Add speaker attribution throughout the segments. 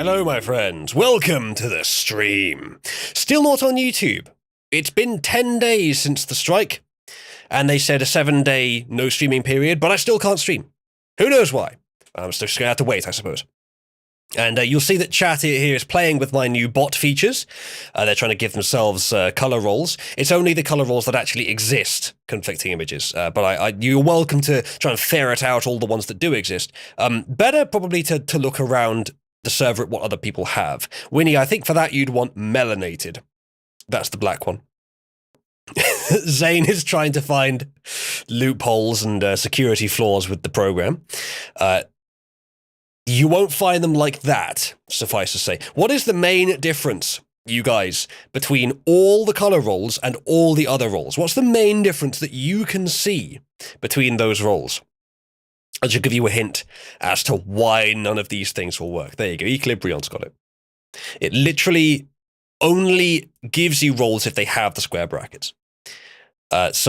Speaker 1: Hello, my friends. Welcome to the stream. Still not on YouTube. It's been 10 days since the strike, and they said a 7-day no streaming period, but I still can't stream. Who knows why? I'm still just going to have to wait, I suppose. And you'll see that chat here is playing with my new bot features. They're trying to give themselves color roles. It's only the color roles that actually exist, conflicting images. But you're welcome to try and ferret out all the ones that do exist. Better probably to look around the server at what other people have. Winnie, I think for that you'd want melanated. That's the black one. Zane is trying to find loopholes and security flaws with the program. You won't find them like that, suffice to say. What is the main difference, you guys, between all the color roles and all the other roles? What's the main difference that you can see between those roles? I should give you a hint as to why none of these things will work. There you go. Equilibrion's got it. It literally only gives you roles if they have the square brackets. This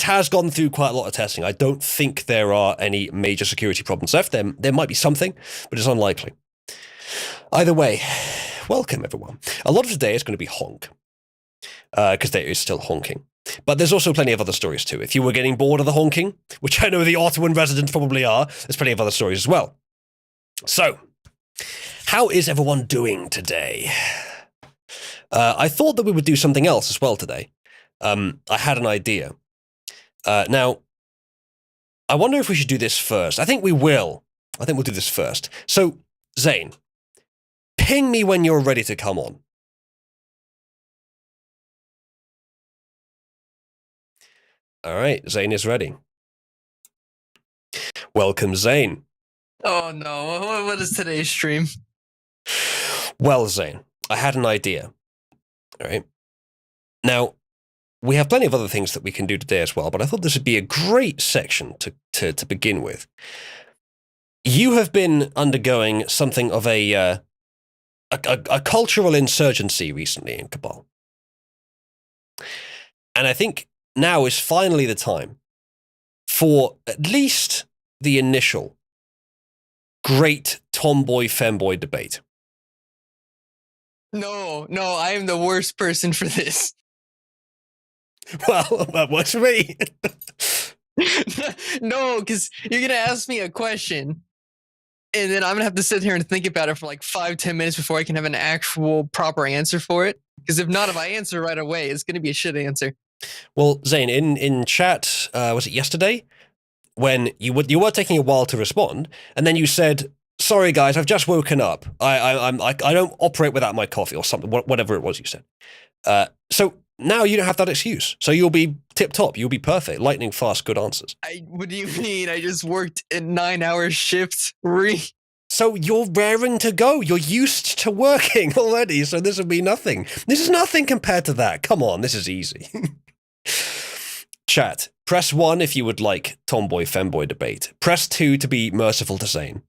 Speaker 1: has gone through quite a lot of testing. I don't think there are any major security problems left. There might be something, but it's unlikely. Either way, welcome everyone. A lot of today is going to be honk, because there is still honking. But there's also plenty of other stories too. If you were getting bored of the honking, which I know the Ottawan residents probably are, there's plenty of other stories as well. So, how is everyone doing today? I thought that we would do something else as well today. I had an idea. Now, I wonder if we should do this first. I think we will. I think we'll do this first. So, Zane, ping me when you're ready to come on. All right, Zane is ready. Welcome, Zane.
Speaker 2: Oh no, what is today's stream?
Speaker 1: Well, Zane, I had an idea. All right. Now, we have plenty of other things that we can do today as well, but I thought this would be a great section to begin with. You have been undergoing something of a cultural insurgency recently in Cabal. And I think now is finally the time for at least the initial great tomboy-femboy debate.
Speaker 2: No, I am the worst person for this.
Speaker 1: Well, that works for me.
Speaker 2: No, because you're going to ask me a question, and then I'm going to have to sit here and think about it for like 5-10 minutes before I can have an actual proper answer for it. Because if not, if I answer right away, it's going to be a shit answer.
Speaker 1: Well, Zane, in chat, was it yesterday, when you were taking a while to respond, and then you said, "Sorry guys, I've just woken up. I don't operate without my coffee," or something, whatever it was you said. So now you don't have that excuse. So you'll be tip top. You'll be perfect. Lightning fast, good answers.
Speaker 2: What do you mean? I just worked in 9-hour shifts.
Speaker 1: So you're raring to go. You're used to working already. So this will be nothing. This is nothing compared to that. Come on, this is easy. Chat, press 1 if you would like tomboy-femboy debate. Press 2 to be merciful to Zane.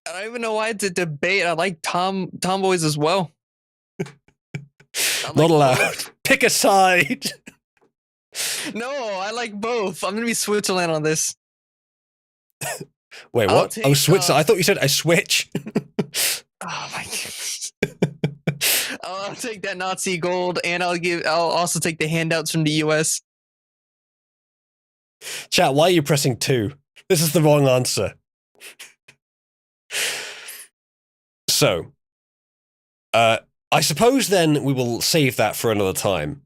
Speaker 2: I don't even know why it's a debate. I like tomboys as well.
Speaker 1: Not allowed. Pick a side.
Speaker 2: No, I like both. I'm going to be Switzerland on this.
Speaker 1: Wait, what? Oh, Switzerland. I thought you said I switch.
Speaker 2: Oh my goodness. I'll take that Nazi gold, and I'll also take the handouts from the US.
Speaker 1: Chat, why are you pressing 2? This is the wrong answer. So, I suppose then we will save that for another time.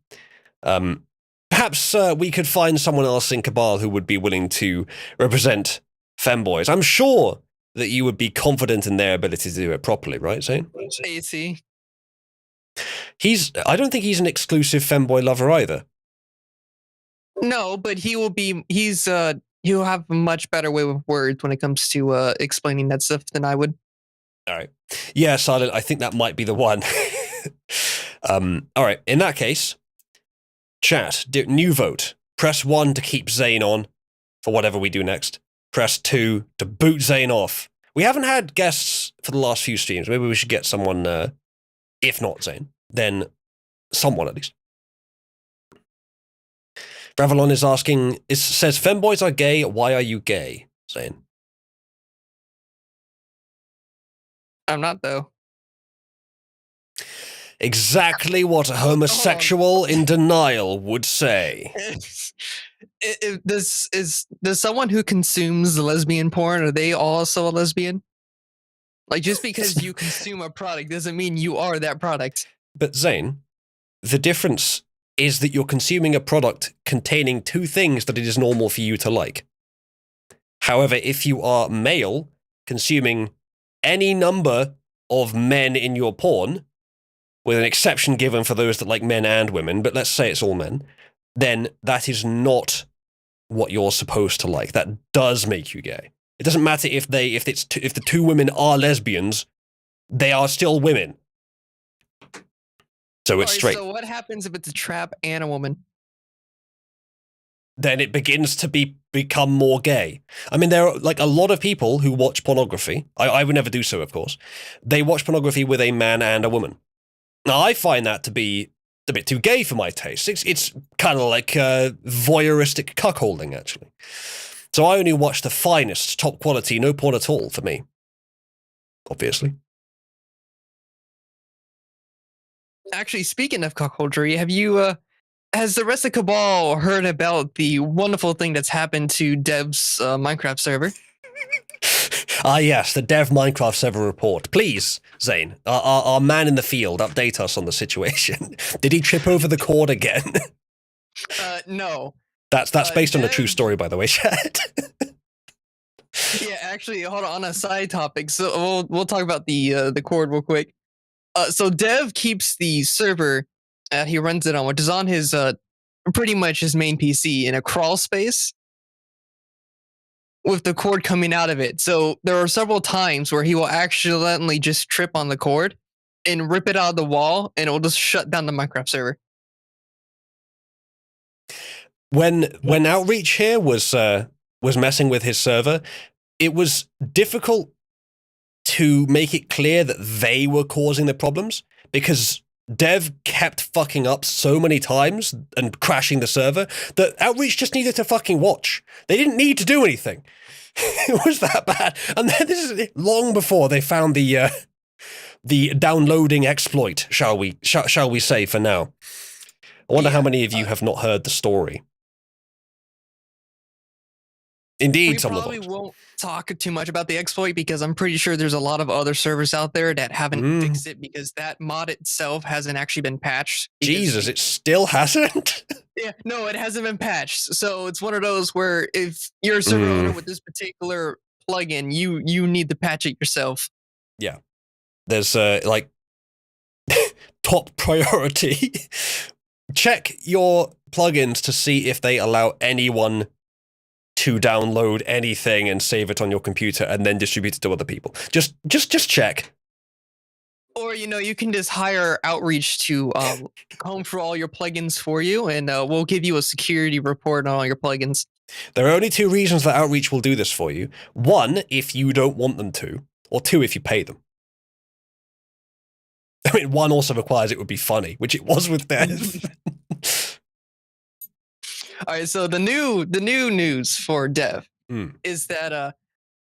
Speaker 1: Perhaps we could find someone else in Cabal who would be willing to represent femboys. I'm sure that you would be confident in their ability to do it properly, right, Zane?
Speaker 2: AC.
Speaker 1: I don't think he's an exclusive femboy lover either.
Speaker 2: No, but he'll have a much better way with words when it comes to explaining that stuff than I would.
Speaker 1: All right. Yeah, Silent, I think that might be the one. All right. In that case, chat, new vote. Press 1 to keep Zane on for whatever we do next. Press 2 to boot Zane off. We haven't had guests for the last few streams. Maybe we should get someone, if not Zane, then someone at least. Bravalon is asking, says, femboys are gay, why are you gay, Zane?
Speaker 2: I'm not though.
Speaker 1: Exactly what a homosexual in denial would say.
Speaker 2: Does someone who consumes lesbian porn, are they also a lesbian? Like, just because you consume a product doesn't mean you are that product.
Speaker 1: But Zane, the difference is that you're consuming a product containing two things that it is normal for you to like. However, if you are male, consuming any number of men in your porn, with an exception given for those that like men and women, but let's say it's all men, then that is not what you're supposed to like. That does make you gay. It doesn't matter if the two women are lesbians, they are still women. So it's straight.
Speaker 2: So what happens if it's a trap and a woman?
Speaker 1: Then it begins to become more gay. I mean, there are like a lot of people who watch pornography. I would never do so, of course. They watch pornography with a man and a woman. Now, I find that to be a bit too gay for my taste. It's kind of like voyeuristic cuckolding, actually. So I only watch the finest, top quality, no porn at all for me. Obviously.
Speaker 2: Actually, speaking of cuckoldry, has the rest of Cabal heard about the wonderful thing that's happened to Dev's Minecraft server?
Speaker 1: Ah, yes, the Dev Minecraft server report. Please, Zane, our man in the field, update us on the situation. Did he trip over the cord again?
Speaker 2: No.
Speaker 1: That's based on a true story, by the way, Chad.
Speaker 2: Yeah, actually, hold on a side topic. So we'll talk about the cord real quick. So Dev keeps the server he runs it on, which is on his pretty much his main PC in a crawl space with the cord coming out of it. So there are several times where he will accidentally just trip on the cord and rip it out of the wall, and it will just shut down the Minecraft server.
Speaker 1: When Outreach here was messing with his server, it was difficult to make it clear that they were causing the problems because Dev kept fucking up so many times and crashing the server that Outreach just needed to fucking watch. They didn't need to do anything. It was that bad. And then this is long before they found the downloading exploit, shall we say for now. I wonder how many of you have not heard the story. Indeed, some of them.
Speaker 2: We probably won't talk too much about the exploit because I'm pretty sure there's a lot of other servers out there that haven't fixed it because that mod itself hasn't actually been patched.
Speaker 1: Jesus, it still hasn't?
Speaker 2: Yeah, no, it hasn't been patched. So it's one of those where if you're a server owner with this particular plugin, you need to patch it yourself.
Speaker 1: Yeah. There's like top priority. Check your plugins to see if they allow anyone to download anything and save it on your computer and then distribute it to other people. Just check.
Speaker 2: Or, you can just hire Outreach to comb through all your plugins for you, and we'll give you a security report on all your plugins.
Speaker 1: There are only two reasons that Outreach will do this for you. One, if you don't want them to, or two, if you pay them. I mean, one also requires it would be funny, which it was with Dev.
Speaker 2: All right, so the new news for Dev is that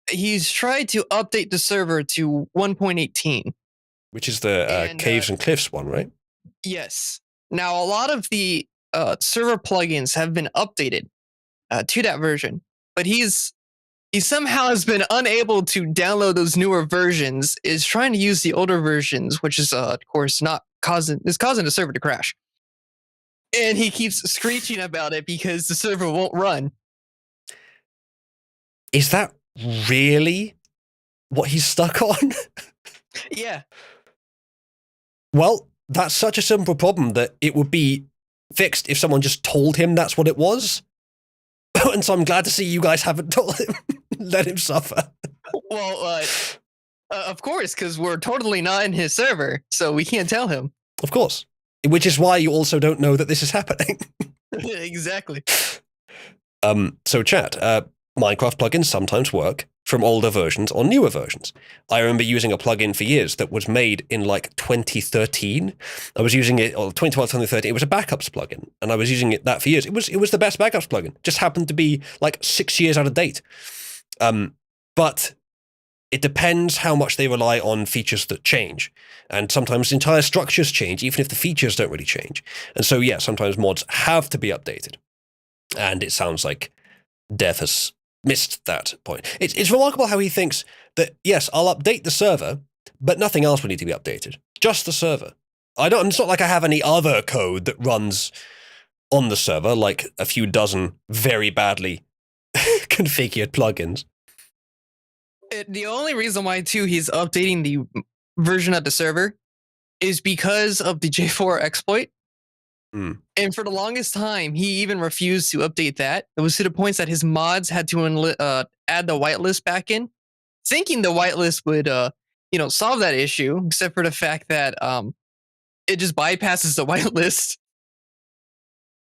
Speaker 2: he's tried to update the server to 1.18.
Speaker 1: Which is the Caves and Cliffs one, right?
Speaker 2: Yes. Now, a lot of the server plugins have been updated to that version, but he somehow has been unable to download those newer versions, is trying to use the older versions, which is, of course, causing the server to crash. And he keeps screeching about it because the server won't run.
Speaker 1: Is that really what he's stuck on?
Speaker 2: Yeah.
Speaker 1: Well, that's such a simple problem that it would be fixed if someone just told him that's what it was. And so I'm glad to see you guys haven't told him. Let him suffer.
Speaker 2: Well, of course, because we're totally not in his server, so we can't tell him.
Speaker 1: Of course. Which is why you also don't know that this is happening.
Speaker 2: Exactly.
Speaker 1: So chat, Minecraft plugins sometimes work from older versions or newer versions. I remember using a plugin for years that was made in like 2013. I was using it, or 2012, 2013. It was a backups plugin, and I was using that for years. It was the best backups plugin. Just happened to be like 6 years out of date. But it depends how much they rely on features that change. And sometimes entire structures change, even if the features don't really change. And so, yeah, sometimes mods have to be updated. And it sounds like Dev has missed that point. It's remarkable how he thinks that, yes, I'll update the server, but nothing else will need to be updated. Just the server. It's not like I have any other code that runs on the server, like a few dozen very badly configured plugins.
Speaker 2: The only reason why, too, he's updating the version of the server is because of the J4 exploit.
Speaker 1: Mm.
Speaker 2: And for the longest time, he even refused to update that. It was to the point that his mods had to add the whitelist back in, thinking the whitelist would, solve that issue, except for the fact that it just bypasses the whitelist.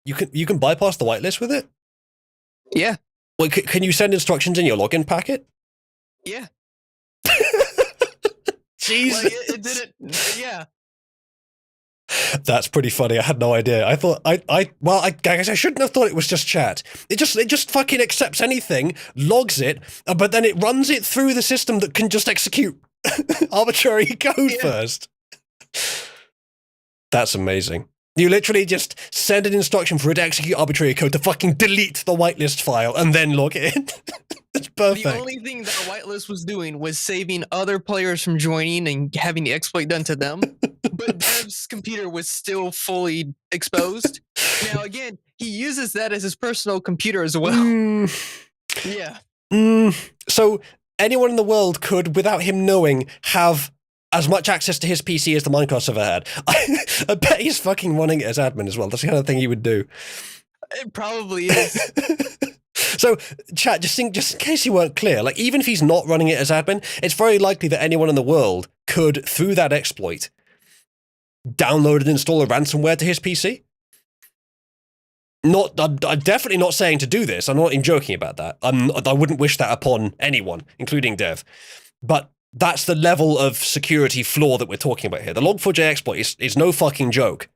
Speaker 1: You can bypass the whitelist with it?
Speaker 2: Yeah.
Speaker 1: Well, can you send instructions in your login packet?
Speaker 2: Yeah.
Speaker 1: Jesus.
Speaker 2: Like, it did it. Yeah.
Speaker 1: That's pretty funny. I had no idea. I thought I guess I shouldn't have thought it was just chat. It just fucking accepts anything, logs it, but then it runs it through the system that can just execute arbitrary code first. That's amazing. You literally just send an instruction for it to execute arbitrary code to fucking delete the whitelist file and then log it in. It's perfect.
Speaker 2: The only thing that whitelist was doing was saving other players from joining and having the exploit done to them. But Dev's computer was still fully exposed. Now, again, he uses that as his personal computer as well. Yeah.
Speaker 1: So anyone in the world could, without him knowing, have as much access to his PC as the Minecraft server had. I bet he's fucking running it as admin as well. That's the kind of thing he would do.
Speaker 2: It probably is.
Speaker 1: So, chat, just in case you weren't clear, like, even if he's not running it as admin, it's very likely that anyone in the world could, through that exploit, download and install a ransomware to his PC. I'm definitely not saying to do this. I'm not even joking about that. I wouldn't wish that upon anyone, including Dev. But that's the level of security flaw that we're talking about here. The Log4j exploit is no fucking joke.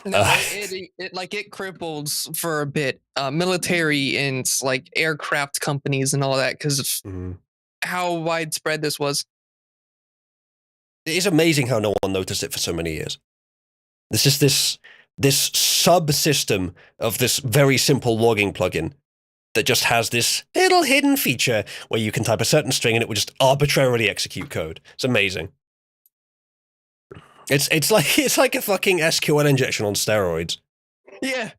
Speaker 2: No, it cripples for a bit military and like aircraft companies and all that because of how widespread this was.
Speaker 1: It is amazing how no one noticed it for so many years. There's just this subsystem of this very simple logging plugin that just has this little hidden feature where you can type a certain string and it will just arbitrarily execute code. It's amazing. It's like a fucking SQL injection on steroids.
Speaker 2: Yeah.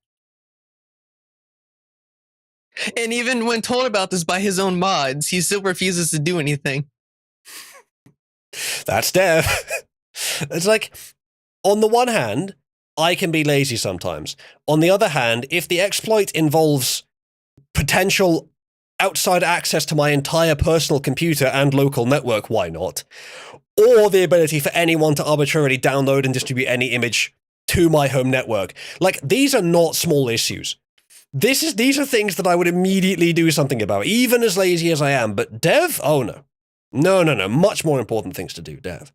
Speaker 2: And even when told about this by his own mods, he still refuses to do anything.
Speaker 1: That's Dev. It's like, on the one hand, I can be lazy sometimes. On the other hand, if the exploit involves potential outside access to my entire personal computer and local network, why not? Or the ability for anyone to arbitrarily download and distribute any image to my home network. Like, these are not small issues. These are things that I would immediately do something about, even as lazy as I am. But Dev? Oh, no. No. Much more important things to do, Dev.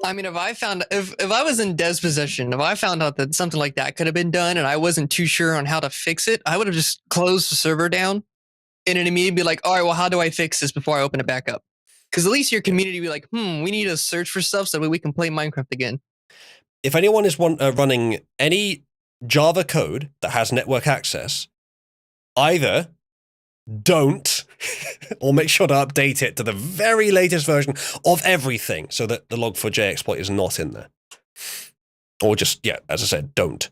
Speaker 2: I mean, if I was in Dev's position, if I found out that something like that could have been done and I wasn't too sure on how to fix it, I would have just closed the server down and then immediately be like, all right, well, how do I fix this before I open it back up? Because at least your community be like, we need to search for stuff so that we can play Minecraft again.
Speaker 1: If anyone is running any Java code that has network access, either don't or make sure to update it to the very latest version of everything so that the Log4j exploit is not in there. Or just, yeah, as I said, don't.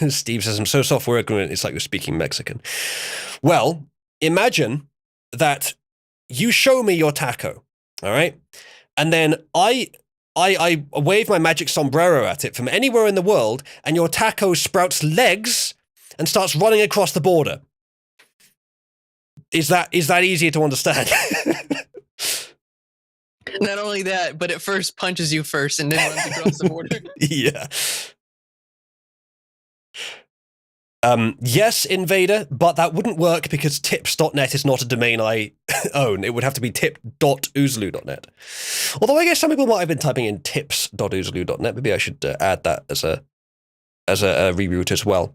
Speaker 1: Steve says, I'm so software ignorant, it's like you're speaking Mexican. Well, imagine that you show me your taco, all right? And then I wave my magic sombrero at it from anywhere in the world, and your taco sprouts legs and starts running across the border. Is that easier to understand?
Speaker 2: Not only that, but it first punches you first and then runs across the border.
Speaker 1: Yeah. Yes, Invader, but that wouldn't work because tips.net is not a domain I own. It would have to be tip.oozloo.net. Although I guess some people might have been typing in tips.oozloo.net. Maybe I should add that as a reroute as well.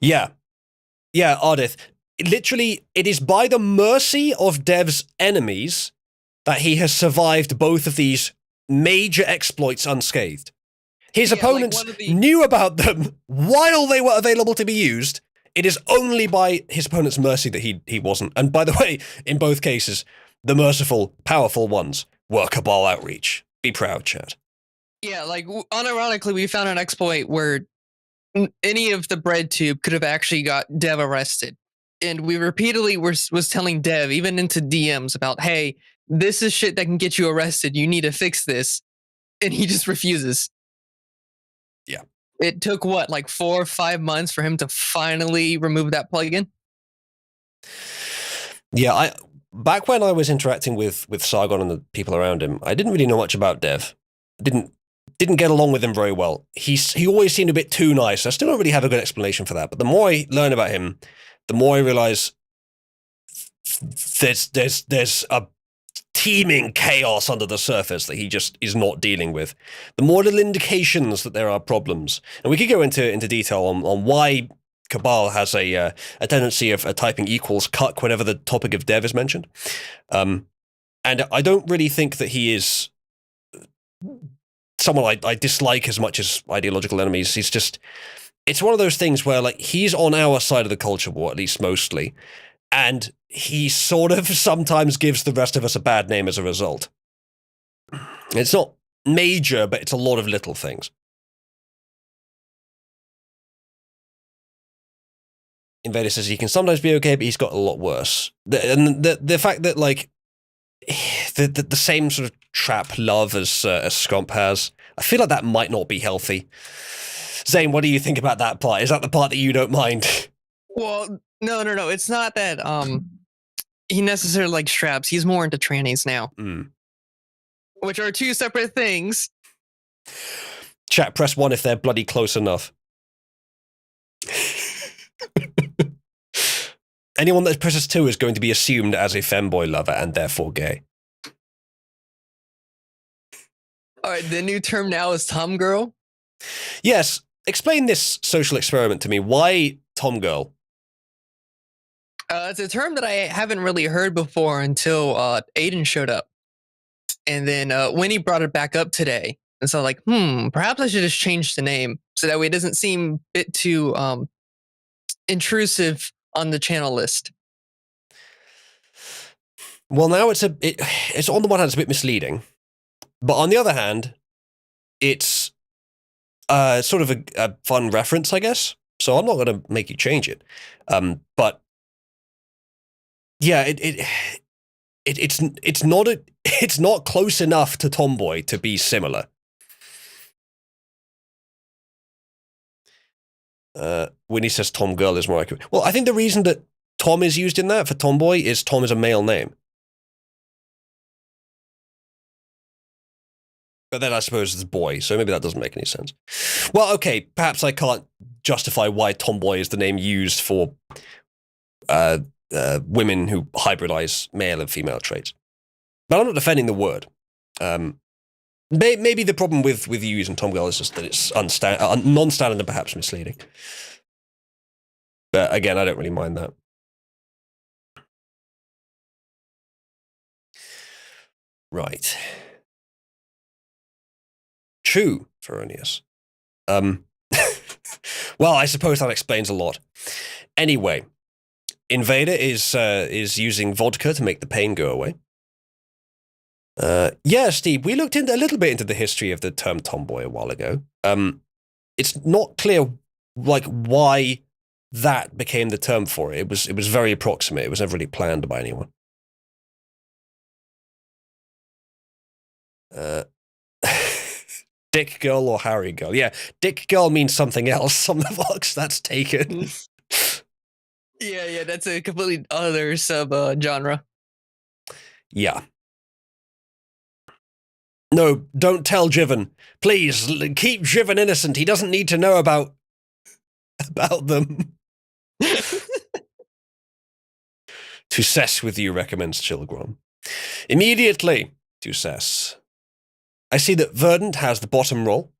Speaker 1: Yeah, yeah, Ardith. Literally, it is by the mercy of Dev's enemies that he has survived both of these major exploits unscathed. His
Speaker 2: Yeah, like
Speaker 1: opponents
Speaker 2: one of the
Speaker 1: knew about them while they were available to be used. It is only by his opponent's mercy that he wasn't. And by the way, in both cases, the merciful, powerful ones were Cabal Outreach. Be proud, Chad.
Speaker 2: yeah, like unironically, we found an exploit where any of the bread tube could have actually got Dev arrested, and we repeatedly was telling Dev, even into DMs, about, hey, this is shit that can get you arrested. You need to fix this, and he just refuses.
Speaker 1: Yeah.
Speaker 2: It took what, like 4 or 5 months for him to finally remove that plugin.
Speaker 1: Yeah, back when I was interacting with Sargon and the people around him, I didn't really know much about Dev. Didn't get along with him very well. He always seemed a bit too nice. I still don't really have a good explanation for that. But the more I learn about him, the more I realize there's a teeming chaos under the surface that he just is not dealing with. The more little indications that there are problems, and we could go into detail on why Cabal has a tendency of typing equals cuck whenever the topic of Dev is mentioned. And I don't really think that he is someone I dislike as much as ideological enemies. He's just, it's one of those things where, like, he's on our side of the culture war, at least mostly, and he sort of sometimes gives the rest of us a bad name as a result. It's not major, but it's a lot of little things. Invader says he can sometimes be okay, but he's got a lot worse. The fact that, like, the same sort of trap love as Scrump has, I feel like that might not be healthy. Zane, what do you think about that part? Is that the part that you don't mind?
Speaker 2: Well, no. It's not that he necessarily likes straps. He's more into trannies now, which are two separate things.
Speaker 1: Chat, press 1 if they're bloody close enough. Anyone that presses 2 is going to be assumed as a femboy lover and therefore gay.
Speaker 2: All right, the new term now is Tom Girl.
Speaker 1: Yes, explain this social experiment to me. Why Tom Girl?
Speaker 2: It's a term that I haven't really heard before until Aiden showed up. And then Winnie brought it back up today. And so, like, perhaps I should just change the name so that way it doesn't seem a bit too intrusive on the channel list.
Speaker 1: Well, now it's on the one hand, it's a bit misleading. But on the other hand, it's sort of a fun reference, I guess. So I'm not going to make you change it. But yeah, it's not close enough to Tomboy to be similar. Winnie says Tom Girl is more accurate. Well, I think the reason that Tom is used in that for Tomboy is Tom is a male name. But then I suppose it's boy, so maybe that doesn't make any sense. Well, okay, perhaps I can't justify why Tomboy is the name used for women who hybridize male and female traits. But I'm not defending the word. Maybe the problem with you using Tom Girl is just that it's non-standard and perhaps misleading. But again, I don't really mind that. Right. True, Feronius. Well, I suppose that explains a lot. Anyway, Invader is using vodka to make the pain go away. Yeah, Steve, we looked into a little bit into the history of the term tomboy a while ago. It's not clear, like, why that became the term for it. It was very approximate. It was never really planned by anyone. Dick girl or Harry girl? Yeah, Dick girl means something else on the box. That's taken.
Speaker 2: Yeah, that's a completely other sub genre.
Speaker 1: Yeah. No, don't tell Jiven. Please, keep Jiven innocent. He doesn't need to know about them. To cess with you, recommends Chilgrom. Immediately, to cess. I see that Verdant has the bottom roll.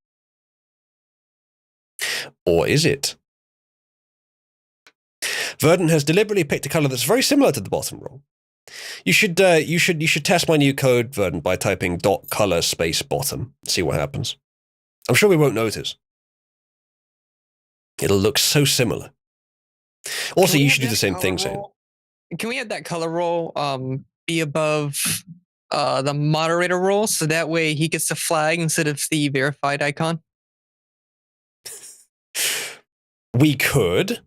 Speaker 1: Or is it? Verdant has deliberately picked a color that's very similar to the bottom roll. You should test my new code, Verdant, by typing .color space bottom. See what happens. I'm sure we won't notice. It'll look so similar. Also, you should do the same thing, Zane.
Speaker 2: Can we have that color roll be above the moderator role, so that way he gets the flag instead of the verified icon?
Speaker 1: We could.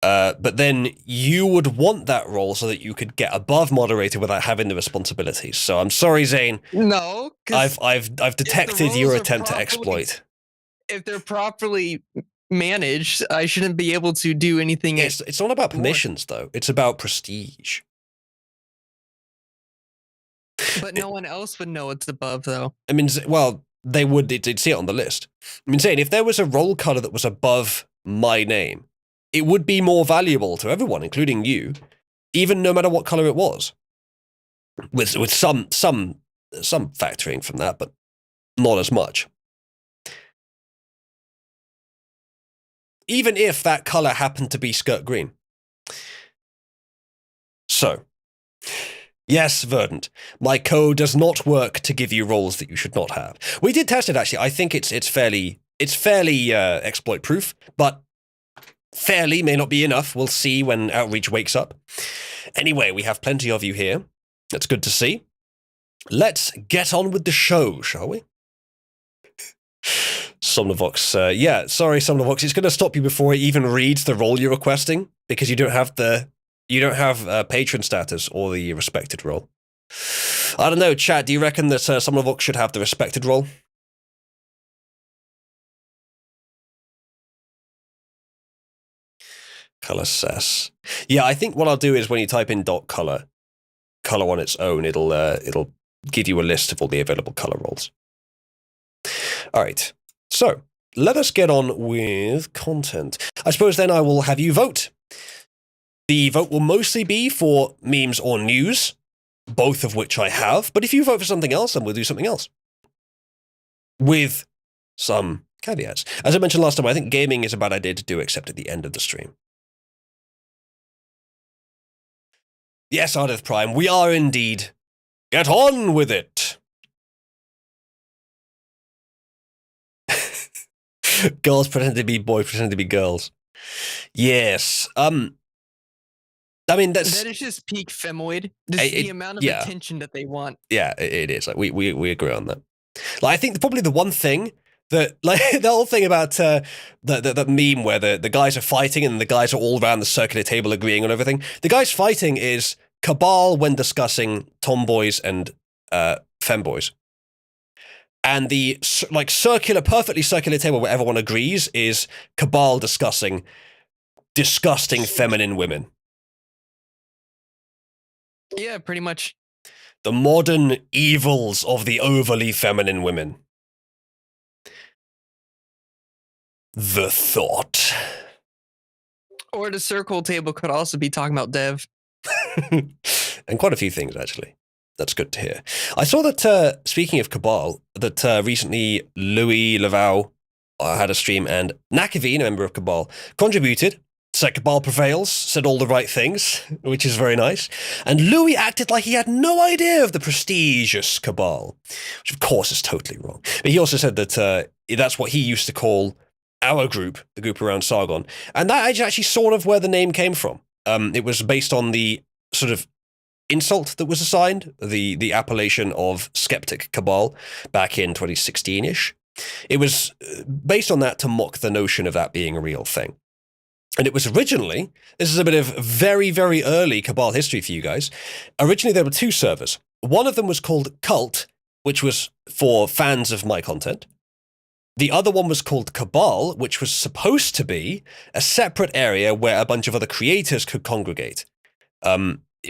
Speaker 1: But then you would want that role so that you could get above moderator without having the responsibilities. So I'm sorry, Zane.
Speaker 2: No,
Speaker 1: I've detected your attempt to exploit.
Speaker 2: If they're properly managed, I shouldn't be able to do anything.
Speaker 1: It's not about permissions, though. It's about prestige.
Speaker 2: But no one else would know it's above, though.
Speaker 1: I mean, well, they would. They'd see it on the list. I mean, Zane, if there was a role color that was above my name, it would be more valuable to everyone, including you, even no matter what color it was. With some factoring from that, but not as much. Even if that color happened to be skirt green. So, yes, Verdant, my code does not work to give you roles that you should not have. We did test it, actually. I think it's fairly exploit proof, but fairly may not be enough. We'll see when Outreach wakes up. Anyway, we have plenty of you here. That's good to see. Let's get on with the show, shall we? Somnivox, yeah, sorry, Somnivox. It's going to stop you before it even reads the role you're requesting because you don't have patron status or the respected role. I don't know, chat. Do you reckon that Somnivox should have the respected role? Color sass. Yeah, I think what I'll do is when you type in .color on its own, it'll give you a list of all the available color roles. All right. So, let us get on with content. I suppose then I will have you vote. The vote will mostly be for memes or news, both of which I have, but if you vote for something else, then we'll do something else. With some caveats. As I mentioned last time, I think gaming is a bad idea to do except at the end of the stream. Yes, Ardith Prime, we are indeed. Get on with it! Girls pretend to be boys, pretend to be girls. Yes. I mean, that
Speaker 2: is just peak femoid. This is the amount of attention that they want.
Speaker 1: Yeah, it is. Like we agree on that. Like, I think probably the one thing that, like, the whole thing about the meme where the guys are fighting and the guys are all around the circular table agreeing on everything. The guys fighting is Cabal when discussing tomboys and femboys. And the perfectly circular table where everyone agrees is Cabal discussing disgusting feminine women.
Speaker 2: Yeah, pretty much.
Speaker 1: The modern evils of the overly feminine women. The thought.
Speaker 2: Or the circle table could also be talking about Dev.
Speaker 1: And quite a few things, actually. That's good to hear. I saw that, speaking of Cabal, that recently Louis Laval had a stream and Nakavine, a member of Cabal, contributed, said Cabal prevails, said all the right things, which is very nice. And Louis acted like he had no idea of the prestigious Cabal, which of course is totally wrong. But he also said that that's what he used to call our group, the group around Sargon. And that is actually sort of where the name came from. It was based on the sort of insult that was assigned, the appellation of Skeptic Cabal back in 2016-ish. It was based on that to mock the notion of that being a real thing. And it was originally, this is a bit of very, very early Cabal history for you guys. Originally, there were two servers. One of them was called Cult, which was for fans of my content. The other one was called Cabal, which was supposed to be a separate area where a bunch of other creators could congregate.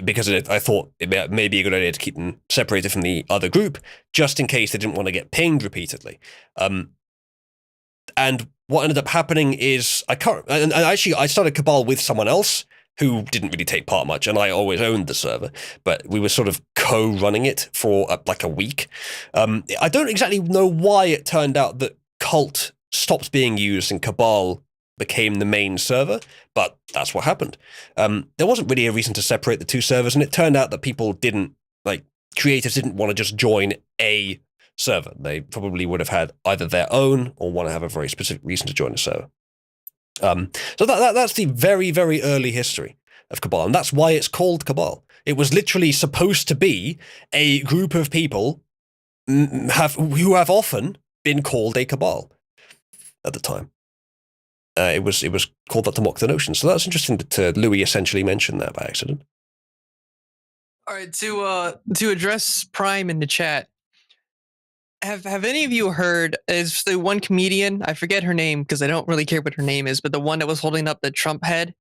Speaker 1: Because I thought it may be a good idea to keep them separated from the other group, just in case they didn't want to get pinged repeatedly. And what ended up happening is I started Cabal with someone else who didn't really take part much, and I always owned the server, but we were sort of co-running it for like a week. I don't exactly know why it turned out that Cult stopped being used and Cabal became the main server, but that's what happened. There wasn't really a reason to separate the two servers, and it turned out that people didn't, like, creators didn't want to just join a server. They probably would have had either their own or want to have a very specific reason to join a server. So that's the very, very early history of Cabal, and that's why it's called Cabal. It was literally supposed to be a group of people who have often been called a Cabal at the time. It was called that to mock the notion. So that's interesting that Louis essentially mentioned that by accident.
Speaker 2: All right, to address Prime in the chat, have any of you heard, is the one comedian, I forget her name because I don't really care what her name is, but the one that was holding up the Trump head?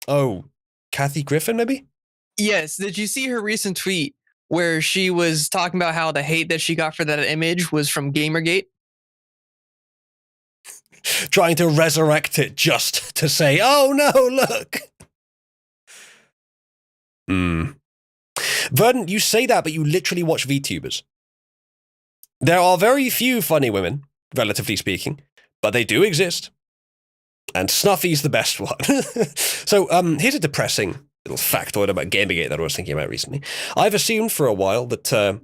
Speaker 1: Oh, Kathy Griffin, maybe?
Speaker 2: Yes. Did you see her recent tweet where she was talking about how the hate that she got for that image was from Gamergate?
Speaker 1: Trying to resurrect it just to say, oh no, look. Verdant, you say that, but you literally watch VTubers. There are very few funny women, relatively speaking, but they do exist. And Snuffy's the best one. So here's a depressing little factoid about Gamergate that I was thinking about recently. I've assumed for a while that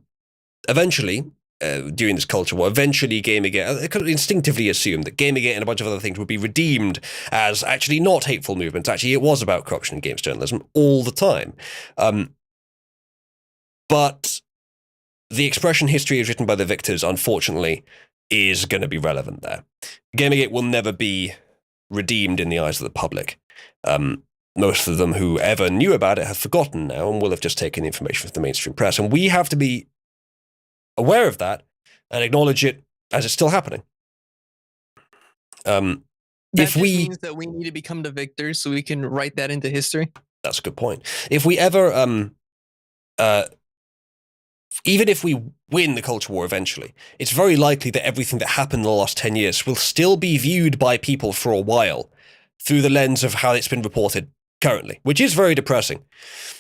Speaker 1: eventually, during this culture war, eventually Gamergate, I could instinctively assume that Gamergate and a bunch of other things would be redeemed as actually not hateful movements. Actually, it was about corruption in games journalism all the time. But the expression history is written by the victors, unfortunately, is going to be relevant there. Gamergate will never be redeemed in the eyes of the public. Most of them who ever knew about it have forgotten now and will have just taken the information from the mainstream press. And we have to be aware of that and acknowledge it as it's still happening.
Speaker 2: That just means that we need to become the victors so we can write that into history.
Speaker 1: That's a good point. If we ever, even if we win the culture war eventually, it's very likely that everything that happened in the last 10 years will still be viewed by people for a while through the lens of how it's been reported currently, which is very depressing.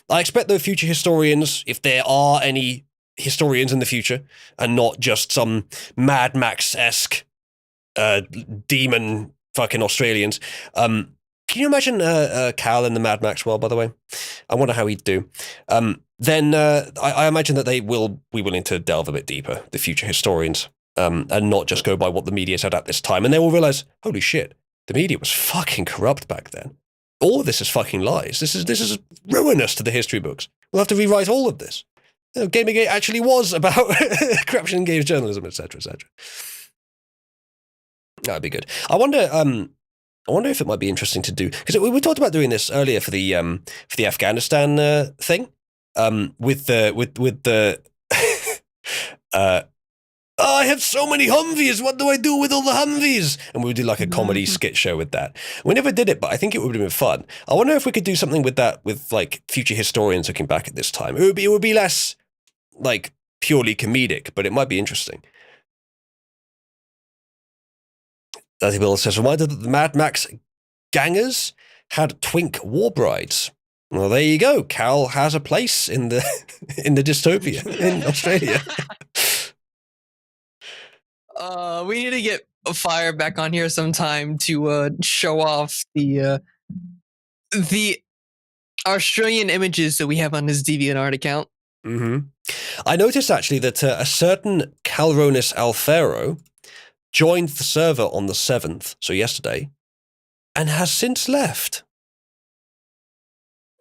Speaker 1: I expect though future historians, if there are any historians in the future, and not just some Mad Max-esque demon fucking Australians. Can you imagine Cal in the Mad Max world, by the way? I wonder how he'd do. Then I imagine that they will be willing to delve a bit deeper, the future historians, and not just go by what the media said at this time. And they will realize, holy shit, the media was fucking corrupt back then. All of this is fucking lies. This is ruinous to the history books. We'll have to rewrite all of this. You know, Gamergate actually was about corruption in games journalism, etc., etc. That'd be good. I wonder if it might be interesting to do, because we talked about doing this earlier for the Afghanistan thing, with the I have so many Humvees. What do I do with all the Humvees? And we would do like a comedy skit show with that. We never did it, but I think it would have been fun. I wonder if we could do something with that, with like future historians looking back at this time. It would be less like purely comedic, but it might be interesting. Daddy Bill says, reminded that the Mad Max gangers had twink war brides. Well, there you go. Cal has a place in the dystopia in Australia.
Speaker 2: We need to get a Fire back on here sometime to show off the Australian images that we have on his DeviantArt account.
Speaker 1: Mm-hmm. I noticed actually that a certain Calronis Alfero joined the server on the 7th, so yesterday, and has since left.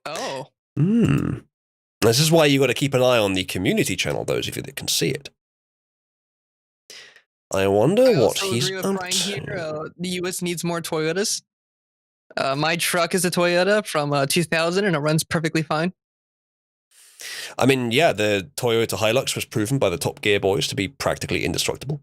Speaker 2: Oh.
Speaker 1: This is why you got to keep an eye on the community channel, those of you that can see it. I wonder what he's up to.
Speaker 2: Here, the US needs more Toyotas. My truck is a Toyota from 2000 and it runs perfectly fine.
Speaker 1: I mean, yeah, the Toyota Hilux was proven by the Top Gear boys to be practically indestructible.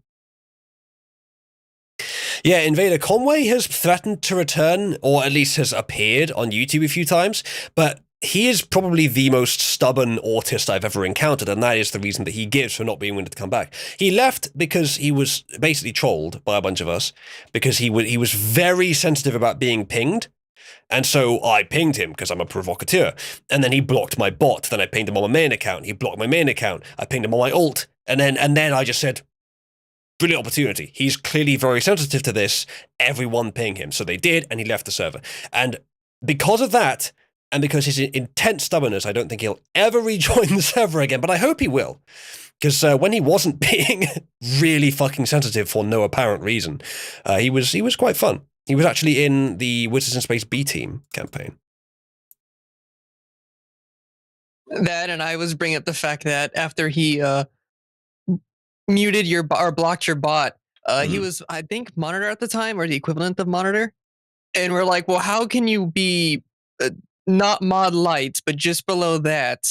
Speaker 1: Yeah, Invader Conway has threatened to return, or at least has appeared on YouTube a few times, but he is probably the most stubborn autist I've ever encountered, and that is the reason that he gives for not being willing to come back. He left because he was basically trolled by a bunch of us, because he was very sensitive about being pinged, and so I pinged him because I'm a provocateur, and then he blocked my bot. Then I pinged him on my main account. He blocked my main account. I pinged him on my alt, and then I just said, brilliant opportunity. He's clearly very sensitive to this. Everyone ping him. So they did, and he left the server. And because of that, and because his intense stubbornness, I don't think he'll ever rejoin the server again, but I hope he will. Because when he wasn't being really fucking sensitive for no apparent reason, he was quite fun. He was actually in the Wizards in Space B team campaign.
Speaker 2: That, and I was bringing up the fact that after he muted your or blocked your bot, he was, I think, monitor at the time, or the equivalent of monitor. And we're like, well, how can you be not mod light, but just below that,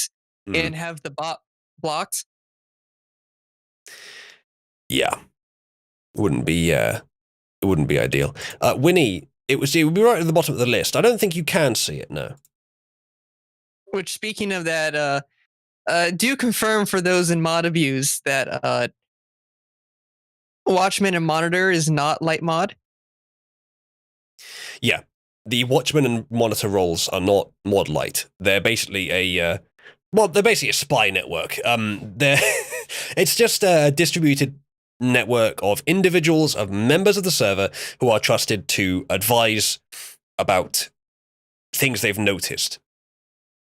Speaker 2: and have the bot blocked?
Speaker 1: Yeah, it wouldn't be ideal. Winnie, it would be right at the bottom of the list. I don't think you can see it, no.
Speaker 2: Which, speaking of that, do confirm for those in mod abuse that Watchman and Monitor is not light mod.
Speaker 1: Yeah, the Watchman and Monitor roles are not mod light. They're basically they're basically a spy network. It's just a distributed network of individuals, of members of the server who are trusted to advise about things they've noticed.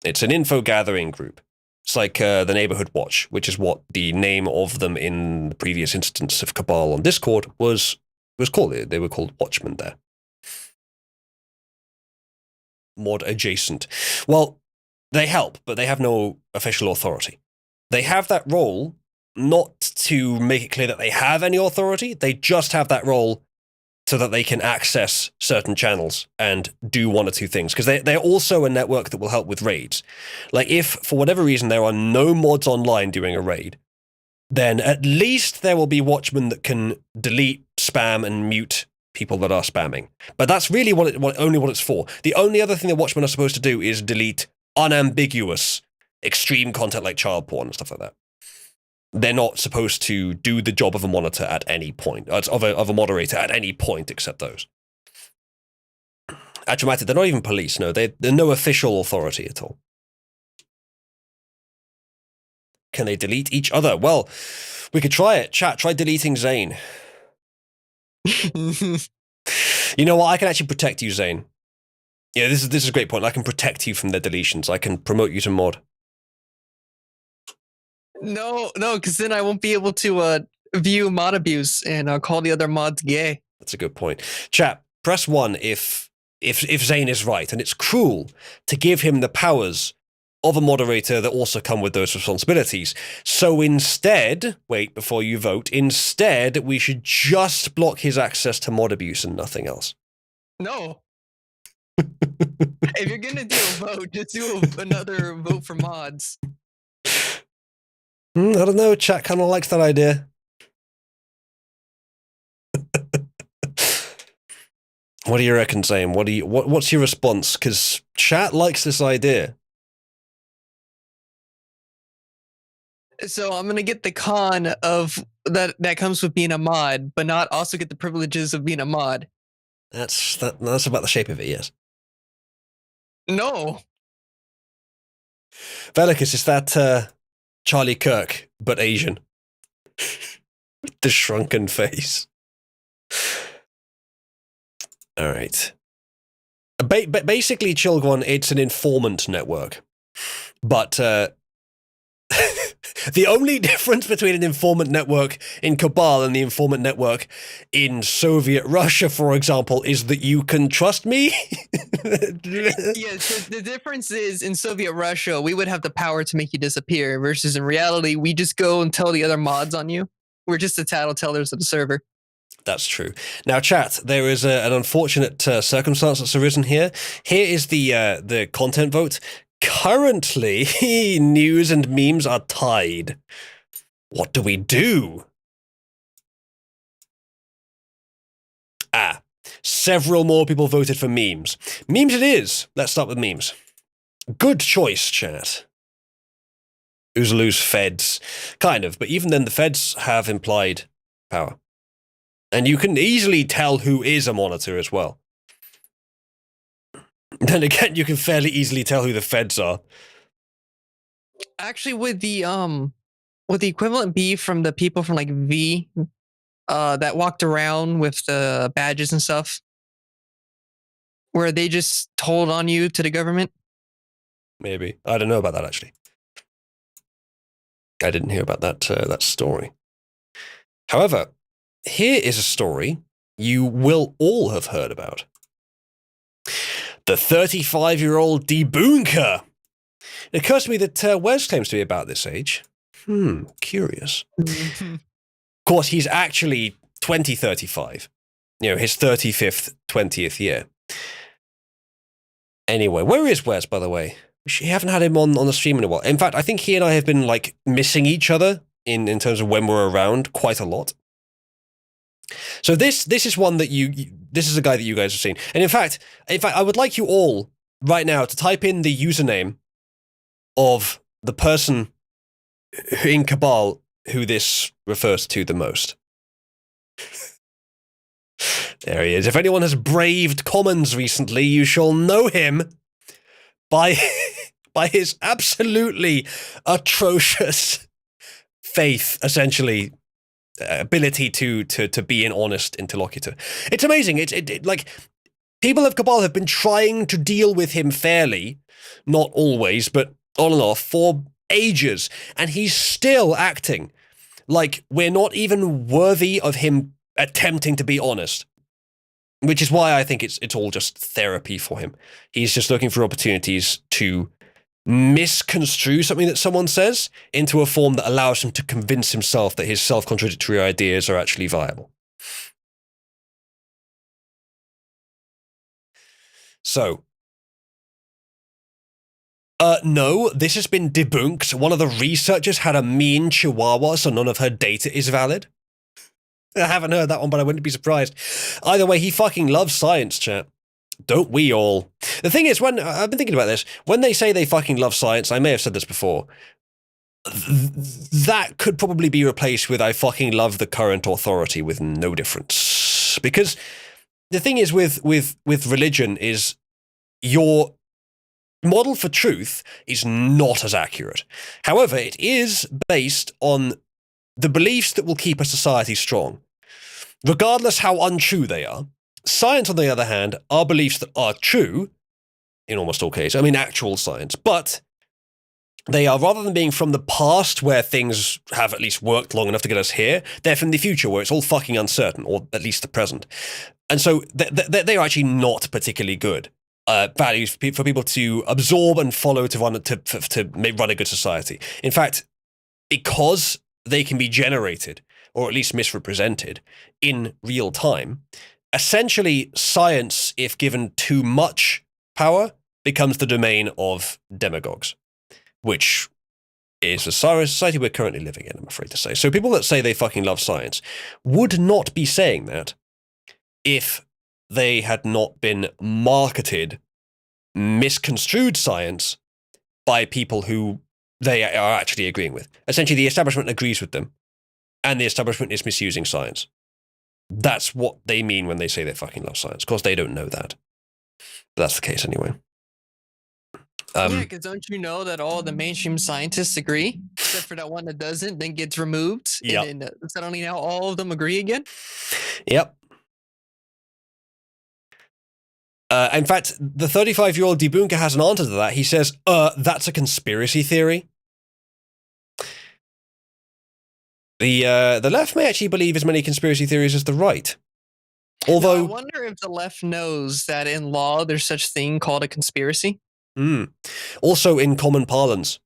Speaker 1: It's an info gathering group. It's like the Neighborhood Watch, which is what the name of them in the previous instance of Cabal on Discord was called. They were called Watchmen there. Mod adjacent. Well, they help, but they have no official authority. They have that role not to make it clear that they have any authority. They just have that role so that they can access certain channels and do one or two things. Because they're also a network that will help with raids. Like, if, for whatever reason, there are no mods online during a raid, then at least there will be Watchmen that can delete, spam, and mute people that are spamming. But that's really only what it's for. The only other thing that Watchmen are supposed to do is delete unambiguous, extreme content like child porn and stuff like that. They're not supposed to do the job of a monitor at any point, of a moderator at any point except those. Actually, matter, they're not even police, no. They're no official authority at all. Can they delete each other? Well, we could try it. Chat, try deleting Zane. You know what? I can actually protect you, Zane. Yeah, this is a great point. I can protect you from their deletions. I can promote you to mod.
Speaker 2: No, because then I won't be able to view mod abuse and call the other mods gay.
Speaker 1: That's a good point. Chat, press 1 if Zane is right, and it's cruel to give him the powers of a moderator that also come with those responsibilities. So instead, wait before you vote, instead we should just block his access to mod abuse and nothing else.
Speaker 2: No. If you're gonna do a vote, just do another vote for mods.
Speaker 1: I don't know, chat kind of likes that idea. What do you reckon, Zane? What's your response? Because chat likes this idea.
Speaker 2: So I'm gonna get the con of that comes with being a mod, but not also get the privileges of being a mod.
Speaker 1: That's about the shape of it, yes.
Speaker 2: No.
Speaker 1: Velicus, is that Charlie Kirk, but Asian? The shrunken face. All right. Basically, Chilgwon, it's an informant network. But the only difference between an informant network in Cabal and the informant network in Soviet Russia, for example, is that you can trust me.
Speaker 2: Yes, the difference is in Soviet Russia, we would have the power to make you disappear, versus in reality, we just go and tell the other mods on you. We're just the tattletailers of the server. That's
Speaker 1: true. Now, chat, there is an unfortunate circumstance that's arisen here. Here is the content vote. Currently, news and memes are tied. What do we do? Several more people voted for memes. Memes it is. Let's start with memes. Good choice, chat. Oozaloo's feds. Kind of, but even then the feds have implied power. And you can easily tell who is a monitor as well. Then again, you can fairly easily tell who the feds are.
Speaker 2: Actually, would the equivalent be from the people from like V that walked around with the badges and stuff, where they just told on you to the government?
Speaker 1: Maybe. I don't know about that, actually. I didn't hear about that story. However, here is a story you will all have heard about. The 35-year-old debunker. It occurs to me that Wes claims to be about this age. Curious. Of course, he's actually 2035. His 35th, 20th year. Anyway, where is Wes, by the way? We haven't had him on the stream in a while. In fact, I think he and I have been, missing each other in terms of when we're around quite a lot. So this is one that this is a guy that you guys have seen. And in fact, I would like you all right now to type in the username of the person in Cabal who this refers to the most. There he is. If anyone has braved commons recently, you shall know him by his absolutely atrocious faith, essentially, ability to be an honest interlocutor. It's amazing. It like people of Cabal have been trying to deal with him fairly, not always, but on and off for ages, and he's still acting like we're not even worthy of him attempting to be honest. Which is why I think it's all just therapy for him. He's just looking for opportunities to misconstrue something that someone says into a form that allows him to convince himself that his self-contradictory ideas are actually viable. So, no, this has been debunked. One of the researchers had a mean chihuahua, so none of her data is valid. I haven't heard that one, but I wouldn't be surprised. Either way, he fucking loves science, chat. Don't we all? The thing is, when I've been thinking about this, when they say they fucking love science, I may have said this before, that could probably be replaced with I fucking love the current authority with no difference. Because the thing is with religion is your model for truth is not as accurate. However, it is based on the beliefs that will keep a society strong, regardless how untrue they are. Science, on the other hand, are beliefs that are true, in almost all cases. I mean, actual science. But they are, rather than being from the past, where things have at least worked long enough to get us here, they're from the future, where it's all fucking uncertain, or at least the present. And so they are actually not particularly good values for people to absorb and follow to run a good society. In fact, because they can be generated, or at least misrepresented, in real time, essentially science, if given too much power, becomes the domain of demagogues, which is the society we're currently living in, I'm afraid to say. So people that say they fucking love science would not be saying that if they had not been marketed misconstrued science by people who they are actually agreeing with. Essentially, the establishment agrees with them, and the establishment is misusing science. That's what they mean when they say they fucking love science. Of course, they don't know that. But that's the case anyway.
Speaker 2: Yeah, because don't you know that all the mainstream scientists agree, except for that one that doesn't, then gets removed,
Speaker 1: Yep.
Speaker 2: and then suddenly now all of them agree again?
Speaker 1: Yep. In fact, the 35-year-old debunker has an answer to that. He says, that's a conspiracy theory. The left may actually believe as many conspiracy theories as the right. Although,
Speaker 2: now, I wonder if the left knows that in law there's such thing called a conspiracy.
Speaker 1: Also in common parlance.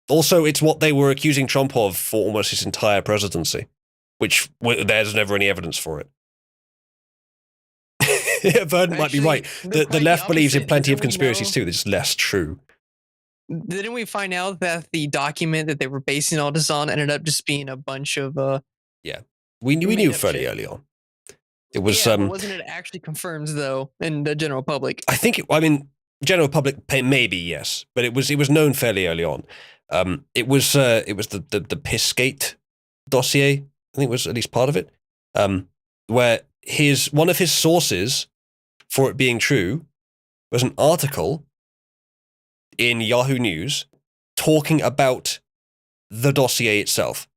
Speaker 1: Also, it's what they were accusing Trump of for almost his entire presidency, which there's never any evidence for it. Verdant might be right. The left believes in plenty of conspiracies too. They're just less true.
Speaker 2: Didn't we find out that the document that they were basing all this on ended up just being a bunch of
Speaker 1: yeah, we knew fairly early on. It was
Speaker 2: but wasn't it actually confirmed though in the general public?
Speaker 1: I think general public maybe yes, but it was known fairly early on. It was the Pissgate dossier. I think it was at least part of it, where one of his sources for it being true was an article in Yahoo News talking about the dossier itself.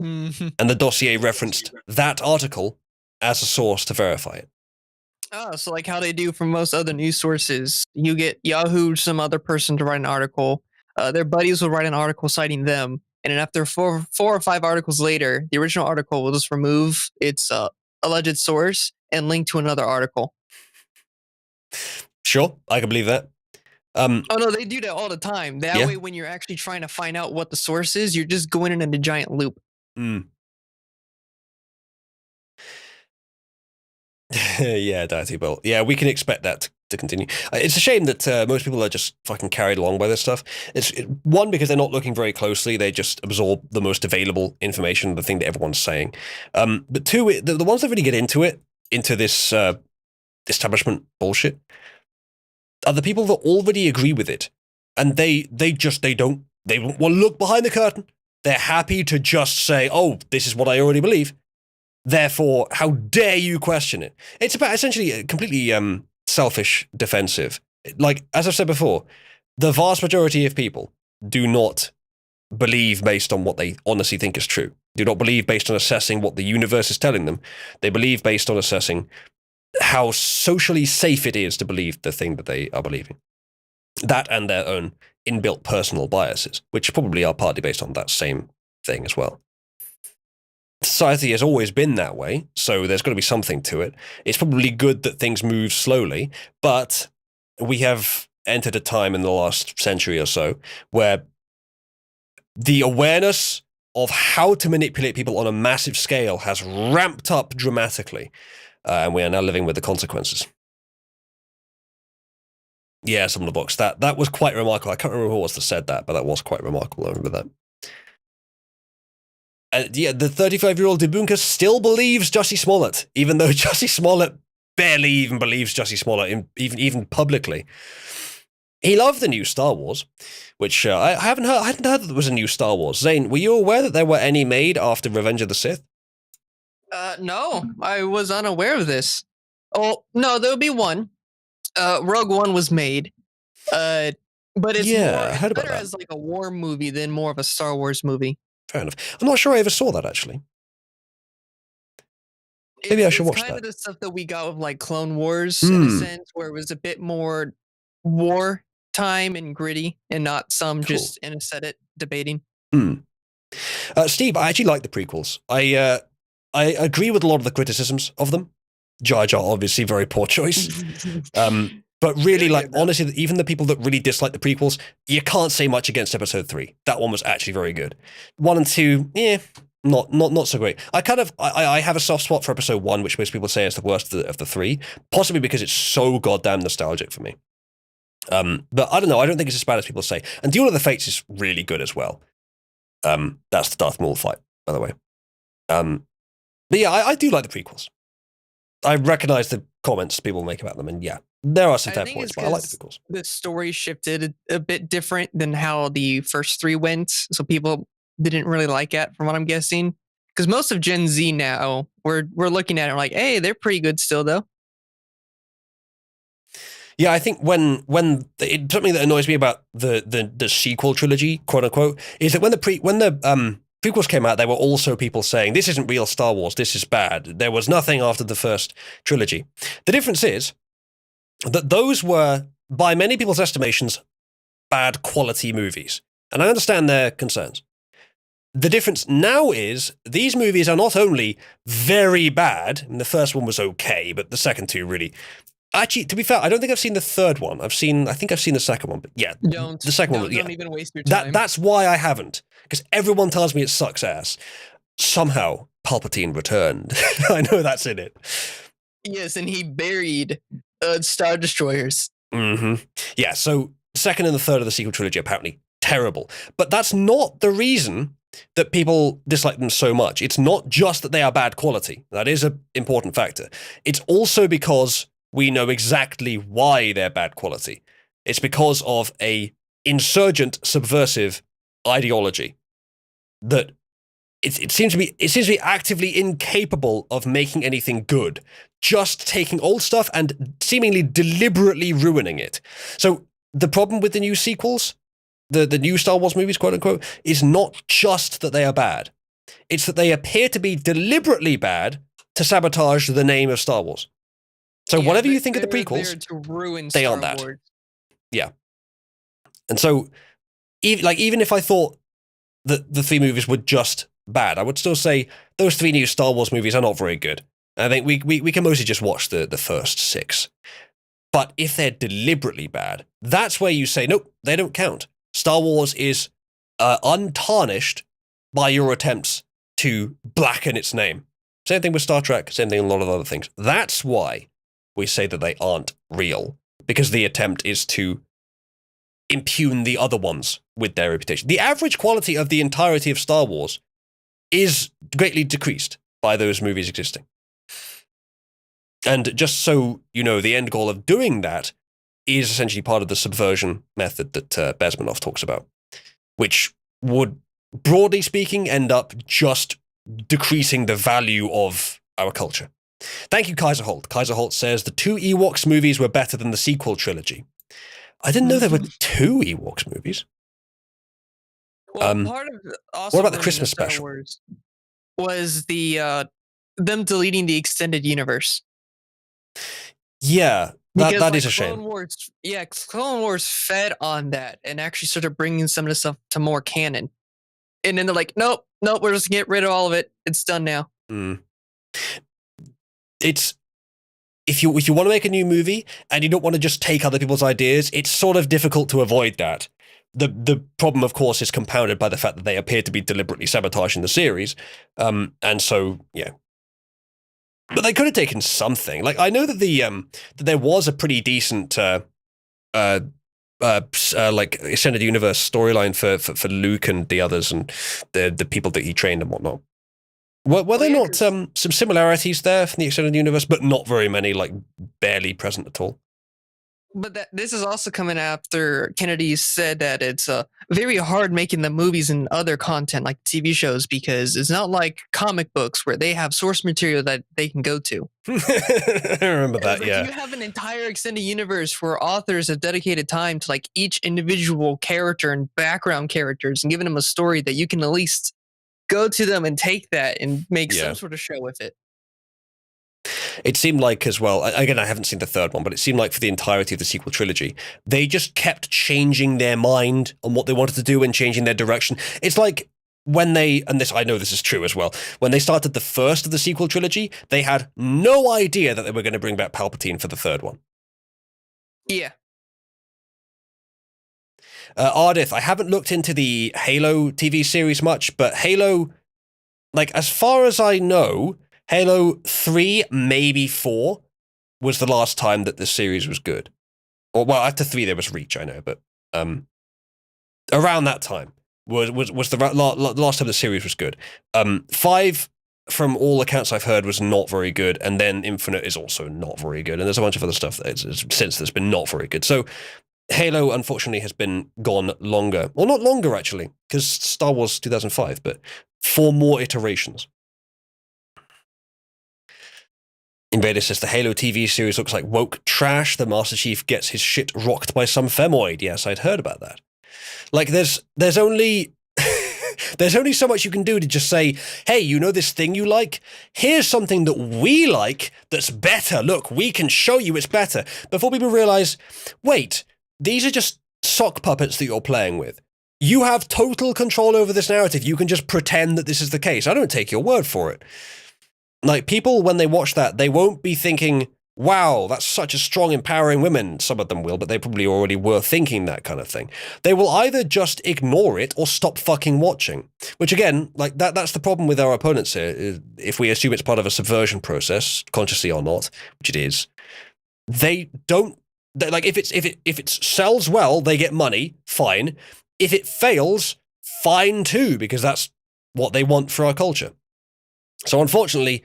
Speaker 2: Mhm.
Speaker 1: And the dossier referenced that article as a source to verify it.
Speaker 2: Oh, so like how they do for most other news sources, you get Yahoo, some other person to write an article. Their buddies will write an article citing them, and then after four or five articles later, the original article will just remove its alleged source and link to another article.
Speaker 1: Sure, I can believe that.
Speaker 2: Oh no, they do that all the time. That
Speaker 1: Yeah.
Speaker 2: way, when you're actually trying to find out what the source is, you're just going in a giant loop.
Speaker 1: Mm. Yeah, Dirty Bolt. Yeah, we can expect that to continue. It's a shame that most people are just fucking carried along by this stuff. One, because they're not looking very closely; they just absorb the most available information, the thing that everyone's saying. But two, the ones that really get into this establishment bullshit, are the people that already agree with it, and they don't want to look behind the curtain. They're happy to just say, "Oh, this is what I already believe." Therefore, how dare you question it? It's about essentially completely selfish, defensive. Like, as I've said before, the vast majority of people do not believe based on what they honestly think is true. Do not believe based on assessing what the universe is telling them. They believe based on assessing how socially safe it is to believe the thing that they are believing. That and their own inbuilt personal biases, which probably are partly based on that same thing as well. Society has always been that way, so there's got to be something to it. It's probably good that things move slowly, but we have entered a time in the last century or so where the awareness of how to manipulate people on a massive scale has ramped up dramatically, and we are now living with the consequences. Yeah, some of the books. That was quite remarkable. I can't remember who it was that said that, but that was quite remarkable. I remember that. And yeah, the 35-year-old debunker still believes Jussie Smollett, even though Jussie Smollett barely even believes Jussie Smollett, even publicly. He loved the new Star Wars, which I hadn't heard that there was a new Star Wars. Zane, were you aware that there were any made after Revenge of the Sith?
Speaker 2: No, I was unaware of this. Oh no, there'll be one. Rogue One was made. But it's
Speaker 1: I heard about
Speaker 2: better
Speaker 1: that.
Speaker 2: as like a war movie than more of a Star Wars movie.
Speaker 1: Fair enough. I'm not sure I ever saw that, actually. Maybe I should watch
Speaker 2: It's kind
Speaker 1: that.
Speaker 2: of the stuff that we got with like Clone Wars in a sense, where it was a bit more war time and gritty, and not some just in a set it debating.
Speaker 1: Steve, I actually like the prequels. I agree with a lot of the criticisms of them. Jar Jar, obviously, very poor choice. But really, like, honestly, even the people that really dislike the prequels, you can't say much against episode 3. That one was actually very good. 1 and 2, not so great. I have a soft spot for episode 1, which most people say is the worst of the 3, possibly because it's so goddamn nostalgic for me. But I don't know, I don't think it's as bad as people say. And Duel of the Fates is really good as well. That's the Darth Maul fight, by the way. But yeah, I do like the prequels. I recognize the comments people make about them, and yeah, there are some fair points, but I like the prequels.
Speaker 2: The story shifted a bit different than how the first 3 went, so people didn't really like it, from what I'm guessing. Because most of Gen Z now, we're looking at it like, hey, they're pretty good still, though.
Speaker 1: Yeah, I think when something that annoys me about the sequel trilogy, quote unquote, is that when the prequels came out, there were also people saying, this isn't real Star Wars, this is bad. There was nothing after the first trilogy. The difference is that those were, by many people's estimations, bad quality movies. And I understand their concerns. The difference now is these movies are not only very bad, and the first one was okay, but the second 2 really... Actually, to be fair, I don't think I've seen the third one. I think I've seen the second one, but yeah.
Speaker 2: The second one, don't even waste your time.
Speaker 1: That's why I haven't, because everyone tells me it sucks ass. Somehow, Palpatine returned. I know that's in it.
Speaker 2: Yes, and he buried Star Destroyers.
Speaker 1: Mm-hmm. Yeah, so second and the third of the sequel trilogy apparently terrible. But that's not the reason that people dislike them so much. It's not just that they are bad quality. That is an important factor. It's also because we know exactly why they're bad quality. It's because of a insurgent, subversive ideology that it seems to be actively incapable of making anything good, just taking old stuff and seemingly deliberately ruining it. So the problem with the new sequels, the new Star Wars movies, quote unquote, is not just that they are bad. It's that they appear to be deliberately bad to sabotage the name of Star Wars. So whatever you think of the prequels,
Speaker 2: there to ruin
Speaker 1: they
Speaker 2: Star
Speaker 1: aren't that.
Speaker 2: Wars.
Speaker 1: Yeah. And so, even if I thought that the 3 movies were just bad, I would still say those 3 new Star Wars movies are not very good. I think we can mostly just watch the first 6. But if they're deliberately bad, that's where you say, nope, they don't count. Star Wars is untarnished by your attempts to blacken its name. Same thing with Star Trek, same thing with a lot of other things. That's why we say that they aren't real, because the attempt is to impugn the other ones with their reputation. The average quality of the entirety of Star Wars is greatly decreased by those movies existing. And just so you know, the end goal of doing that is essentially part of the subversion method that Bezmenov talks about, which would, broadly speaking, end up just decreasing the value of our culture. Thank you, Kaiser Holt. Kaiser Holt says the 2 Ewoks movies were better than the sequel trilogy. I didn't know there were 2 Ewoks movies.
Speaker 2: Well, part of also
Speaker 1: what about the
Speaker 2: ruining
Speaker 1: Christmas
Speaker 2: Star
Speaker 1: special?
Speaker 2: Wars was the them deleting the extended universe.
Speaker 1: Yeah, that is a shame.
Speaker 2: Clone Wars fed on that and actually started bringing some of the stuff to more canon. And then they're like, nope, we're just get rid of all of it. It's done now.
Speaker 1: It's if you want to make a new movie and you don't want to just take other people's ideas, it's sort of difficult to avoid that. The problem, of course, is compounded by the fact that they appear to be deliberately sabotaging the series. And so, yeah. But they could have taken something. Like, I know that that there was a pretty decent like extended universe storyline for Luke and the others and the people that he trained and whatnot. Were there not some similarities there from the extended universe, but not very many, like barely present at all?
Speaker 2: But this is also coming after Kennedy said that it's very hard making the movies and other content like TV shows because it's not like comic books where they have source material that they can go to.
Speaker 1: I remember that,
Speaker 2: like
Speaker 1: yeah.
Speaker 2: You have an entire extended universe where authors have dedicated time to like each individual character and background characters and giving them a story that you can at least go to them and take that and make some sort of show with it.
Speaker 1: It seemed like as well, again, I haven't seen the 3rd one, but it seemed like for the entirety of the sequel trilogy, they just kept changing their mind on what they wanted to do and changing their direction. It's like when they, and I know this is true as well, when they started the first of the sequel trilogy, they had no idea that they were going to bring back Palpatine for the 3rd one.
Speaker 2: Yeah.
Speaker 1: Ardith, I haven't looked into the Halo TV series much, but Halo, like, as far as I know, Halo 3, maybe 4, was the last time that the series was good. Or, well, after 3 there was Reach, I know, but around that time was the last time the series was good. 5, from all accounts I've heard, was not very good, and then Infinite is also not very good, and there's a bunch of other stuff since that's been not very good. So Halo, unfortunately, has been gone longer. Well, not longer, actually, because Star Wars 2005, but 4 more iterations. Invader says the Halo TV series looks like woke trash. The Master Chief gets his shit rocked by some femoid. Yes, I'd heard about that. Like, there's only there's only so much you can do to just say, hey, you know this thing you like? Here's something that we like that's better. Look, we can show you it's better. Before people realize, wait, these are just sock puppets that you're playing with. You have total control over this narrative. You can just pretend that this is the case. I don't take your word for it. Like, people, when they watch that, they won't be thinking, wow, that's such a strong, empowering women. Some of them will, but they probably already were thinking that kind of thing. They will either just ignore it or stop fucking watching. Which, again, like, that's the problem with our opponents here. If we assume it's part of a subversion process, consciously or not, which it is, they don't, like, if it sells well, they get money, fine. If it fails, fine too, because that's what they want for our culture. So unfortunately,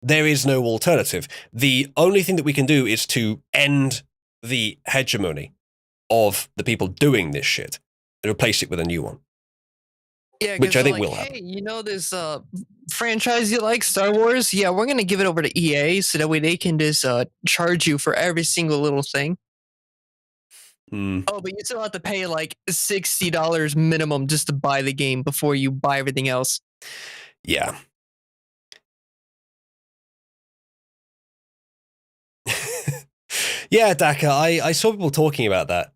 Speaker 1: there is no alternative. The only thing that we can do is to end the hegemony of the people doing this shit and replace it with a new one.
Speaker 2: Yeah,
Speaker 1: which I think
Speaker 2: like,
Speaker 1: will happen.
Speaker 2: Hey, you know this franchise you like, Star Wars? Yeah, we're gonna give it over to EA so that way they can just charge you for every single little thing. Oh, but you still have to pay like $60 minimum just to buy the game before you buy everything else.
Speaker 1: Yeah. Yeah, Daka, I saw people talking about that.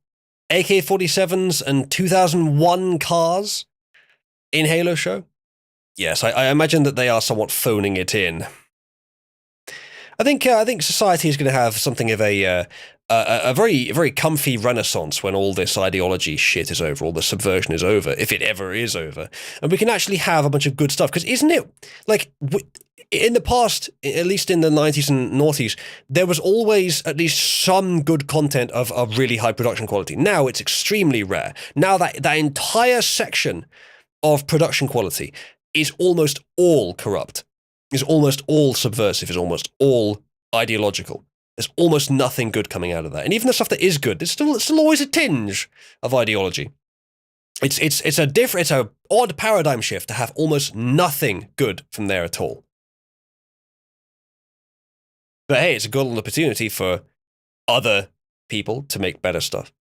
Speaker 1: AK-47s and 2001 cars in Halo show. Yes, I imagine that they are somewhat phoning it in. I think society is going to have something of a very comfy renaissance when all this ideology shit is over, all the subversion is over, if it ever is over, and we can actually have a bunch of good stuff. Because isn't it like in the past, at least in the 90s and noughties, there was always at least some good content of really high production quality. Now it's extremely rare. Now that entire section of production quality is almost all corrupt, is almost all subversive, is almost all ideological. There's almost nothing good coming out of that. And even the stuff that is good, there's still always a tinge of ideology. It's a odd paradigm shift to have almost nothing good from there at all. But hey, it's a golden opportunity for other people to make better stuff.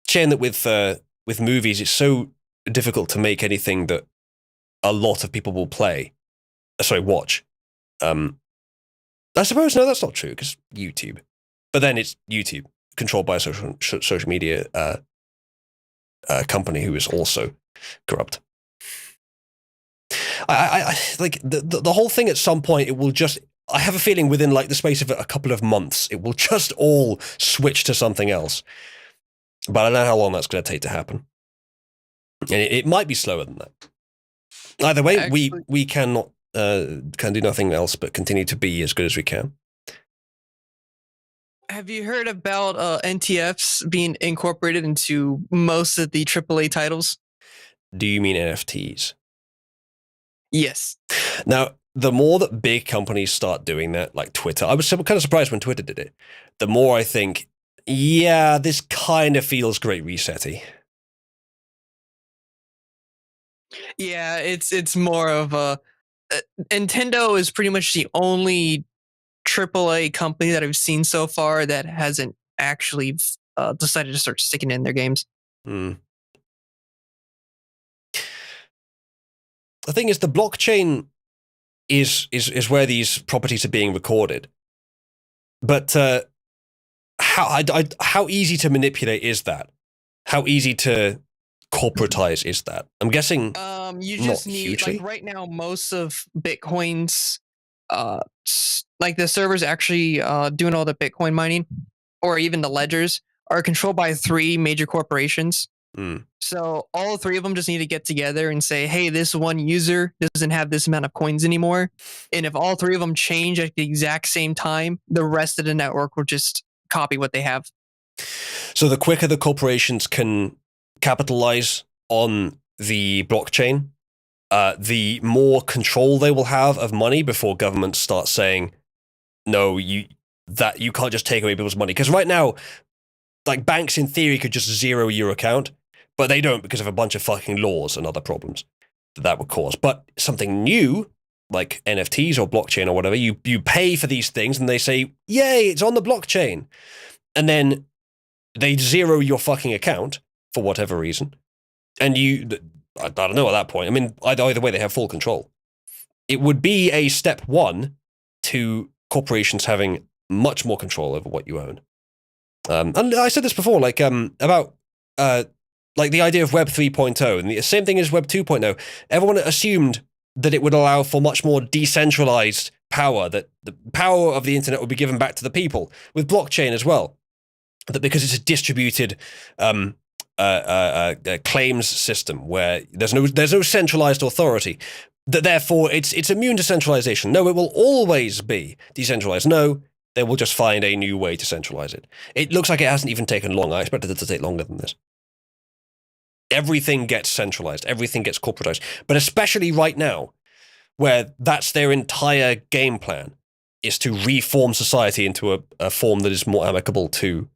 Speaker 1: Shame that with movies, it's so difficult to make anything that a lot of people will watch. I suppose no, that's not true because YouTube. But then it's YouTube, controlled by a social media company who is also corrupt. I like the whole thing. At some point, it will just. I have a feeling within like the space of a couple of months, it will just all switch to something else. But I don't know how long that's going to take to happen. And it might be slower than that. Either way, actually, we cannot can do nothing else but continue to be as good as we can.
Speaker 2: Have you heard about NTFs being incorporated into most of the AAA titles?
Speaker 1: Do you mean NFTs?
Speaker 2: Yes.
Speaker 1: Now, the more that big companies start doing that, like Twitter, I was kind of surprised when Twitter did it. The more I think, yeah, this kind of feels Great Reset-y.
Speaker 2: Yeah, it's more of a Nintendo is pretty much the only AAA company that I've seen so far that hasn't actually decided to start sticking in their games.
Speaker 1: The thing is, the blockchain is where these properties are being recorded. But how easy to manipulate is that? How easy to corporatize is that? I'm guessing
Speaker 2: you just need hugely. Like right now most of Bitcoin's like the servers actually doing all the Bitcoin mining or even the ledgers are controlled by 3 major corporations. So all 3 of them just need to get together and say, hey, this one user doesn't have this amount of coins anymore. And if all 3 of them change at the exact same time, the rest of the network will just copy what they have.
Speaker 1: So the quicker the corporations can capitalize on the blockchain, the more control they will have of money before governments start saying, no, you can't just take away people's money. Because right now, like banks in theory could just zero your account, but they don't because of a bunch of fucking laws and other problems that would cause. But something new, like NFTs or blockchain or whatever, you pay for these things and they say, yay, it's on the blockchain. And then they zero your fucking account for whatever reason. And I don't know at that point. I mean, either way, they have full control. It would be a step 1 to corporations having much more control over what you own. And I said this before, like about like the idea of Web 3.0 and the same thing as Web 2.0. Everyone assumed that it would allow for much more decentralized power, that the power of the internet would be given back to the people with blockchain as well. That because it's a distributed claims system where there's no centralized authority, that therefore it's immune to centralization. No, it will always be decentralized. No, they will just find a new way to centralize it. It looks like it hasn't even taken long. I expected it to take longer than this. Everything gets centralized. Everything gets corporatized. But especially right now, where that's their entire game plan, is to reform society into a form that is more amicable to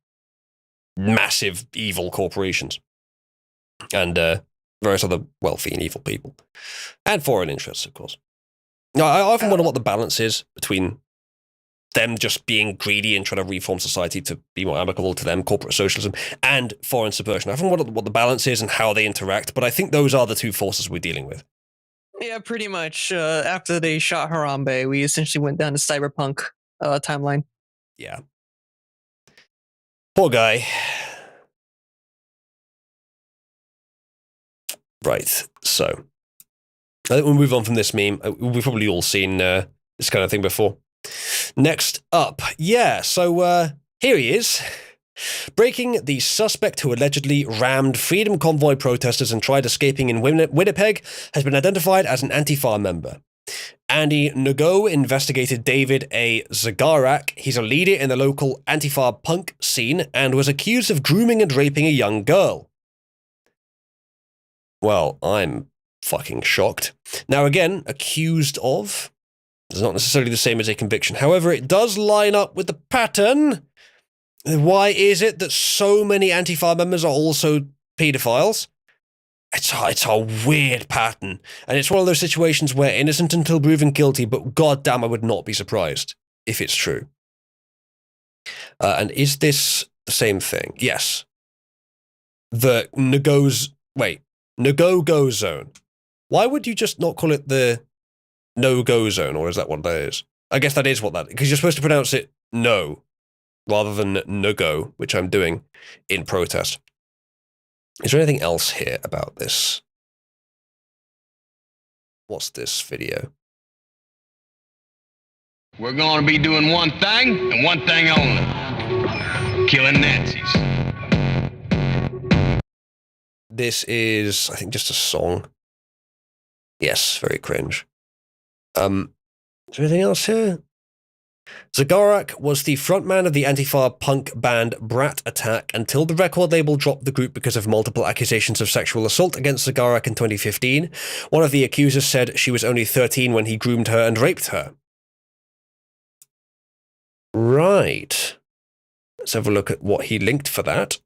Speaker 1: massive evil corporations and various other wealthy and evil people. And foreign interests, of course. Now, I often wonder what the balance is between them just being greedy and trying to reform society to be more amicable to them, corporate socialism, and foreign subversion. I often wonder what the balance is and how they interact, but I think those are the 2 forces we're dealing with.
Speaker 2: Yeah, pretty much. After they shot Harambe, we essentially went down to cyberpunk timeline.
Speaker 1: Yeah. Poor guy. Right, so I think we'll move on from this meme. We've probably all seen this kind of thing before. Next up, yeah, so here he is. Breaking: the suspect who allegedly rammed Freedom Convoy protesters and tried escaping in Winnipeg has been identified as an Antifa member. Andy Ngo investigated David A. Zagarak. He's a leader in the local Antifa punk scene and was accused of grooming and raping a young girl. Well, I'm fucking shocked. Now again, accused of is not necessarily the same as a conviction. However, it does line up with the pattern. Why is it that so many Antifa members are also paedophiles? It's a weird pattern. And it's one of those situations where innocent until proven guilty, but goddamn, I would not be surprised if it's true. And is this the same thing? Yes. The no-go zone. Why would you just not call it the no-go zone, or is that what that is? I guess that is what that is, because you're supposed to pronounce it no, rather than no-go, which I'm doing in protest. Is there anything else here about this? What's this video?
Speaker 3: We're going to be doing one thing and one thing only. Killing Nazis.
Speaker 1: This is, I think, just a song. Yes, very cringe. Is there anything else here? Zagarak was the frontman of the Antifa punk band Brat Attack until the record label dropped the group because of multiple accusations of sexual assault against Zagarak in 2015. One of the accusers said she was only 13 when he groomed her and raped her. Right. Let's have a look at what he linked for that.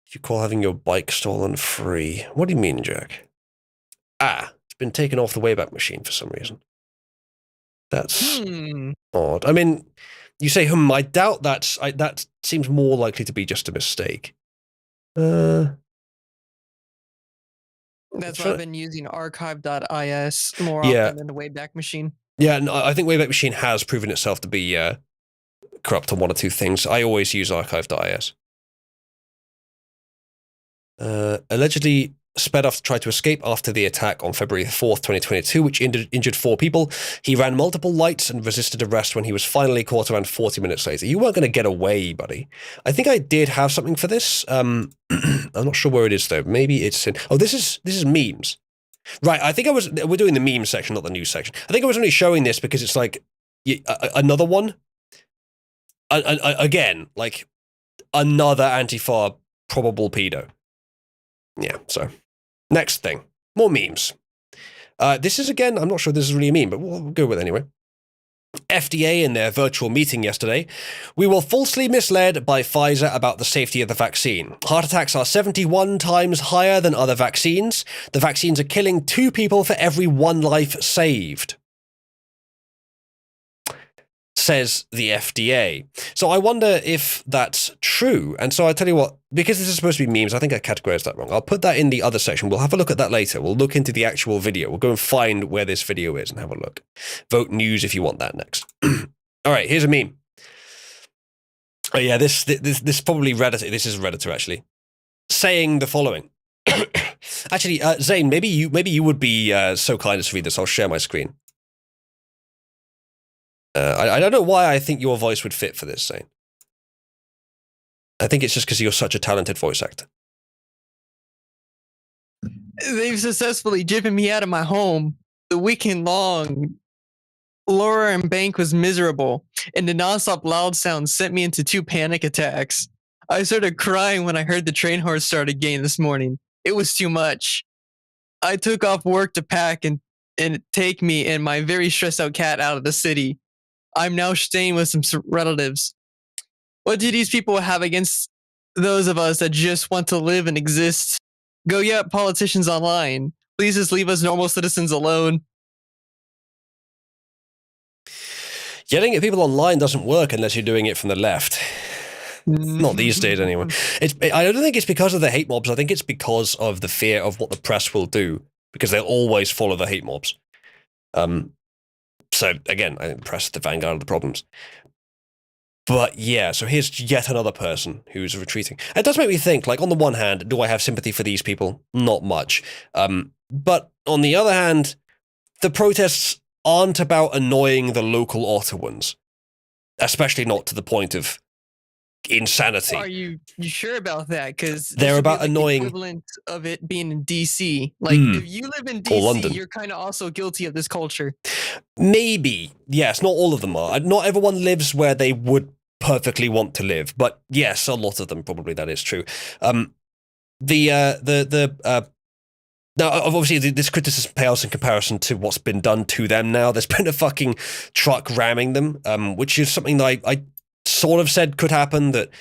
Speaker 1: You call having your bike stolen free. What do you mean, Jack? It's been taken off the Wayback Machine for some reason. That's odd. I mean, you say, I doubt that seems more likely to be just a mistake.
Speaker 2: That's why I've been using archive.is more often than the Wayback Machine.
Speaker 1: Yeah, no, I think Wayback Machine has proven itself to be corrupt on one or two things. I always use archive.is. Allegedly sped off to try to escape after the attack on February 4th, 2022, which injured 4 people. He ran multiple lights and resisted arrest when he was finally caught around 40 minutes later. You weren't going to get away, buddy. I think I did have something for this. I'm not sure where it is, though. Maybe it's in... Oh, this is memes. Right, I think we're doing the meme section, not the news section. I think I was only showing this because it's like another one. Again, like another Antifa probable pedo. Yeah, so next thing, more memes. This is, again, I'm not sure this is really a meme, but we'll go with it anyway. FDA in their virtual meeting yesterday. We were falsely misled by Pfizer about the safety of the vaccine. Heart attacks are 71 times higher than other vaccines. The vaccines are killing 2 people for every 1 life saved, says the FDA. So I wonder if that's true. And so I tell you what, because this is supposed to be memes, I think I categorized that wrong. I'll put that in the other section. We'll have a look at that later. We'll look into the actual video. We'll go and find where this video is and have a look. Vote news if you want that next. All right, here's a meme. Oh yeah, this probably Redditor. This is Redditor actually, saying the following. Actually, Zane, maybe you would be so kind as to read this. I'll share my screen. I don't know why I think your voice would fit for this, Zane. I think it's just because you're such a talented voice actor.
Speaker 2: They've successfully driven me out of my home. The weekend long, Laura and Bank was miserable, and the nonstop loud sound sent me into 2 panic attacks. I started crying when I heard the train horn start again this morning. It was too much. I took off work to pack and take me and my very stressed out cat out of the city. I'm now staying with some relatives. What do these people have against those of us that just want to live and exist? Go yet, politicians online. Please just leave us normal citizens alone.
Speaker 1: Yelling at people online doesn't work unless you're doing it from the left. Not these days, anyway. I don't think it's because of the hate mobs. I think it's because of the fear of what the press will do, because they'll always follow the hate mobs. So again, I think the press is the vanguard of the problems. But yeah, so here's yet another person who's retreating. It does make me think, like, on the one hand, do I have sympathy for these people? Not much. But on the other hand, the protests aren't about annoying the local Ottawans, especially not to the point of insanity.
Speaker 2: Are you sure about that? Because
Speaker 1: they're about annoying.
Speaker 2: The equivalent of it being in DC. Like, if you live in DC, you're kind of also guilty of this culture.
Speaker 1: Maybe, yes. Not all of them are. Not everyone lives where they would perfectly want to live, but yes, a lot of them probably, that is true. Now, obviously, this criticism pales in comparison to what's been done to them now. There's been a fucking truck ramming them, which is something that I sort of said could happen, that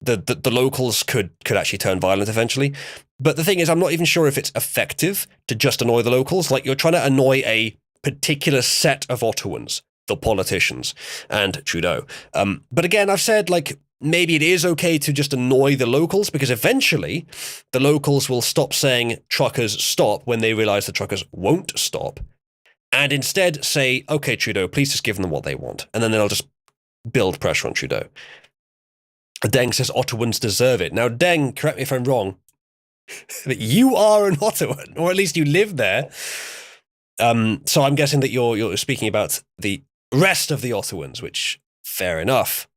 Speaker 1: the locals could actually turn violent eventually. But the thing is, I'm not even sure if it's effective to just annoy the locals. Like, you're trying to annoy a particular set of Ottawans, the politicians, and Trudeau. But again, I've said, like, maybe it is okay to just annoy the locals, because eventually the locals will stop saying truckers stop when they realize the truckers won't stop, and instead say, okay, Trudeau, please just give them what they want. And then they'll just build pressure on Trudeau. Deng says Ottawans deserve it. Now, Deng, correct me if I'm wrong, but you are an Ottawan, or at least you live there. So I'm guessing that you're speaking about the rest of the Ottawans, which, fair enough.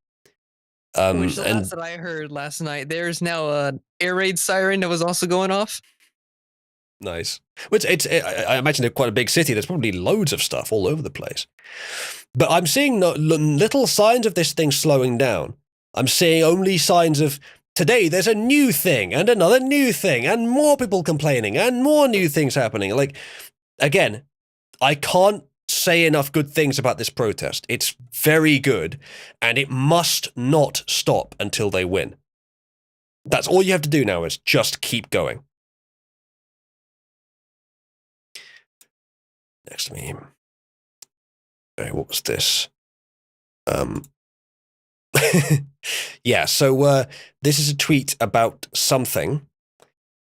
Speaker 2: Which the last that I heard last night, there's now an air raid siren that was also going off.
Speaker 1: Nice. Which I imagine they're quite a big city. There's probably loads of stuff all over the place. But I'm seeing little signs of this thing slowing down. I'm seeing only signs of, today there's a new thing and another new thing and more people complaining and more new things happening. Like, again, I can't say enough good things about this protest. It's very good, and it must not stop until they win. That's all you have to do now, is just keep going. Next meme. Okay, what was this? Yeah, so this is a tweet about something.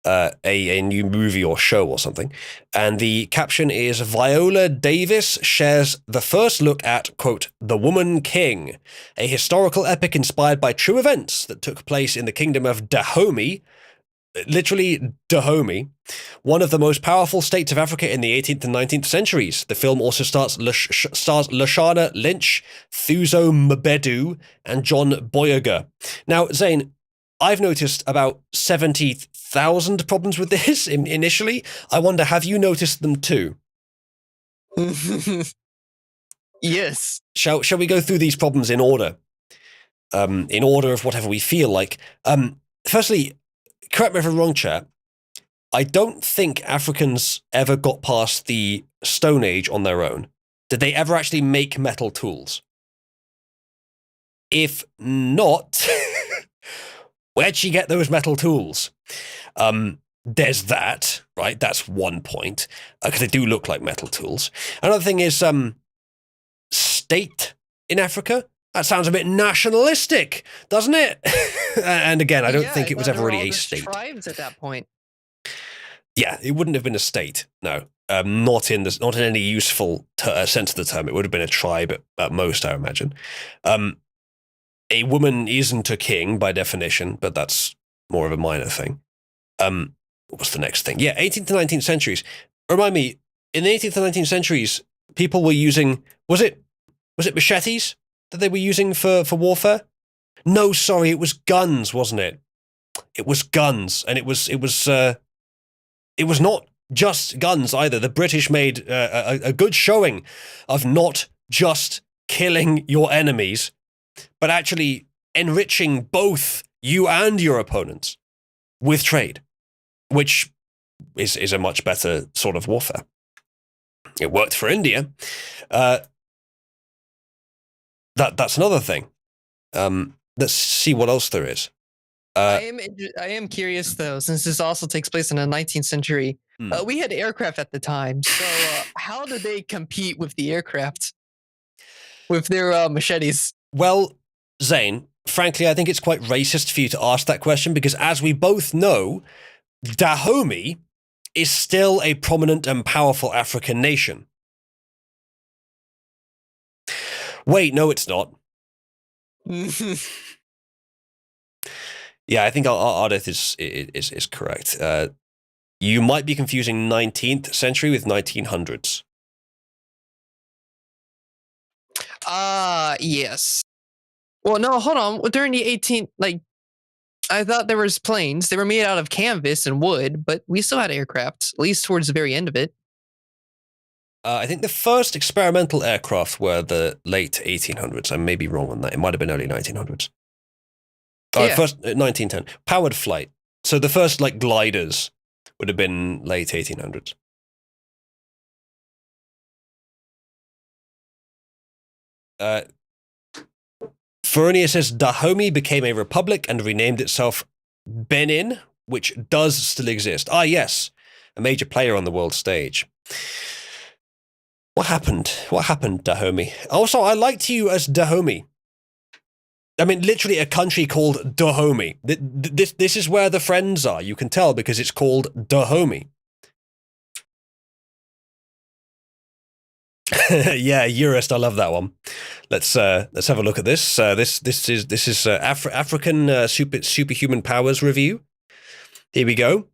Speaker 1: A new movie or show or something. And the caption is, Viola Davis shares the first look at, quote, The Woman King, a historical epic inspired by true events that took place in the kingdom of Dahomey, literally Dahomey, one of the most powerful states of Africa in the 18th and 19th centuries. The film also stars Lashana Lynch, Thuso Mbedu, and John Boyega. Now, Zane, I've noticed about 70,000 problems with this initially. I wonder, have you noticed them too?
Speaker 2: Yes.
Speaker 1: Shall we go through these problems in order? In order of whatever we feel like. Firstly, correct me if I'm wrong, chat. I don't think Africans ever got past the Stone Age on their own. Did they ever actually make metal tools? If not... Where'd she get those metal tools? There's that, right? That's one point, because they do look like metal tools. Another thing is state in Africa. That sounds a bit nationalistic, doesn't it? And again, I don't think it was ever really a state.
Speaker 2: Tribes at that point.
Speaker 1: Yeah, it wouldn't have been a state. No, not in any useful sense of the term. It would have been a tribe at most, I imagine. A woman isn't a king by definition, but that's more of a minor thing. What's the next thing? Yeah, 18th to 19th centuries. Remind me, in the 18th and 19th centuries, people were using, was it machetes that they were using for warfare? No, sorry, it was guns, wasn't it? It was guns, and it was not just guns either. The British made a good showing of not just killing your enemies, but actually enriching both you and your opponents with trade, which is a much better sort of warfare. It worked for India. That's another thing. Let's see what else there is.
Speaker 2: I am curious though, since this also takes place in the 19th century. We had aircraft at the time, so how did they compete with the aircraft with their machetes?
Speaker 1: Well, Zane, frankly, I think it's quite racist for you to ask that question because, as we both know, Dahomey is still a prominent and powerful African nation. Wait, no, it's not. Yeah, I think Ardith is correct. You might be confusing 19th century with 1900s.
Speaker 2: Yes. Well, no, hold on. During the 18th, I thought there was planes. They were made out of canvas and wood, but we still had aircraft, at least towards the very end of it.
Speaker 1: I think the first experimental aircraft were the late 1800s. I may be wrong on that. It might have been early 1900s.
Speaker 2: Yeah.
Speaker 1: First 1910. Powered flight. So the first gliders would have been late 1800s. Feronia says Dahomey became a republic and renamed itself Benin, which does still exist. Ah, yes, a major player on the world stage. What happened? What happened, Dahomey? Also, I liked you as Dahomey. I mean, literally a country called Dahomey. This is where the friends are. You can tell because it's called Dahomey. Yeah, Eurist, I love that one. Let's have a look at this. This is African superhuman powers review. Here we go.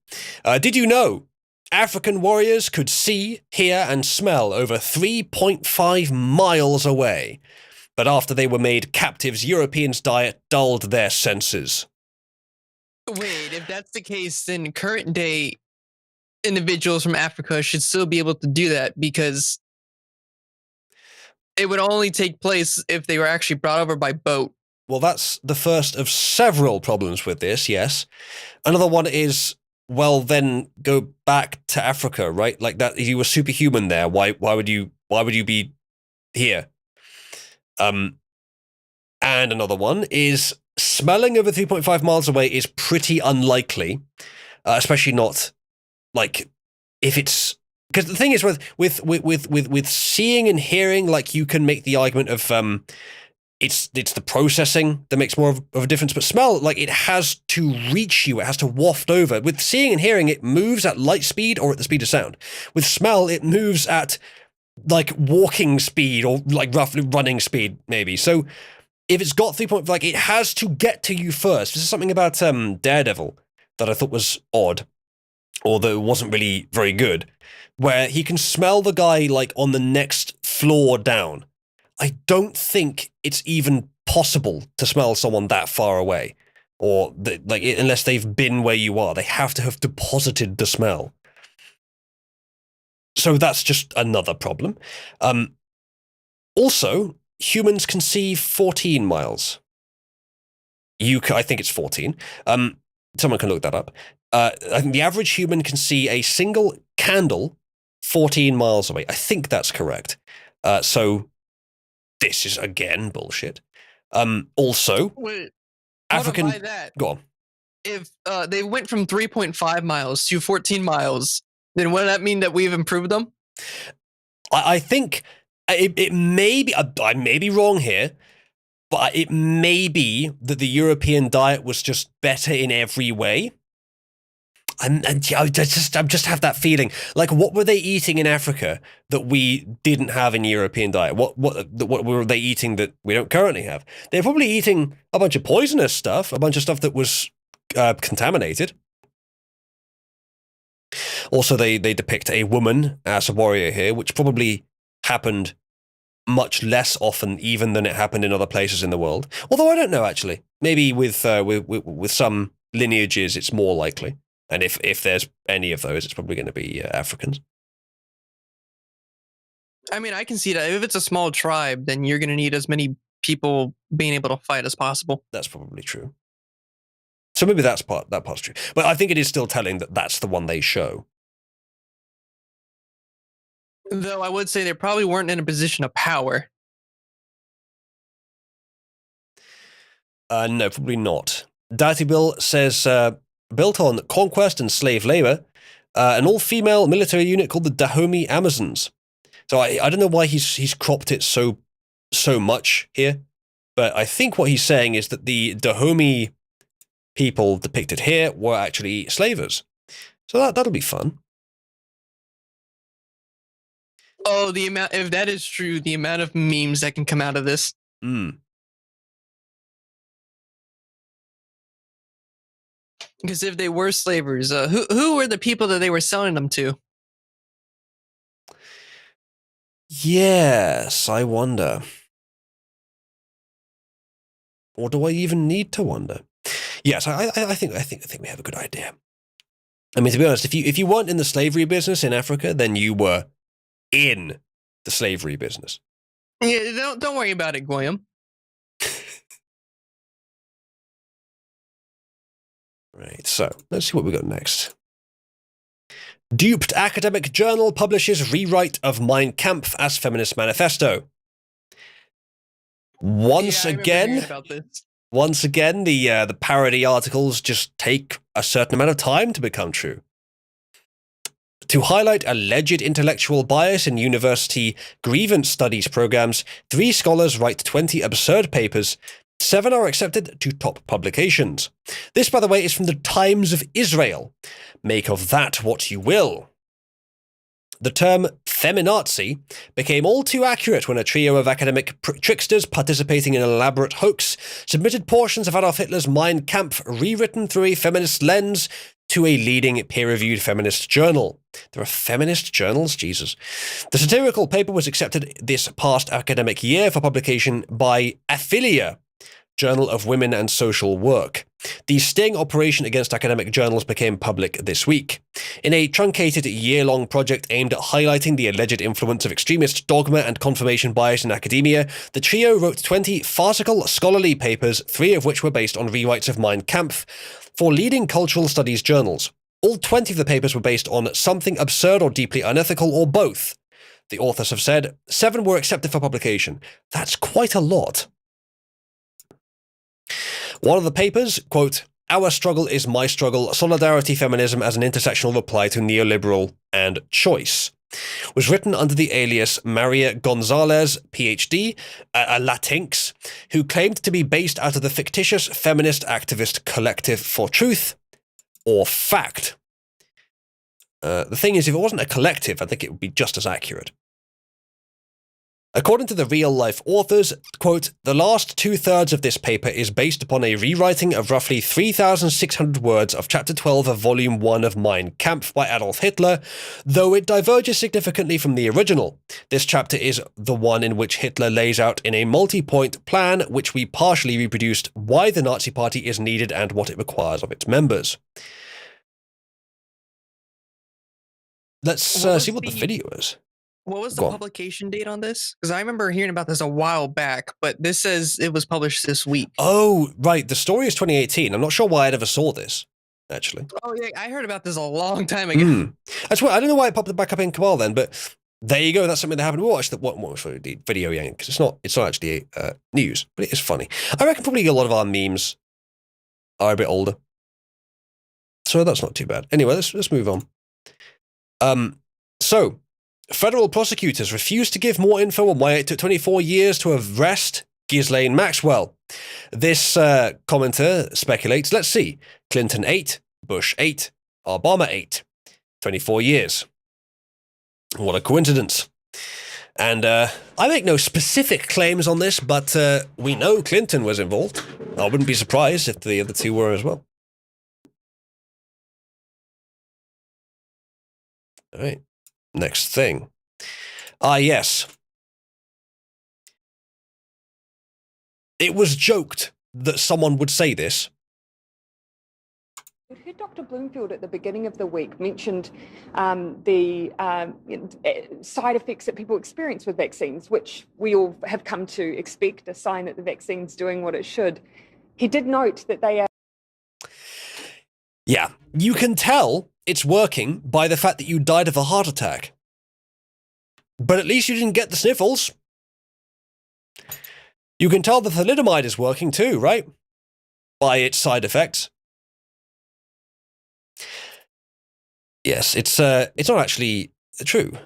Speaker 1: Did you know African warriors could see, hear, and smell over 3.5 miles away? But after they were made captives, Europeans' diet dulled their senses.
Speaker 2: Wait, if that's the case, then current day individuals from Africa should still be able to do that because it would only take place if they were actually brought over by boat.
Speaker 1: Well, that's the first of several problems with this, yes. Another one is, well, then go back to Africa, right? Like that, if you were superhuman there, why would you be here? And another one is smelling over 3.5 miles away is pretty unlikely, especially not like if it's because the thing is with seeing and hearing, like you can make the argument of it's the processing that makes more of a difference, but smell, like it has to reach you, it has to waft over. With seeing and hearing, it moves at light speed or at the speed of sound. With smell, it moves at like walking speed or like roughly running speed, maybe. So if it's got 3 point, like it has to get to you first. This is something about Daredevil that I thought was odd, or that wasn't really very good, where he can smell the guy like on the next floor down. I don't think it's even possible to smell someone that far away, or unless they've been where you are, they have to have deposited the smell. So that's just another problem. Also, humans can see 14 miles. I think it's 14. Someone can look that up. I think the average human can see a single candle 14 miles away. I think that's correct. So this is, again, bullshit. Also,
Speaker 2: Wait,
Speaker 1: African...
Speaker 2: by that.
Speaker 1: Go on.
Speaker 2: If they went from 3.5 miles to 14 miles, then wouldn't that mean that we've improved them?
Speaker 1: I think it may be... I may be wrong here, but it may be that the European diet was just better in every way. I just have that feeling. Like, what were they eating in Africa that we didn't have in European diet? What were they eating that we don't currently have? They're probably eating a bunch of poisonous stuff, a bunch of stuff that was contaminated. Also, they depict a woman as a warrior here, which probably happened much less often even than it happened in other places in the world. Although I don't know, actually. Maybe with some lineages, it's more likely. And if there's any of those, it's probably going to be Africans.
Speaker 2: I mean, I can see that. If it's a small tribe, then you're going to need as many people being able to fight as possible.
Speaker 1: That's probably true. So maybe that part's true. But I think it is still telling that that's the one they show.
Speaker 2: Though I would say they probably weren't in a position of power.
Speaker 1: No, probably not. Dirty Bill says, built on conquest and slave labor, an all-female military unit called the Dahomey Amazons. So I don't know why he's cropped it so much here, But I think what he's saying is that the Dahomey people depicted here were actually slavers. So that'll be fun.
Speaker 2: Oh, if that is true, the amount of memes that can come out of this. Because if they were slavers, who were the people that they were selling them to?
Speaker 1: Yes, I wonder. Or do I even need to wonder? Yes, I think we have a good idea. I mean, to be honest, if you weren't in the slavery business in Africa, then you were in the slavery business.
Speaker 2: Yeah, don't worry about it, Goyam.
Speaker 1: Right, so let's see what we got next. Duped academic journal publishes rewrite of Mein Kampf as feminist manifesto. Once again, the parody articles just take a certain amount of time to become true. To highlight alleged intellectual bias in university grievance studies programs, 3 scholars write 20 absurd papers. 7 are accepted to top publications. This, by the way, is from the Times of Israel. Make of that what you will. The term feminazi became all too accurate when a trio of academic tricksters participating in an elaborate hoax submitted portions of Adolf Hitler's Mein Kampf rewritten through a feminist lens to a leading peer-reviewed feminist journal. There are feminist journals? Jesus. The satirical paper was accepted this past academic year for publication by Affiliate, Journal of Women and Social Work. The sting operation against academic journals became public this week. In a truncated year-long project aimed at highlighting the alleged influence of extremist dogma and confirmation bias in academia, the trio wrote 20 farcical scholarly papers, 3 of which were based on rewrites of Mein Kampf, for leading cultural studies journals. All 20 of the papers were based on something absurd or deeply unethical, or both. The authors have said 7 were accepted for publication. That's quite a lot. One of the papers, quote, "Our struggle is my struggle, solidarity feminism as an intersectional reply to neoliberal and choice," was written under the alias Maria Gonzalez, PhD, a Latinx, who claimed to be based out of the fictitious feminist activist Collective for Truth, or FACT. The thing is, if it wasn't a collective, I think it would be just as accurate. According to the real-life authors, quote, "The last 2/3 of this paper is based upon a rewriting of roughly 3,600 words of Chapter 12 of Volume 1 of Mein Kampf by Adolf Hitler, though it diverges significantly from the original. This chapter is the one in which Hitler lays out in a multi-point plan, which we partially reproduced, why the Nazi Party is needed and what it requires of its members." Let's see what the video is.
Speaker 2: What was the publication date on this? Because I remember hearing about this a while back, but this says it was published this week.
Speaker 1: Oh, right. The story is 2018. I'm not sure why I ever saw this, actually.
Speaker 2: Oh, yeah. I heard about this a long time ago.
Speaker 1: That's why I don't know why it popped back up in Cabal then, but there you go. That's something that happened. We watched what was the video, yeah, because it's not actually news, but it is funny. I reckon probably a lot of our memes are a bit older, so that's not too bad. Anyway, let's move on. So, federal prosecutors refused to give more info on why it took 24 years to arrest Ghislaine Maxwell. This commenter speculates, let's see, Clinton 8, Bush 8, Obama 8, 24 years. What a coincidence. And I make no specific claims on this, but we know Clinton was involved. I wouldn't be surprised if the other 2 were as well. All right. Next thing. Yes. It was joked that someone would say this.
Speaker 4: We heard Dr. Bloomfield at the beginning of the week mentioned the side effects that people experience with vaccines, which we all have come to expect, a sign that the vaccine's doing what it should. He did note that they are...
Speaker 1: Yeah, you can tell it's working by the fact that you died of a heart attack. But at least you didn't get the sniffles. You can tell the thalidomide is working too, right? By its side effects. Yes, it's not actually true.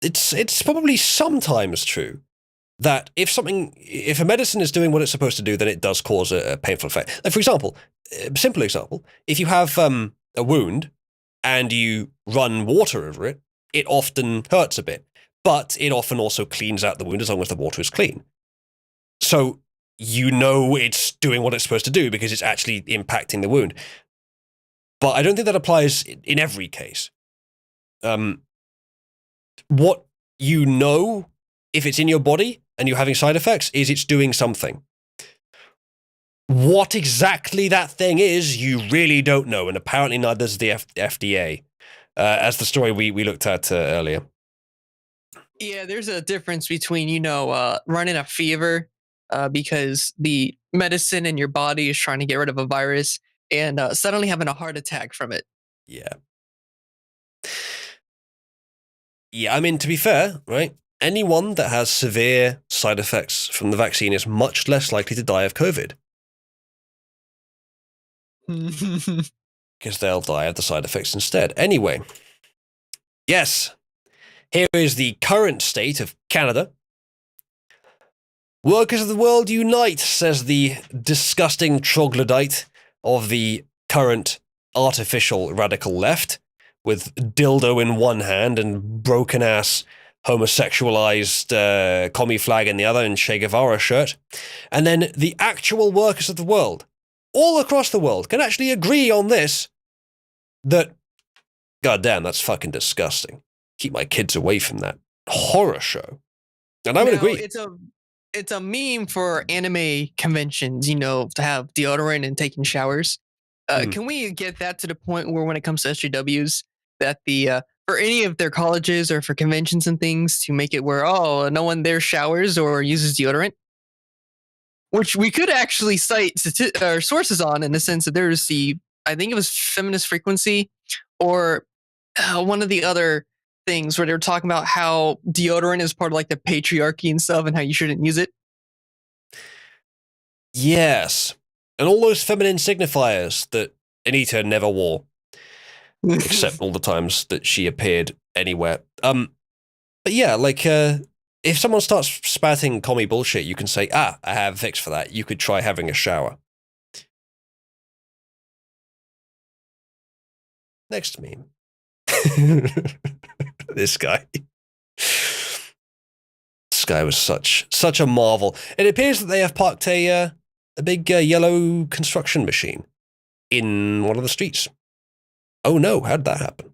Speaker 1: It's probably sometimes true. that if a medicine is doing what it's supposed to do, then it does cause a painful effect. Like, for example, a simple example, if you have a wound and you run water over it, it often hurts a bit, but it often also cleans out the wound as long as the water is clean. So you know it's doing what it's supposed to do because it's actually impacting the wound. But I don't think that applies in every case. What you know, if it's in your body and you're having side effects, is it's doing something. What exactly that thing is, you really don't know, and apparently neither does the FDA, as the story we looked at earlier.
Speaker 2: Yeah, there's a difference between, running a fever because the medicine in your body is trying to get rid of a virus and suddenly having a heart attack from it.
Speaker 1: Yeah. Yeah, I mean, to be fair, right? Anyone that has severe side effects from the vaccine is much less likely to die of COVID. Because they'll die of the side effects instead. Anyway, yes, here is the current state of Canada. Workers of the world unite, says the disgusting troglodyte of the current artificial radical left, with dildo in one hand and broken-ass homosexualized commie flag in the other and Che Guevara shirt. And then the actual workers of the world, all across the world, can actually agree on this, that, goddamn, that's fucking disgusting. Keep my kids away from that horror show. And I would agree.
Speaker 2: It's a meme for anime conventions, to have deodorant and taking showers. Can we get that to the point where when it comes to SJWs, that for any of their colleges or for conventions and things, to make it where, no one there showers or uses deodorant? Which we could actually cite sources on, in the sense that there's I think it was Feminist Frequency or one of the other things where they were talking about how deodorant is part of like the patriarchy and stuff and how you shouldn't use it.
Speaker 1: Yes. And all those feminine signifiers that Anita never wore. Except all the times that she appeared anywhere. But yeah, like, if someone starts spouting commie bullshit, you can say, I have a fix for that. You could try having a shower. Next meme. This guy. This guy was such a marvel. It appears that they have parked a big yellow construction machine in one of the streets. Oh no, how'd that happen?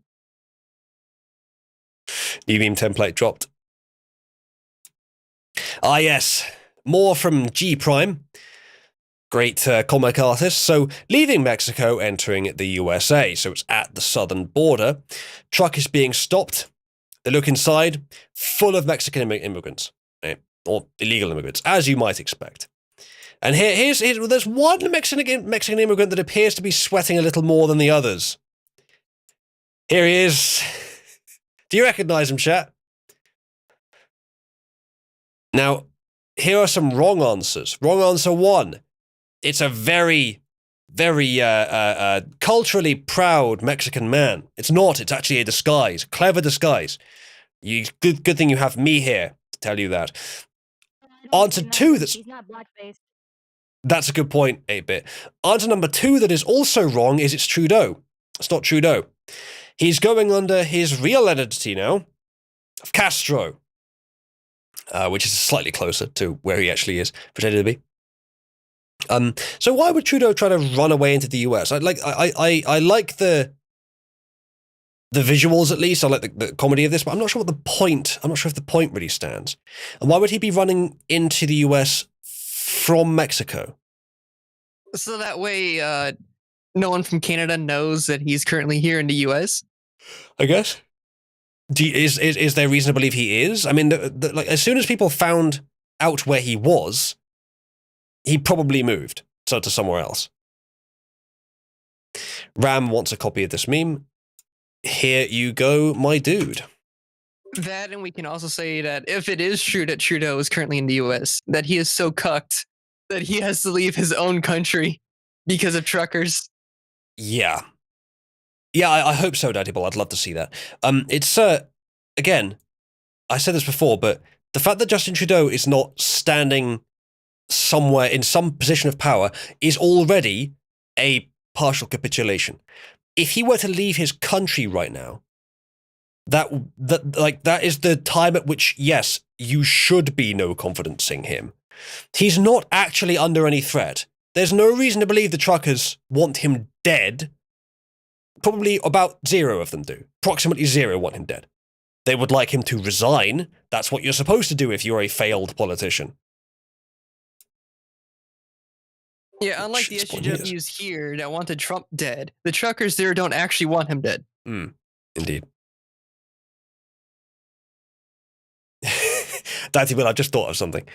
Speaker 1: New meme template dropped. Ah yes, more from G Prime. Great comic artist. So, leaving Mexico, entering the USA. So it's at the southern border. Truck is being stopped. They look inside, full of Mexican immigrants. Right? Or illegal immigrants, as you might expect. And there's one Mexican immigrant that appears to be sweating a little more than the others. Here he is. Do you recognize him, chat? Now, here are some wrong answers. Wrong answer 1. It's a very, very culturally proud Mexican man. It's not. It's actually a disguise. Clever disguise. Good thing you have me here to tell you that. Answer 2,
Speaker 5: he's not black-faced.
Speaker 1: That's a good point, 8-bit. Answer number 2 that is also wrong is it's Trudeau. It's not Trudeau. He's going under his real identity now of Castro, which is slightly closer to where he actually is pretending to be. So why would Trudeau try to run away into the US? I like the visuals, at least. I like the comedy of this, but I'm not sure what the point. I'm not sure if the point really stands. And why would he be running into the US from Mexico?
Speaker 2: So that way, no one from Canada knows that he's currently here in the US.
Speaker 1: I guess. Is there reason to believe he is? I mean, like as soon as people found out where he was, he probably moved to somewhere else. Ram wants a copy of this meme. Here you go, my dude.
Speaker 2: That, and we can also say that if it is true that Trudeau is currently in the US, that he is so cucked that he has to leave his own country because of truckers.
Speaker 1: Yeah. Yeah, I hope so, Daddy Ball. I'd love to see that. It's, again, I said this before, but The fact that Justin Trudeau is not standing somewhere in some position of power is already a partial capitulation. If he were to leave his country right now, that is the time at which, yes, you should be no confidencing him. He's not actually under any threat. There's no reason to believe the truckers want him dead. Probably about 0 of them do. Approximately 0 want him dead. They would like him to resign. That's what you're supposed to do if you're a failed politician.
Speaker 2: Yeah, unlike the SJWs here that wanted Trump dead, the truckers there don't actually want him dead.
Speaker 1: Indeed. Daddy Will, I just thought of something.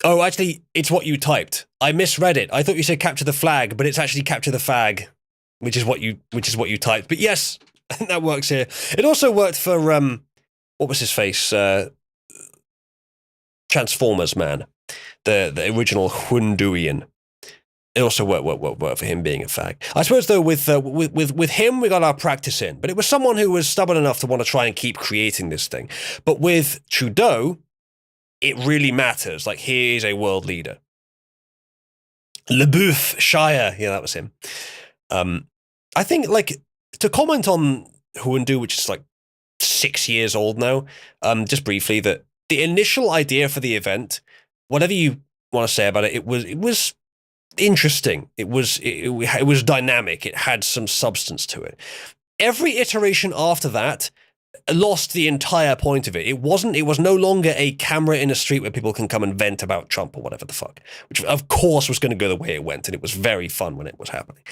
Speaker 1: Oh, actually, it's what you typed. I misread it. I thought you said capture the flag, but it's actually capture the fag, which is what you typed. But yes, that works here. It also worked for what was his face? Transformers man, the original Hunduian. It also worked for him being a fag. I suppose though with him we got our practice in, but it was someone who was stubborn enough to want to try and keep creating this thing. But with Trudeau, it really matters. Like, he is a world leader. LeBouf, Shire, yeah, that was him. I think, like, to comment on Hundu, which is like 6 years old now, just briefly, that the initial idea for the event, whatever you want to say about it, it was interesting. It was dynamic. It had some substance to it. Every iteration after that lost the entire point of it. It was no longer a camera in a street where people can come and vent about Trump or whatever the fuck, which of course was going to go the way it went, and it was very fun when it was happening.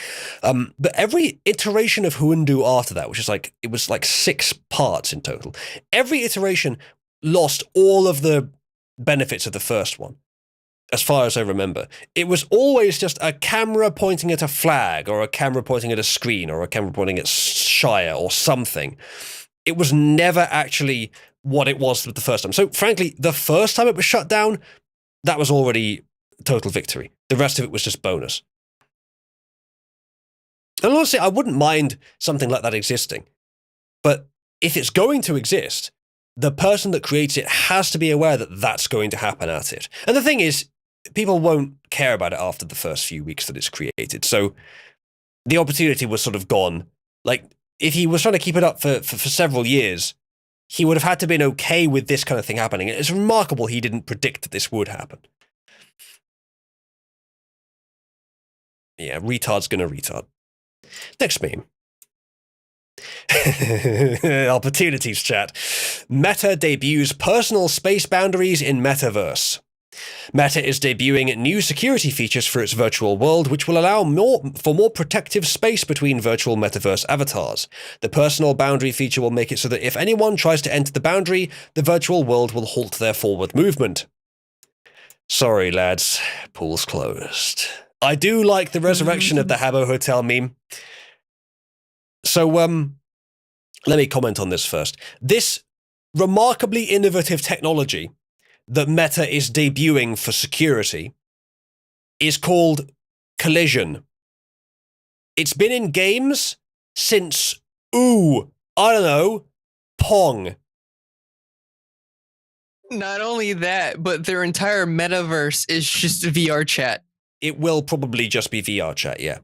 Speaker 1: But every iteration of Hundu after that, which is like, it was like 6 parts in total, every iteration lost all of the benefits of the first one. As far as I remember, it was always just a camera pointing at a flag, or a camera pointing at a screen, or a camera pointing at Shire or something. It was never actually what it was the first time. So frankly, the first time it was shut down, that was already total victory. The rest of it was just bonus. And honestly, I wouldn't mind something like that existing. But if it's going to exist, the person that creates it has to be aware that that's going to happen at it. And the thing is, people won't care about it after the first few weeks that it's created. So the opportunity was sort of gone. Like, if he was trying to keep it up for several years, he would have had to been okay with this kind of thing happening. It's remarkable he didn't predict that this would happen. Yeah, retard's gonna retard. Next meme. Opportunities chat. Meta debuts personal space boundaries in metaverse. Meta is debuting new security features for its virtual world, which will allow more protective space between virtual metaverse avatars. The personal boundary feature will make it so that if anyone tries to enter the boundary, the virtual world will halt their forward movement. Sorry, lads. Pool's closed. I do like the resurrection of the Habbo Hotel meme. So, let me comment on this first. This remarkably innovative technology that Meta is debuting for security is called Collision. It's been in games since, I don't know, Pong.
Speaker 2: Not only that, but their entire metaverse is just VR chat.
Speaker 1: It will probably just be VR chat, yeah.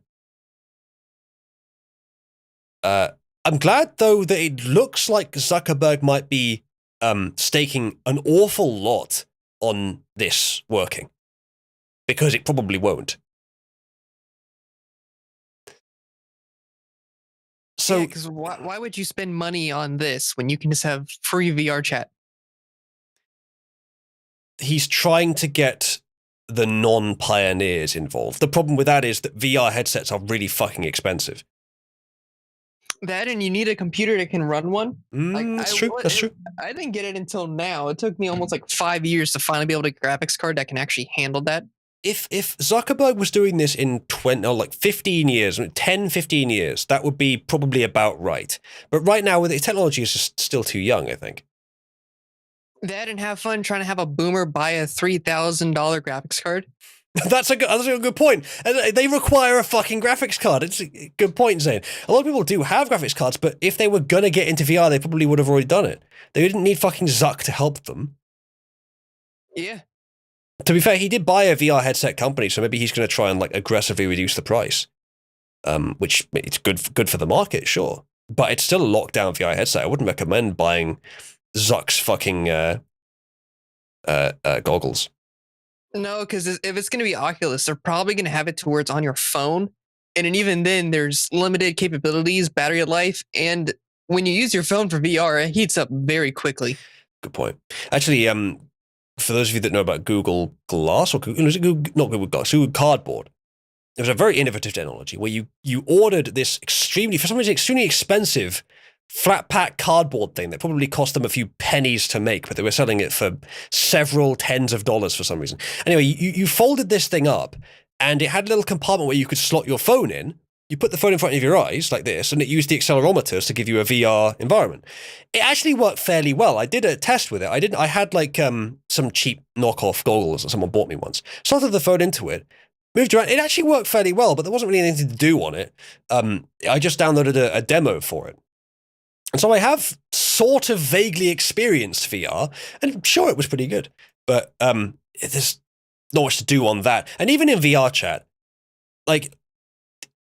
Speaker 1: I'm glad, though, that it looks like Zuckerberg might be staking an awful lot on this working, because it probably won't. So,
Speaker 2: because why would you spend money on this when you can just have free VR chat?
Speaker 1: He's trying to get the non-pioneers involved. The problem with that is that VR headsets are really fucking expensive.
Speaker 2: That, and you need a computer that can run one.
Speaker 1: That's true. That's true.
Speaker 2: I didn't get it until now. It took me almost like 5 years to finally be able to get a graphics card that can actually handle that.
Speaker 1: If Zuckerberg was doing this in 15 years, 10, 15 years, that would be probably about right. But right now, with the technology is just still too young, I think.
Speaker 2: That, and have fun trying to have a boomer buy a $3,000 graphics card.
Speaker 1: That's a good point. And they require a fucking graphics card. It's a good point, Zane. A lot of people do have graphics cards, but if they were going to get into VR, they probably would have already done it. They didn't need fucking Zuck to help them.
Speaker 2: Yeah.
Speaker 1: To be fair, he did buy a VR headset company, so maybe he's going to try and like aggressively reduce the price, which it's good for the market, sure. But it's still a lockdown VR headset. I wouldn't recommend buying Zuck's fucking goggles.
Speaker 2: No, because if it's going to be Oculus, they're probably going to have it to where it's on your phone. And then even then, there's limited capabilities, battery life. And when you use your phone for VR, it heats up very quickly.
Speaker 1: Good point. Actually, for those of you that know about Google Glass, or Google, not Google Glass, Google Cardboard, it was a very innovative technology where you ordered this for some reason, extremely expensive flat pack cardboard thing that probably cost them a few pennies to make, but they were selling it for several tens of dollars for some reason. Anyway, you folded this thing up, and it had a little compartment where you could slot your phone in. You put the phone in front of your eyes like this, and it used the accelerometers to give you a VR environment. It actually worked fairly well. I did a test with it. I had like some cheap knockoff goggles that someone bought me once. Slotted the phone into it, moved around. It actually worked fairly well, but there wasn't really anything to do on it. I just downloaded a demo for it. And so I have sort of vaguely experienced VR, and sure, it was pretty good. But there's not much to do on that. And even in VR chat, like,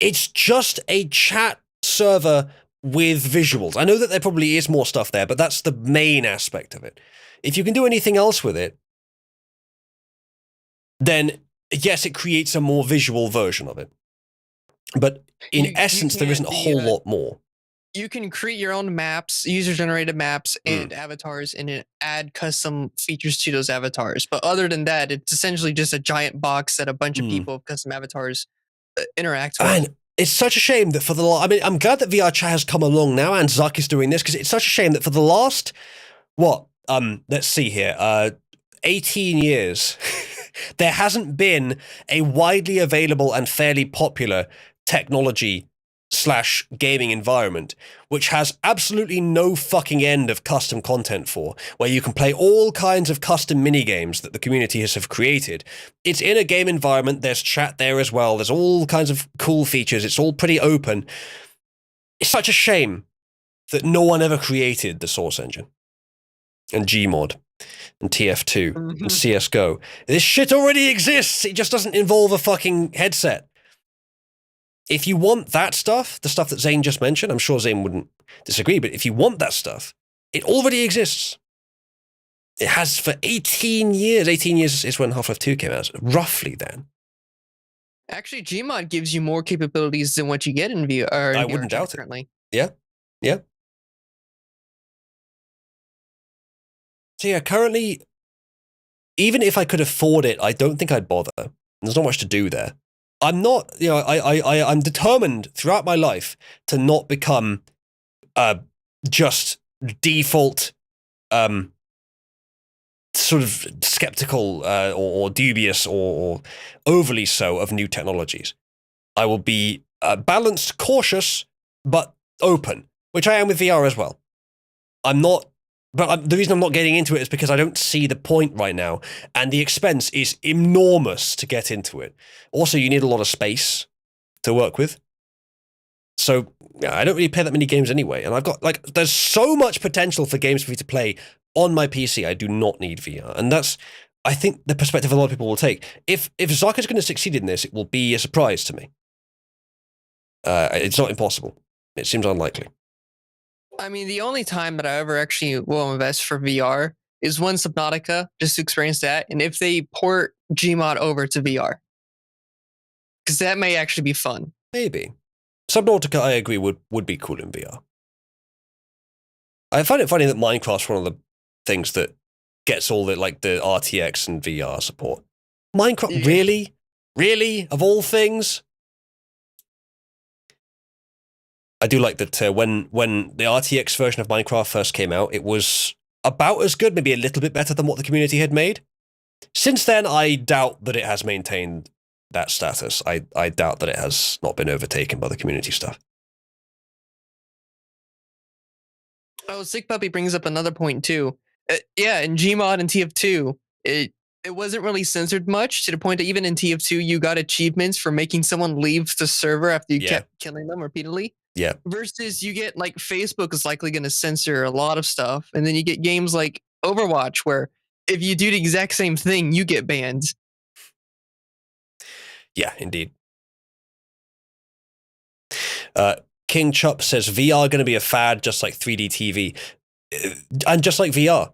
Speaker 1: it's just a chat server with visuals. I know that there probably is more stuff there, but that's the main aspect of it. If you can do anything else with it, then yes, it creates a more visual version of it. But in essence, there isn't a whole lot more.
Speaker 2: You can create your own maps, user-generated maps, and avatars, and then add custom features to those avatars. But other than that, it's essentially just a giant box that a bunch of people with custom avatars interact with.
Speaker 1: And it's such a shame that I'm glad that VR chat has come along now, and Zuck is doing this, because it's such a shame that for the last, let's see here, 18 years, there hasn't been a widely available and fairly popular technology / gaming environment which has absolutely no fucking end of custom content for, where you can play all kinds of custom mini games that the community has created. It's in a game environment, there's chat there as well, there's all kinds of cool features, it's all pretty open. It's such a shame that no one ever created the Source engine and Gmod and TF2 and CSGO. This shit already exists, it just doesn't involve a fucking headset. If you want that stuff, the stuff that Zane just mentioned, I'm sure Zane wouldn't disagree, but if you want that stuff, it already exists. It has for 18 years. 18 years is when Half-Life 2 came out, roughly then.
Speaker 2: Actually, Gmod gives you more capabilities than what you get in VR.
Speaker 1: I wouldn't doubt it.
Speaker 2: Currently.
Speaker 1: Yeah. So yeah, currently, even if I could afford it, I don't think I'd bother. There's not much to do there. I'm not, I'm determined throughout my life to not become just default sort of skeptical or dubious or overly so of new technologies. I will be balanced, cautious, but open, which I am with VR as well. The reason I'm not getting into it is because I don't see the point right now, and the expense is enormous to get into it. Also, you need a lot of space to work with. So, I don't really play that many games anyway, and I've got, there's so much potential for games for me to play on my PC. I do not need VR, and that's, I think, the perspective a lot of people will take. If Zuck is going to succeed in this, it will be a surprise to me. It's not impossible. It seems unlikely.
Speaker 2: I mean, the only time that I ever actually will invest for VR is one Subnautica, just to experience that. And if they port Gmod over to VR, because that may actually be fun.
Speaker 1: Maybe. Subnautica, I agree, would be cool in VR. I find it funny that Minecraft's one of the things that gets all the RTX and VR support. Minecraft, really? Really? Of all things? I do like that when the RTX version of Minecraft first came out, it was about as good, maybe a little bit better than what the community had made. Since then, I doubt that it has maintained that status. I doubt that it has not been overtaken by the community stuff.
Speaker 2: Oh, Sick Puppy brings up another point too. Yeah, in Gmod and TF2, it wasn't really censored much, to the point that even in TF2, you got achievements for making someone leave the server after you kept killing them repeatedly.
Speaker 1: Yeah.
Speaker 2: Versus you get Facebook is likely going to censor a lot of stuff. And then you get games like Overwatch where if you do the exact same thing, you get banned.
Speaker 1: Yeah, indeed. King Chup says VR going to be a fad, just like 3D TV, and just like VR.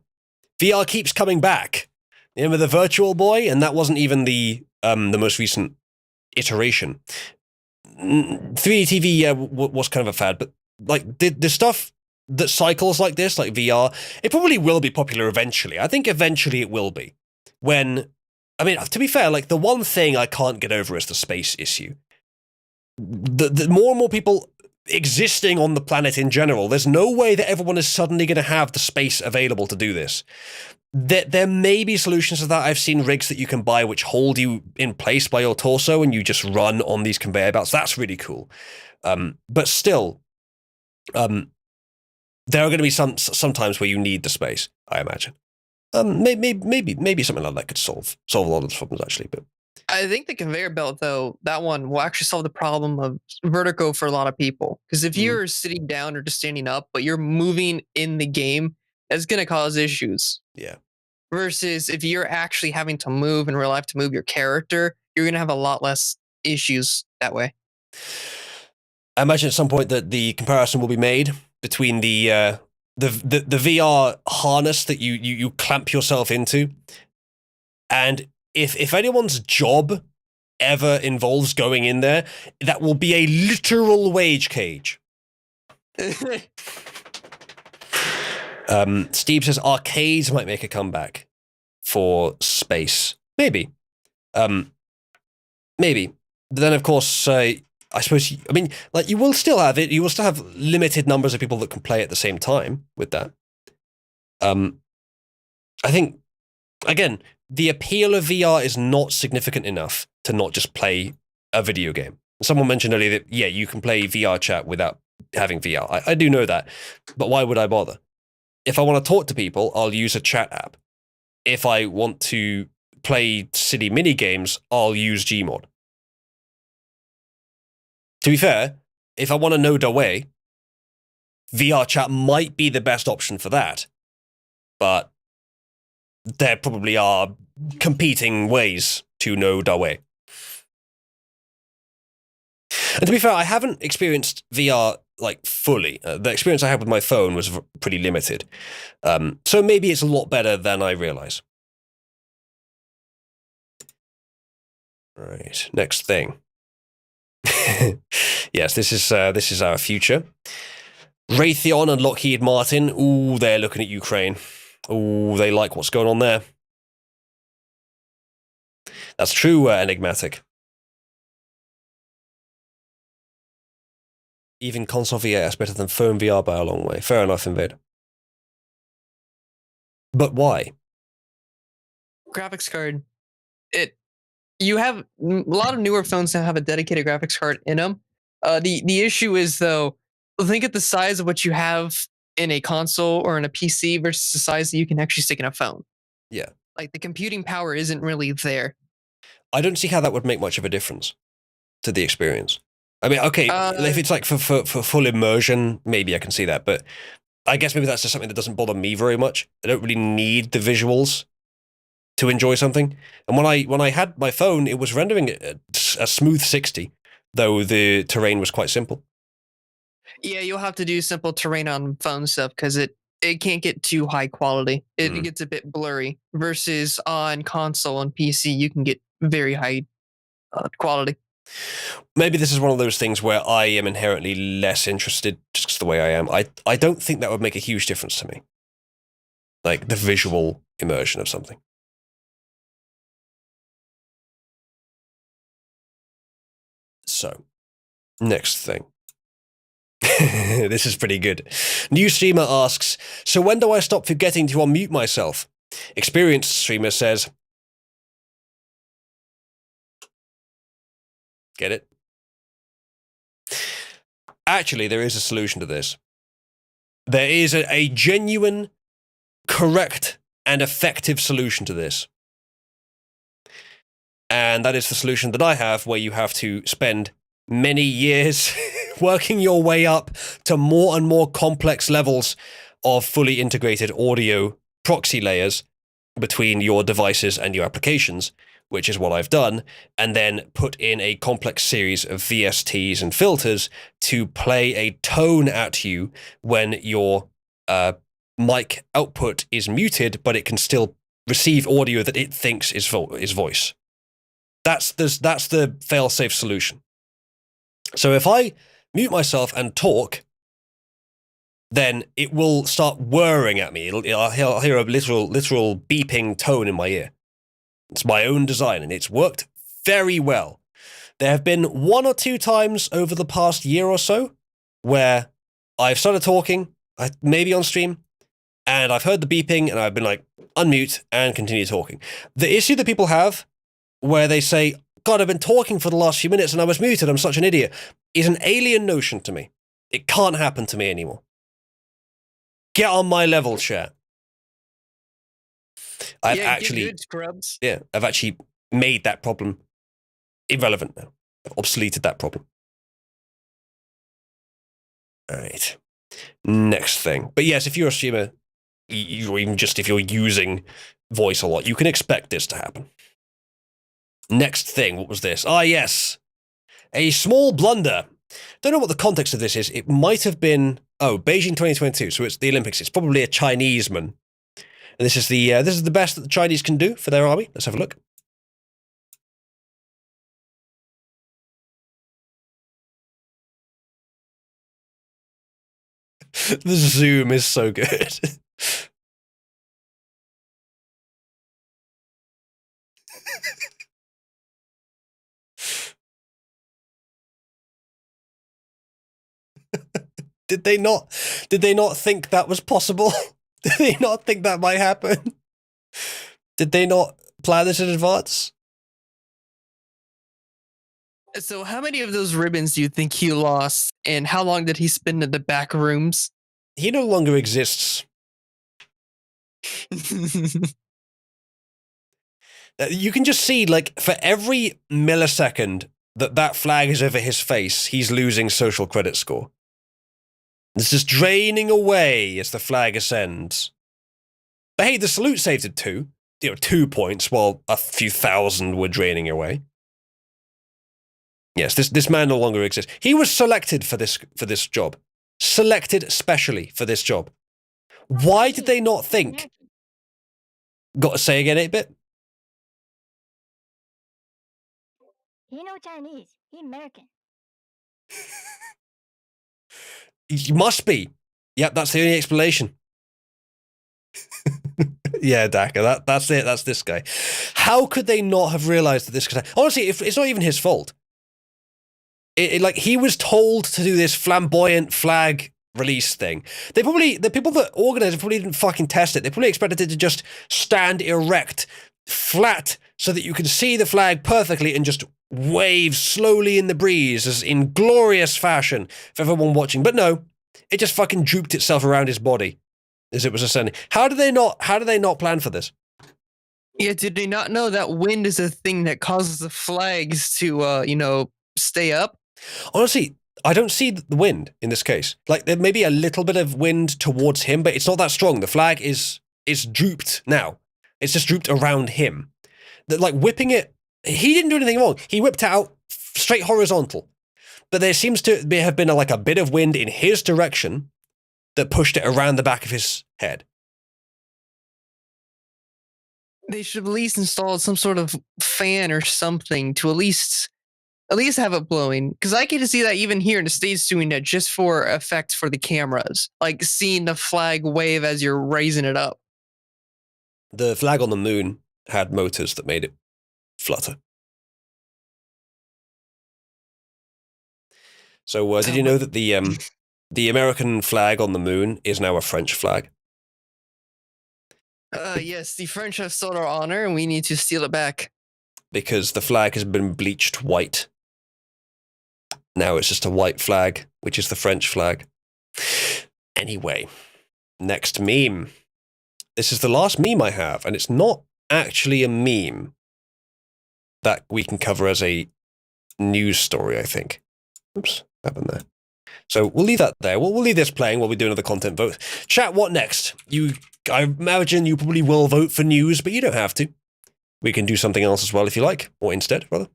Speaker 1: VR keeps coming back. You remember the Virtual Boy, and that wasn't even the most recent iteration. 3D TV, yeah, was kind of a fad, but like the stuff that cycles like this, like VR, it probably will be popular eventually. I think eventually it will be. When, I mean, to be fair, like the one thing I can't get over is the space issue. The more and more people existing on the planet in general, there's no way that everyone is suddenly going to have the space available to do this. There may be solutions to that. I've seen rigs that you can buy which hold you in place by your torso and you just run on these conveyor belts. That's really cool. But still, there are going to be some times where you need the space, I imagine. Maybe something like that could solve a lot of the problems, actually. But
Speaker 2: I think the conveyor belt, though, that one will actually solve the problem of vertigo for a lot of people. Because if you're sitting down or just standing up, but you're moving in the game, that's going to cause issues.
Speaker 1: yeah.
Speaker 2: Versus if you're actually having to move in real life to move your character, you're going to have a lot less issues that way.
Speaker 1: I imagine at some point that the comparison will be made between the VR harness that you clamp yourself into, and if anyone's job ever involves going in there, that will be a literal wage cage. Steve says arcades might make a comeback for space. Maybe. Maybe. But then, of course, I suppose, I mean, like, you will still have it. You will still have limited numbers of people that can play at the same time with that. I think, again, the appeal of VR is not significant enough to not just play a video game. Someone mentioned earlier that, yeah, you can play VR chat without having VR. I do know that, but why would I bother? If I want to talk to people, I'll use a chat app. If I want to play city mini games, I'll use Gmod. To be fair, if I want to know the way, VR chat might be the best option for that. But there probably are competing ways to know the way. And to be fair, I haven't experienced VR like fully. The experience I had with my phone was pretty limited. So maybe it's a lot better than I realize. Right, next thing. Yes, this is our future. Raytheon and Lockheed Martin. Ooh, they're looking at Ukraine. Ooh, they like what's going on there. That's true, Enigmatic. Even console VR is better than phone VR by a long way. Fair enough, Invader. But why?
Speaker 2: Graphics card. You have a lot of newer phones now have a dedicated graphics card in them. The issue is, though, think at the size of what you have in a console or in a PC versus the size that you can actually stick in a phone.
Speaker 1: Yeah.
Speaker 2: Like, the computing power isn't really there.
Speaker 1: I don't see how that would make much of a difference to the experience. I mean, okay, if it's like for full immersion, maybe I can see that. But I guess maybe that's just something that doesn't bother me very much. I don't really need the visuals to enjoy something. And when I had my phone, it was rendering a smooth 60, though the terrain was quite simple.
Speaker 2: Yeah, you'll have to do simple terrain on phone stuff because it can't get too high quality. It gets a bit blurry. Versus on console and PC, you can get very high quality.
Speaker 1: Maybe this is one of those things where I am inherently less interested just the way I am. I don't think that would make a huge difference to me. Like the visual immersion of something. So, next thing. This is pretty good. New streamer asks, so when do I stop forgetting to unmute myself? Experienced streamer says, get it? Actually, there is a solution to this. There is a genuine, correct, and effective solution to this. And that is the solution that I have, where you have to spend many years working your way up to more and more complex levels of fully integrated audio proxy layers between your devices and your applications, which is what I've done, and then put in a complex series of VSTs and filters to play a tone at you when your mic output is muted, but it can still receive audio that it thinks is voice. That's the fail-safe solution. So if I mute myself and talk, then it will start whirring at me. I'll hear a literal beeping tone in my ear. It's my own design, and it's worked very well. There have been 1 or 2 times over the past year or so where I've started talking, maybe on stream, and I've heard the beeping, and I've been like, unmute and continue talking. The issue that people have where they say, God, I've been talking for the last few minutes and I was muted, I'm such an idiot, is an alien notion to me. It can't happen to me anymore. Get on my level, chat. I've actually,
Speaker 2: good, scrubs.
Speaker 1: Yeah, I've actually made that problem irrelevant now. I've obsoleted that problem. All right. Next thing. But yes, if you're a streamer, or even just if you're using voice a lot, you can expect this to happen. Next thing, what was this? Ah, yes. A small blunder. Don't know what the context of this is. It might have been, Beijing 2022, so it's the Olympics. It's probably a Chinese man. And this is the best that the Chinese can do for their army. Let's have a look. The zoom is so good. Did they not think that was possible? Did they not think that might happen? Did they not plan this in advance?
Speaker 2: So how many of those ribbons do you think he lost, and how long did he spend in the back rooms?
Speaker 1: He no longer exists. You can just see, like, for every millisecond that flag is over his face, he's losing social credit score. It's just draining away as the flag ascends. But hey, the salute saved it 2. 2 points, while a few thousand were draining away. Yes, this man no longer exists. He was selected for this job. Selected specially for this job. Why did they not think? Got to say again 8-bit?
Speaker 5: He no Chinese. He American.
Speaker 1: You must be. Yep, that's the only explanation. Yeah, Daka, that's it. That's this guy. How could they not have realized that this could happen? Honestly, it's not even his fault. Like, he was told to do this flamboyant flag release thing. The people that organized it probably didn't fucking test it. They probably expected it to just stand erect, flat, so that you can see the flag perfectly and just wave slowly in the breeze as in glorious fashion for everyone watching. But no, it just fucking drooped itself around his body as it was ascending. How do they not plan for this?
Speaker 2: Yeah, did they not know that wind is a thing that causes the flags to stay up?
Speaker 1: Honestly, I don't see the wind in this case. Like, there may be a little bit of wind towards him, but it's not that strong. The flag is drooped now. It's just drooped around him. Like, whipping it, he didn't do anything wrong. He whipped it out straight horizontal. But there seems to have been a bit of wind in his direction that pushed it around the back of his head.
Speaker 2: They should at least install some sort of fan or something to at least have it blowing. Because I get to see that even here in the States doing that just for effect for the cameras. Like seeing the flag wave as you're raising it up.
Speaker 1: The flag on the moon had motors that made it flutter. So did you know that the American flag on the moon is now a French flag?
Speaker 2: Yes, the French have stole our honor and we need to steal it back.
Speaker 1: Because the flag has been bleached white. Now it's just a white flag, which is the French flag. Anyway, next meme. This is the last meme I have, and it's not actually a meme that we can cover as a news story, I think. Oops, what happened there? So we'll leave that there. We'll leave this playing while we do another content vote. Chat, what next? I imagine you probably will vote for news, but you don't have to. We can do something else as well if you like, or instead, rather.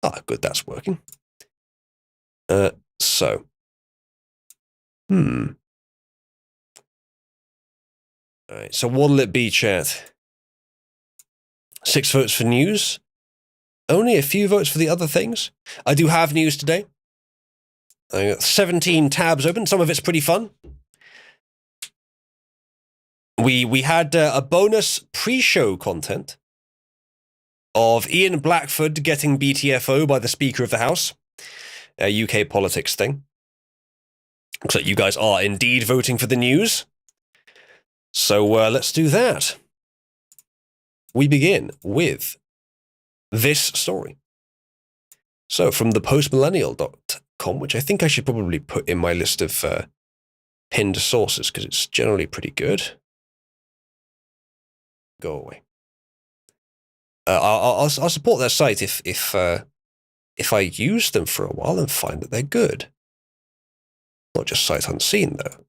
Speaker 1: Ah, good, that's working. So. Alright, so what'll it be, chat? 6 votes for news. Only a few votes for the other things. I do have news today. I got 17 tabs open. Some of it's pretty fun. We had a bonus pre-show content of Ian Blackford getting BTFO by the Speaker of the House. A UK politics thing. Looks like you guys are indeed voting for the news. So let's do that. We begin with this story. So from the postmillennial.com, which I think I should probably put in my list of pinned sources because it's generally pretty good. Go away. I'll support their site if I use them for a while and find that they're good. Not just sight unseen though.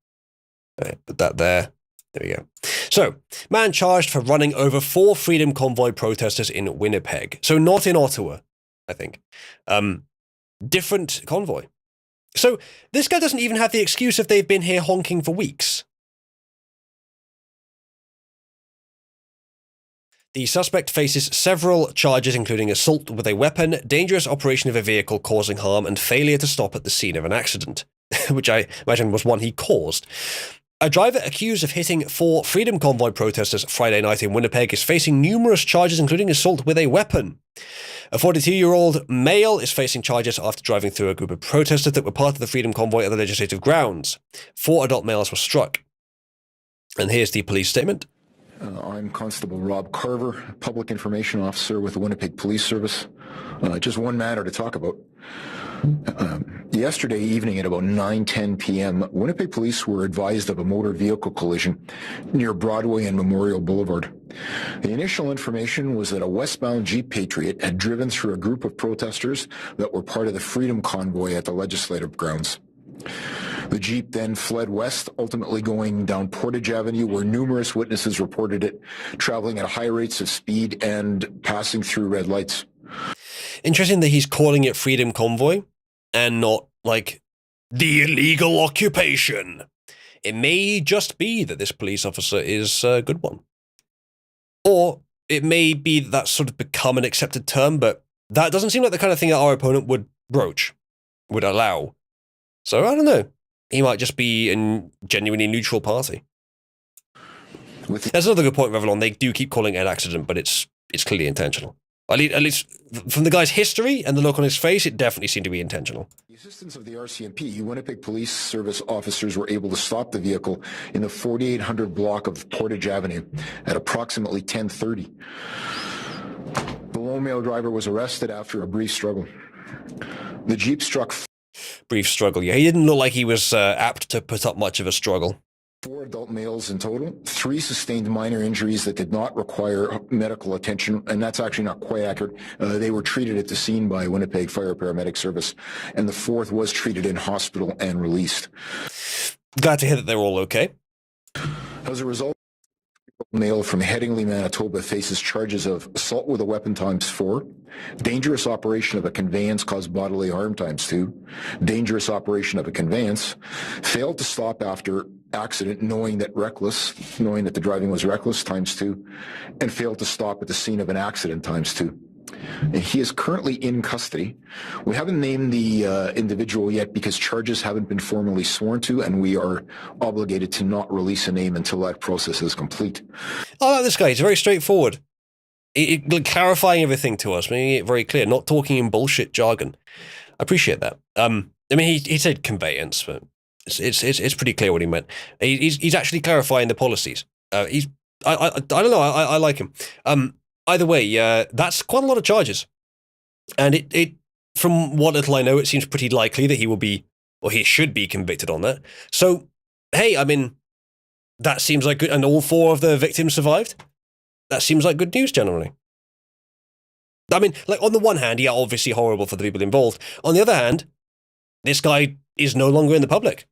Speaker 1: Right, put that there. There we go. So, man charged for running over 4 Freedom Convoy protesters in Winnipeg. So not in Ottawa, I think. Different convoy. So this guy doesn't even have the excuse if they've been here honking for weeks. The suspect faces several charges, including assault with a weapon, dangerous operation of a vehicle causing harm, and failure to stop at the scene of an accident, which I imagine was one he caused. A driver accused of hitting 4 Freedom Convoy protesters Friday night in Winnipeg is facing numerous charges, including assault with a weapon. A 42-year-old male is facing charges after driving through a group of protesters that were part of the Freedom Convoy at the legislative grounds. 4 adult males were struck. And here's the police statement.
Speaker 6: I'm Constable Rob Carver, Public Information Officer with the Winnipeg Police Service. Just one matter to talk about. Yesterday evening at about 9:10 p.m., Winnipeg Police were advised of a motor vehicle collision near Broadway and Memorial Boulevard. The initial information was that a westbound Jeep Patriot had driven through a group of protesters that were part of the Freedom Convoy at the legislative grounds. The Jeep then fled west, ultimately going down Portage Avenue, where numerous witnesses reported it traveling at high rates of speed and passing through red lights.
Speaker 1: Interesting that he's calling it Freedom Convoy and not, like, the illegal occupation. It may just be that this police officer is a good one. Or it may be that's sort of become an accepted term, but that doesn't seem like the kind of thing that our opponent would broach, would allow. So, I don't know. He might just be a genuinely neutral party. That's another good point, Revlon. They do keep calling it an accident, but it's clearly intentional. At least from the guy's history and the look on his face, it definitely seemed to be intentional.
Speaker 6: The assistance of the RCMP, Winnipeg Police Service officers were able to stop the vehicle in the 4800 block of Portage Avenue at approximately 10:30. The lone male driver was arrested after a brief struggle. The Jeep struck
Speaker 1: brief struggle. Yeah, he didn't look like he was apt to put up much of a struggle.
Speaker 6: 4 adult males in total. 3 sustained minor injuries that did not require medical attention, and that's actually not quite accurate. They were treated at the scene by Winnipeg Fire Paramedic Service, and the 4th was treated in hospital and released.
Speaker 1: Glad to hear that they're all okay.
Speaker 6: As a result, male from Headingley, Manitoba faces charges of assault with a weapon ×4, dangerous operation of a conveyance caused bodily harm ×2, dangerous operation of a conveyance, failed to stop after accident knowing that the driving was reckless ×2, and failed to stop at the scene of an accident ×2. And he is currently in custody. We haven't named the individual yet because charges haven't been formally sworn to, and we are obligated to not release a name until that process is complete.
Speaker 1: I like this guy. He's very straightforward. Clarifying everything to us, making it very clear, not talking in bullshit jargon. I appreciate that. I mean, he said conveyance, but it's pretty clear what he meant. He's actually clarifying the policies. I don't know. I like him. Either way, that's quite a lot of charges. And it from what little I know, it seems pretty likely that he will be, or he should be convicted on that. So, hey, I mean, that seems like good, and all 4 of the victims survived? That seems like good news generally. I mean, like, on the one hand, yeah, obviously horrible for the people involved. On the other hand, this guy is no longer in the public.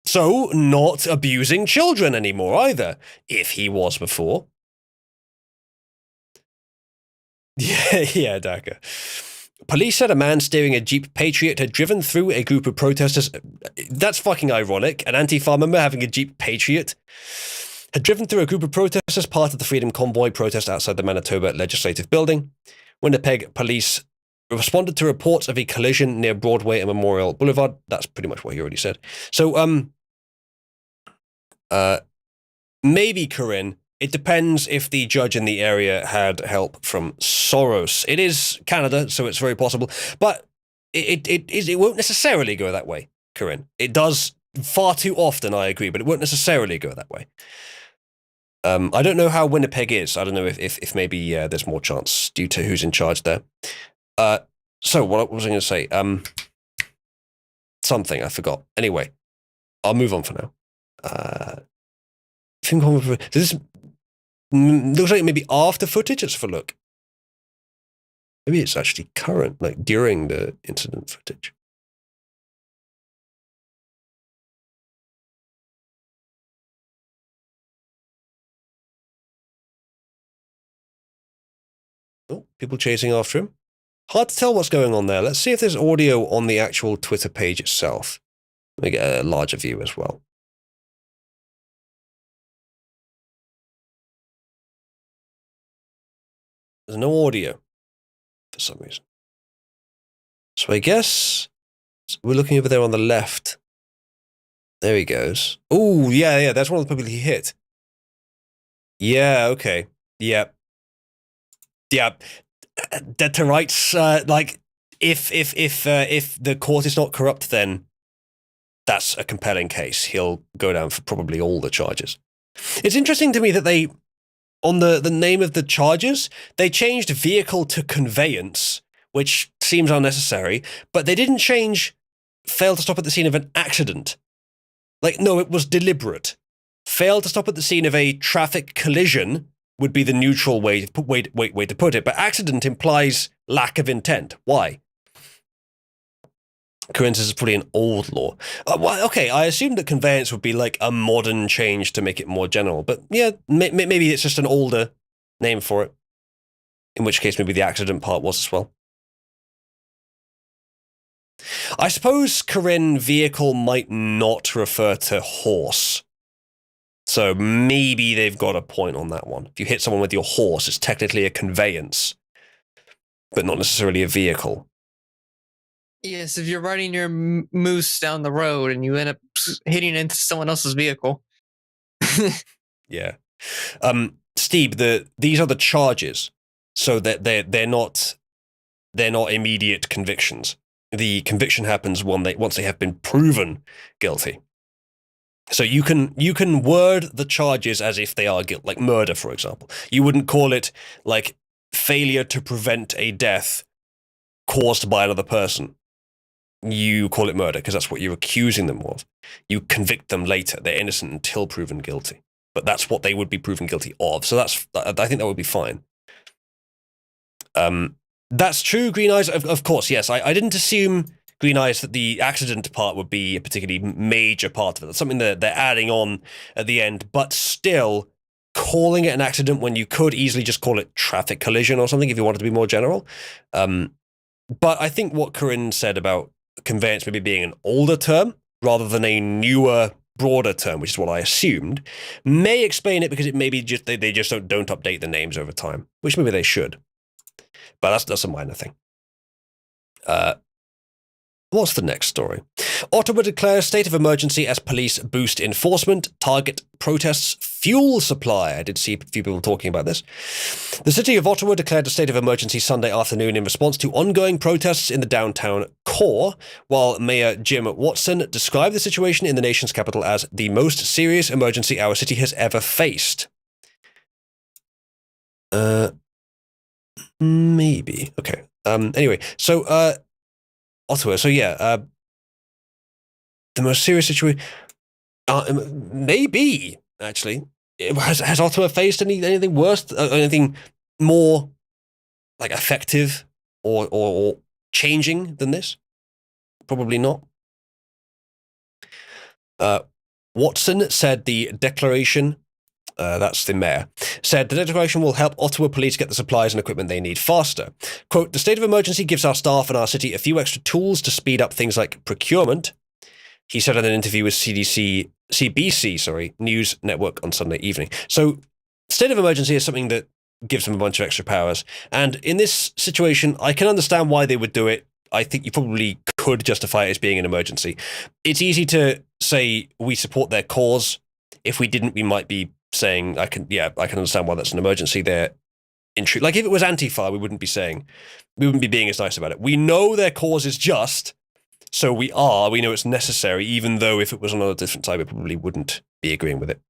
Speaker 1: So, not abusing children anymore either, if he was before. Yeah, Daka. Police said a man steering a Jeep Patriot had driven through a group of protesters. That's fucking ironic. An Antifa member having a Jeep Patriot had driven through a group of protesters as part of the Freedom Convoy protest outside the Manitoba Legislative Building. Winnipeg police responded to reports of a collision near Broadway and Memorial Boulevard. That's pretty much what he already said. So, maybe, Corinne, it depends if the judge in the area had help from Soros. It is Canada, so it's very possible, but it won't necessarily go that way, Corinne. It does far too often, I agree, but it won't necessarily go that way. I don't know how Winnipeg is. I don't know if maybe there's more chance due to who's in charge there. So what was I going to say? Something, I forgot. Anyway, I'll move on for now. This looks like maybe after footage. Let's have a look. Maybe it's actually current, like during the incident footage. Oh, people chasing after him. Hard to tell what's going on there. Let's see if there's audio on the actual Twitter page itself. Let me get a larger view as well. There's no audio for some reason. So I guess we're looking over there on the left. There he goes. Oh, yeah, that's one of the people he hit. Yeah, okay. Yep. Dead to rights, like, if the court is not corrupt, then that's a compelling case. He'll go down for probably all the charges. It's interesting to me that they, on the name of the charges, they changed vehicle to conveyance, which seems unnecessary, but they didn't change failed to stop at the scene of an accident. Like, no, it was deliberate. Failed to stop at the scene of a traffic collision would be the neutral way to put it, but accident implies lack of intent. Why? Coincidence is probably an old law. Well, okay, I assumed that conveyance would be like a modern change to make it more general, but yeah, maybe it's just an older name for it. In which case, maybe the accident part was as well. I suppose Corinne vehicle might not refer to horse. So maybe they've got a point on that one. If you hit someone with your horse, it's technically a conveyance, but not necessarily a vehicle.
Speaker 2: Yes, if you're riding your moose down the road and you end up hitting into someone else's vehicle.
Speaker 1: Yeah. Steve, these are the charges, so that they're not immediate convictions. The conviction happens once they have been proven guilty. So you can word the charges as if they are guilt, like murder, for example. You wouldn't call it like failure to prevent a death caused by another person. You call it murder because that's what you're accusing them of. You convict them later. They're innocent until proven guilty. But that's what they would be proven guilty of. So I think that would be fine. That's true, Green Eyes. Of course, yes. I didn't assume, Green Eyes, that the accident part would be a particularly major part of it. That's something that they're adding on at the end, but still calling it an accident when you could easily just call it traffic collision or something if you wanted to be more general. But I think what Corinne said about conveyance maybe being an older term rather than a newer, broader term, which is what I assumed, may explain it because it may be just they just don't update the names over time, which maybe they should. But that's a minor thing. What's the next story? Ottawa declares state of emergency as police boost enforcement, target protests, fuel supply. I did see a few people talking about this. The city of Ottawa declared a state of emergency Sunday afternoon in response to ongoing protests in the downtown core, while Mayor Jim Watson described the situation in the nation's capital as the most serious emergency our city has ever faced. Maybe. Okay. Anyway, so, Ottawa. So yeah, the most serious situation. Maybe actually, has Ottawa faced anything worse, anything more like effective or changing than this? Probably not. Watson said the declaration, that's the mayor, said the declaration will help Ottawa police get the supplies and equipment they need faster. Quote, the state of emergency gives our staff and our city a few extra tools to speed up things like procurement, he said in an interview with CBC News Network on Sunday evening. So state of emergency is something that gives them a bunch of extra powers. And in this situation, I can understand why they would do it. I think you probably could justify it as being an emergency. It's easy to say we support their cause. If we didn't, we might be saying, I can understand why that's an emergency. They're like if it was Antifa, we wouldn't be being as nice about it. We know their cause is just, so we know it's necessary, even though if it was on a different side, we probably wouldn't be agreeing with it.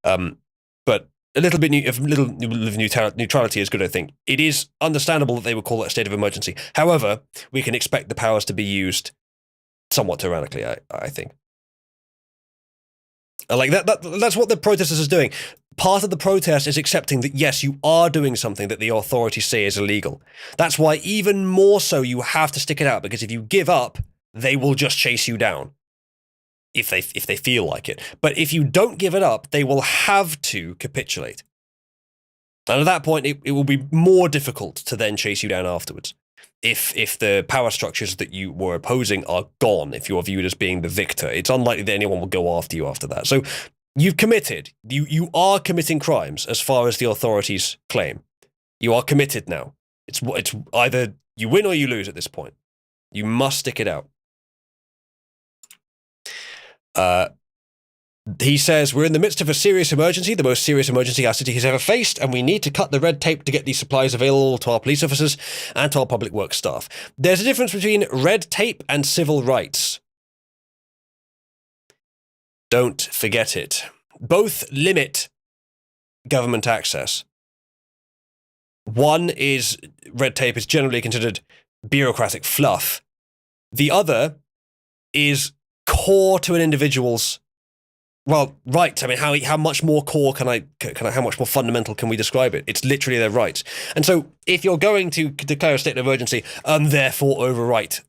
Speaker 1: But a little bit of neutrality is good, I think. It is understandable that they would call it a state of emergency. However, we can expect the powers to be used somewhat tyrannically, I think. Like that's what the protesters is doing. Part of the protest is accepting that, yes, you are doing something that the authorities say is illegal. That's why even more so you have to stick it out, because if you give up, they will just chase you down if they feel like it. But if you don't give it up, they will have to capitulate. And at that point, it will be more difficult to then chase you down afterwards. If the power structures that you were opposing are gone, if you're viewed as being the victor, it's unlikely that anyone will go after you after that. So you've committed. You are committing crimes as far as the authorities claim. You are committed now. It's either you win or you lose at this point. You must stick it out. He says, we're in the midst of a serious emergency, the most serious emergency our city has ever faced, and we need to cut the red tape to get these supplies available to our police officers and to our public works staff. There's a difference between red tape and civil rights. Don't forget it. Both limit government access. One is, red tape is generally considered bureaucratic fluff. The other is core to an individual's, well, right. I mean, how much more core how much more fundamental can we describe it? It's literally their rights. And so if you're going to declare a state of emergency and therefore overwrite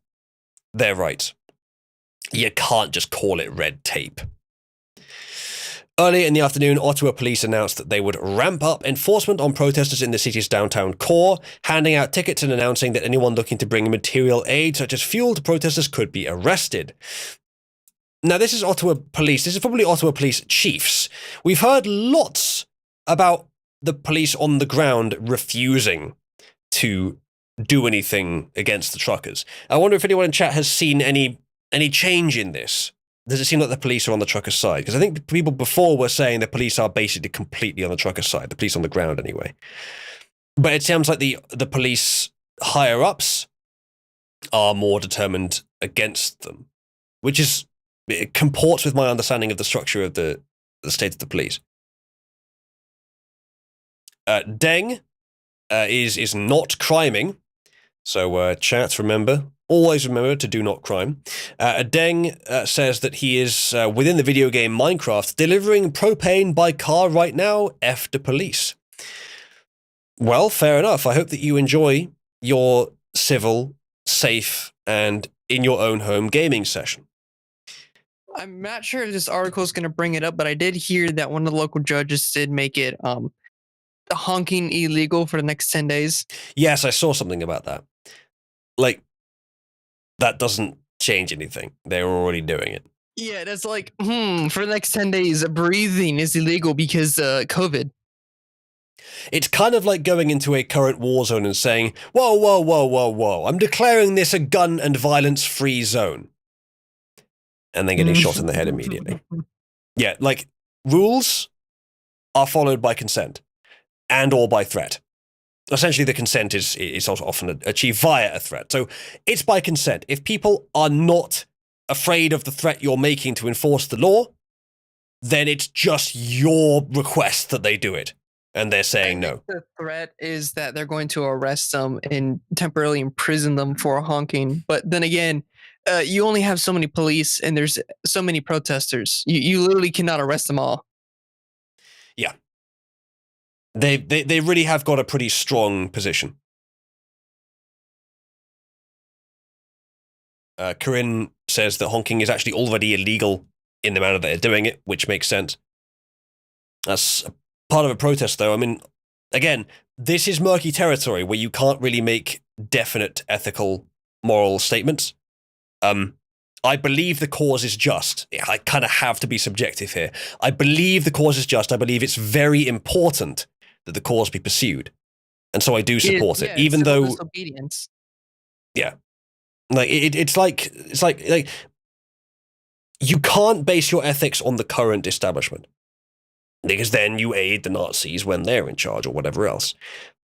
Speaker 1: their rights, you can't just call it red tape. Earlier in the afternoon, Ottawa police announced that they would ramp up enforcement on protesters in the city's downtown core, handing out tickets and announcing that anyone looking to bring material aid, such as fuel, to protesters could be arrested. Now, this is Ottawa police. This is probably Ottawa police chiefs. We've heard lots about the police on the ground refusing to do anything against the truckers. I wonder if anyone in chat has seen any change in this. Does it seem like the police are on the truckers' side? Because I think people before were saying the police are basically completely on the truckers' side, the police on the ground anyway. But it sounds like the police higher-ups are more determined against them, which it comports with my understanding of the structure of the state of the police. Deng is not criming, so chat, always remember to do not crime. Deng says that he is within the video game Minecraft delivering propane by car right now. F the police. Well, fair enough. I hope that you enjoy your civil, safe, and in your own home gaming session.
Speaker 2: I'm not sure if this article is going to bring it up, but I did hear that one of the local judges did make it honking illegal for the next 10 days.
Speaker 1: Yes, I saw something about that. Like, that doesn't change anything. They're already doing it.
Speaker 2: Yeah, that's like, for the next 10 days, breathing is illegal because COVID.
Speaker 1: It's kind of like going into a current war zone and saying, whoa, whoa, whoa, whoa, whoa, I'm declaring this a gun and violence-free zone. And then getting shot in the head immediately. Yeah, like, rules are followed by consent and or by threat. Essentially, the consent is also often achieved via a threat. So it's by consent. If people are not afraid of the threat you're making to enforce the law, then it's just your request that they do it. And they're saying no.
Speaker 2: The threat is that they're going to arrest them and temporarily imprison them for honking. But then again, you only have so many police and there's so many protesters. You literally cannot arrest them all.
Speaker 1: Yeah. They really have got a pretty strong position. Corinne says that honking is actually already illegal in the manner that they're doing it, which makes sense. That's part of a protest, though. I mean, again, this is murky territory where you can't really make definite ethical, moral statements. I believe the cause is just. I kind of have to be subjective here. I believe the cause is just. I believe it's very important that the cause be pursued. And so I do support it, even though
Speaker 2: disobedience.
Speaker 1: Yeah, like it's like you can't base your ethics on the current establishment, because then you aid the Nazis when they're in charge or whatever else.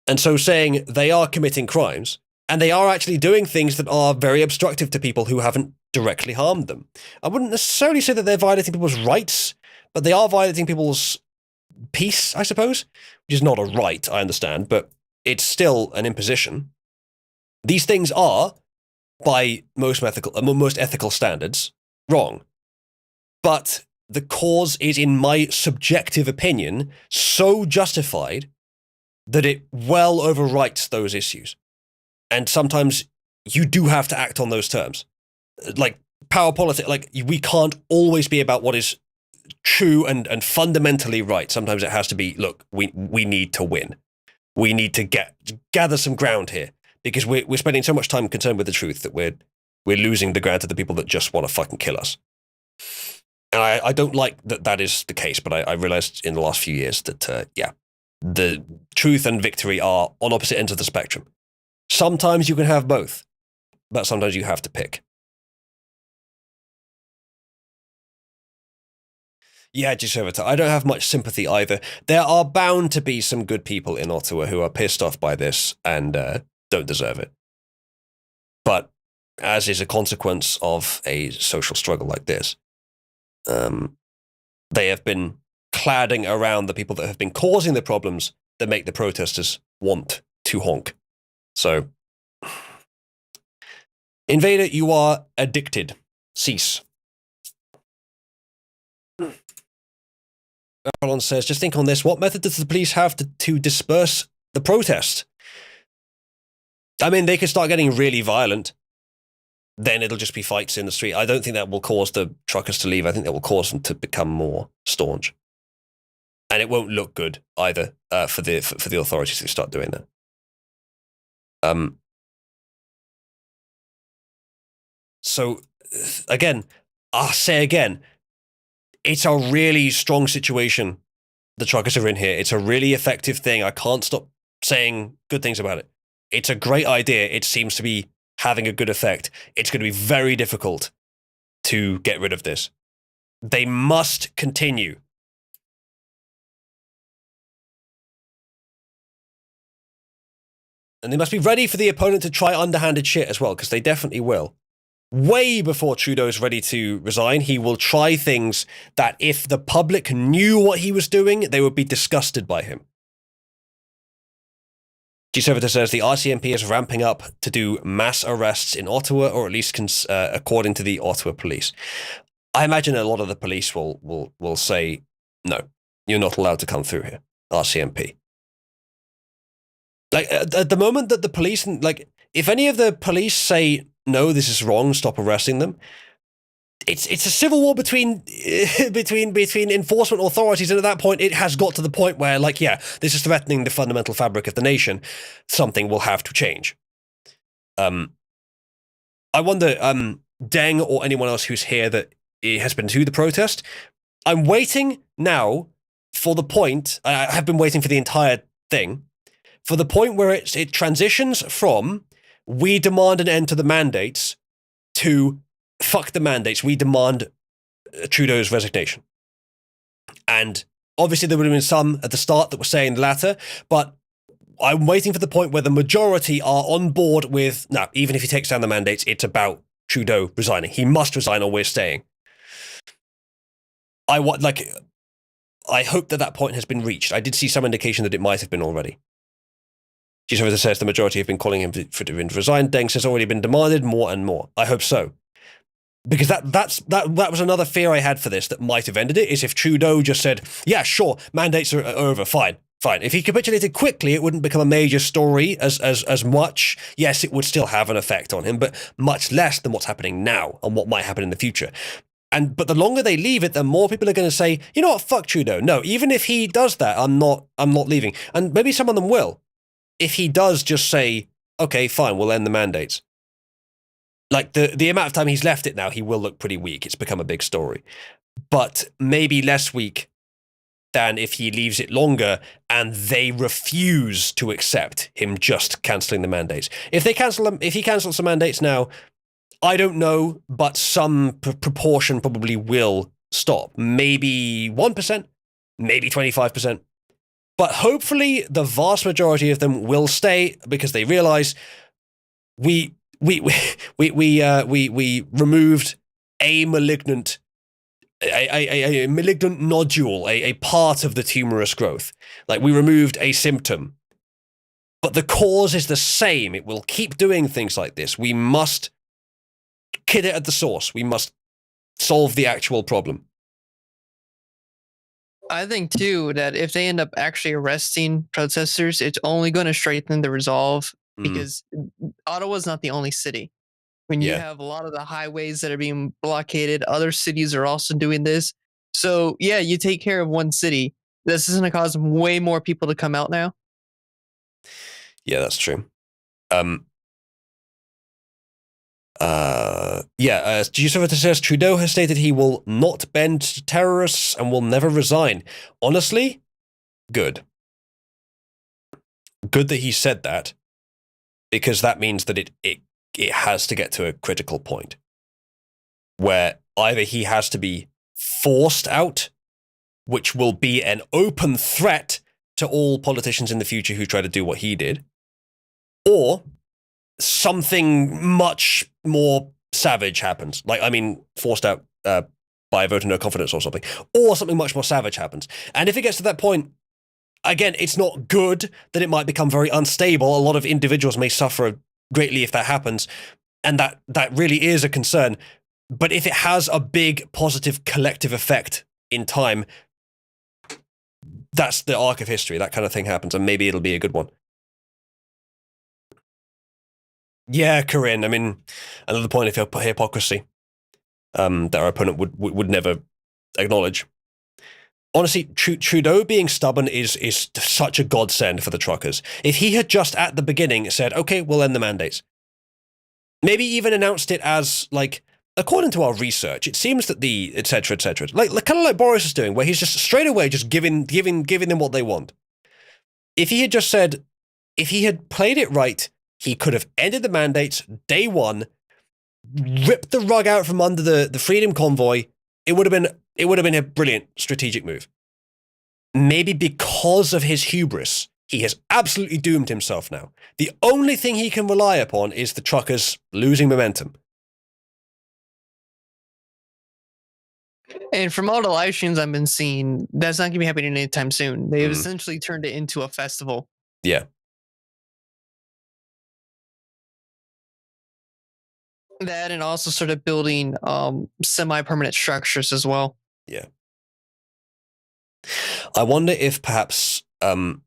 Speaker 1: And so saying they are committing crimes and they are actually doing things that are very obstructive to people who haven't directly harmed them. I wouldn't necessarily say that they're violating people's rights, but they are violating people's peace, I suppose, which is not a right, I understand, but it's still an imposition. These things are, by most ethical standards, wrong. But the cause is, in my subjective opinion, so justified that it well overwrites those issues. And sometimes you do have to act on those terms. Like power politics, like we can't always be about what is true and fundamentally right. Sometimes it has to be, look, we need to win. We need to gather some ground here, because we're spending so much time concerned with the truth that we're losing the ground to the people that just want to fucking kill us. And I don't like that is the case, but I realized in the last few years that, the truth and victory are on opposite ends of the spectrum. Sometimes you can have both, but sometimes you have to pick. Yeah, Giservita, I don't have much sympathy either. There are bound to be some good people in Ottawa who are pissed off by this and don't deserve it. But as is a consequence of a social struggle like this, they have been cladding around the people that have been causing the problems that make the protesters want to honk. So, Invader, you are addicted. Cease. Avalon says, just think on this. What method does the police have to disperse the protest? I mean, they could start getting really violent. Then it'll just be fights in the street. I don't think that will cause the truckers to leave. I think that will cause them to become more staunch. And it won't look good either for the authorities to start doing that. So, again, I'll say again, it's a really strong situation the truckers are in here. It's a really effective thing. I can't stop saying good things about it. It's a great idea. It seems to be having a good effect. It's going to be very difficult to get rid of this. They must continue. And they must be ready for the opponent to try underhanded shit as well, because they definitely will. Way before Trudeau's ready to resign, he will try things that if the public knew what he was doing, they would be disgusted by him. G-Servitor says the RCMP is ramping up to do mass arrests in Ottawa, or at least according to the Ottawa police. I imagine a lot of the police will say, no, you're not allowed to come through here, RCMP. Like, at the moment that the police, like, if any of the police say, no, this is wrong, stop arresting them, it's a civil war between enforcement authorities, and at that point, it has got to the point where, like, yeah, this is threatening the fundamental fabric of the nation. Something will have to change. I wonder, Deng or anyone else who's here that has been to the protest, I'm waiting now for the point, I have been waiting for the entire thing, for the point where it transitions from we demand an end to the mandates to fuck the mandates, we demand Trudeau's resignation. And obviously there would have been some at the start that were saying the latter, but I'm waiting for the point where the majority are on board with, no, even if he takes down the mandates, it's about Trudeau resigning. He must resign or we're staying. I hope that point has been reached. I did see some indication that it might have been already. G-Servitor says the majority have been calling him for to resign. Deng says already been demanded more and more. I hope so. Because that was another fear I had for this that might have ended it, is if Trudeau just said, yeah, sure, mandates are over, fine. If he capitulated quickly, it wouldn't become a major story as much. Yes, it would still have an effect on him, but much less than what's happening now and what might happen in the future. But the longer they leave it, the more people are going to say, you know what, fuck Trudeau. No, even if he does that, I'm not leaving. And maybe some of them will. If he does just say, okay, fine, we'll end the mandates. Like the amount of time he's left it now, he will look pretty weak. It's become a big story. But maybe less weak than if he leaves it longer and they refuse to accept him just cancelling the mandates. If he cancels the mandates now, I don't know, but some proportion probably will stop. Maybe 1%, maybe 25%. But hopefully the vast majority of them will stay because they realize we removed a malignant nodule, a part of the tumorous growth. Like, we removed a symptom. But the cause is the same. It will keep doing things like this. We must kill it at the source. We must solve the actual problem.
Speaker 2: I think too that if they end up actually arresting protesters, it's only going to strengthen the resolve because Ottawa's not the only city. When you have a lot of the highways that are being blockaded, other cities are also doing this. So yeah, you take care of one city. This is going to cause way more people to come out now.
Speaker 1: Yeah, that's true. Giuseppe says Trudeau has stated he will not bend to terrorists and will never resign. Honestly, good. Good that he said that, because that means that it has to get to a critical point where either he has to be forced out, which will be an open threat to all politicians in the future who try to do what he did, or something much more savage happens. Like, I mean, forced out by a vote of no confidence or something. Or something much more savage happens. And if it gets to that point, again, it's not good that it might become very unstable. A lot of individuals may suffer greatly if that happens. And that really is a concern. But if it has a big positive collective effect in time, that's the arc of history. That kind of thing happens, and maybe it'll be a good one. Yeah, Corinne. I mean, another point of hypocrisy that our opponent would never acknowledge. Honestly, Trudeau being stubborn is such a godsend for the truckers. If he had just at the beginning said, okay, we'll end the mandates, maybe even announced it as, like, according to our research, it seems that the et cetera, like kind of like Boris is doing, where he's just straight away just giving them what they want. If he had just said, if he had played it right, he could have ended the mandates day one, ripped the rug out from under the Freedom Convoy. It would have been a brilliant strategic move. Maybe because of his hubris, he has absolutely doomed himself now. The only thing he can rely upon is the truckers losing momentum.
Speaker 2: And from all the live streams I've been seeing, that's not going to be happening anytime soon. They've essentially turned it into a festival.
Speaker 1: Yeah.
Speaker 2: That, and also started building semi-permanent structures as well.
Speaker 1: Yeah. I wonder if perhaps I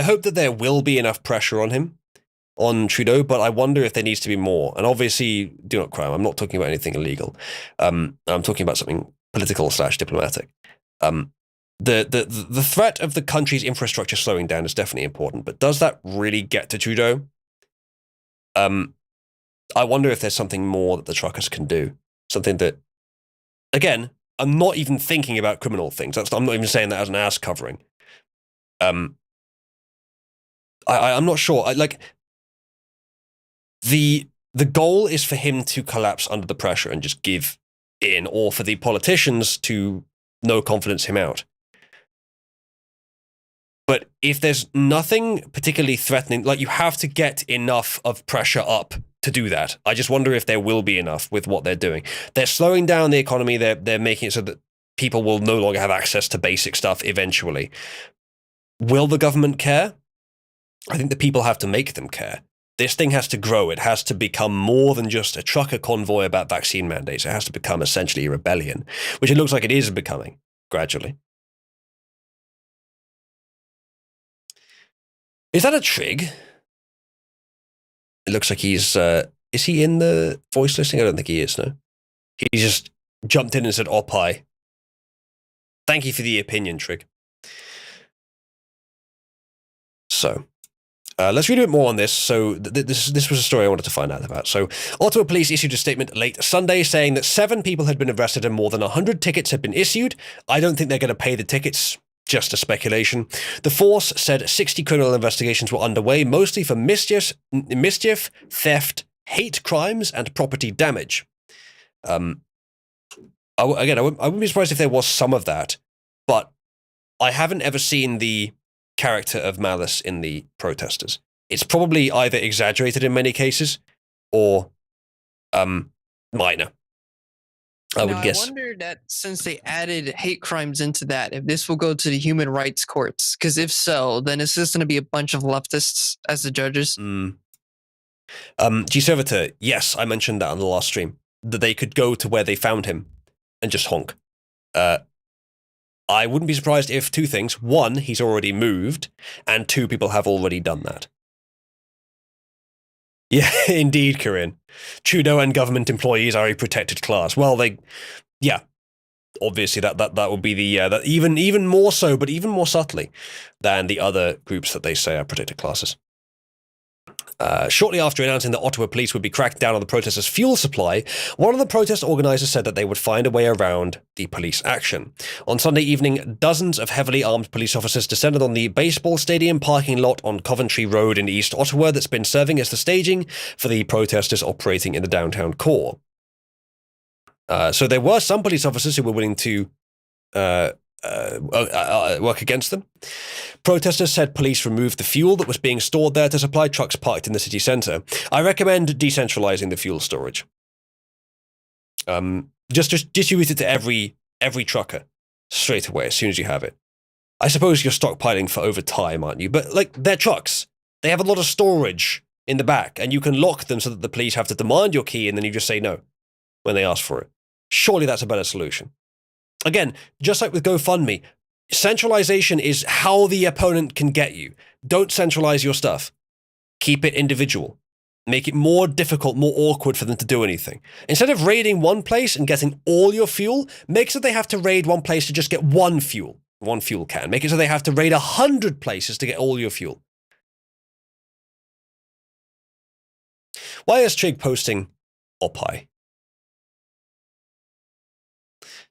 Speaker 1: hope that there will be enough pressure on Trudeau, but I wonder if there needs to be more. And obviously, do not cry. I'm not talking about anything illegal. I'm talking about something political / diplomatic. The threat of the country's infrastructure slowing down is definitely important, but does that really get to Trudeau? I wonder if there's something more that the truckers can do. Something that, again, I'm not even thinking about criminal things. I'm not even saying that as an ass covering. I'm not sure. The goal is for him to collapse under the pressure and just give in, or for the politicians to no confidence him out. But if there's nothing particularly threatening, like, you have to get enough of pressure up to do that. I just wonder if there will be enough with what they're doing. They're slowing down the economy. They're making it so that people will no longer have access to basic stuff eventually. Will the government care? I think the people have to make them care. This thing has to grow. It has to become more than just a trucker convoy about vaccine mandates. It has to become essentially a rebellion, which it looks like it is becoming gradually. Is that a trig? It looks like he's, is he in the voice listing? I don't think he is, no. He just jumped in and said, Opie. Thank you for the opinion, Trig. So, let's read a bit more on this. So this was a story I wanted to find out about. So Ottawa police issued a statement late Sunday saying that 7 people had been arrested and more than 100 tickets had been issued. I don't think they're going to pay the tickets. Just a speculation. The force said 60 criminal investigations were underway, mostly for mischief, theft, hate crimes, and property damage. I wouldn't be surprised if there was some of that, but I haven't ever seen the character of malice in the protesters. It's probably either exaggerated in many cases or minor. I would guess.
Speaker 2: I wonder that since they added hate crimes into that, if this will go to the human rights courts, because if so, then it's just going to be a bunch of leftists as the judges.
Speaker 1: G-Servitor, yes, I mentioned that on the last stream, that they could go to where they found him and just honk. I wouldn't be surprised if 2 things. 1, he's already moved, and 2, people have already done that. Yeah, indeed, Corinne. Trudeau and government employees are a protected class. Well, obviously that would be the that even more so, but even more subtly than the other groups that they say are protected classes. Shortly after announcing that Ottawa police would be cracking down on the protesters' fuel supply, one of the protest organisers said that they would find a way around the police action. On Sunday evening, dozens of heavily armed police officers descended on the baseball stadium parking lot on Coventry Road in East Ottawa that's been serving as the staging for the protesters operating in the downtown core. So there were some police officers who were willing to work against them. Protesters said police removed the fuel that was being stored there to supply trucks parked in the city centre. I recommend decentralising the fuel storage. Just distribute it to every trucker straight away as soon as you have it. I suppose you're stockpiling for over time, aren't you? But like, they're trucks. They have a lot of storage in the back, and you can lock them so that the police have to demand your key, and then you just say no when they ask for it. Surely that's a better solution. Again, just like with GoFundMe, centralization is how the opponent can get you. Don't centralize your stuff. Keep it individual. Make it more difficult, more awkward for them to do anything. Instead of raiding one place and getting all your fuel, make so they have to raid one place to just get one fuel can. Make it so they have to raid 100 places to get all your fuel. Why is Trig posting Opie?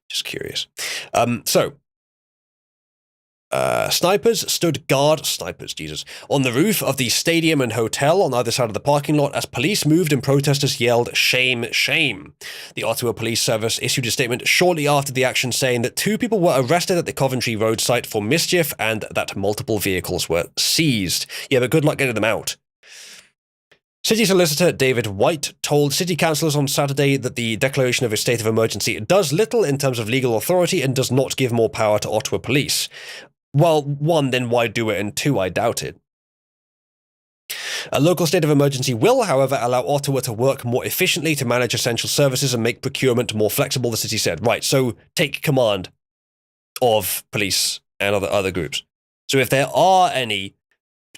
Speaker 1: Just curious. Snipers stood guard, on the roof of the stadium and hotel on either side of the parking lot as police moved and protesters yelled, "Shame, shame." The Ottawa Police Service issued a statement shortly after the action saying that 2 people were arrested at the Coventry Road site for mischief and that multiple vehicles were seized. Yeah, but good luck getting them out. City Solicitor David White told City Councillors on Saturday that the declaration of a state of emergency does little in terms of legal authority and does not give more power to Ottawa Police. Well, 1, then why do it? And 2, I doubt it. A local state of emergency will, however, allow Ottawa to work more efficiently to manage essential services and make procurement more flexible, the city said. Right, so take command of police and other groups. So if there are any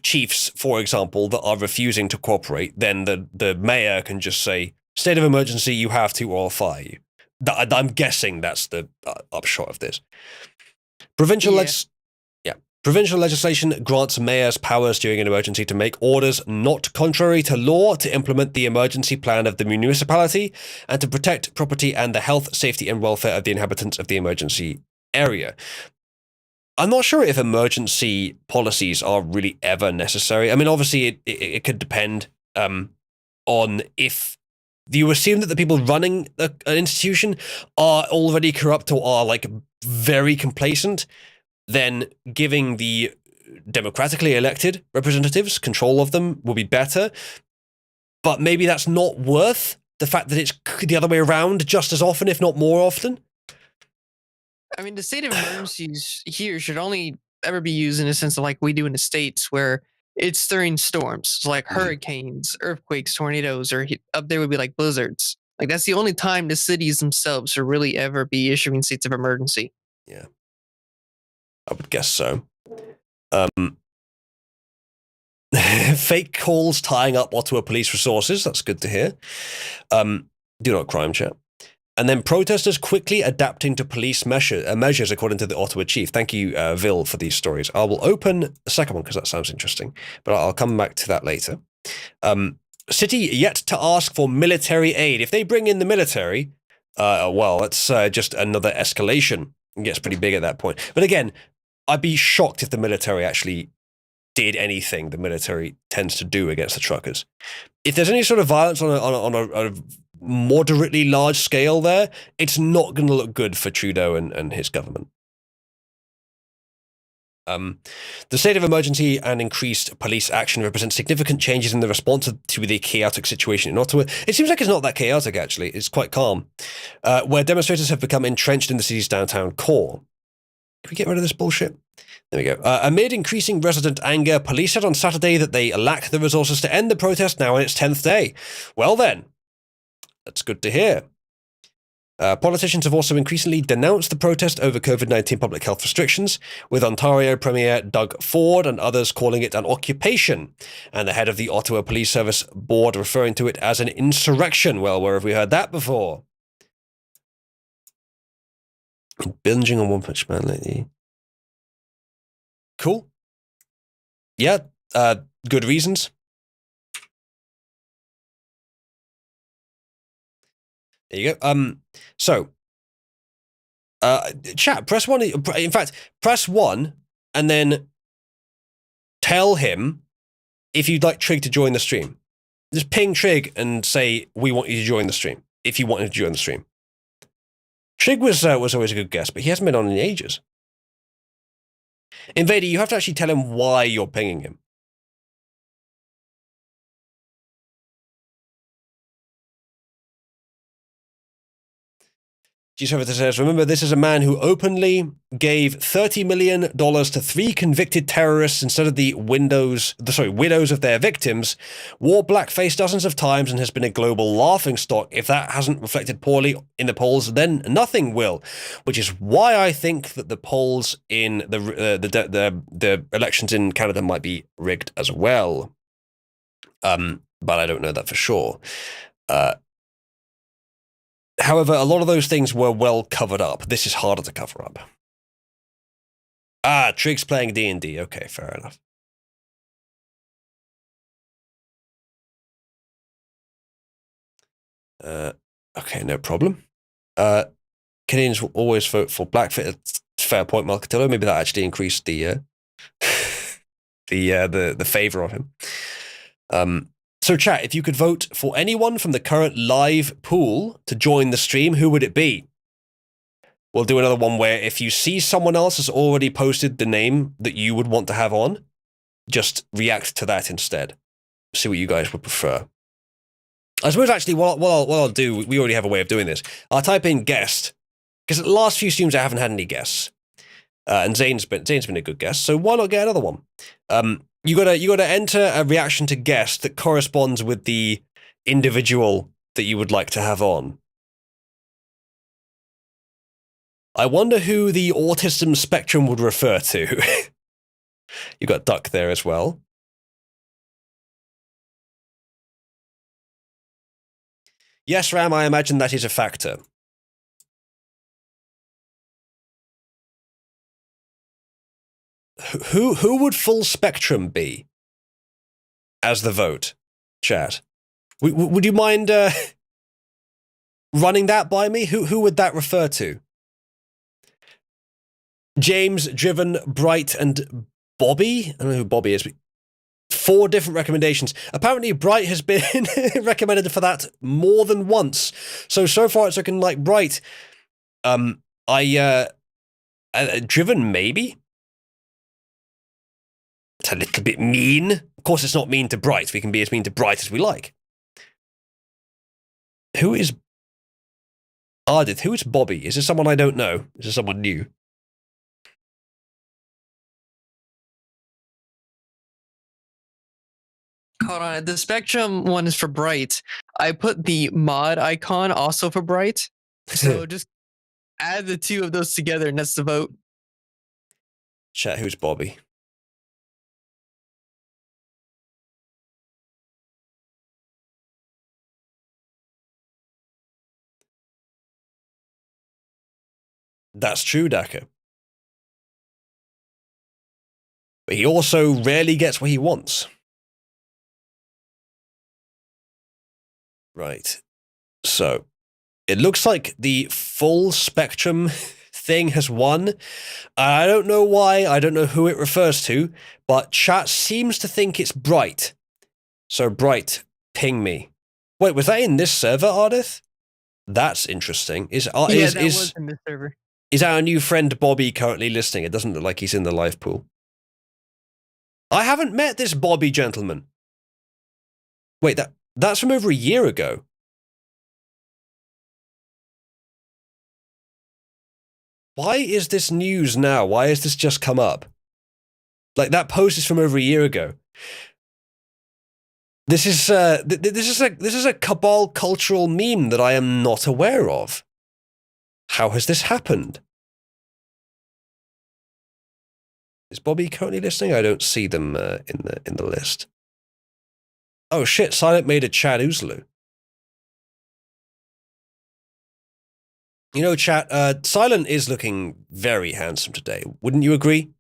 Speaker 1: chiefs, for example, that are refusing to cooperate, then the mayor can just say, state of emergency, you have to, or I'll fire you. I'm guessing that's the upshot of this. Provincial legislation grants mayors powers during an emergency to make orders not contrary to law, to implement the emergency plan of the municipality, and to protect property and the health, safety, and welfare of the inhabitants of the emergency area. I'm not sure if emergency policies are really ever necessary. I mean, obviously, it could depend on if you assume that the people running an institution are already corrupt or are like very complacent, then giving the democratically elected representatives control of them will be better. But maybe that's not worth the fact that it's the other way around just as often, if not more often.
Speaker 2: I mean, the state of emergencies here should only ever be used in a sense of like we do in the States, where it's during storms, so like hurricanes, earthquakes, tornadoes, or up there would be like blizzards. Like that's the only time the cities themselves should really ever be issuing states of emergency.
Speaker 1: Yeah, I would guess so. Fake calls tying up Ottawa police resources. That's good to hear. Do not crime chat. And then protesters quickly adapting to police measures, according to the Ottawa chief. Thank you, Vil, for these stories. I will open the second one because that sounds interesting, but I'll come back to that later. City yet to ask for military aid. If they bring in the military, well, that's just another escalation. It gets pretty big at that point. But again, I'd be shocked if the military actually did anything the military tends to do against the truckers. If there's any sort of violence on a moderately large scale there, it's not going to look good for Trudeau and his government. The state of emergency and increased police action represent significant changes in the response to the chaotic situation in Ottawa. It seems like it's not that chaotic, actually. It's quite calm, where demonstrators have become entrenched in the city's downtown core. Can we get rid of this bullshit? There we go. Amid increasing resident anger, police said on Saturday that they lack the resources to end the protest now in its 10th day. Well then, that's good to hear. Politicians have also increasingly denounced the protest over COVID-19 public health restrictions, with Ontario Premier Doug Ford and others calling it an occupation, and the head of the Ottawa Police Service Board referring to it as an insurrection. Well, where have we heard that before? Binging on One Punch Man lately. Cool. Yeah, good reasons. There you go. So, chat, press 1. In fact, press 1 and then tell him if you'd like Trig to join the stream. Just ping Trig and say, we want you to join the stream, if you want him to join the stream. Trig was always a good guest, but he hasn't been on in ages. Invader, you have to actually tell him why you're pinging him. G7 says, remember, this is a man who openly gave $30 million to 3 convicted terrorists instead of the widows of their victims, wore blackface dozens of times, and has been a global laughingstock. If that hasn't reflected poorly in the polls, then nothing will. Which is why I think that the polls in the elections in Canada might be rigged as well. But I don't know that for sure. However, a lot of those things were well covered up. This is harder to cover up. Ah, Trig's playing D&D. Okay, fair enough. Okay, no problem. Canadians will always vote for blackface. Fair point, Marketillo. Maybe that actually increased the the favor of him. So chat, if you could vote for anyone from the current live pool to join the stream, who would it be? We'll do another one where if you see someone else has already posted the name that you would want to have on, just react to that instead. See what you guys would prefer. I suppose actually what I'll do, we already have a way of doing this. I'll type in guest, because the last few streams I haven't had any guests. And Zane's been a good guest, so why not get another one? You gotta enter a reaction to guest that corresponds with the individual that you would like to have on. I wonder who the autism spectrum would refer to. You got Duck there as well. Yes, Ram, I imagine that is a factor. Who would full spectrum be as the vote, chat? Would you mind running that by me? Who would that refer to? James, Driven, Bright, and Bobby? I don't know who Bobby is, but 4 different recommendations. Apparently, Bright has been recommended for that more than once. So far it's looking like Bright. Driven, maybe? It's a little bit mean. Of course, it's not mean to Bright. We can be as mean to Bright as we like. Who is Ardith? Who is Bobby? Is this someone I don't know? Is this someone new?
Speaker 2: Hold on. The Spectrum one is for Bright. I put the mod icon also for Bright. So just add the 2 of those together and that's the vote.
Speaker 1: Chat, who's Bobby? That's true, Daka. But he also rarely gets what he wants. Right. So, it looks like the full spectrum thing has won. I don't know why, I don't know who it refers to, but chat seems to think it's Bright. So, Bright, ping me. Wait, was that in this server, Ardith? That's interesting.
Speaker 2: that was in this server.
Speaker 1: Is our new friend Bobby currently listening? It doesn't look like he's in the live pool. I haven't met this Bobby gentleman. Wait, that's from over a year ago. Why is this news now? Why has this just come up? Like, that post is from over a year ago. This is a Cabal cultural meme that I am not aware of. How has this happened? Is Bobby currently listening? I don't see them in the list. Oh shit! Silent made a Chad Oozloo. You know, chat. Silent is looking very handsome today. Wouldn't you agree?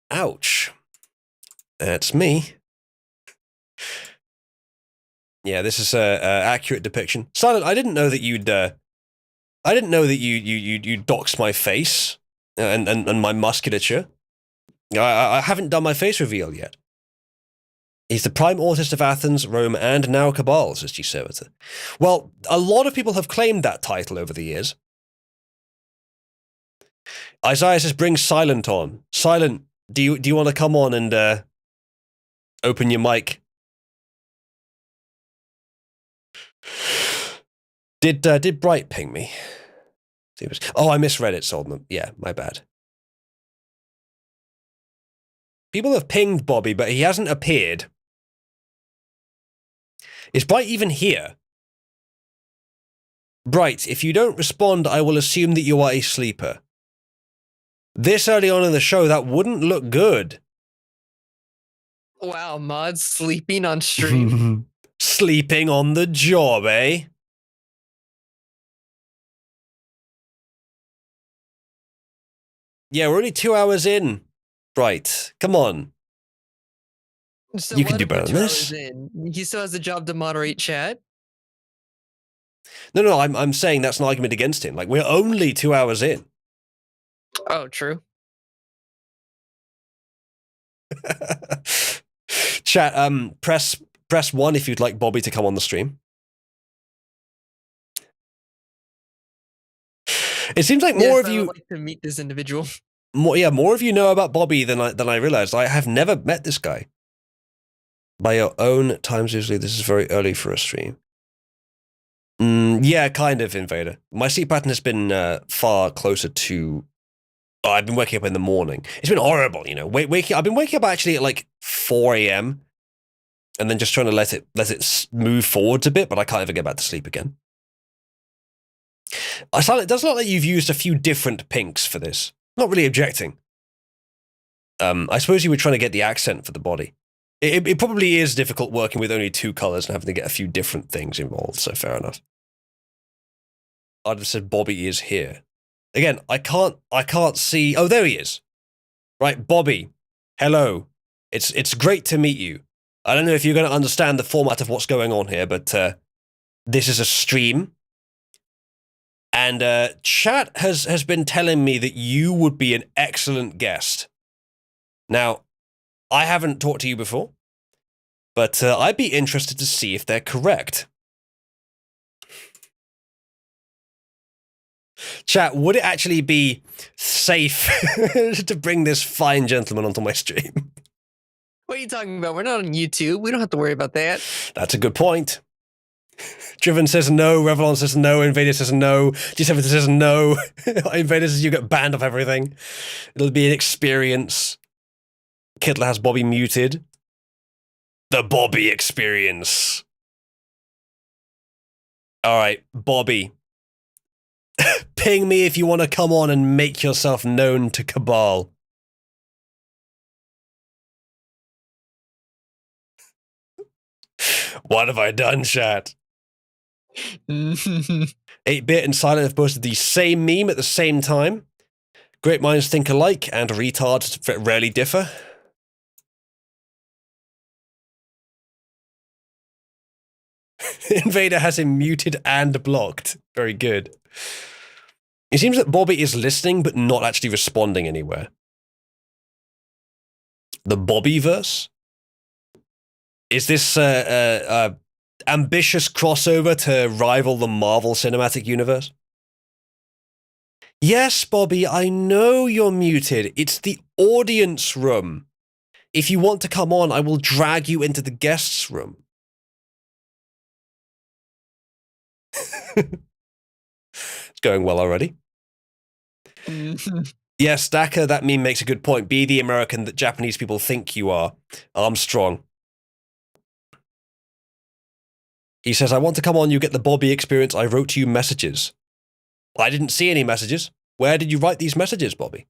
Speaker 1: Ouch. That's me. Yeah, this is a accurate depiction. Silent, I didn't know that you'd. I didn't know that you doxed my face and my musculature. I haven't done my face reveal yet. He's the prime artist of Athens, Rome, and now Cabal, says G Servitor. Well, a lot of people have claimed that title over the years. Isaiah says, bring Silent on. Silent, do you want to come on and open your mic? Did Bright ping me? Oh, I misread it, Soldman. Yeah, my bad. People have pinged Bobby, but he hasn't appeared. Is Bright even here? Bright, if you don't respond, I will assume that you are a sleeper. This early on in the show, that wouldn't look good.
Speaker 2: Wow, mods sleeping on stream.
Speaker 1: Sleeping on the job, eh? Yeah, we're only 2 hours in. Bright, come on.
Speaker 2: So
Speaker 1: You can
Speaker 2: what
Speaker 1: do
Speaker 2: if
Speaker 1: better
Speaker 2: we're
Speaker 1: than
Speaker 2: 2
Speaker 1: this.
Speaker 2: hours in? He still has the job to moderate chat.
Speaker 1: No, I'm saying that's an argument against him. Like, we're only 2 hours in.
Speaker 2: Oh, true.
Speaker 1: Chat, press 1 if you'd like Bobby to come on the stream. It seems like more
Speaker 2: Yes,
Speaker 1: of
Speaker 2: I
Speaker 1: you
Speaker 2: would like to meet this individual.
Speaker 1: more of you know about Bobby than I realized. I have never met this guy. By your own times, usually this is very early for a stream. Yeah, kind of, Invader. My sleep pattern has been far closer to. Oh, I've been waking up in the morning. It's been horrible, you know. I've been waking up actually at like 4 a.m. and then just trying to let it move forwards a bit, but I can't ever get back to sleep again. It does look like you've used a few different pinks for this. Not really objecting. I suppose you were trying to get the accent for the body. It probably is difficult working with only 2 colors and having to get a few different things involved, so fair enough. I'd have said Bobby is here. Again, I can't see. Oh, there he is. Right, Bobby. Hello. It's great to meet you. I don't know if you're going to understand the format of what's going on here, but this is a stream. And chat has been telling me that you would be an excellent guest. Now, I haven't talked to you before, but I'd be interested to see if they're correct. Chat, would it actually be safe to bring this fine gentleman onto my stream?
Speaker 2: What are you talking about? We're not on YouTube. We don't have to worry about that.
Speaker 1: That's a good point. Driven says no, Revlon says no, Invader says no, G7 says no, Invader says you get banned off everything. It'll be an experience. Kittler has Bobby muted. The Bobby experience. Alright, Bobby. Ping me if you want to come on and make yourself known to Cabal. What have I done, chat? 8-Bit and Silent have posted the same meme at the same time. Great minds think alike, and retards rarely differ. Invader has him muted and blocked. Very good. It seems that Bobby is listening, but not actually responding anywhere. The Bobbyverse? Is this ambitious crossover to rival the Marvel Cinematic Universe? Yes, Bobby, I know you're muted. It's the audience room. If you want to come on, I will drag you into the guests room. It's going well already. Yeah, Stacker, that meme makes a good point. Be the American that Japanese people think you are. Armstrong. He says, I want to come on, you get the Bobby experience. I wrote you messages. I didn't see any messages. Where did you write these messages, Bobby?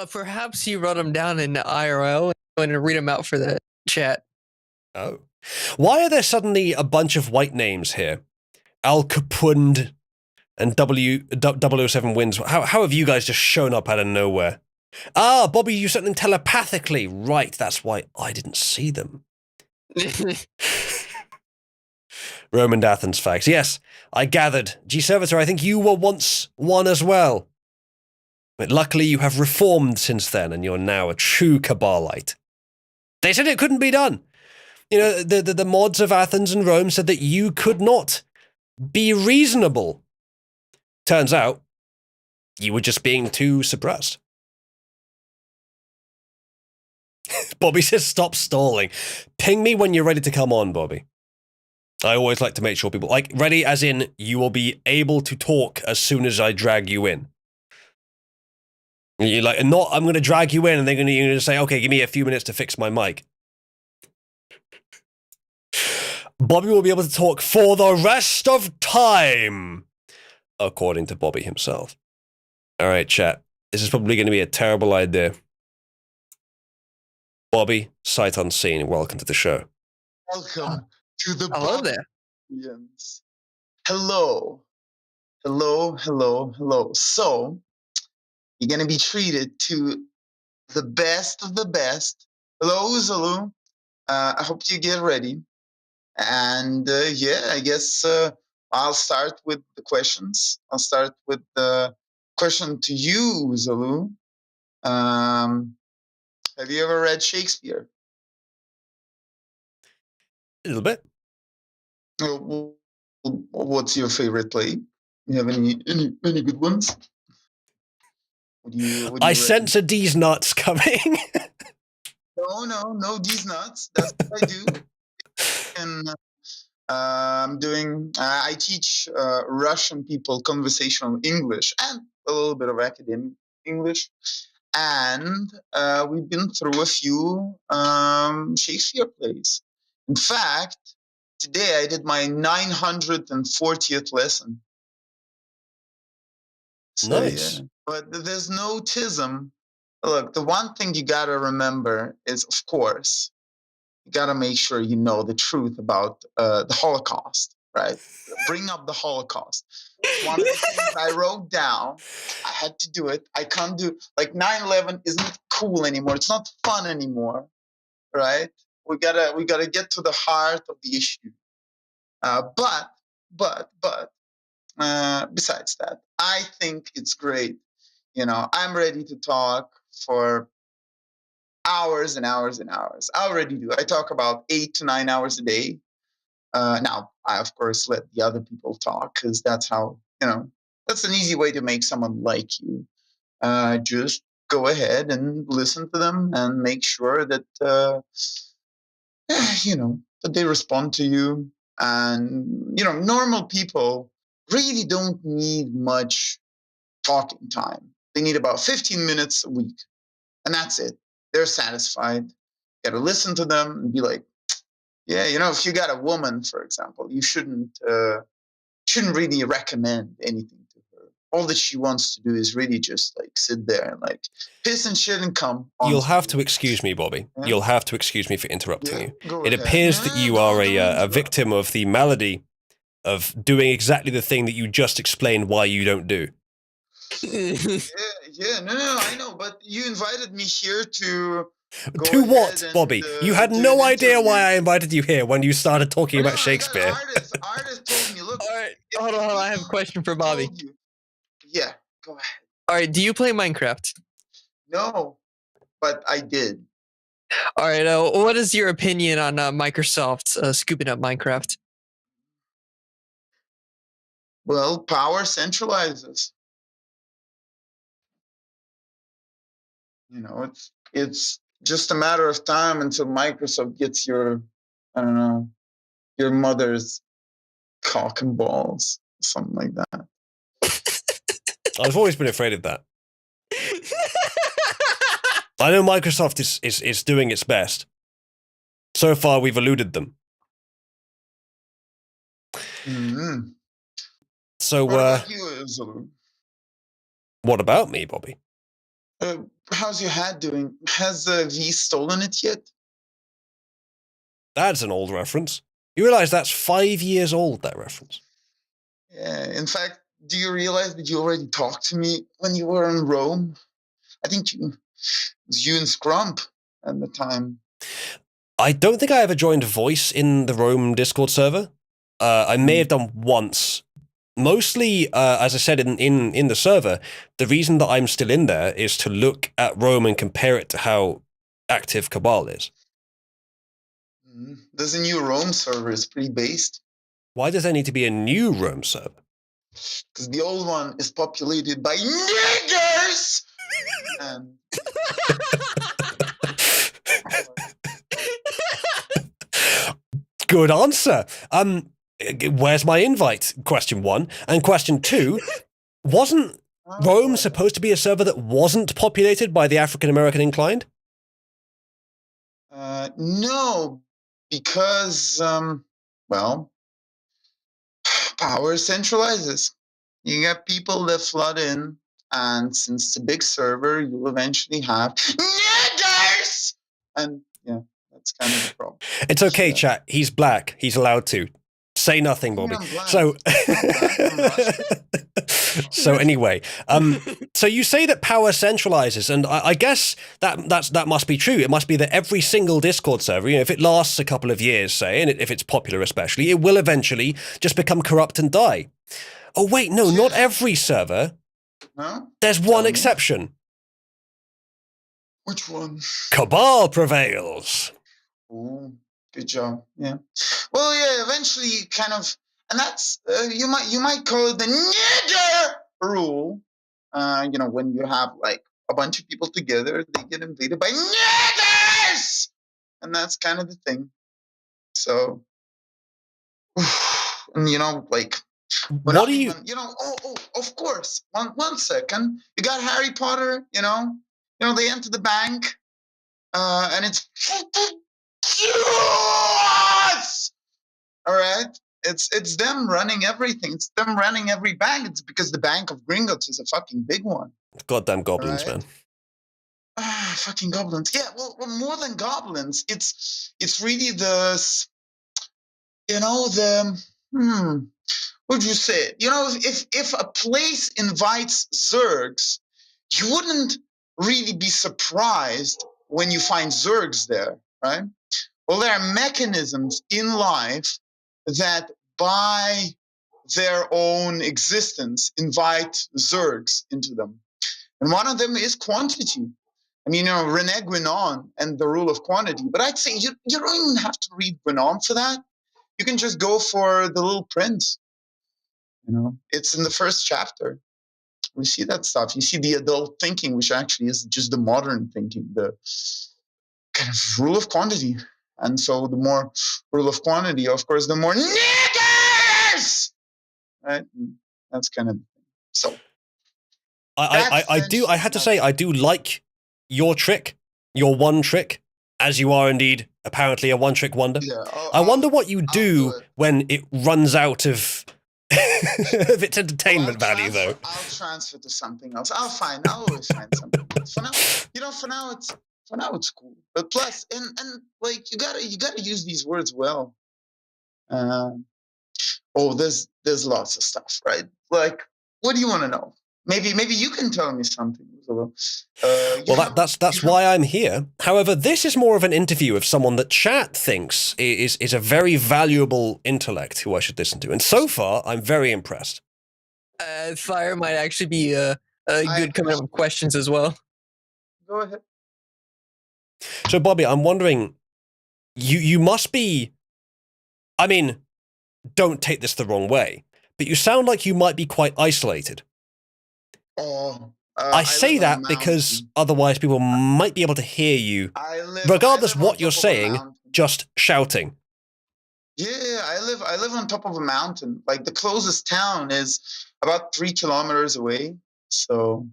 Speaker 2: Perhaps you wrote them down in IRL and going to read them out for the chat.
Speaker 1: Oh. Why are there suddenly a bunch of white names here? Al Capund and 007 wins. How have you guys just shown up out of nowhere? Ah, Bobby, you sent them telepathically. Right, that's why I didn't see them. Roman Athens facts. Yes, I gathered. G-Servitor, I think you were once one as well. But luckily you have reformed since then, and you're now a true Cabalite. They said it couldn't be done. You know, the mods of Athens and Rome said that you could not be reasonable. Turns out, you were just being too suppressed. Bobby says, stop stalling. Ping me when you're ready to come on, Bobby. I always like to make sure people, like, ready as in you will be able to talk as soon as I drag you in. You're like, not, I'm going to drag you in and you're going to say, okay, give me a few minutes to fix my mic. Bobby will be able to talk for the rest of time, according to Bobby himself. All right, chat. This is probably going to be a terrible idea. Bobby, sight unseen, welcome to the show.
Speaker 7: Welcome to the
Speaker 2: Hello there.
Speaker 7: Bobbians. Hello. Hello, hello, hello. So, you're going to be treated to the best of the best. Hello, Zulu. I hope you get ready. And yeah, I guess I'll start with the questions. I'll start with the question to you, Zulu. Have you ever read Shakespeare?
Speaker 1: A little bit.
Speaker 7: What's your favorite play? You have any good ones? What do you
Speaker 1: I sense a D's nuts coming.
Speaker 7: No, these nuts. That's what I do. And I teach Russian people conversational English and a little bit of academic English. And we've been through a few Shakespeare plays. In fact, today I did my 940th lesson. So,
Speaker 1: Nice.
Speaker 7: yeah. But there's no tism. Look, the one thing you got to remember is, of course, you got to make sure you know the truth about the Holocaust, right? Bring up the Holocaust. It's one of the things I wrote down. I had to do it. I can't do, like, 9/11 isn't cool anymore. It's not fun anymore, right? We gotta get to the heart of the issue. But besides that, I think it's great. You know, I'm ready to talk for hours and hours and hours. I already do. I talk about 8 to 9 hours a day. Now, I, of course, let the other people talk because that's how, that's an easy way to make someone like you. Just go ahead and listen to them and make sure that, that they respond to you. And, normal people really don't need much talking time. They need about 15 minutes a week. And that's it. They're satisfied. You got to listen to them and be like, yeah, if you got a woman, for example, you shouldn't really recommend anything to her. All that she wants to do is really just like sit there and like piss and shit and come.
Speaker 1: You'll have to excuse me, Bobby. Yeah? You'll have to excuse me for interrupting you. It
Speaker 7: ahead.
Speaker 1: appears that you are a victim of the malady of doing exactly the thing that you just explained why you don't do.
Speaker 7: No, I know, but you invited me here to go
Speaker 1: To
Speaker 7: ahead
Speaker 1: what,
Speaker 7: and,
Speaker 1: Bobby? You had
Speaker 7: do
Speaker 1: no
Speaker 7: an
Speaker 1: idea
Speaker 7: interview.
Speaker 1: why I invited you here when you started talking
Speaker 7: No,
Speaker 1: about Shakespeare.
Speaker 7: I got artists told me, look.
Speaker 2: All right, hold on. I have a question for Bobby.
Speaker 7: Told you. Yeah, go ahead.
Speaker 2: All right, do you play Minecraft?
Speaker 7: No, but I did.
Speaker 2: All right, what is your opinion on Microsoft scooping up Minecraft?
Speaker 7: Well, power centralizes. You know, it's just a matter of time until Microsoft gets your, I don't know, your mother's cock and balls, something like that.
Speaker 1: I've always been afraid of that. I know Microsoft is doing its best. So far, we've eluded them.
Speaker 7: Mm-hmm.
Speaker 1: So,
Speaker 7: What about you, Zulu?
Speaker 1: what about me, Bobby?
Speaker 7: How's your hat doing? Has V stolen it yet?
Speaker 1: That's an old reference. You realize that's 5 years old, that reference?
Speaker 7: Yeah. In fact, do you realize that you already talked to me when you were in Rome? I think it was you and Scrump at the time.
Speaker 1: I don't think I ever joined voice in the Rome Discord server. I may have done once. Mostly, as I said in the server, the reason that I'm still in there is to look at Rome and compare it to how active Cabal is.
Speaker 7: There's a new Rome server. It's pretty based.
Speaker 1: Why does there need to be a new Rome server?
Speaker 7: Because the old one is populated by niggers! And
Speaker 1: Good answer. Where's my invite? Question 1. And question 2, wasn't Rome supposed to be a server that wasn't populated by the African American inclined?
Speaker 7: No, because, well, power centralizes. You get people that flood in, and since it's a big server, you'll eventually have niggers! And yeah, that's kind of the problem.
Speaker 1: It's okay,
Speaker 7: Yeah.
Speaker 1: chat. He's black. He's allowed to. Say nothing, Bobby.
Speaker 7: I'm black.
Speaker 1: So,
Speaker 7: I'm Russian.
Speaker 1: so anyway, so you say that power centralizes, and I guess that must be true. It must be that every single Discord server, if it lasts a couple of years, say, and if it's popular especially, it will eventually just become corrupt and die. Oh wait, no, not every server.
Speaker 7: No?
Speaker 1: There's one exception.
Speaker 7: Which one?
Speaker 1: Cabal prevails.
Speaker 7: Ooh, good job. Yeah. Well, yeah. Eventually, kind of, and that's you might call it the nigger rule. When you have like a bunch of people together, they get invaded by niggers, and that's kind of the thing. So, and like. But
Speaker 1: What do you?
Speaker 7: Of course. One second. You got Harry Potter, they enter the bank, and it's yes! All right. It's them running everything. It's them running every bank. It's because the Bank of Gringotts is a fucking big one.
Speaker 1: Goddamn goblins,
Speaker 7: Right.
Speaker 1: man.
Speaker 7: Fucking goblins. Yeah, well, more than goblins. It's really the would you say? If a place invites Zergs, you wouldn't really be surprised when you find Zergs there, right? Well, there are mechanisms in life that by their own existence invite Zergs into them. And one of them is quantity. I mean, René Guénon and the rule of quantity. But I'd say you don't even have to read Guénon for that. You can just go for The Little Prince. It's in the first chapter. We see that stuff. You see the adult thinking, which actually is just the modern thinking, the kind of rule of quantity. And so the more rule of quantity, of course, the more niggers! Right? And that's kind of the thing. So
Speaker 1: I have to say, I do like your trick, your one trick, as you are indeed apparently a one-trick wonder.
Speaker 7: Yeah,
Speaker 1: I wonder what you do when it runs out of its entertainment value, though.
Speaker 7: I'll transfer to something else. I'll always find something else. For now it's cool. But plus, and like you gotta use these words well. Oh, there's lots of stuff, right? Like, what do you want to know? Maybe you can tell me something.
Speaker 1: Well, that's why I'm here. However, this is more of an interview of someone that chat thinks is a very valuable intellect who I should listen to. And so far, I'm very impressed.
Speaker 2: Fire might actually be good coming up with questions as well.
Speaker 7: Go ahead.
Speaker 1: So, Bobby, I'm wondering, you must be. I mean, don't take this the wrong way, but you sound like you might be quite isolated.
Speaker 7: Oh,
Speaker 1: I say that because otherwise people might be able to hear you, regardless what you're saying, just shouting.
Speaker 7: Yeah, I live on top of a mountain. Like, the closest town is about 3 kilometers away. So,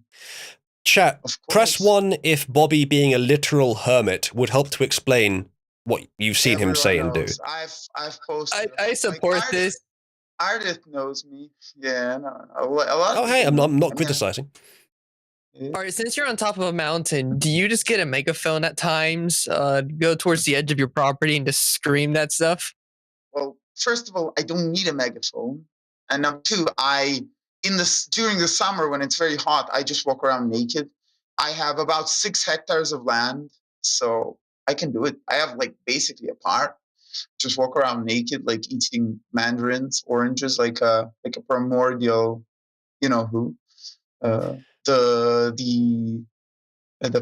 Speaker 1: chat, press 1 if Bobby being a literal hermit would help to explain what you've seen him say and do.
Speaker 7: I've posted.
Speaker 2: I support this.
Speaker 7: Ardith knows me. Yeah, no, a lot.
Speaker 1: Oh, hey, I'm not criticizing.
Speaker 2: All right, since you're on top of a mountain, do you just get a megaphone at times, go towards the edge of your property and just scream that stuff?
Speaker 7: Well, first of all, I don't need a megaphone, and number two, during the summer when it's very hot, I just walk around naked. I have about 6 hectares of land, so I can do it. I have like basically a park. Just walk around naked, like eating mandarins, oranges, like a primordial, you know who, the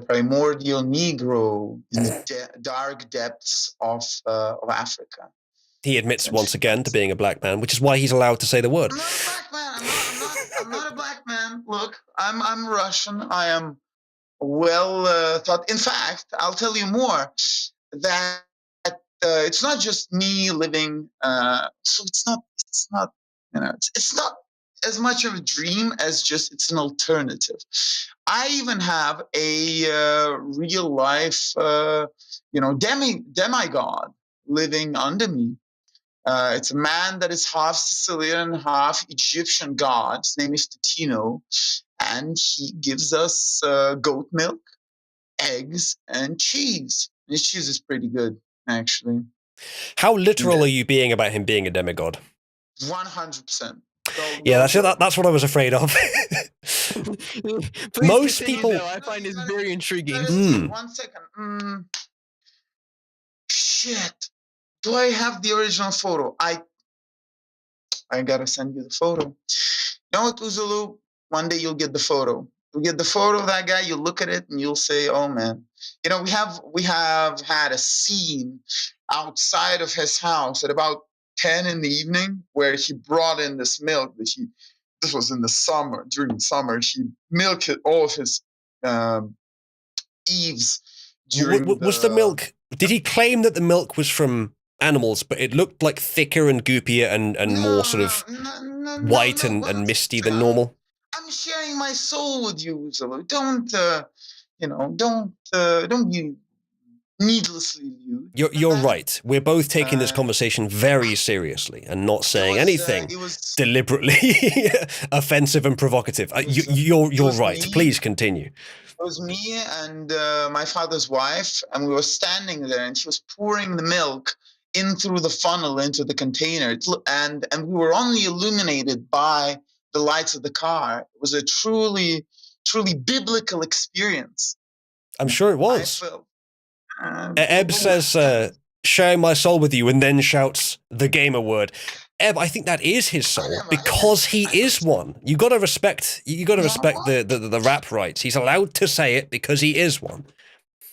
Speaker 7: primordial Negro in the dark depths of Africa.
Speaker 1: He admits once again to being a black man, which is why he's allowed to say the word.
Speaker 7: I'm not a black man. I'm not a black man. Look, I'm Russian. I am well thought. In fact, I'll tell you more. That it's not just me living. So it's not. It's not as much of a dream as just it's an alternative. I even have a real life, demigod living under me. It's a man that is half Sicilian, half Egyptian god. His name is Titino, and he gives us goat milk, eggs, and cheese. His cheese is pretty good, actually.
Speaker 1: How literal are you being about him being a demigod?
Speaker 7: 100%.
Speaker 1: Yeah, that's what I was afraid of. Most people,
Speaker 2: though, I find this very intriguing.
Speaker 7: 1 second. Shit. Do I have the original photo? I gotta send you the photo. You know what, Uzulu? One day you'll get the photo. You'll get the photo of that guy. You'll look at it and you'll say, "Oh man." You know, we have had a scene outside of his house at about 10 in the evening where he brought in this milk that this was in the summer. During the summer, he milked all of his eaves.
Speaker 1: Was the milk? Did he claim that the milk was from animals, but it looked like thicker and goopier and more sort of white and misty than normal?
Speaker 7: I'm sharing my soul with you, Zulu. Don't be needlessly lewd.
Speaker 1: You're right. We're both taking this conversation very seriously and not saying anything deliberately offensive and provocative. You're right. Please continue.
Speaker 7: It was me and my father's wife, and we were standing there, and she was pouring the milk in through the funnel into the container, and we were only illuminated by the lights of the car. It was a truly biblical experience.
Speaker 1: I'm sure it was. Eb says, sharing my soul with you, and then shouts the gamer word. Eb, I think that is his soul because he is one. You got to respect. The rap rights. He's allowed to say it because he is one.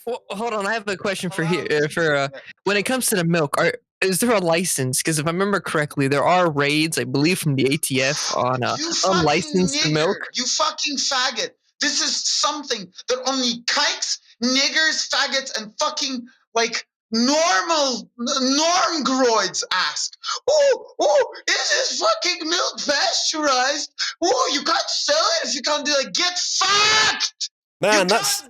Speaker 2: Well, hold on. I have a question for when it comes to the milk. Is there a license? Because if I remember correctly, there are raids, I believe, from the ATF on unlicensed milk.
Speaker 7: You fucking faggot! This is something that only kikes, niggers, faggots, and fucking like normgroids ask. Oh, is this fucking milk pasteurized? Oh, you can't sell it if you can't do it. Get fucked!
Speaker 1: Man, that's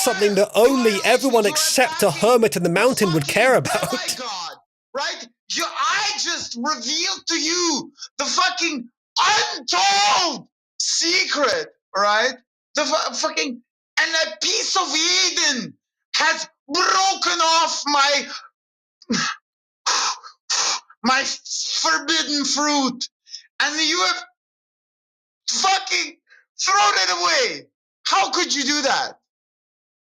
Speaker 1: something that only everyone except a hermit in the mountain would care about.
Speaker 7: Oh my god, right? I just revealed to you the fucking untold secret, right? The fucking, and a piece of Eden has broken off my my forbidden fruit, and you have fucking thrown it away. How could you do that?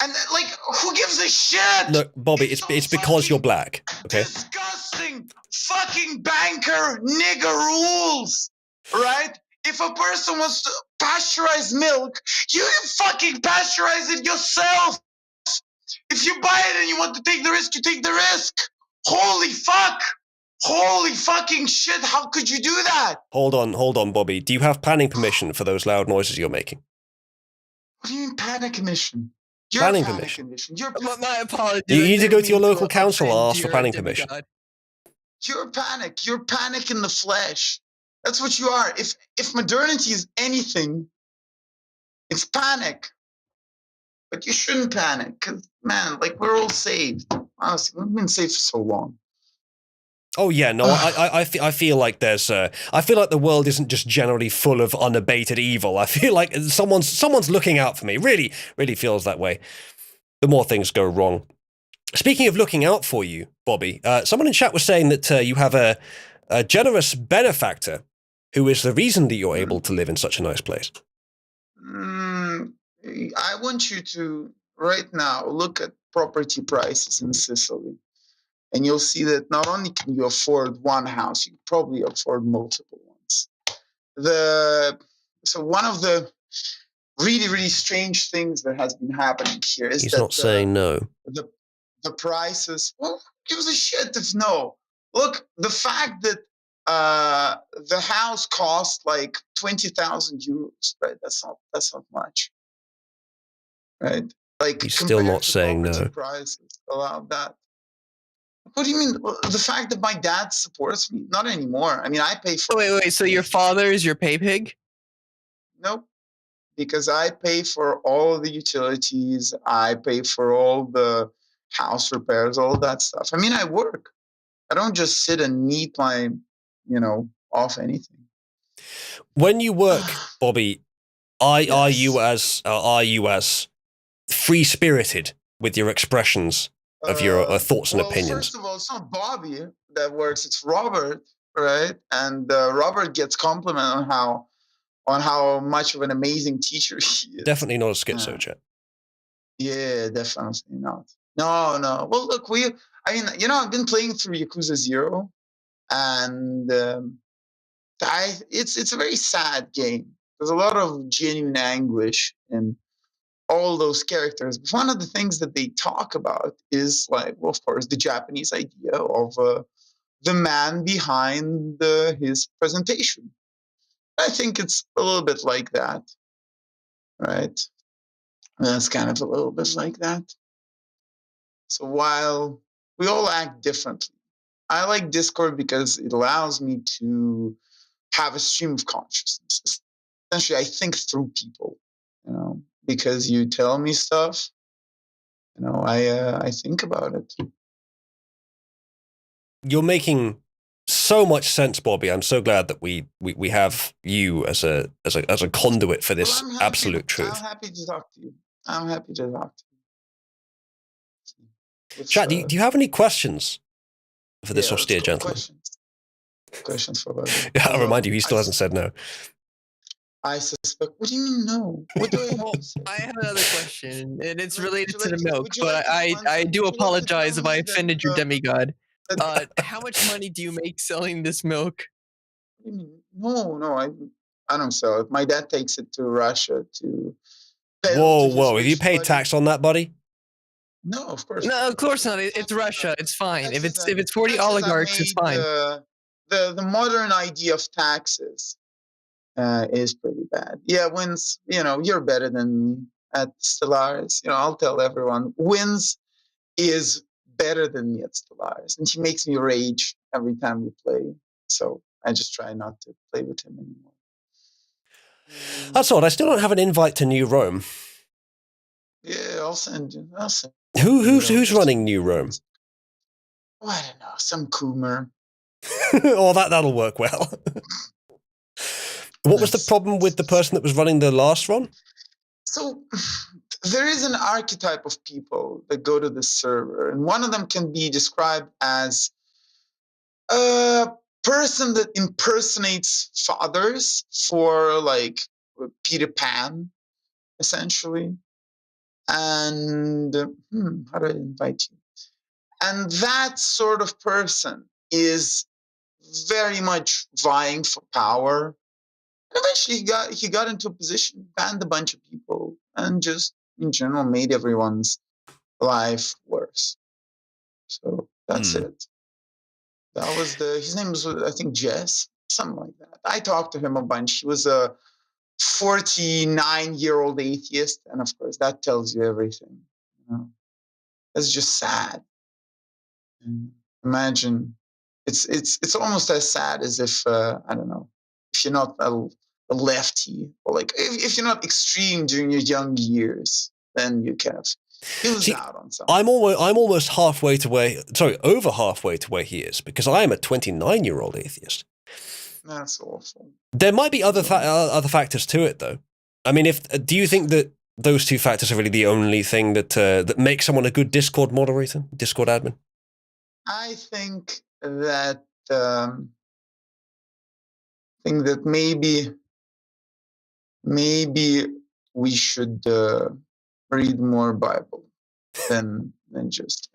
Speaker 7: And like, who gives a shit?
Speaker 1: Look, Bobby, it's because you're black. Okay.
Speaker 7: Disgusting fucking banker nigger rules, right? If a person wants to pasteurize milk, you fucking pasteurize it yourself. If you buy it and you want to take the risk, you take the risk. Holy fuck. Holy fucking shit. How could you do that?
Speaker 1: Hold on, Bobby. Do you have planning permission for those loud noises you're making?
Speaker 7: What do you mean planning commission?
Speaker 1: Planning permission.
Speaker 2: My apologies.
Speaker 1: You
Speaker 2: I
Speaker 1: need to
Speaker 2: didn't
Speaker 1: go to
Speaker 2: mean
Speaker 1: your local council
Speaker 2: offend
Speaker 1: and ask for
Speaker 2: your
Speaker 1: planning permission.
Speaker 2: demigod.
Speaker 7: You're panic. You're panic in the flesh. That's what you are. If modernity is anything, it's panic. But you shouldn't panic, because man, like, we're all saved. Honestly, we've been saved for so long.
Speaker 1: Oh yeah, no, I feel like there's I feel like the world isn't just generally full of unabated evil. I feel like someone's looking out for me. Really feels that way. The more things go wrong. Speaking of looking out for you, Bobby, someone in chat was saying that you have a generous benefactor who is the reason that you're able to live in such a nice place.
Speaker 7: I want you to right now look at property prices in Sicily. And you'll see that not only can you afford one house, you can probably afford multiple ones. So one of the really strange things that has been happening here is
Speaker 1: He's
Speaker 7: that
Speaker 1: not saying no.
Speaker 7: The prices. Well, who gives a shit if no? Look, the fact that the house cost like 20,000 euros, right? That's not much, right? Like,
Speaker 1: he's still not saying no.
Speaker 7: Prices allow that. What do you mean? The fact that my dad supports me? Not anymore. I mean, I pay for...
Speaker 2: Wait. So your father is your pay pig?
Speaker 7: Nope. Because I pay for all the utilities. I pay for all the house repairs, all that stuff. I mean, I work. I don't just sit and eat my, off anything.
Speaker 1: When you work, Bobby, are you as free-spirited with your expressions of your thoughts and opinions?
Speaker 7: First of all, it's not Bobby that works; it's Robert, right? And Robert gets compliment on how much of an amazing teacher he is.
Speaker 1: Definitely not a schizo, chat.
Speaker 7: Yeah, definitely not. No. Well, look, I've been playing through Yakuza 0, and it's a very sad game. There's a lot of genuine anguish in all those characters. But one of the things that they talk about is, like, well, of course, the Japanese idea of the man behind his presentation. I think it's a little bit like that, right? That's kind of a little bit like that. So while we all act differently, I like Discord because it allows me to have a stream of consciousness. Essentially, I think through people, because you tell me stuff, I think about it.
Speaker 1: You're making so much sense, Bobby. I'm so glad that we have you as a conduit for this absolute truth.
Speaker 7: I'm happy to talk to you.
Speaker 1: Chat, do you have any questions for this austere gentleman?
Speaker 7: Questions for Bobby.
Speaker 1: I'll remind you, he still hasn't said no.
Speaker 7: I suspect. What do you mean no? What do I have to say?
Speaker 2: I have another question, and it's related to the milk, but I do apologize if I offended your demigod. How much money do you make selling this milk?
Speaker 7: No, I don't sell it. My dad takes it to Russia to...
Speaker 1: Whoa. Have you paid tax on that, buddy?
Speaker 7: No, of course.
Speaker 2: No, of course not. It's Russia. It's fine. If it's 40 oligarchs, it's fine.
Speaker 7: The modern idea of taxes is pretty bad. Yeah, Wins, you're better than me at Stellaris. I'll tell everyone, Wins is better than me at Stellaris, and he makes me rage every time we play. So I just try not to play with him anymore.
Speaker 1: That's odd. I still don't have an invite to New Rome.
Speaker 7: Yeah, I'll send you.
Speaker 1: Who's running New Rome?
Speaker 7: Oh, I don't know, some Coomer.
Speaker 1: Oh, that'll work well. What was the problem with the person that was running the last run?
Speaker 7: So there is an archetype of people that go to this server, and one of them can be described as A person that impersonates fathers for like Peter Pan, essentially. And how do I invite you? And that sort of person is very much vying for power. And eventually he got into a position, banned a bunch of people, and just in general made everyone's life worse. So that's it. That was his name was, I think, Jess, something like that. I talked to him a bunch. He was a 49-year-old atheist, and of course that tells you everything. You know? It's just sad. And imagine it's almost as sad as if I don't know, if you're not a lefty, or like if you're not extreme during your young years, then you kind of lose out on something.
Speaker 1: I'm almost halfway to over halfway to where he is, because I am a 29-year-old atheist.
Speaker 7: That's awful.
Speaker 1: There might be other factors to it, though. I mean, do you think that those two factors are really the only thing that makes someone a good Discord moderator, Discord admin?
Speaker 7: I think that maybe we should read more Bible than just,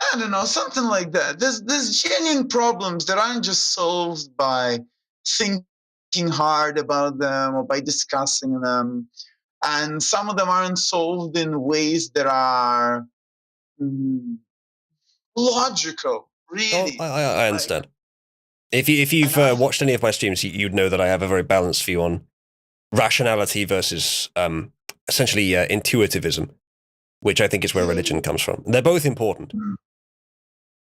Speaker 7: I don't know, something like that. There's genuine problems that aren't just solved by thinking hard about them or by discussing them, and some of them aren't solved in ways that are logical. Really,
Speaker 1: I understand. If you've watched any of my streams, you'd know that I have a very balanced view on rationality versus essentially intuitivism, which I think is where religion comes from. They're both important.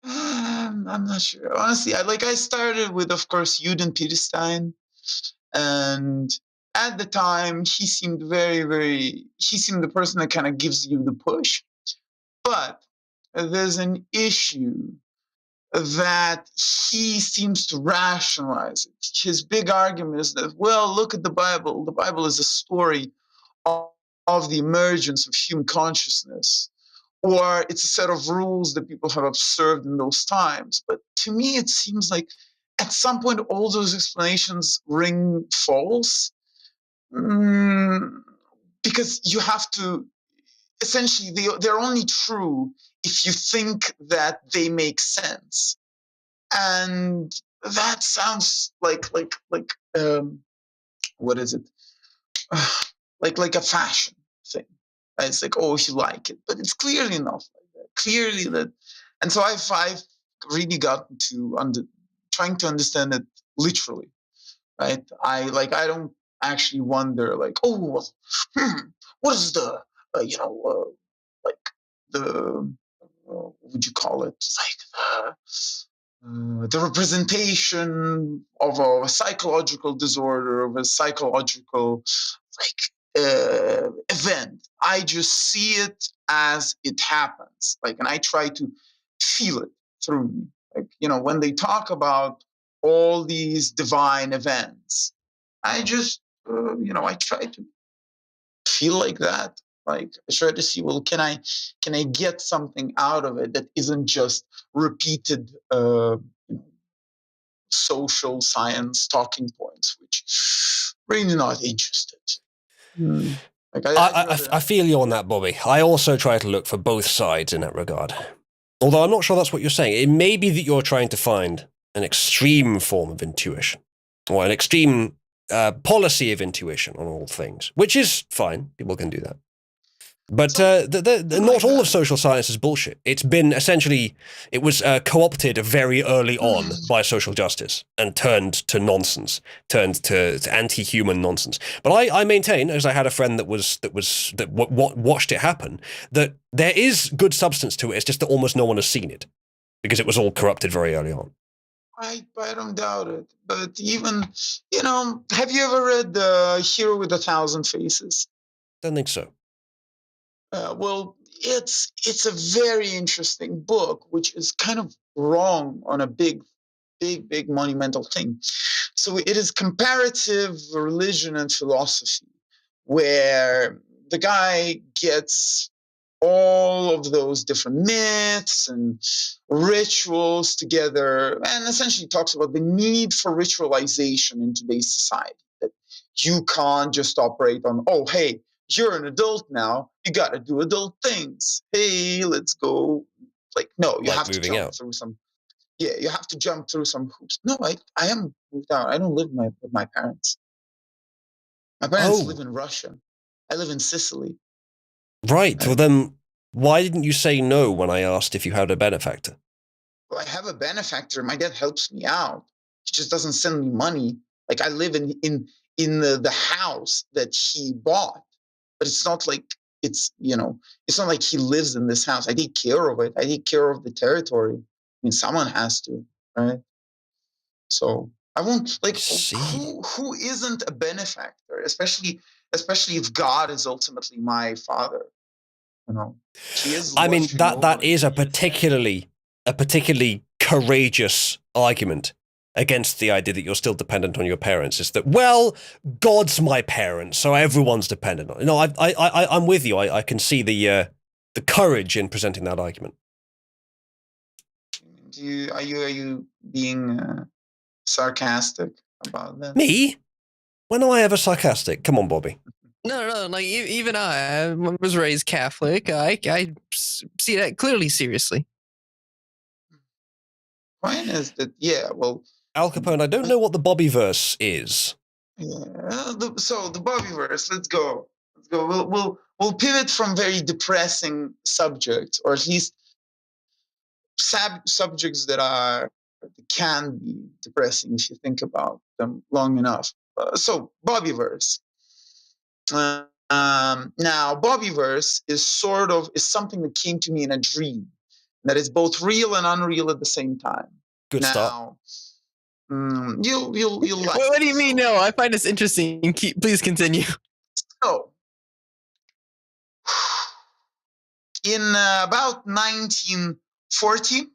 Speaker 7: I'm not sure. Honestly, I started with, of course, Juden Peterstein, and at the time he seemed he seemed the person that kind of gives you the push. But there's an issue that he seems to rationalize it. His big argument is that, well, look at the Bible. The Bible is a story of the emergence of human consciousness, or it's a set of rules that people have observed in those times. But to me, it seems like at some point all those explanations ring false, because you have to, essentially, they're only true if you think that they make sense. And that sounds like what is it? like a fashion thing. It's like, oh, if you like it, but it's clearly not like that. Clearly that, and so I've really gotten to trying to understand it literally, right? I don't actually wonder like, oh, well, what is the like the what would you call it, like the representation of a psychological disorder, of a psychological event. I just see it as it happens, and I try to feel it through me. When they talk about all these divine events, I just, I try to feel like that. I try to see, well, can I get something out of it that isn't just repeated social science talking points, which really not interested.
Speaker 1: I feel you on that, Bobby. I also try to look for both sides in that regard. Although I'm not sure that's what you're saying. It may be that you're trying to find an extreme form of intuition, or an extreme policy of intuition on all things, which is fine. People can do that. But not all of social science is bullshit. It's been essentially, it was co-opted very early on by social justice and turned to nonsense, turned to anti-human nonsense. But I maintain, as I had a friend that watched it happen, that there is good substance to it. It's just that almost no one has seen it because it was all corrupted very early on.
Speaker 7: I don't doubt it. But even, have you ever read Hero with 1,000 Faces?
Speaker 1: Don't think so.
Speaker 7: Well, it's a very interesting book, which is kind of wrong on a big monumental thing. So it is comparative religion and philosophy, where the guy gets all of those different myths and rituals together, and essentially talks about the need for ritualization in today's society. That you can't just operate on, oh, hey, you're an adult now, you got to do adult things. Hey, let's go. Like, no, you
Speaker 1: Like
Speaker 7: have to
Speaker 1: moving
Speaker 7: jump
Speaker 1: out.
Speaker 7: through some. Yeah, you have to jump through some hoops. No, I am moved out. I don't live with my parents. My parents live
Speaker 1: Oh,
Speaker 7: in Russia. I live in Sicily.
Speaker 1: right. Well,
Speaker 7: Right?
Speaker 1: then why didn't you say no when I asked if you had a benefactor?
Speaker 7: Well, I have a benefactor. My dad helps me out. He just doesn't send me money. Like I live in the house that he bought, but it's not like it's not like he lives in this house. I take care of it. I take care of the territory. I mean, someone has to, right? So I won't
Speaker 1: I
Speaker 7: like
Speaker 1: see.
Speaker 7: who isn't a benefactor, especially if God is ultimately my father. You know, he is
Speaker 1: I mean,
Speaker 7: watching
Speaker 1: that
Speaker 7: over
Speaker 1: is
Speaker 7: me.
Speaker 1: a particularly courageous argument against the idea that you're still dependent on your parents. Is that, well, God's my parent, so everyone's dependent on. No, I'm with you. I can see the courage in presenting that argument.
Speaker 7: Are you being sarcastic about that?
Speaker 1: Me? When am I ever sarcastic? Come on, Bobby.
Speaker 2: No. Like even I was raised Catholic. I see that clearly seriously.
Speaker 7: Point is that well,
Speaker 1: Al Capone, I don't know what the Bobby verse is.
Speaker 7: yeah. So the Bobbyverse. Let's go. We'll pivot from very depressing subjects, or at least subjects that can be depressing if you think about them long enough. So Bobbyverse. Now, Bobbyverse is something that came to me in a dream that is both real and unreal at the same time.
Speaker 1: Good start.
Speaker 7: Now, you'll like.
Speaker 2: What do you
Speaker 7: it.
Speaker 2: mean? No, I find this interesting. Please continue.
Speaker 7: So, in about 1940,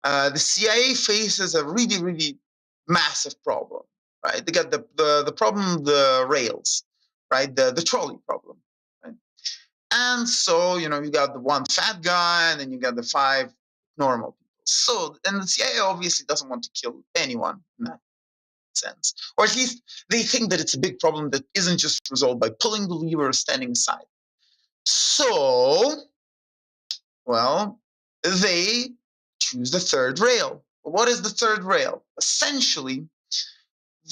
Speaker 7: the CIA faces a really, really massive problem. Right? They got the problem, the rails, right? The trolley problem. Right? And so, you got the one fat guy, and then you got the 5 normal people. So, and the CIA obviously doesn't want to kill anyone in that sense. Or at least they think that it's a big problem that isn't just resolved by pulling the lever or standing aside. So, well, they choose the third rail. What is the third rail? Essentially,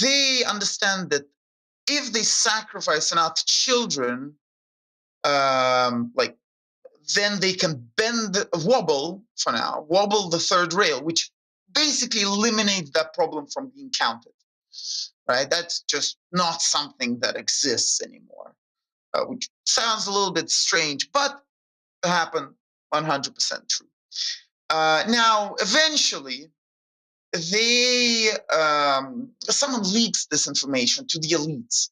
Speaker 7: they understand that if they sacrifice enough children, like then they can wobble the third rail, which basically eliminates that problem from being counted. Right? That's just not something that exists anymore, which sounds a little bit strange, but it happened 100% true. Now, eventually, someone leaks this information to the elites,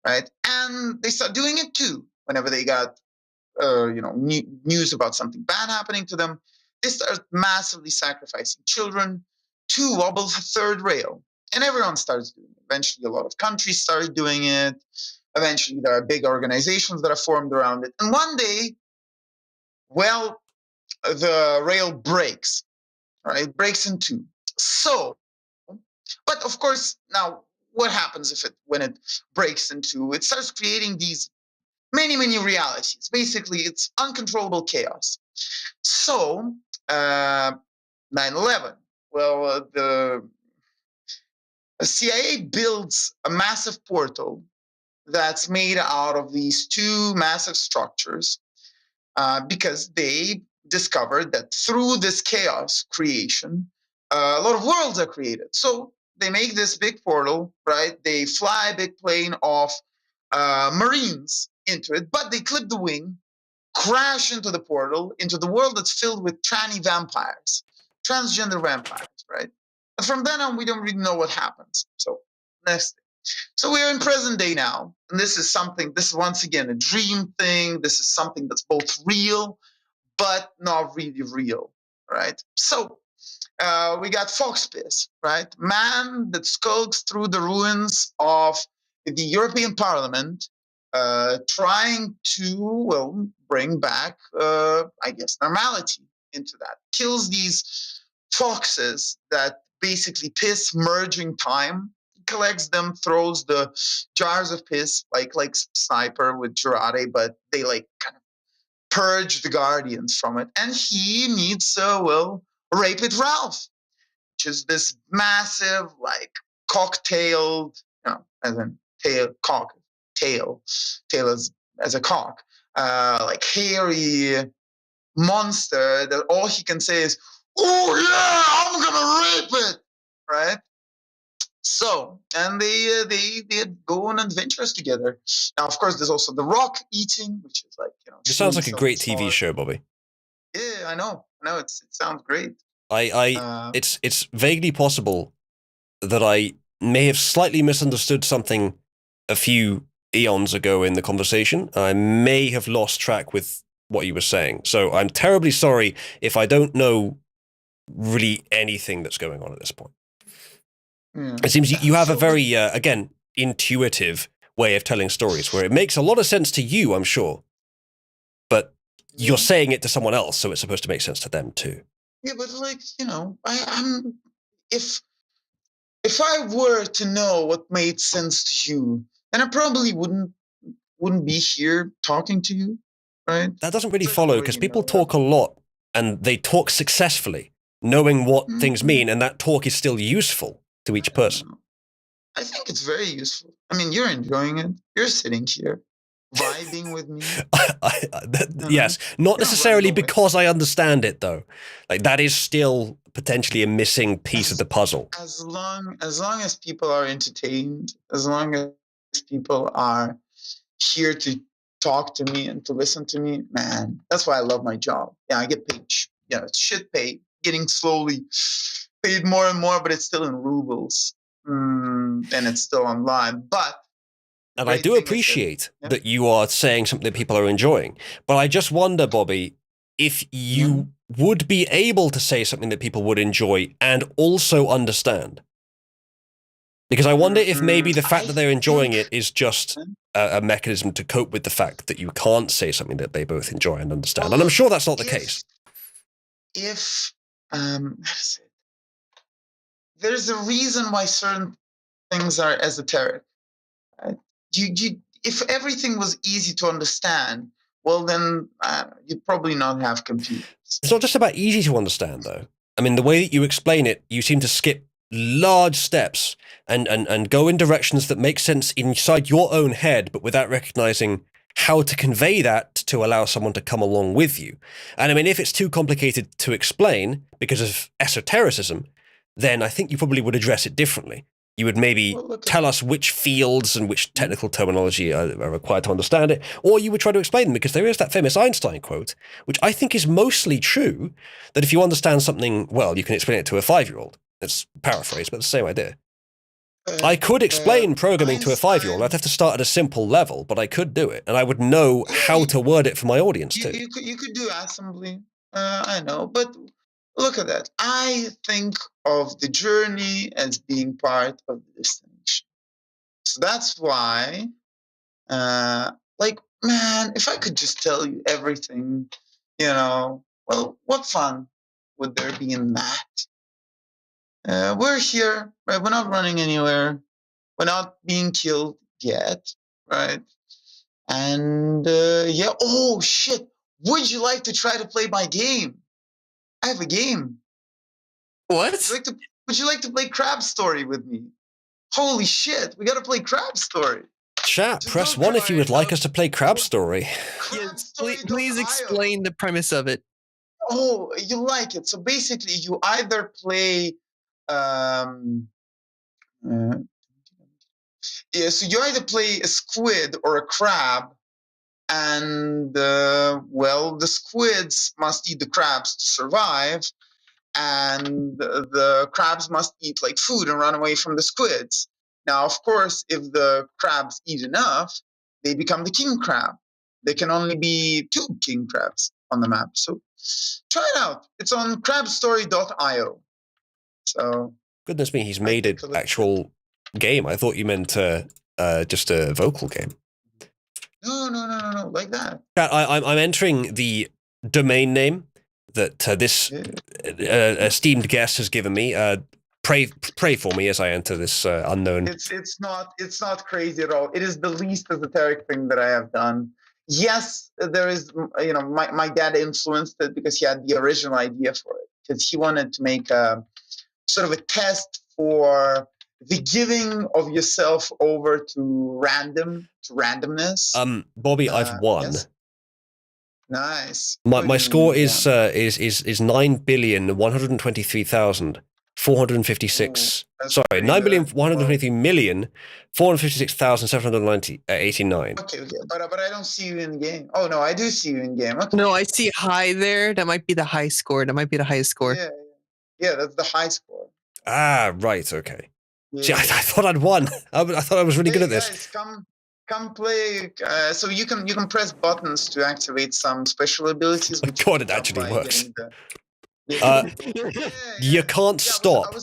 Speaker 7: right? And they start doing it too whenever they got news about something bad happening to them. They start massively sacrificing children to wobble the third rail. And everyone starts doing it. Eventually, a lot of countries started doing it. Eventually, there are big organizations that are formed around it. And one day, well, the rail breaks, right? It breaks in two. So, but of course, now what happens when it breaks in two? It starts creating these many, many realities. Basically, it's uncontrollable chaos. So, 9/11. Well, the CIA builds a massive portal that's made out of these 2 massive structures because they discovered that through this chaos creation, a lot of worlds are created. So they make this big portal, right? They fly a big plane of Marines into it, but they clip the wing, crash into the portal, into the world that's filled with tranny vampires, transgender vampires, right? And from then on, we don't really know what happens. So, next thing. So we're in present day now, and this is once again a dream thing. This is something that's both real, but not really real, right? So we got Foxpiss, right? Man that skulks through the ruins of the European Parliament, trying to, well, bring back, I guess, normality into that. Kills these foxes that basically piss merging time, collects them, throws the jars of piss like Sniper with Girardi, but they like kind of purge the Guardians from it. And he meets, well, Rape It Ralph, which is this massive, like, cocktailed, as in tail as a cock, like hairy monster that all he can say is, "Oh yeah, I'm gonna rape it," right? So, and they go on adventures together. Now, of course, there's also The Rock eating, which is like,
Speaker 1: It sounds like a great TV show, Bobby.
Speaker 7: Yeah, I know. It sounds great.
Speaker 1: It's vaguely possible that I may have slightly misunderstood something a few eons ago in the conversation. I may have lost track with what you were saying. So I'm terribly sorry if I don't know really anything that's going on at this point.
Speaker 7: Yeah.
Speaker 1: It seems you have a very, again, intuitive way of telling stories where it makes a lot of sense to you, I'm sure. But you're saying it to someone else, so it's supposed to make sense to them too.
Speaker 7: Yeah, but like, I'm if I were to know what made sense to you, then I probably wouldn't be here talking to you, right?
Speaker 1: That doesn't really follow, because people talk a lot and they talk successfully, knowing what things mean, and that talk is still useful to each person.
Speaker 7: I think it's very useful. I mean, you're enjoying it. You're sitting here, vibing with me.
Speaker 1: Yes, not necessarily because I understand it, though. Like, that is still potentially a missing piece of the puzzle.
Speaker 7: As long as people are entertained, as long as people are here to talk to me and to listen to me, man, that's why I love my job. Yeah, I get paid. Yeah, it's shit paid, getting slowly paid more and more, but it's still in rubles, and it's still online. But
Speaker 1: and I do appreciate that you are saying something that people are enjoying. But I just wonder, Bobby, if you would be able to say something that people would enjoy and also understand. Because I wonder if maybe the fact that they're enjoying it is just a mechanism to cope with the fact that you can't say something that they both enjoy and understand. And I'm sure that's not the case.
Speaker 7: If there's a reason why certain things are esoteric. Right? If everything was easy to understand, well, then you'd probably not have computers.
Speaker 1: It's not just about easy to understand, though. I mean, the way that you explain it, you seem to skip large steps and go in directions that make sense inside your own head, but without recognizing how to convey that to allow someone to come along with you. And I mean, if it's too complicated to explain because of esotericism, then I think you probably would address it differently. You would maybe tell us which fields and which technical terminology are required to understand it, or you would try to explain them, because there is that famous Einstein quote, which I think is mostly true, that if you understand something well, you can explain it to a 5-year-old. It's paraphrased, but the same idea. I could explain programming to a 5-year-old. I'd have to start at a simple level, but I could do it, and I would know how to word it for my audience too.
Speaker 7: You could do assembly. I know, but look at that. I think of the journey as being part of the destination. So that's why, like, man, if I could just tell you everything, well, what fun would there be in that? We're here, right? We're not running anywhere. We're not being killed yet, right? And oh shit! Would you like to try to play my game? I have a game.
Speaker 2: What?
Speaker 7: Would you like to play Crab Story with me? Holy shit! We gotta play Crab Story.
Speaker 1: Chat, press 1 if you would like us to play Crab Story.
Speaker 2: Yes, please explain the premise of it.
Speaker 7: Oh, you like it? So basically, you either play. So you either play a squid or a crab, and well, the squids must eat the crabs to survive, and the crabs must eat like food and run away from the squids. Now, of course, if the crabs eat enough, they become the king crab. There can only be 2 king crabs on the map. So try it out. It's on crabstory.io. So
Speaker 1: goodness me, he's made an actual game. I thought you meant just a vocal game.
Speaker 7: No, like that.
Speaker 1: Chat, I'm entering the domain name that this
Speaker 7: Yeah.
Speaker 1: esteemed guest has given me. Pray for me as I enter this unknown.
Speaker 7: It's not crazy at all. It is the least esoteric thing that I have done. Yes, there is, my dad influenced it because he had the original idea for it, because he wanted to make a sort of a test for the giving of yourself over to randomness.
Speaker 1: Bobby, I've won.
Speaker 7: Yes. Nice.
Speaker 1: My score is 9,123,456. Sorry, 9,123,456,789.
Speaker 7: Okay, but I don't see you in game. Oh no, I do see you in game. Okay.
Speaker 2: No, I see high there. That might be the high score. That might be the highest score.
Speaker 7: Yeah, that's the high score.
Speaker 1: Ah, right, okay.
Speaker 7: Yeah.
Speaker 1: See, I thought I'd won. I thought I was really good at this.
Speaker 7: Guys, come play. So you can press buttons to activate some special abilities.
Speaker 1: Oh, God, it actually works. You
Speaker 7: Yeah,
Speaker 1: can't stop.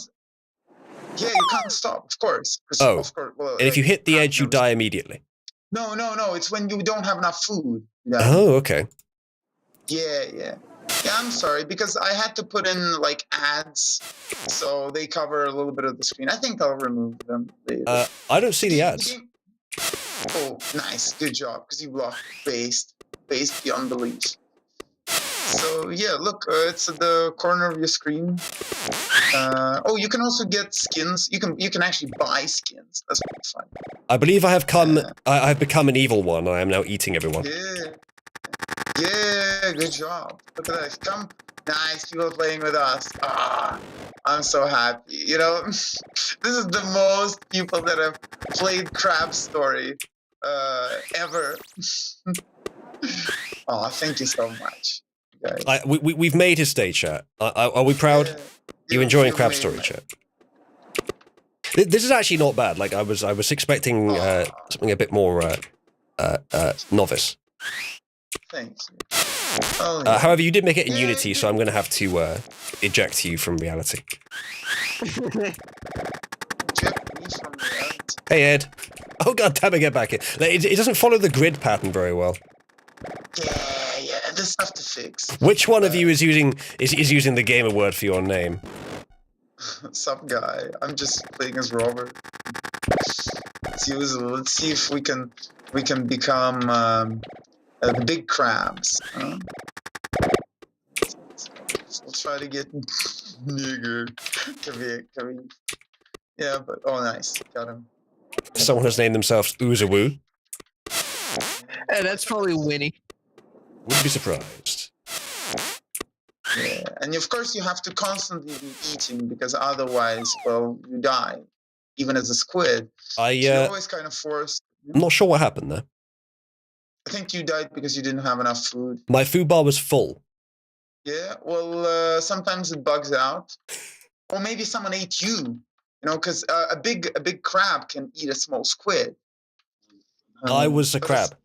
Speaker 7: Yeah, you can't stop, of course.
Speaker 1: Oh,
Speaker 7: of course. Well,
Speaker 1: and if you hit the edge, you die immediately.
Speaker 7: No. It's when you don't have enough food.
Speaker 1: Oh, okay.
Speaker 7: Yeah, I'm sorry, because I had to put in like ads, so they cover a little bit of the screen. I think I'll remove them.
Speaker 1: I don't see the ads.
Speaker 7: Oh, nice, good job, because you blocked based beyond belief. So yeah, look, it's at the corner of your screen. Oh, you can also get skins. You can actually buy skins. That's pretty fun.
Speaker 1: I believe I have come. I've become an evil one. I am now eating everyone.
Speaker 7: Yeah, good job. Look at that. Come, nice people playing with us. I'm so happy. You know, this is the most people that have played Crab Story ever. Oh, thank you so much, guys.
Speaker 1: We've made his day, chat. Are we proud?
Speaker 7: Yeah,
Speaker 1: you enjoying
Speaker 7: you
Speaker 1: Crab
Speaker 7: made
Speaker 1: Story,
Speaker 7: it.
Speaker 1: chat? This is actually not bad. Like I was expecting something a bit more novice.
Speaker 7: Thanks. Oh, yeah.
Speaker 1: However, you did make it in Unity, so I'm going to have to eject you from reality. Hey, Ed. Oh, God damn it, get back here. It doesn't follow the grid pattern very well.
Speaker 7: Yeah, there's stuff to fix.
Speaker 1: Which one of you is using the gamer word for your name?
Speaker 7: Some guy. I'm just playing as Robert. Let's see if we can become the big crabs. Huh? We'll try to get nigger. Come here. Yeah, but oh, nice, got him.
Speaker 1: Someone has named themselves Oozawoo.
Speaker 2: And that's probably Winnie.
Speaker 1: Wouldn't be surprised.
Speaker 7: Yeah, and of course you have to constantly be eating because otherwise, well, you die. Even as a squid, you're always kind of forced.
Speaker 1: I'm not sure what happened there.
Speaker 7: I think you died because you didn't have enough food.
Speaker 1: My food bar was full.
Speaker 7: Yeah, well, sometimes it bugs out, or maybe someone ate you. You know, because a big crab can eat a small squid.
Speaker 1: I was a crab,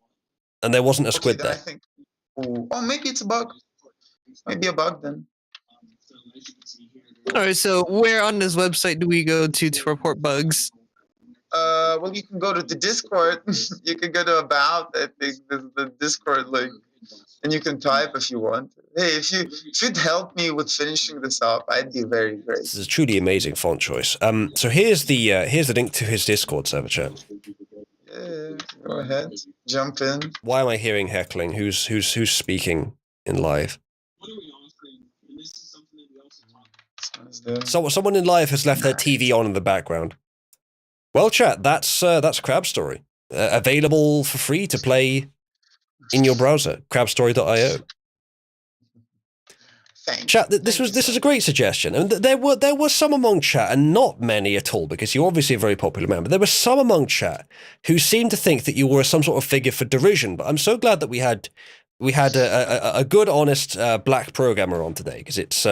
Speaker 1: and there wasn't a squid
Speaker 7: then
Speaker 1: there.
Speaker 7: I think, oh, maybe it's a bug. Maybe a bug then.
Speaker 2: All right, so where on this website do we go to report bugs?
Speaker 7: Well, you can go to the Discord. You can go to About. I think the Discord link, and you can type if you want. Hey, if you'd help me with finishing this up, I'd be very grateful.
Speaker 1: This is a truly amazing font choice. So here's the link to his Discord server, chat.
Speaker 7: Yeah, go ahead, jump in.
Speaker 1: Why am I hearing heckling? Who's speaking in live? Someone in live has left their TV on in the background. Well, chat, that's Crab Story. Available for free to play in your browser, crabstory.io. Chat, this is a great suggestion. And there were some among chat, and not many at all, because you're obviously a very popular man, but there were some among chat who seemed to think that you were some sort of figure for derision. But I'm so glad that we had a good, honest black programmer on today, because it's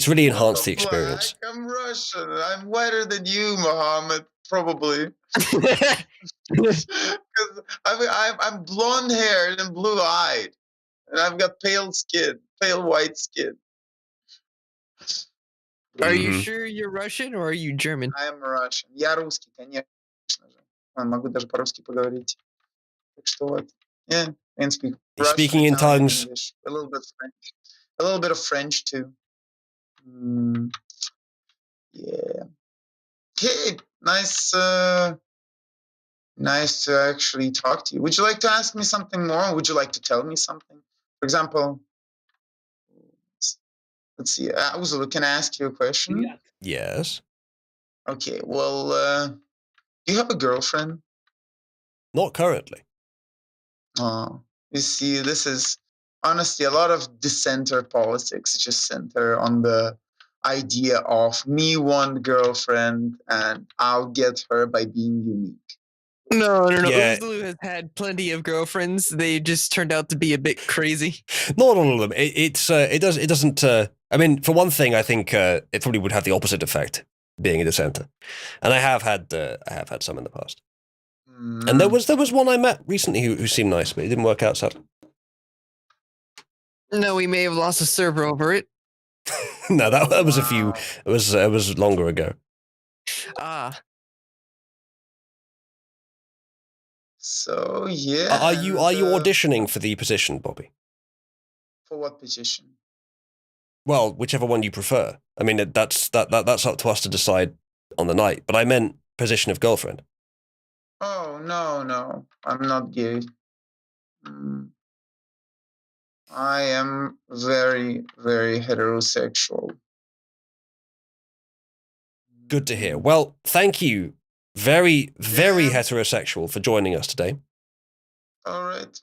Speaker 1: really enhanced the experience.
Speaker 7: Black, I'm Russian. I'm whiter than you, Mohammed, probably. Because I'm blonde-haired and blue-eyed, and I've got pale white skin.
Speaker 2: Are you sure you're Russian or are you German?
Speaker 7: I am Russian. Я русский, конечно же. Могу даже по-русски поговорить. What? Yeah, and speak
Speaker 1: He's
Speaker 7: Russian,
Speaker 1: speaking in
Speaker 7: Italian,
Speaker 1: tongues.
Speaker 7: English, a little bit French, a little bit of French too. Yeah. Hey, nice. Nice to actually talk to you. Would you like to ask me something more? Or would you like to tell me something? For example, let's see. Uzo, can I ask you a question?
Speaker 1: Yes.
Speaker 7: Okay. Well, do you have a girlfriend?
Speaker 1: Not currently.
Speaker 7: Oh, you see, this is honestly a lot of dissenter politics just center on the idea of me want girlfriend and I'll get her by being unique.
Speaker 2: No.
Speaker 1: Yeah.
Speaker 2: Uzlu has had plenty of girlfriends. They just turned out to be a bit crazy.
Speaker 1: Not all of them. It doesn't. I mean, for one thing, I think it probably would have the opposite effect, being a dissenter. And I have had some in the past. And there was one I met recently who seemed nice, but it didn't work out. Sadly.
Speaker 2: No, we may have lost a server over it.
Speaker 1: No, that was a few. It was longer ago.
Speaker 2: Ah.
Speaker 7: So yeah.
Speaker 1: Are you auditioning for the position, Bobby?
Speaker 7: For what position?
Speaker 1: Well, whichever one you prefer. I mean, that's up to us to decide on the night. But I meant position of girlfriend.
Speaker 7: Oh no, I'm not gay. I am very, very heterosexual.
Speaker 1: Good to hear. Well, thank you. Very, very heterosexual for joining us today.
Speaker 7: All right.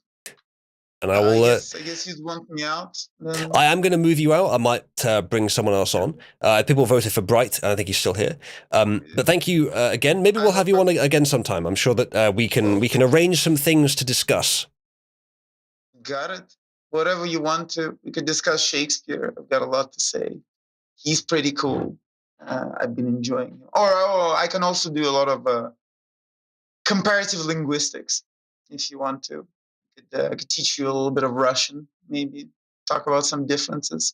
Speaker 1: And I will.
Speaker 7: I guess you'd want me out. Then.
Speaker 1: I am going to move you out. I might bring someone else on. People voted for Bright, and I think he's still here. But thank you again. Maybe we'll have you on again sometime. I'm sure that we can arrange some things to discuss.
Speaker 7: Got it. Whatever you want to. We could discuss Shakespeare. I've got a lot to say. He's pretty cool. I've been enjoying him. Or I can also do a lot of comparative linguistics if you want to. I could teach you a little bit of Russian, maybe talk about some differences.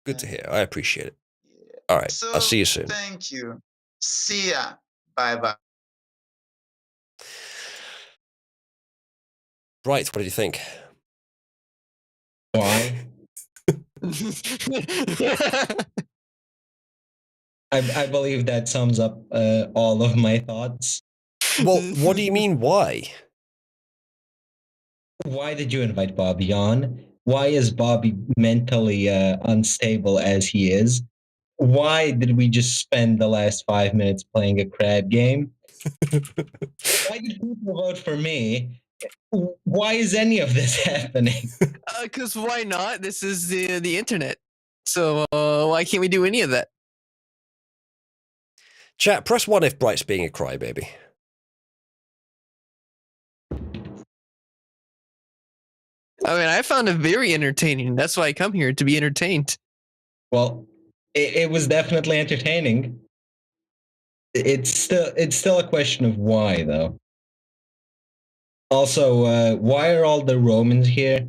Speaker 1: Good to hear. I appreciate it. Yeah. All right. So, I'll see you soon.
Speaker 7: Thank you. See ya. Bye-bye.
Speaker 1: Right. What did you think?
Speaker 8: Why? I believe that sums up all of my thoughts.
Speaker 1: Well, what do you mean, why?
Speaker 8: Why did you invite Bobby on? Why is Bobby mentally unstable as he is? Why did we just spend the last 5 minutes playing a crab game? Why did people vote for me? Why is any of this happening?
Speaker 2: Because why not? This is the internet. So why can't we do any of that?
Speaker 1: Chat, press 1 if Bright's being a crybaby.
Speaker 2: I mean, I found it very entertaining. That's why I come here, to be entertained.
Speaker 8: Well, it was definitely entertaining. It's still a question of why, though. Also, why are all the Romans here?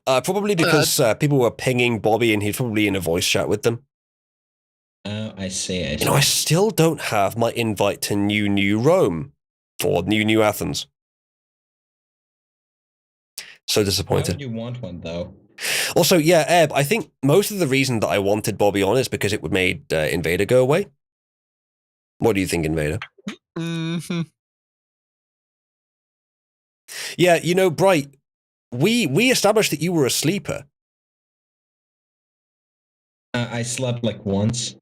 Speaker 1: Probably because people were pinging Bobby and he's probably in a voice chat with them.
Speaker 8: I see.
Speaker 1: You know, I still don't have my invite to New Rome or New Athens. So disappointed.
Speaker 8: Why would you want one, though?
Speaker 1: Also, yeah, Eb, I think most of the reason that I wanted Bobby on is because it would made Invader go away. What do you think, Invader?
Speaker 2: Mm-hmm.
Speaker 1: Yeah, you know, Bright, we established that you were a sleeper.
Speaker 8: I slept like once.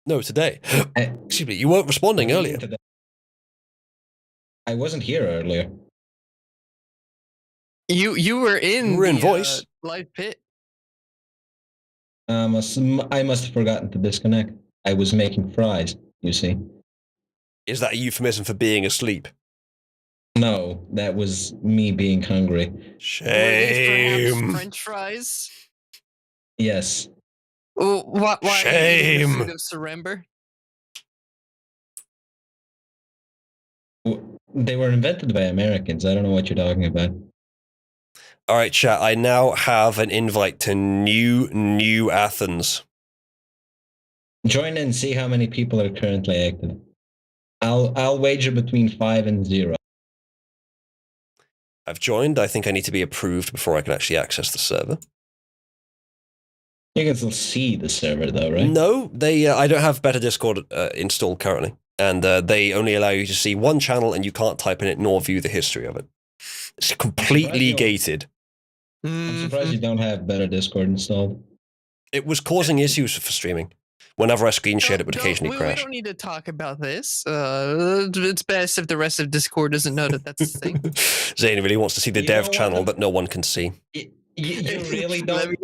Speaker 1: No, today. Excuse me, you weren't responding earlier.
Speaker 8: Today. I wasn't here earlier.
Speaker 2: You were in
Speaker 1: the voice
Speaker 2: live pit.
Speaker 8: I must have forgotten to disconnect. I was making fries, you see.
Speaker 1: Is that a euphemism for being asleep?
Speaker 8: No, that was me being hungry.
Speaker 1: Shame.
Speaker 2: French fries?
Speaker 8: Yes.
Speaker 2: Why
Speaker 1: Shame.
Speaker 2: Food of surrender?
Speaker 8: They were invented by Americans. I don't know what you're talking about.
Speaker 1: All right, chat. I now have an invite to New Athens.
Speaker 8: Join in and see how many people are currently active. I'll wager between 5 and 0.
Speaker 1: I've joined. I think I need to be approved before I can actually access the server.
Speaker 8: You can still see the server though, right?
Speaker 1: No, I don't have Better Discord installed currently, and they only allow you to see one channel, and you can't type in it nor view the history of it. It's completely gated.
Speaker 8: I'm surprised you don't have Better Discord installed.
Speaker 1: It was causing issues for streaming. Whenever I screen shared, it would occasionally crash.
Speaker 2: We don't need to talk about this. It's best if the rest of Discord doesn't know that that's a thing.
Speaker 1: Zane really wants to see the dev channel that no one can see.
Speaker 8: You really don't,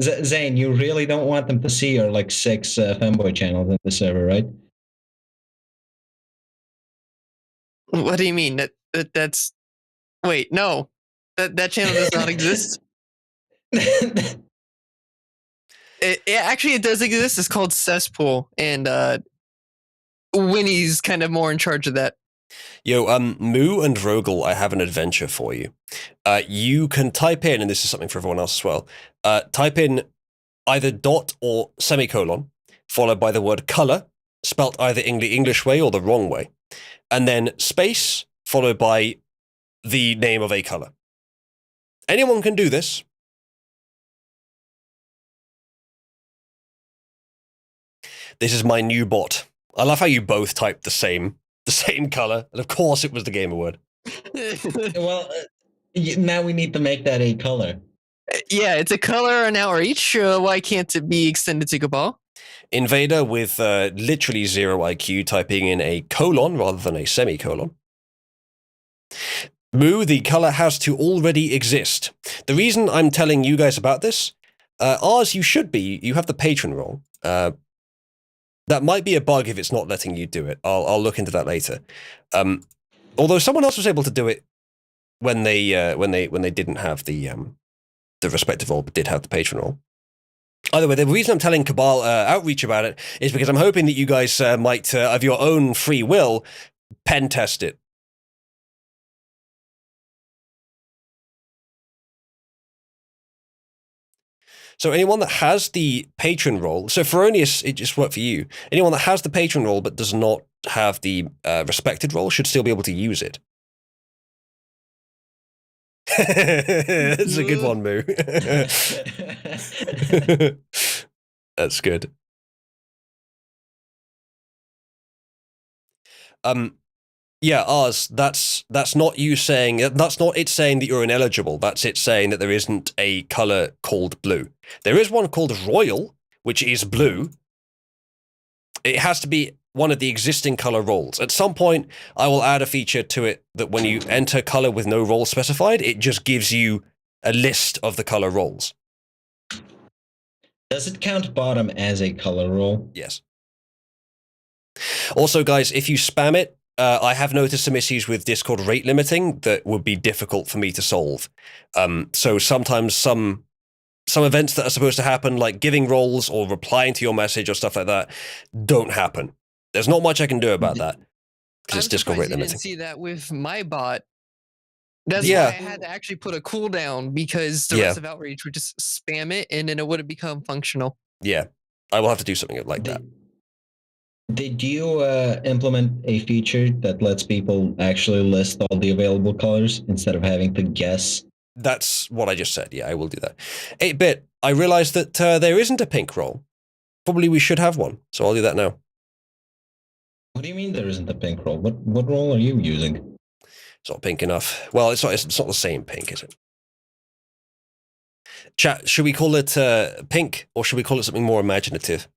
Speaker 8: Zane. You really don't want them to see your like 6 femboy channels in the server, right?
Speaker 2: What do you mean? That's wait, no, that channel does not exist. It does exist. It's called Cesspool, and Winnie's kind of more in charge of that.
Speaker 1: Yo, Moo and Rogel, I have an adventure for you. You can type in, and this is something for everyone else as well, type in either dot or semicolon, followed by the word color, spelt either in the English way or the wrong way, and then space, followed by the name of a color. Anyone can do this. This is my new bot. I love how you both typed the same color, and of course it was the gamer word.
Speaker 8: Well, now we need to make that a color.
Speaker 2: Yeah, it's a color an hour each. Why can't it be extended to Cabal?
Speaker 1: Invader with literally 0 IQ typing in a colon rather than a semicolon. Moo, the color has to already exist. The reason I'm telling you guys about this, ours, you have the patron role. That might be a bug if it's not letting you do it. I'll look into that later. Although someone else was able to do it when they didn't have the respective role but did have the patron role. Either way, the reason I'm telling Cabal Outreach about it is because I'm hoping that you guys might, of your own free will, pen test it. So anyone that has the patron role, so Feronius, it just worked for you. Anyone that has the patron role but does not have the respected role should still be able to use it. That's a good one, Moo. That's good. Yeah, ours, that's not you saying, that's not it saying that you're ineligible, that's it saying that there isn't a color called blue. There is one called royal, which is blue. It has to be one of the existing color roles. At some point, I will add a feature to it that when you enter color with no role specified, it just gives you a list of the color roles.
Speaker 8: Does it count bottom as a color role?
Speaker 1: Yes. Also, guys, if you spam it, I have noticed some issues with Discord rate limiting that would be difficult for me to solve. So sometimes some events that are supposed to happen, like giving roles or replying to your message or stuff like that, don't happen. There's not much I can do about that because it's Discord rate limiting.
Speaker 2: I didn't see that with my bot. That's why I had to actually put a cooldown because the rest of Outreach would just spam it and then it would have become functional.
Speaker 1: Yeah, I will have to do something like that.
Speaker 8: Did you implement a feature that lets people actually list all the available colors instead of having to guess?
Speaker 1: That's what I just said. Yeah, I will do that. 8-bit, I realized that there isn't a pink role. Probably we should have one, so I'll do that now.
Speaker 8: What do you mean there isn't a pink role? What role are you using?
Speaker 1: It's not pink enough. Well, it's not the same pink, is it? Chat, should we call it pink, or should we call it something more imaginative?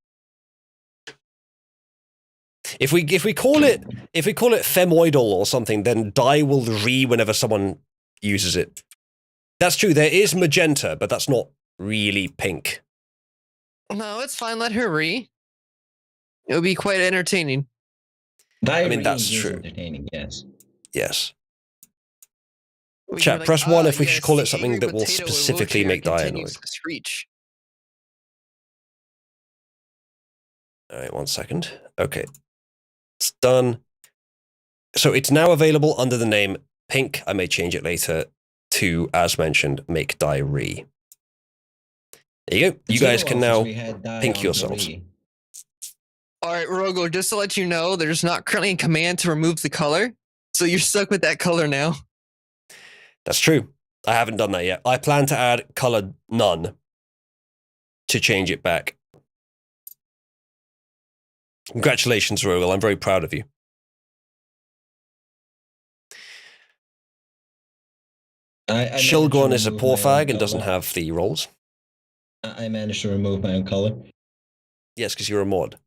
Speaker 1: If we call it femoidal or something, then die will re whenever someone uses it. That's true. There is magenta, but that's not really pink.
Speaker 2: No, it's fine. Let her re. It would be quite entertaining.
Speaker 1: I mean, that's true.
Speaker 8: Entertaining, yes.
Speaker 1: Yes. Chat, press 1 if we should call it something that will specifically make die annoyed.
Speaker 2: Screech.
Speaker 1: All right, 1 second. Okay. It's done. So it's now available under the name Pink. I may change it later to, as mentioned, make die re. There you go. You guys can now pink yourselves.
Speaker 2: All right, Rogo, just to let you know, there's not currently a command to remove the color. So you're stuck with that color now.
Speaker 1: That's true. I haven't done that yet. I plan to add color none to change it back. Congratulations, Rogel. I'm very proud of you. Shilgorn is a poor fag and doesn't have the rolls.
Speaker 8: I managed to remove my own color.
Speaker 1: Yes, because you're a mod.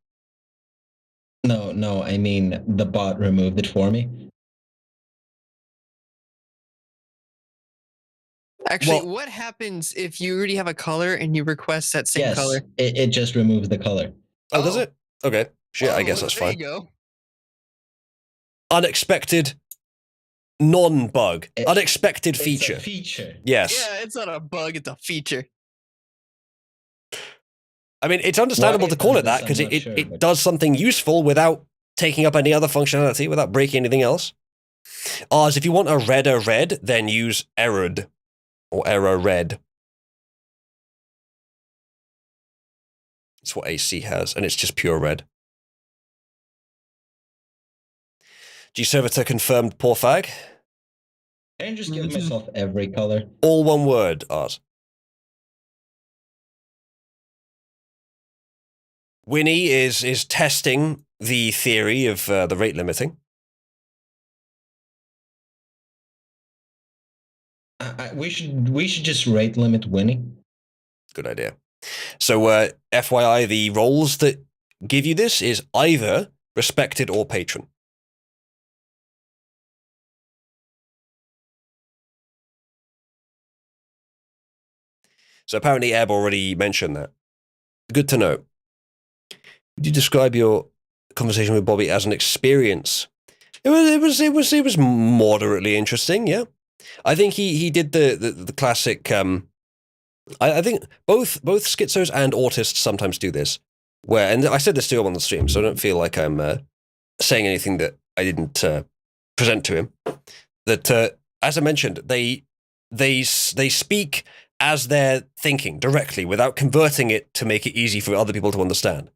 Speaker 8: No, I mean the bot removed it for me.
Speaker 2: Actually,
Speaker 1: Well-
Speaker 2: what happens if you already have a color and you request that same color?
Speaker 8: It just removes the color.
Speaker 1: Oh, does it? Okay. Shit, I guess that's
Speaker 2: there
Speaker 1: fine.
Speaker 2: you go.
Speaker 1: Unexpected non-bug. Unexpected feature.
Speaker 8: It's a feature.
Speaker 1: Yes.
Speaker 2: Yeah, it's not a bug, it's a feature.
Speaker 1: I mean, it's understandable to call it that because it does something useful without taking up any other functionality, without breaking anything else. Ours, if you want a redder red, then use errored or error red. It's what AC has, and it's just pure red. G-Servitor confirmed poor fag.
Speaker 8: Can I just give myself every color?
Speaker 1: All one word, Ars. Winnie is testing the theory of the rate limiting.
Speaker 8: We should just rate limit Winnie.
Speaker 1: Good idea. So, FYI, the roles that give you this is either respected or patron. So apparently Eb already mentioned that. Good to know. Would you describe your conversation with Bobby as an experience? It was moderately interesting, yeah. I think he did the classic. I think both schizos and autists sometimes do this. Where, and I said this to him on the stream, so I don't feel like I'm saying anything that I didn't present to him. That as I mentioned, they speak as they're thinking directly without converting it to make it easy for other people to understand.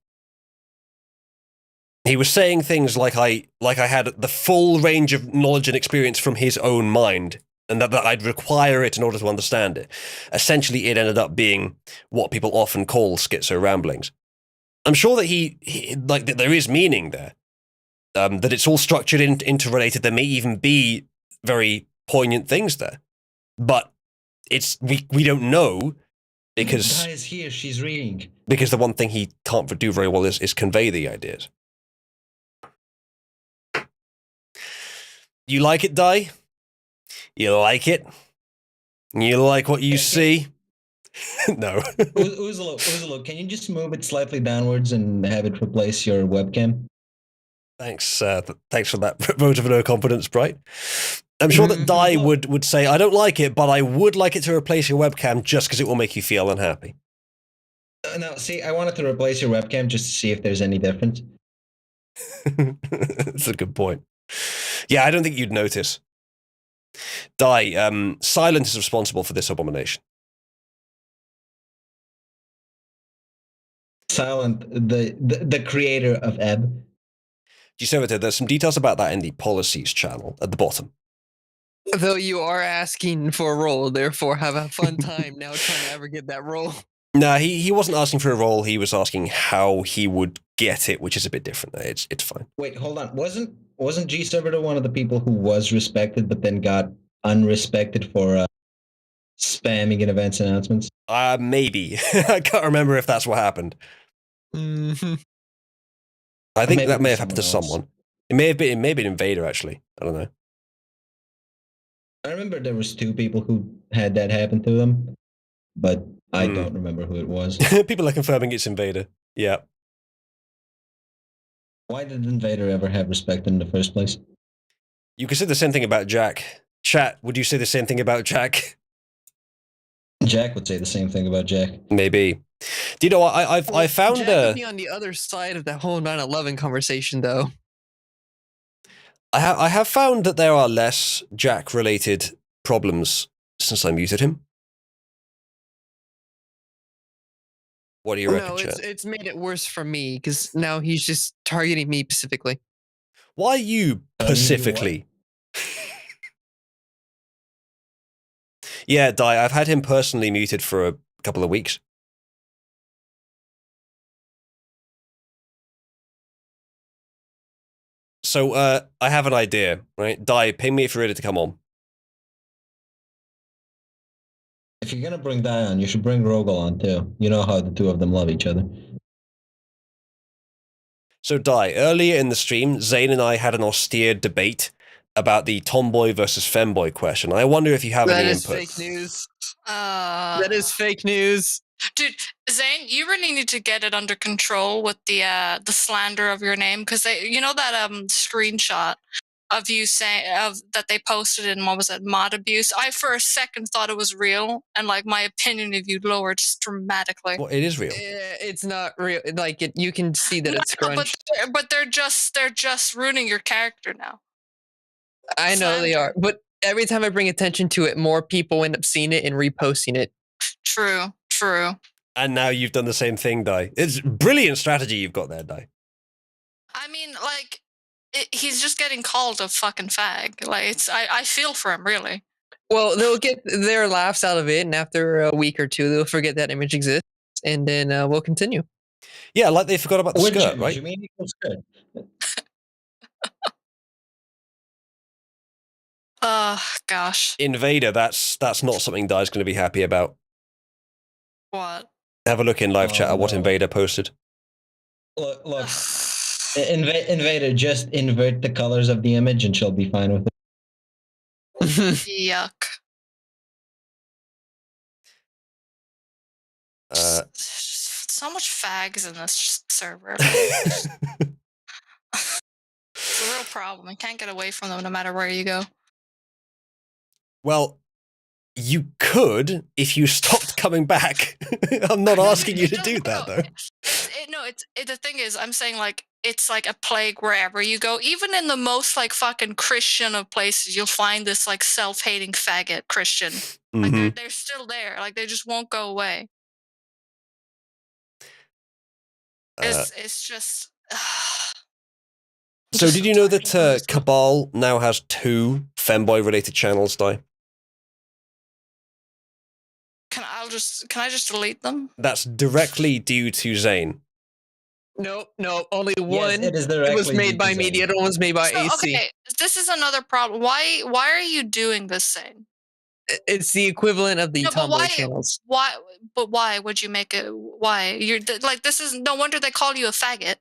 Speaker 1: He was saying things like I had the full range of knowledge and experience from his own mind, and that I'd require it in order to understand it. Essentially, it ended up being what people often call schizo ramblings. I'm sure that he like that there is meaning there, that it's all structured interrelated. There may even be very poignant things there, but we don't know because
Speaker 8: Di is here. She's reading.
Speaker 1: Because the one thing he can't do very well is convey the ideas. You like it, Di? You like it? You like what you see? No.
Speaker 8: Uzalo, can you just move it slightly downwards and have it replace your webcam?
Speaker 1: Thanks. Thanks for that vote of no confidence, Bright. I'm sure that Di would say, I don't like it, but I would like it to replace your webcam just because it will make you feel unhappy.
Speaker 8: No, see, I wanted to replace your webcam just to see if there's any difference.
Speaker 1: That's a good point. Yeah, I don't think you'd notice. Di, Silent is responsible for this abomination.
Speaker 8: Silent, the creator of Ebb.
Speaker 1: G-Servitor, there's some details about that in the policies channel at the bottom.
Speaker 2: Though you are asking for a role, therefore have a fun time now trying to ever get that role.
Speaker 1: Nah, he wasn't asking for a role. He was asking how he would get it, which is a bit different. It's fine.
Speaker 8: Wait, hold on. Wasn't G-Servitor one of the people who was respected but then got unrespected for spamming in events announcements?
Speaker 1: Maybe. I can't remember if that's what happened.
Speaker 2: Mm-hmm.
Speaker 1: I think that may have happened to someone. It may have been Invader, actually. I don't know.
Speaker 8: I remember there was 2 people who had that happen to them, but I don't remember who it was.
Speaker 1: People are confirming it's Invader. Yeah.
Speaker 8: Why did Invader ever have respect in the first place?
Speaker 1: You could say the same thing about Jack. Chat, would you say the same thing about Jack?
Speaker 8: Jack would say the same thing about Jack.
Speaker 1: Maybe. Do you know what? I found
Speaker 2: Jack would be on the other side of that whole 9/11 conversation, though.
Speaker 1: I have found that there are less Jack-related problems since I muted him. What do you reckon, Chat?
Speaker 2: It's made it worse for me because now he's just targeting me specifically.
Speaker 1: Why you specifically? Yeah, Di, I've had him personally muted for a couple of weeks. So I have an idea, right? Di, ping me if you're ready to come on.
Speaker 8: If you're gonna bring Di on, you should bring Rogel on too. You know how the two of them love each other.
Speaker 1: So Di, earlier in the stream, Zane and I had an austere debate about the tomboy versus femboy question. I wonder if you have
Speaker 2: That
Speaker 1: any
Speaker 2: is
Speaker 1: input.
Speaker 2: fake news. That is fake news.
Speaker 9: Dude, Zane, you really need to get it under control with the slander of your name, because you know that screenshot of you saying that they posted in, what was it, mod abuse. I for a second thought it was real, and like my opinion of you lowered dramatically.
Speaker 1: Well, it is real.
Speaker 2: It's not real. Like you can see that it's
Speaker 9: No,
Speaker 2: grunge.
Speaker 9: but they're just ruining your character now.
Speaker 2: I know they are, but every time I bring attention to it, more people end up seeing it and reposting it.
Speaker 9: True.
Speaker 1: And now you've done the same thing, Di. It's brilliant strategy you've got there, Di.
Speaker 9: I mean, like, he's just getting called a fucking fag. Like, I feel for him, really.
Speaker 2: Well, they'll get their laughs out of it, and after a week or two, they'll forget that image exists, and then we'll continue.
Speaker 1: Yeah, like they forgot about the
Speaker 8: Which
Speaker 1: skirt,
Speaker 8: image?
Speaker 1: right?
Speaker 8: You mean equal skirt?
Speaker 9: Gosh.
Speaker 1: Invader, that's not something Di's going to be happy about.
Speaker 9: What?
Speaker 1: Have a look in live chat at what
Speaker 8: no.
Speaker 1: Invader posted.
Speaker 8: Look, Invader, just invert the colors of the image and she'll be fine with it.
Speaker 9: Yuck. So much fags in this server. It's a real problem. You can't get away from them no matter where you go.
Speaker 1: Well, you could if you stopped coming back. I'm not asking you to do that, though.
Speaker 9: The thing is, I'm saying, like, it's like a plague wherever you go. Even in the most, like, fucking Christian of places, you'll find this, like, self-hating faggot Christian. Like, they're still there. Like, they just won't go away. It's just...
Speaker 1: So did you know that Cabal now has 2 femboy-related channels, Di?
Speaker 9: Can I just delete them?
Speaker 1: That's directly due to Zane.
Speaker 2: Nope, only
Speaker 8: Yes,
Speaker 2: one.
Speaker 8: it is
Speaker 2: It
Speaker 8: directly
Speaker 2: was made by
Speaker 8: due to
Speaker 2: me.
Speaker 8: Zane.
Speaker 2: The other one was made by
Speaker 9: So,
Speaker 2: AC.
Speaker 9: okay, this is another problem. Why are you doing this thing?
Speaker 2: It's the equivalent of the
Speaker 9: No, but
Speaker 2: tomboy
Speaker 9: why?
Speaker 2: channels.
Speaker 9: Why would you make it? Why? You're like, this is no wonder they call you a faggot.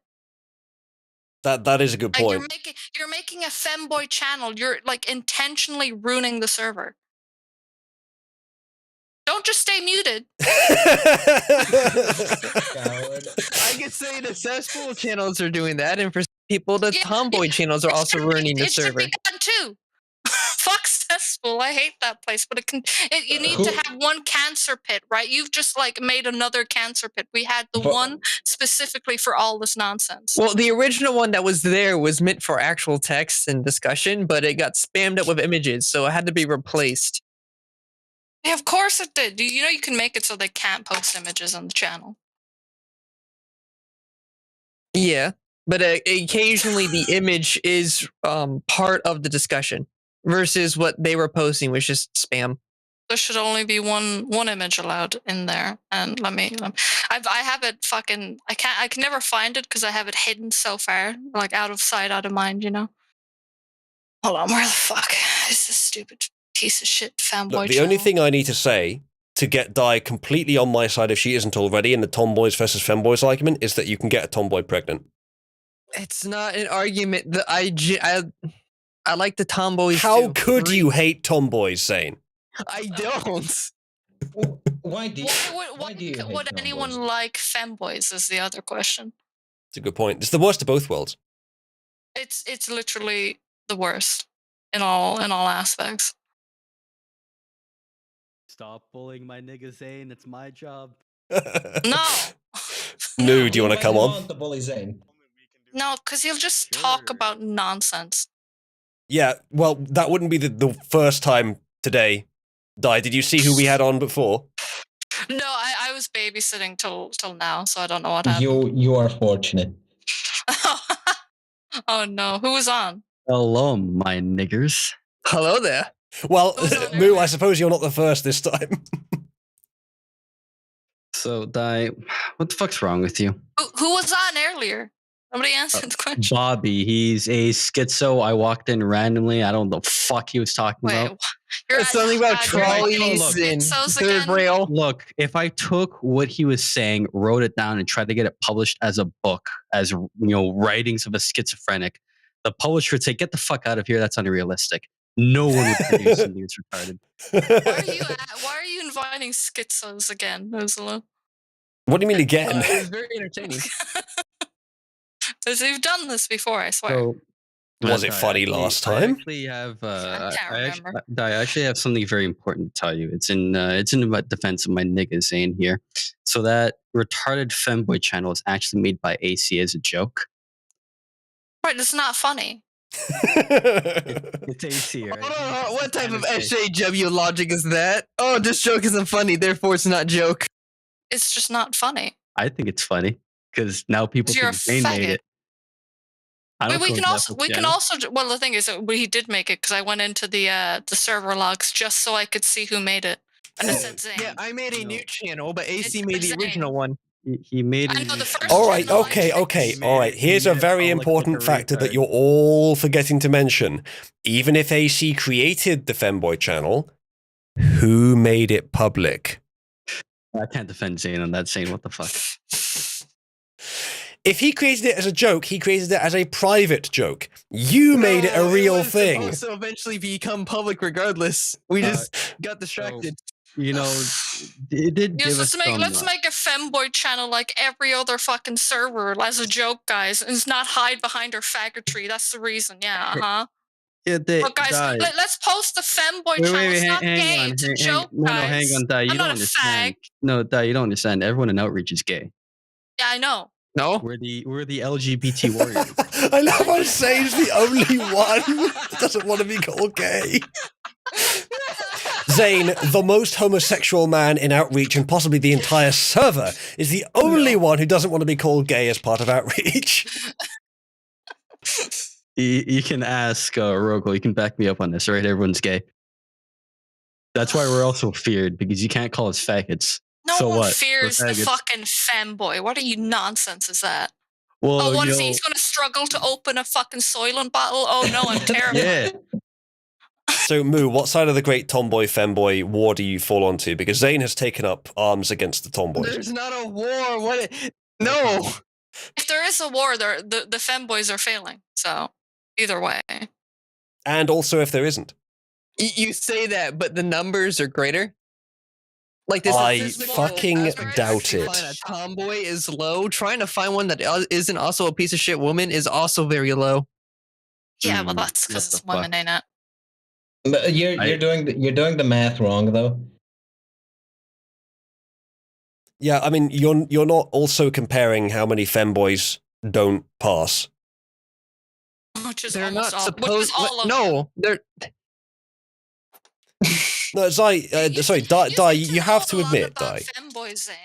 Speaker 1: That is a good
Speaker 9: Like,
Speaker 1: point.
Speaker 9: you're making a femboy channel. You're like intentionally ruining the server. Don't just stay muted.
Speaker 2: I could say the cesspool channels are doing that, and for people, the tomboy channels are also ruining the server.
Speaker 9: It should be done too. Fuck cesspool. I hate that place, but you need to have one cancer pit, right? You've just like made another cancer pit. We had the one specifically for all this nonsense.
Speaker 2: Well, the original one that was there was meant for actual text and discussion, but it got spammed up with images, so it had to be replaced.
Speaker 9: Yeah, of course it did. You know you can make it so they can't post images on the channel.
Speaker 2: Yeah, but occasionally the image is part of the discussion versus what they were posting was just spam.
Speaker 9: There should only be one image allowed in there. And I have it fucking, I can never find it because I have it hidden so far, like out of sight, out of mind, you know? Hold on, where the fuck is this stupid piece of shit fanboy
Speaker 1: Look, the
Speaker 9: channel?
Speaker 1: only thing I need to say to get Di completely on my side if she isn't already in the tomboys versus femboys argument is that you can get a tomboy pregnant.
Speaker 2: It's not an argument that I like the tomboys.
Speaker 1: How
Speaker 2: too.
Speaker 1: could you hate tomboys, Zane?
Speaker 2: I don't.
Speaker 8: Why do you hate
Speaker 9: would anyone
Speaker 8: tomboys?
Speaker 9: like femboys is the other question.
Speaker 1: It's a good point. It's the worst of both worlds.
Speaker 9: It's literally the worst in all aspects.
Speaker 10: Stop bullying my nigga Zane. It's my job.
Speaker 9: No.
Speaker 1: No, do you want to come
Speaker 8: I
Speaker 1: on?
Speaker 8: want the bully Zane.
Speaker 9: No, because he'll just talk about nonsense.
Speaker 1: Yeah, well, that wouldn't be the first time today. Di, did you see who we had on before?
Speaker 9: No, I was babysitting till now, so I don't know what happened.
Speaker 8: You are fortunate.
Speaker 9: Oh no, who was on?
Speaker 10: Hello, my niggers.
Speaker 2: Hello there.
Speaker 1: Well,
Speaker 9: Who's on
Speaker 1: Moo,
Speaker 9: there?
Speaker 1: I suppose you're not the first this time.
Speaker 10: So, Di, what the fuck's wrong with you?
Speaker 9: Who was on earlier? Nobody answered the question.
Speaker 10: Bobby, he's a schizo. I walked in randomly. I don't know the fuck he was talking
Speaker 9: Wait,
Speaker 10: about.
Speaker 9: you're
Speaker 2: It's something about
Speaker 9: you're
Speaker 2: trolleys
Speaker 9: getting
Speaker 2: and
Speaker 9: schizos
Speaker 2: third
Speaker 9: again?
Speaker 2: rail.
Speaker 10: Look, if I took what he was saying, wrote it down, and tried to get it published as a book, as writings of a schizophrenic, the publisher would say, "Get the fuck out of here. That's unrealistic." No one would produce something that's retarded.
Speaker 9: Why are you inviting schizos again, Ursula?
Speaker 1: What do you mean again?
Speaker 2: It was very entertaining.
Speaker 9: Because you've done this before, I swear.
Speaker 10: So,
Speaker 1: Was it
Speaker 10: Di,
Speaker 1: funny last
Speaker 10: I
Speaker 1: time?
Speaker 10: actually have.
Speaker 9: I can't remember.
Speaker 10: I actually have something very important to tell you. It's in defense of my nigga Zane here. So that retarded femboy channel is actually made by AC as a joke.
Speaker 9: Right, it's not funny.
Speaker 10: It's AC, right?
Speaker 2: Oh, what type of
Speaker 10: It's
Speaker 2: SJW logic is that? Oh, this joke isn't funny, therefore it's not joke.
Speaker 9: It's just not funny.
Speaker 10: I think it's funny because now people
Speaker 9: You're
Speaker 10: think
Speaker 9: a
Speaker 10: Zane made
Speaker 9: faggot.
Speaker 10: it. I don't
Speaker 9: We
Speaker 10: feel
Speaker 9: can
Speaker 10: that
Speaker 9: also
Speaker 10: much,
Speaker 9: well, the thing is that he did make it because I went into the server logs just so I could see who made it, and it said Zane.
Speaker 2: Yeah, I made a
Speaker 10: No.
Speaker 2: new channel, but AC
Speaker 9: It's
Speaker 2: made the
Speaker 9: Zane.
Speaker 2: original one.
Speaker 10: He made
Speaker 9: I
Speaker 10: it.
Speaker 9: know the first
Speaker 1: All right,
Speaker 9: channel I
Speaker 1: okay,
Speaker 9: checked-
Speaker 1: okay,
Speaker 10: He
Speaker 1: all
Speaker 10: made
Speaker 1: right.
Speaker 10: it- he
Speaker 1: Here's a
Speaker 10: made it
Speaker 1: very
Speaker 10: public like
Speaker 1: important
Speaker 10: a
Speaker 1: factor that
Speaker 10: retard.
Speaker 1: you're all forgetting to mention. Even if AC created the Femboy channel, who made it public?
Speaker 10: I can't defend Zane on that. Saying what the fuck.
Speaker 1: If he created it as a joke, he created it as a private joke. You made it a
Speaker 2: No,
Speaker 1: real
Speaker 2: was
Speaker 1: thing.
Speaker 2: supposed to eventually become public regardless. We just got distracted.
Speaker 10: It did
Speaker 9: Yes,
Speaker 10: give us
Speaker 9: let's make a femboy channel like every other fucking server as a joke, guys, and not hide behind our faggotry. That's the reason. Yeah, But guys, let's post the femboy channel. It's not gay. It's a joke,
Speaker 10: No,
Speaker 9: guys.
Speaker 10: hang on, Di. You
Speaker 9: I'm
Speaker 10: don't
Speaker 9: not a
Speaker 10: understand.
Speaker 9: fag.
Speaker 10: No, Di, you don't understand. Everyone in Outreach is gay.
Speaker 9: Yeah, I know.
Speaker 2: No?
Speaker 10: We're the LGBT warriors.
Speaker 1: I love how Zane's the only one that doesn't want to be called gay. Zane, the most homosexual man in Outreach and possibly the entire server, is the only one who doesn't want to be called gay as part of Outreach.
Speaker 10: You can ask Rogel. You can back me up on this, right? Everyone's gay. That's why we're also feared, because you can't call us faggots.
Speaker 9: No
Speaker 10: So
Speaker 9: one
Speaker 10: what?
Speaker 9: fears
Speaker 10: We're
Speaker 9: the
Speaker 10: faggots.
Speaker 9: fucking femboy. What are you nonsense is that?
Speaker 10: Well,
Speaker 9: Oh, what
Speaker 10: you
Speaker 9: is
Speaker 10: know,
Speaker 9: he? He's going to struggle to open a fucking Soylent bottle? Oh no, I'm terrified.
Speaker 10: yeah.
Speaker 1: So, Moo, what side of the great tomboy-femboy war do you fall onto? Because Zane has taken up arms against the tomboys.
Speaker 2: There's not a war. What? No.
Speaker 9: If there is a war, the femboys are failing. So, either way.
Speaker 1: And also if there isn't.
Speaker 2: You say that, but the numbers are greater. Like this,
Speaker 1: I
Speaker 2: statistical
Speaker 1: fucking
Speaker 2: aspect to
Speaker 1: doubt
Speaker 2: actually
Speaker 1: it.
Speaker 2: Find a tomboy is low. Trying to find one that isn't also a piece of shit woman is also very low.
Speaker 9: Yeah, well, that's because it's women, ain't it?
Speaker 8: But you're doing the math wrong though.
Speaker 1: Yeah, I mean, you're not also comparing how many femboys don't pass.
Speaker 9: Which is
Speaker 2: They're
Speaker 9: almost
Speaker 2: not
Speaker 9: all.
Speaker 2: supposed.
Speaker 9: Which is all of
Speaker 2: No, they're.
Speaker 1: No, Zai, sorry, Di, you
Speaker 9: know
Speaker 1: have
Speaker 9: a
Speaker 1: to
Speaker 9: lot
Speaker 1: admit,
Speaker 9: about
Speaker 1: Di.
Speaker 9: femboys, Zane.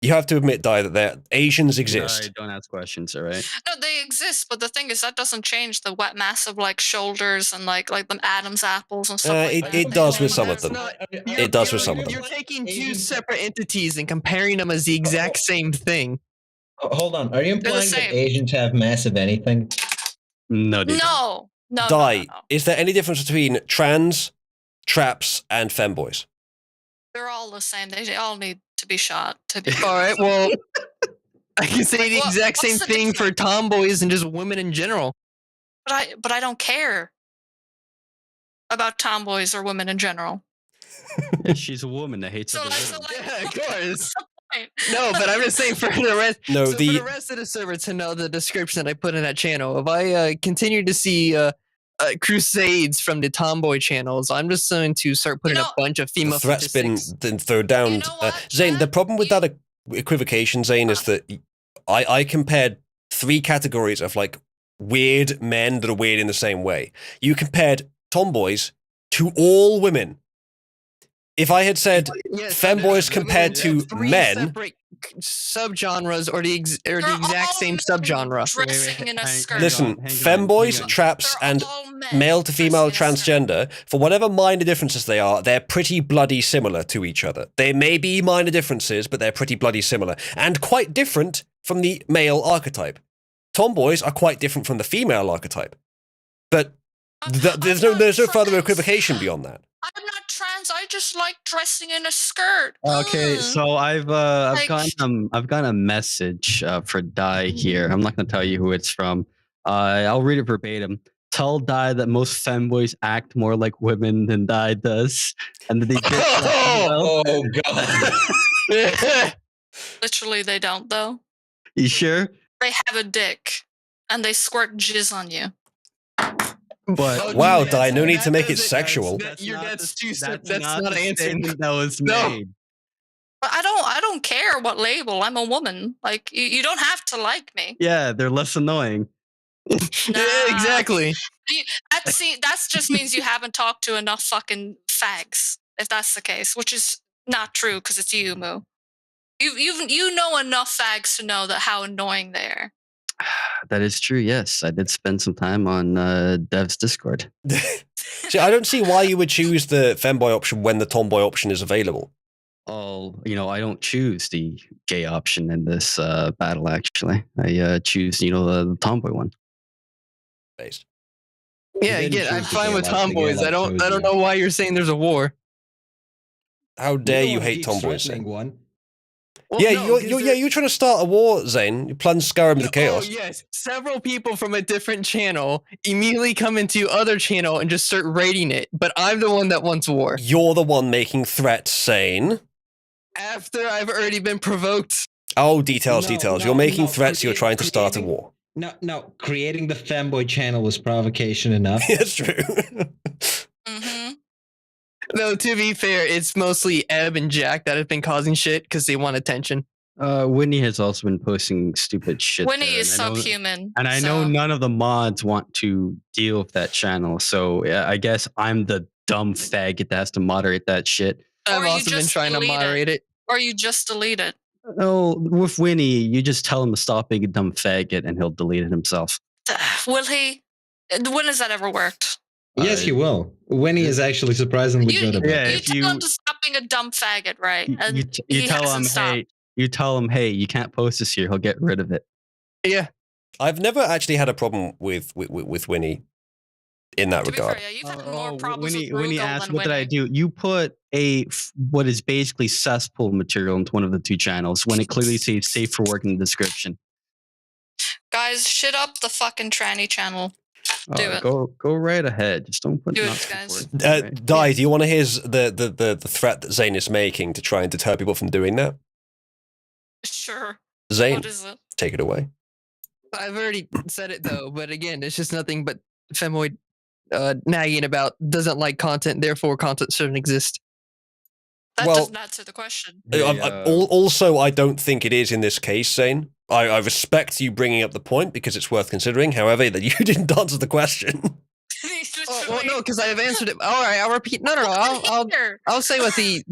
Speaker 1: You have to admit, Di, that Asians exist.
Speaker 10: Di, don't ask questions, all right?
Speaker 9: No, they exist, but the thing is that doesn't change the wet, massive like shoulders and like the Adam's apples and stuff like that.
Speaker 1: It does with some of
Speaker 2: That's
Speaker 1: them.
Speaker 2: not-
Speaker 1: It does with some of them.
Speaker 2: You're taking two separate entities and comparing them as the exact same thing.
Speaker 8: Hold on, are you
Speaker 9: They're the
Speaker 8: implying that
Speaker 9: same.
Speaker 8: Asians have massive anything?
Speaker 10: No, they don't.
Speaker 9: No.
Speaker 1: Di, is there any difference between trans, traps, and femboys?
Speaker 9: They're all the same. They all need to be shot. To be
Speaker 2: All right, well, I can say the
Speaker 9: Like,
Speaker 2: exact
Speaker 9: what's
Speaker 2: same
Speaker 9: the
Speaker 2: thing for tomboys and just women in general.
Speaker 9: but I don't care about tomboys or women in general.
Speaker 10: Yeah, she's a woman that hates
Speaker 9: So,
Speaker 10: other
Speaker 9: like,
Speaker 10: women.
Speaker 2: Yeah, of course.
Speaker 9: Right.
Speaker 2: No, but I'm just saying for the rest.
Speaker 1: No,
Speaker 2: So for the rest of the server to know the description that I put in that channel, if I continue to see crusades from the tomboy channels, I'm just going to start putting a bunch of female
Speaker 1: The threat's been
Speaker 2: statistics.
Speaker 1: thrown down.
Speaker 9: You know what,
Speaker 1: Zane, the
Speaker 9: Chad?
Speaker 1: problem with that equivocation, Zane, is that I compared 3 categories of like weird men that are weird in the same way. You compared tomboys to all women. If I had said
Speaker 2: Yes,
Speaker 1: femboys
Speaker 2: there-
Speaker 1: compared
Speaker 2: there are
Speaker 1: to
Speaker 2: three
Speaker 1: men,
Speaker 2: separate subgenres or the
Speaker 9: They're
Speaker 2: exact
Speaker 9: all
Speaker 2: same subgenre.
Speaker 9: dressing in a skirt.
Speaker 1: listen,
Speaker 10: hang on,
Speaker 1: femboys,
Speaker 10: hang on.
Speaker 1: traps,
Speaker 9: They're
Speaker 1: and
Speaker 9: all men
Speaker 1: male to female
Speaker 9: dressing in a skirt.
Speaker 1: transgender, for whatever minor differences they are, they're pretty bloody similar to each other. They may be minor differences, but they're pretty bloody similar. And quite different from the male archetype. Tomboys are quite different from the female archetype. But there's no further equivocation beyond that.
Speaker 9: I'm not trans. I just like dressing in a skirt.
Speaker 10: Okay,
Speaker 9: Mm.
Speaker 10: so I've
Speaker 9: Like-
Speaker 10: gotten a message for Di here. I'm not gonna tell you who it's from. I'll read it verbatim. Tell Di that most femboys act more like women than Di does, and that they did.
Speaker 8: Oh god.
Speaker 9: Literally, they don't though.
Speaker 10: You sure?
Speaker 9: They have a dick, and they squirt jizz on you.
Speaker 10: But
Speaker 1: Wow,
Speaker 2: that's-
Speaker 1: Di, no need to
Speaker 2: that
Speaker 1: make it
Speaker 2: doesn't-
Speaker 1: sexual.
Speaker 2: That's too. That's
Speaker 10: not
Speaker 2: not
Speaker 10: the
Speaker 2: an answer.
Speaker 10: statement that was
Speaker 2: No.
Speaker 10: made.
Speaker 9: But I don't care what label. I'm a woman. Like you don't have to like me.
Speaker 10: Yeah, they're less annoying.
Speaker 2: Yeah, exactly.
Speaker 9: That just means you haven't talked to enough fucking fags. If that's the case, which is not true because it's you, Moo. You know enough fags to know that how annoying they are.
Speaker 10: That is true. Yes, I did spend some time on Dev's Discord.
Speaker 1: See, I don't see why you would choose the femboy option when the tomboy option is available.
Speaker 10: I don't choose the gay option in this battle. Actually, I choose the tomboy one.
Speaker 1: Based.
Speaker 2: Yeah,
Speaker 8: You didn't
Speaker 2: again, I'm
Speaker 8: choose the
Speaker 2: fine
Speaker 8: gay
Speaker 2: with
Speaker 8: life, the gay
Speaker 2: tomboys.
Speaker 8: life
Speaker 2: I don't
Speaker 8: chose you.
Speaker 2: know why you're saying there's a war.
Speaker 1: How dare you
Speaker 8: don't
Speaker 1: hate
Speaker 8: keep
Speaker 1: tomboys?
Speaker 8: threatening
Speaker 1: Zane?
Speaker 8: one.
Speaker 2: Well,
Speaker 1: Yeah,
Speaker 2: no,
Speaker 1: you're trying to start a war, Zane. You plunge Skyrim into chaos.
Speaker 2: Oh yes, several people from a different channel immediately come into other channel and just start raiding it. But I'm the one that wants war.
Speaker 1: You're the one making threats, Zane.
Speaker 2: After I've already been provoked.
Speaker 1: Oh, details.
Speaker 8: No,
Speaker 1: You're making
Speaker 8: no,
Speaker 1: threats. You're trying to start a
Speaker 8: creating-
Speaker 1: war.
Speaker 8: No, creating the femboy channel was provocation enough.
Speaker 1: That's true.
Speaker 9: Mm-hmm.
Speaker 2: No, to be fair, it's mostly Eb and Jack that have been causing shit because they want attention.
Speaker 10: Whitney has also been posting stupid shit.
Speaker 9: Winnie
Speaker 10: there,
Speaker 9: is
Speaker 10: and I know-
Speaker 9: subhuman.
Speaker 10: And I know
Speaker 9: so-
Speaker 10: none of the mods want to deal with that channel, so yeah, I guess I'm the dumb faggot that has to moderate that shit.
Speaker 2: I've
Speaker 9: Or you
Speaker 2: also been
Speaker 9: just
Speaker 2: trying to
Speaker 9: delete it.
Speaker 2: moderate it.
Speaker 9: Or you just delete it.
Speaker 10: Oh, with Winnie, you just tell him to stop being a dumb faggot, and he'll delete it himself.
Speaker 9: Will he? When has that ever worked?
Speaker 8: Yes, he will. Winnie is actually surprisingly
Speaker 9: You-
Speaker 8: good about
Speaker 10: Yeah,
Speaker 8: it.
Speaker 9: You
Speaker 10: if
Speaker 9: tell
Speaker 10: you-
Speaker 9: him to stop being a dumb faggot, right? And
Speaker 10: You
Speaker 9: he
Speaker 10: tell him,
Speaker 9: hasn't stopped.
Speaker 10: hey, you can't post this here. He'll get rid of it.
Speaker 2: Yeah.
Speaker 1: I've never actually had a problem with Winnie in that
Speaker 9: To be
Speaker 1: regard.
Speaker 9: fair, yeah, you've had more problems
Speaker 10: Winnie,
Speaker 9: with
Speaker 10: Winnie
Speaker 9: Rugal
Speaker 10: asked,
Speaker 9: than
Speaker 10: "What did I
Speaker 9: Winnie.
Speaker 10: do?" You put what is basically cesspool material into one of the two channels when it clearly says "safe for work" in the description.
Speaker 9: Guys, shit up the fucking tranny channel. Do it.
Speaker 10: Go right ahead. Just don't put
Speaker 9: Do it,
Speaker 10: not safe
Speaker 9: guys.
Speaker 10: for work, right?
Speaker 1: Di, do you want to hear the threat that Zane is making to try and deter people from doing that?
Speaker 9: Sure.
Speaker 1: Zane,
Speaker 9: What is it?
Speaker 1: take it away.
Speaker 2: I've already said it though, but again, it's just nothing but femoid nagging about doesn't like content, therefore content shouldn't exist.
Speaker 9: That
Speaker 1: Well-
Speaker 9: doesn't answer the question.
Speaker 1: Also, I don't think it is in this case, Zane. I respect you bringing up the point because it's worth considering. However, that you didn't answer the question.
Speaker 2: Oh, well, no, because I have answered it. All right, I'll repeat. No. I'll say what the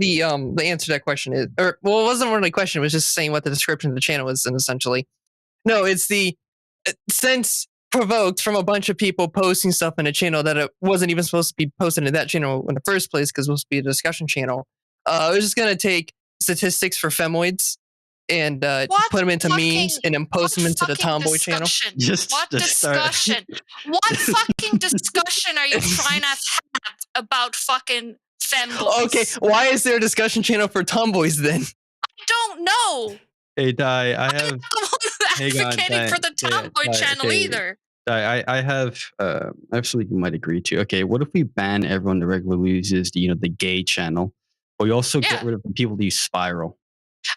Speaker 2: answer to that question is. Or well, it wasn't really a question. It was just saying what the description of the channel was, and essentially, no, it's the since provoked from a bunch of people posting stuff in a channel that it wasn't even supposed to be posted in that channel in the first place because it was supposed to be a discussion channel. I was just gonna take statistics for femoids and
Speaker 9: What
Speaker 2: put them into memes
Speaker 9: fucking-
Speaker 2: and then post them
Speaker 9: What
Speaker 2: into the
Speaker 9: fucking
Speaker 2: tomboy channel.
Speaker 9: discussion?
Speaker 10: Just
Speaker 9: What
Speaker 10: to start-
Speaker 9: discussion? What fucking discussion are you trying to have about fucking femboys?
Speaker 2: Okay, why is there a discussion channel for tomboys then?
Speaker 9: I don't know.
Speaker 10: Hey, Di, I
Speaker 9: I'm
Speaker 10: have.
Speaker 9: not the one
Speaker 10: Hang on,
Speaker 9: advocating for the
Speaker 10: Di,
Speaker 9: tomboy
Speaker 10: Di,
Speaker 9: channel
Speaker 10: okay.
Speaker 9: either.
Speaker 10: Di, I have. Actually, you might agree to. Okay, what if we ban everyone that regularly uses the gay channel, but we also get
Speaker 9: Yeah.
Speaker 10: rid of the people that use Spiral?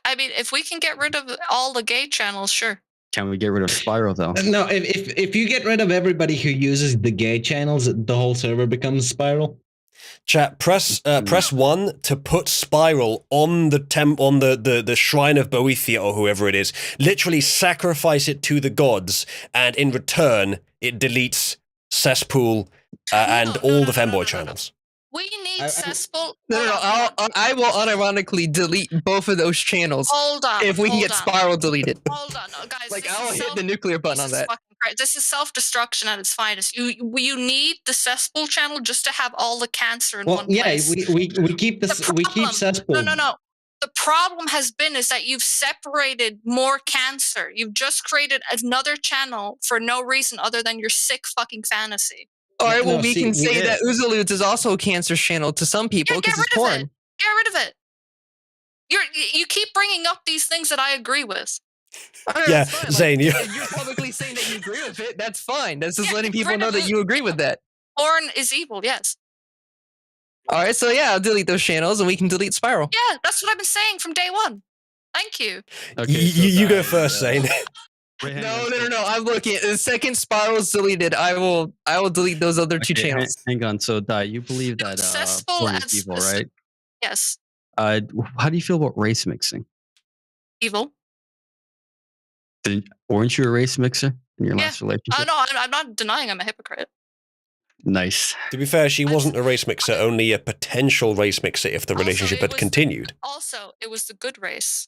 Speaker 9: I mean, if we can get rid of all the gay channels, sure.
Speaker 10: Can we get rid of Spiral though?
Speaker 8: No, if you get rid of everybody who uses the gay channels, the whole server becomes Spiral.
Speaker 1: Chat, press 1 to put Spiral on the shrine of Boethia or whoever it is. Literally sacrifice it to the gods, and in return, it deletes Cesspool and all the femboy channels.
Speaker 9: We need
Speaker 8: I-
Speaker 9: cesspool.
Speaker 2: No, I will unironically delete both of those channels
Speaker 9: Hold on.
Speaker 2: if we can
Speaker 9: hold
Speaker 2: get
Speaker 9: on.
Speaker 2: Spiral deleted.
Speaker 9: Hold on, no, guys.
Speaker 2: Like
Speaker 9: this
Speaker 2: I'll
Speaker 9: is
Speaker 2: hit
Speaker 9: so-
Speaker 2: the nuclear button
Speaker 9: this
Speaker 2: on
Speaker 9: is
Speaker 2: that.
Speaker 9: fucking hypocrite. This is self-destruction at its finest. You need the cesspool channel just to have all the cancer in one place.
Speaker 8: we keep this. We keep cesspool.
Speaker 9: No. The problem has been is that you've separated more cancer. You've just created another channel for no reason other than your sick fucking fantasy.
Speaker 2: All right, well,
Speaker 8: No,
Speaker 2: we
Speaker 8: see,
Speaker 2: can say
Speaker 8: we-
Speaker 2: that Oozaloots is also a cancer channel to some people
Speaker 9: Yeah,
Speaker 2: because
Speaker 9: get
Speaker 2: it's
Speaker 9: rid of
Speaker 2: porn.
Speaker 9: it. Get rid of it. You keep bringing up these things that I agree with.
Speaker 2: All right,
Speaker 1: Yeah,
Speaker 2: that's fine.
Speaker 1: Zane, you-
Speaker 2: if you're publicly saying that you agree with it, that's fine. That's just
Speaker 9: Yeah,
Speaker 2: letting
Speaker 9: get
Speaker 2: people
Speaker 9: rid
Speaker 2: know
Speaker 9: of
Speaker 2: that
Speaker 9: it.
Speaker 2: you agree with that.
Speaker 9: Porn is evil, yes.
Speaker 2: All right, so yeah, I'll delete those channels and we can delete Spiral.
Speaker 9: Yeah, that's what I've been saying from day one. Thank you.
Speaker 1: You go first, Zane.
Speaker 2: No. I'm looking. The second Spiral's deleted, I will delete those other two channels.
Speaker 10: Hang on. So, Dai, you believe that
Speaker 9: Cesspool
Speaker 10: porn
Speaker 9: adds
Speaker 10: is evil,
Speaker 9: specific-
Speaker 10: right?
Speaker 9: Yes.
Speaker 10: How do you feel about race mixing?
Speaker 9: Evil.
Speaker 10: Weren't you a race mixer in your last relationship?
Speaker 9: No, I'm not denying I'm a hypocrite.
Speaker 10: Nice.
Speaker 1: To be fair, she wasn't a race mixer, only a potential race mixer if the
Speaker 9: Also,
Speaker 1: relationship
Speaker 9: it
Speaker 1: had
Speaker 9: was-
Speaker 1: continued.
Speaker 9: Also, it was the good race.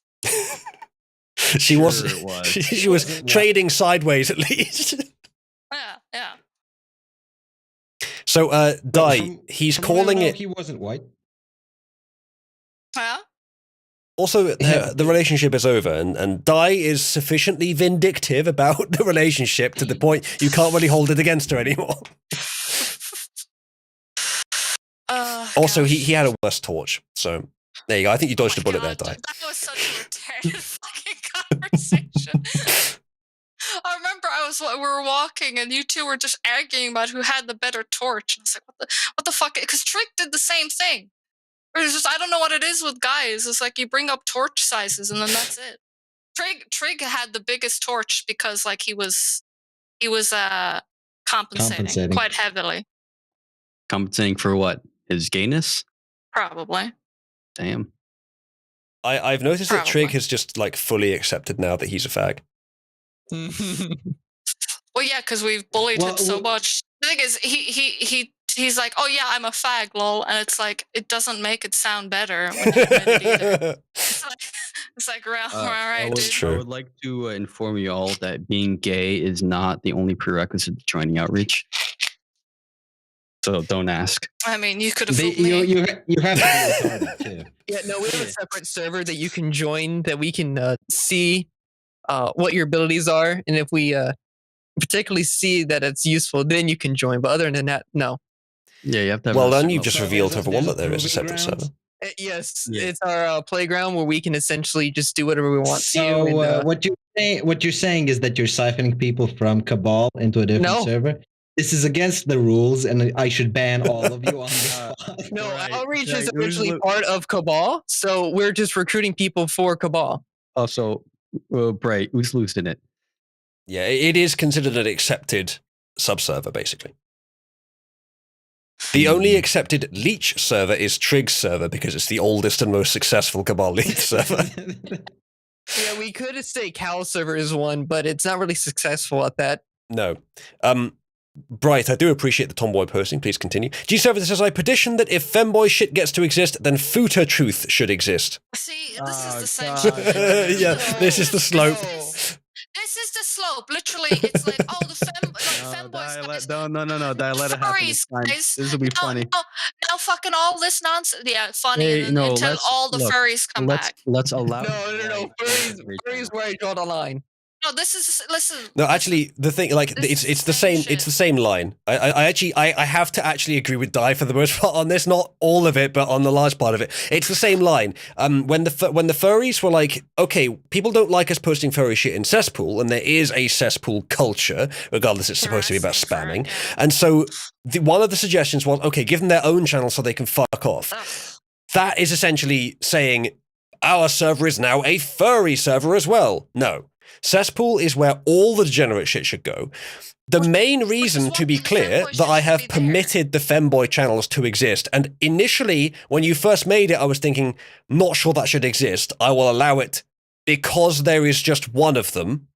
Speaker 1: She
Speaker 10: Sure
Speaker 1: was.
Speaker 10: it was.
Speaker 1: She was trading sideways at least.
Speaker 9: Yeah.
Speaker 1: So, Dai, he's calling it.
Speaker 8: He wasn't white.
Speaker 9: Yeah.
Speaker 1: Also, the relationship is over, and Dai is sufficiently vindictive about the relationship to the point you can't really hold it against her anymore. Also,
Speaker 9: gosh.
Speaker 1: he had a worse torch, so there you go. I think you dodged
Speaker 9: Oh
Speaker 1: a bullet
Speaker 9: my
Speaker 1: there, Dai.
Speaker 9: God, that was such a retarded fucking conversation. I remember we were walking and you two were just arguing about who had the better torch. And I was like, what the fuck? Because Trick did the same thing. It's just I don't know what it is with guys. It's like you bring up torch sizes and then that's it. Trig had the biggest torch because like he was compensating quite heavily.
Speaker 10: Compensating for what? His gayness?
Speaker 9: Probably.
Speaker 10: Damn.
Speaker 1: I've noticed that Trig
Speaker 9: Probably.
Speaker 1: has just like fully accepted now that he's a fag.
Speaker 9: Well, yeah, because we've bullied him so much. The thing is, he's like, oh yeah, I'm a fag, lol, and it's like it doesn't make it sound better when you admit it either. It's like, all right, dude.
Speaker 10: I would like to inform you all that being gay is not the only prerequisite to joining Outreach. So don't ask.
Speaker 9: I mean, you could have fooled me.
Speaker 8: You have to be retarded too.
Speaker 2: Yeah, no, we have a separate server that you can join that we can see what your abilities are, and if we particularly see that it's useful, then you can join. But other than that, no.
Speaker 10: Yeah, you have to have
Speaker 1: Well,
Speaker 10: a
Speaker 1: then
Speaker 10: certain
Speaker 1: you've just
Speaker 10: level.
Speaker 1: revealed to everyone that there is a separate server.
Speaker 2: Yes,
Speaker 10: Yeah.
Speaker 2: it's our playground where we can essentially just do whatever we want
Speaker 8: So
Speaker 2: to. And,
Speaker 8: what you're saying is that you're siphoning people from Cabal into a different
Speaker 2: No.
Speaker 8: server. This is against the rules, and I should ban all of you on the spot.
Speaker 2: no,
Speaker 10: Right,
Speaker 2: Outreach is
Speaker 10: right.
Speaker 2: originally part of Cabal, so we're just recruiting people for Cabal.
Speaker 10: Also, Bray, who's losing it?
Speaker 1: Yeah, it is considered an accepted subserver, basically. The only accepted leech server is Trig's server because it's the oldest and most successful Cabal leech server.
Speaker 2: Yeah, we could say Cal server is one, but it's not really successful at that.
Speaker 1: No. Bright, I do appreciate the Tomboy posting. Please continue. G-Server says, I petition that if femboy shit gets to exist, then Futa truth should exist.
Speaker 9: See, this is the same.
Speaker 2: God.
Speaker 1: Yeah, this is the slope.
Speaker 9: This is the slope. Literally, it's like, oh, the femboys. Guys.
Speaker 10: No, let it happen. It's
Speaker 9: Furries,
Speaker 10: fine.
Speaker 9: guys.
Speaker 10: This will be funny.
Speaker 9: Now, fucking all this nonsense. Yeah, funny.
Speaker 10: Hey,
Speaker 9: and
Speaker 10: no,
Speaker 9: until
Speaker 10: let's-
Speaker 9: all the
Speaker 10: look,
Speaker 9: furries come back.
Speaker 10: Let's allow.
Speaker 2: No. Furries where I draw the line.
Speaker 9: No, this is listen.
Speaker 1: No, actually, the thing, like,
Speaker 9: This
Speaker 1: it's
Speaker 9: is
Speaker 1: the same.
Speaker 9: shit.
Speaker 1: It's the same line. I have to actually agree with Dai for the most part on this. Not all of it, but on the large part of it, it's the same line. When the furries were like, okay, people don't like us posting furry shit in cesspool, and there is a cesspool culture, regardless it's supposed to be about spamming. And so one of the suggestions was, okay, give them their own channel so they can fuck off.
Speaker 9: Ugh.
Speaker 1: That is essentially saying our server is now a furry server as well. No. Cesspool is where all the degenerate shit should go. The main reason, to be clear, that I have permitted the femboy channels to exist, and initially, when you first made it, I was thinking, not sure that should exist. I will allow it because there is just one of them.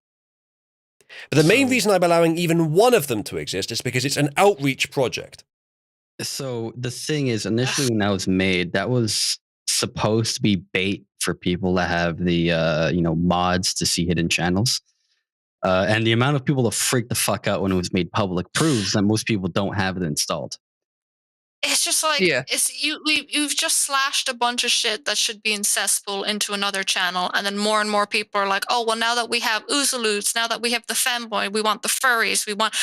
Speaker 1: But the main reason I'm allowing even one of them to exist is because it's an outreach project.
Speaker 10: So the thing is, initially when that was made, that was supposed to be bait for people that have the mods to see hidden channels. And the amount of people that freaked the fuck out when it was made public proves that most people don't have it installed.
Speaker 9: It's just like you've just slashed a bunch of shit that should be in cesspool into another channel, and then more and more people are like, oh well, now that we have Oozaloots, now that we have the femboy, we want the furries, we want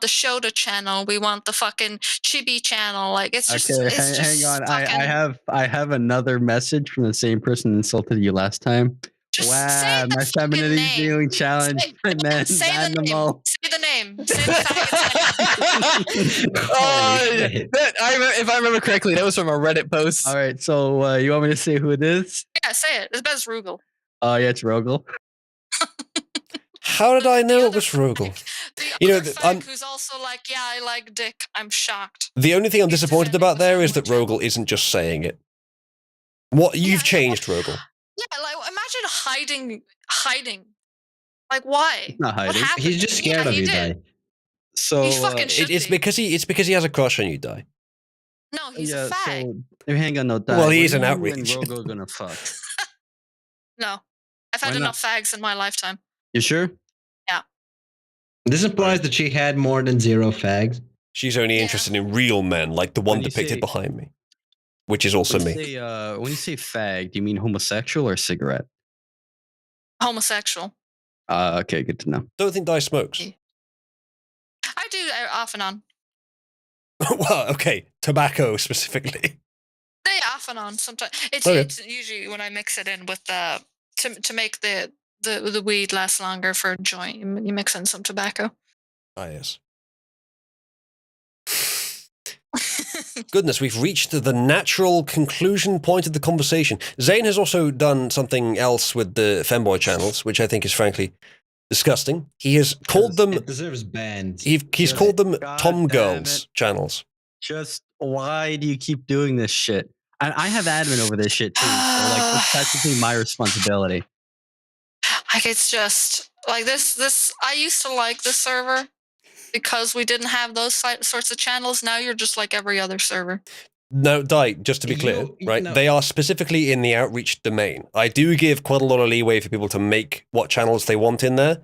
Speaker 9: the Shota channel, we want the fucking Chibi channel. Like it's just
Speaker 10: hang on. I have another message from the same person that insulted you last time.
Speaker 9: Just
Speaker 10: wow, my femininity feeling challenge for men.
Speaker 9: Say the name. Say the name. Say the
Speaker 2: faggot's if I remember correctly, that was from a Reddit post.
Speaker 10: All right, so you want me to say who it is?
Speaker 9: Yeah, say it. It's best Rugal.
Speaker 10: Oh, yeah, it's Rogel.
Speaker 1: How did I know it was Rogel?
Speaker 9: Who's also like, yeah, I like dick. I'm shocked.
Speaker 1: The only thing I'm disappointed about there is that Rogel isn't just saying it. What you've changed, Rogel.
Speaker 9: Yeah, like imagine hiding. Like why?
Speaker 10: Not hiding.
Speaker 8: He's just scared of you, Dai.
Speaker 10: So
Speaker 1: it's because he has a crush on you, Dai.
Speaker 9: No, he's a fag.
Speaker 10: So, hang on, no, Dai.
Speaker 1: Well, he's an outreach.
Speaker 10: When Rogo gonna fuck?
Speaker 9: No, I've had enough fags in my lifetime.
Speaker 10: You sure?
Speaker 9: Yeah.
Speaker 8: This implies that she had more than 0 fags.
Speaker 1: She's only interested in real men, like the one depicted behind me, which is also me.
Speaker 10: When you say fag, do you mean homosexual or cigarette?
Speaker 9: Homosexual.
Speaker 10: Okay, good to know.
Speaker 1: Don't think Dai smokes.
Speaker 9: I do off and on.
Speaker 1: Well, okay, tobacco specifically.
Speaker 9: They off and on sometimes. It's usually when I mix it in with to make the weed last longer for a joint. You mix in some tobacco.
Speaker 1: Ah, yes. Goodness, we've reached the natural conclusion point of the conversation. Zane has also done something else with the femboy channels, which I think is frankly disgusting. He has called them...
Speaker 8: It deserves bans.
Speaker 1: He's called them Tom Girls channels.
Speaker 10: Just why do you keep doing this shit? I have admin over this shit too. So like, it's technically my responsibility.
Speaker 9: Like it's just like this. I used to like this server because we didn't have those sorts of channels. Now you're just like every other server.
Speaker 1: No, Dai, just to be clear, right? They are specifically in the outreach domain. I do give quite a lot of leeway for people to make what channels they want in there.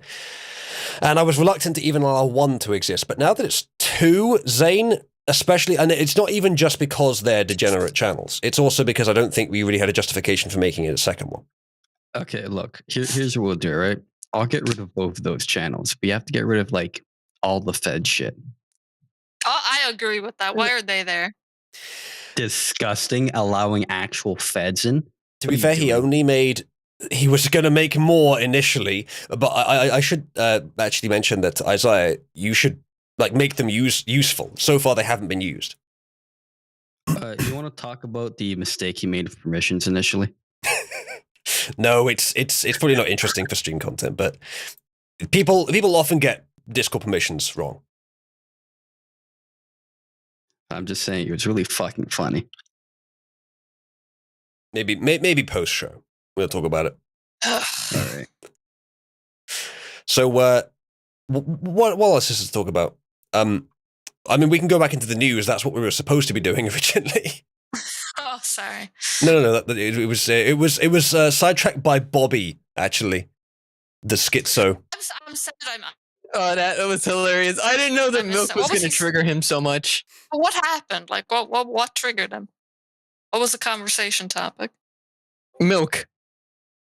Speaker 1: And I was reluctant to even allow 1 to exist. But now that it's 2, Zane, especially, and it's not even just because they're degenerate channels. It's also because I don't think we really had a justification for making it a second one.
Speaker 10: Okay, look, here's what we'll do, right? I'll get rid of both of those channels. But you have to get rid of, like, all the Fed shit.
Speaker 9: Oh, I agree with that. Why are they there?
Speaker 10: Disgusting, allowing actual Feds in.
Speaker 1: To be fair, he was going to make more initially, but I should actually mention that, Isaiah, you should make them useful. So far, they haven't been used.
Speaker 10: You want to talk about the mistake he made of permissions initially?
Speaker 1: No, it's probably not interesting for stream content, but people often get Discord permissions wrong.
Speaker 10: I'm just saying, it was really fucking funny.
Speaker 1: Maybe post show we'll talk about it.
Speaker 10: All right.
Speaker 1: So what else is to talk about? I mean, we can go back into the news. That's what we were supposed to be doing originally.
Speaker 9: Oh, sorry.
Speaker 1: No. It was sidetracked by Bobby, actually, the schizo.
Speaker 9: I'm sad I'm.
Speaker 2: Oh, that was hilarious. I didn't know that milk was going to trigger him so much.
Speaker 9: What happened? Like, what triggered him? What was the conversation topic?
Speaker 2: Milk.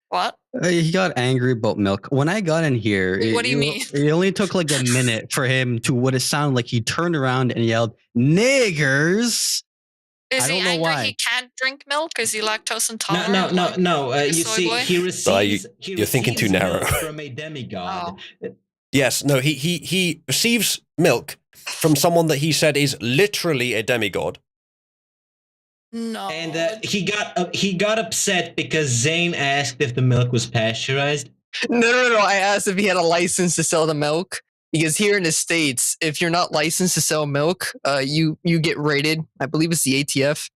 Speaker 9: What?
Speaker 10: He got angry about milk. When I got in here,
Speaker 9: what do you mean?
Speaker 10: It only took like a minute for him to what it sounded like. He turned around and yelled, "Niggers!"
Speaker 9: Is he angry
Speaker 10: why.
Speaker 9: he can't drink milk? Is he lactose intolerant?
Speaker 8: No. You see, he receives.
Speaker 1: You're thinking too narrow.
Speaker 8: From a demigod.
Speaker 9: Oh.
Speaker 1: Yes, no. He receives milk from someone that he said is literally a demigod.
Speaker 9: No.
Speaker 8: And he got upset because Zane asked if the milk was pasteurized.
Speaker 2: No. I asked if he had a license to sell the milk. Because here in the States, if you're not licensed to sell milk, you get raided. I believe it's the ATF.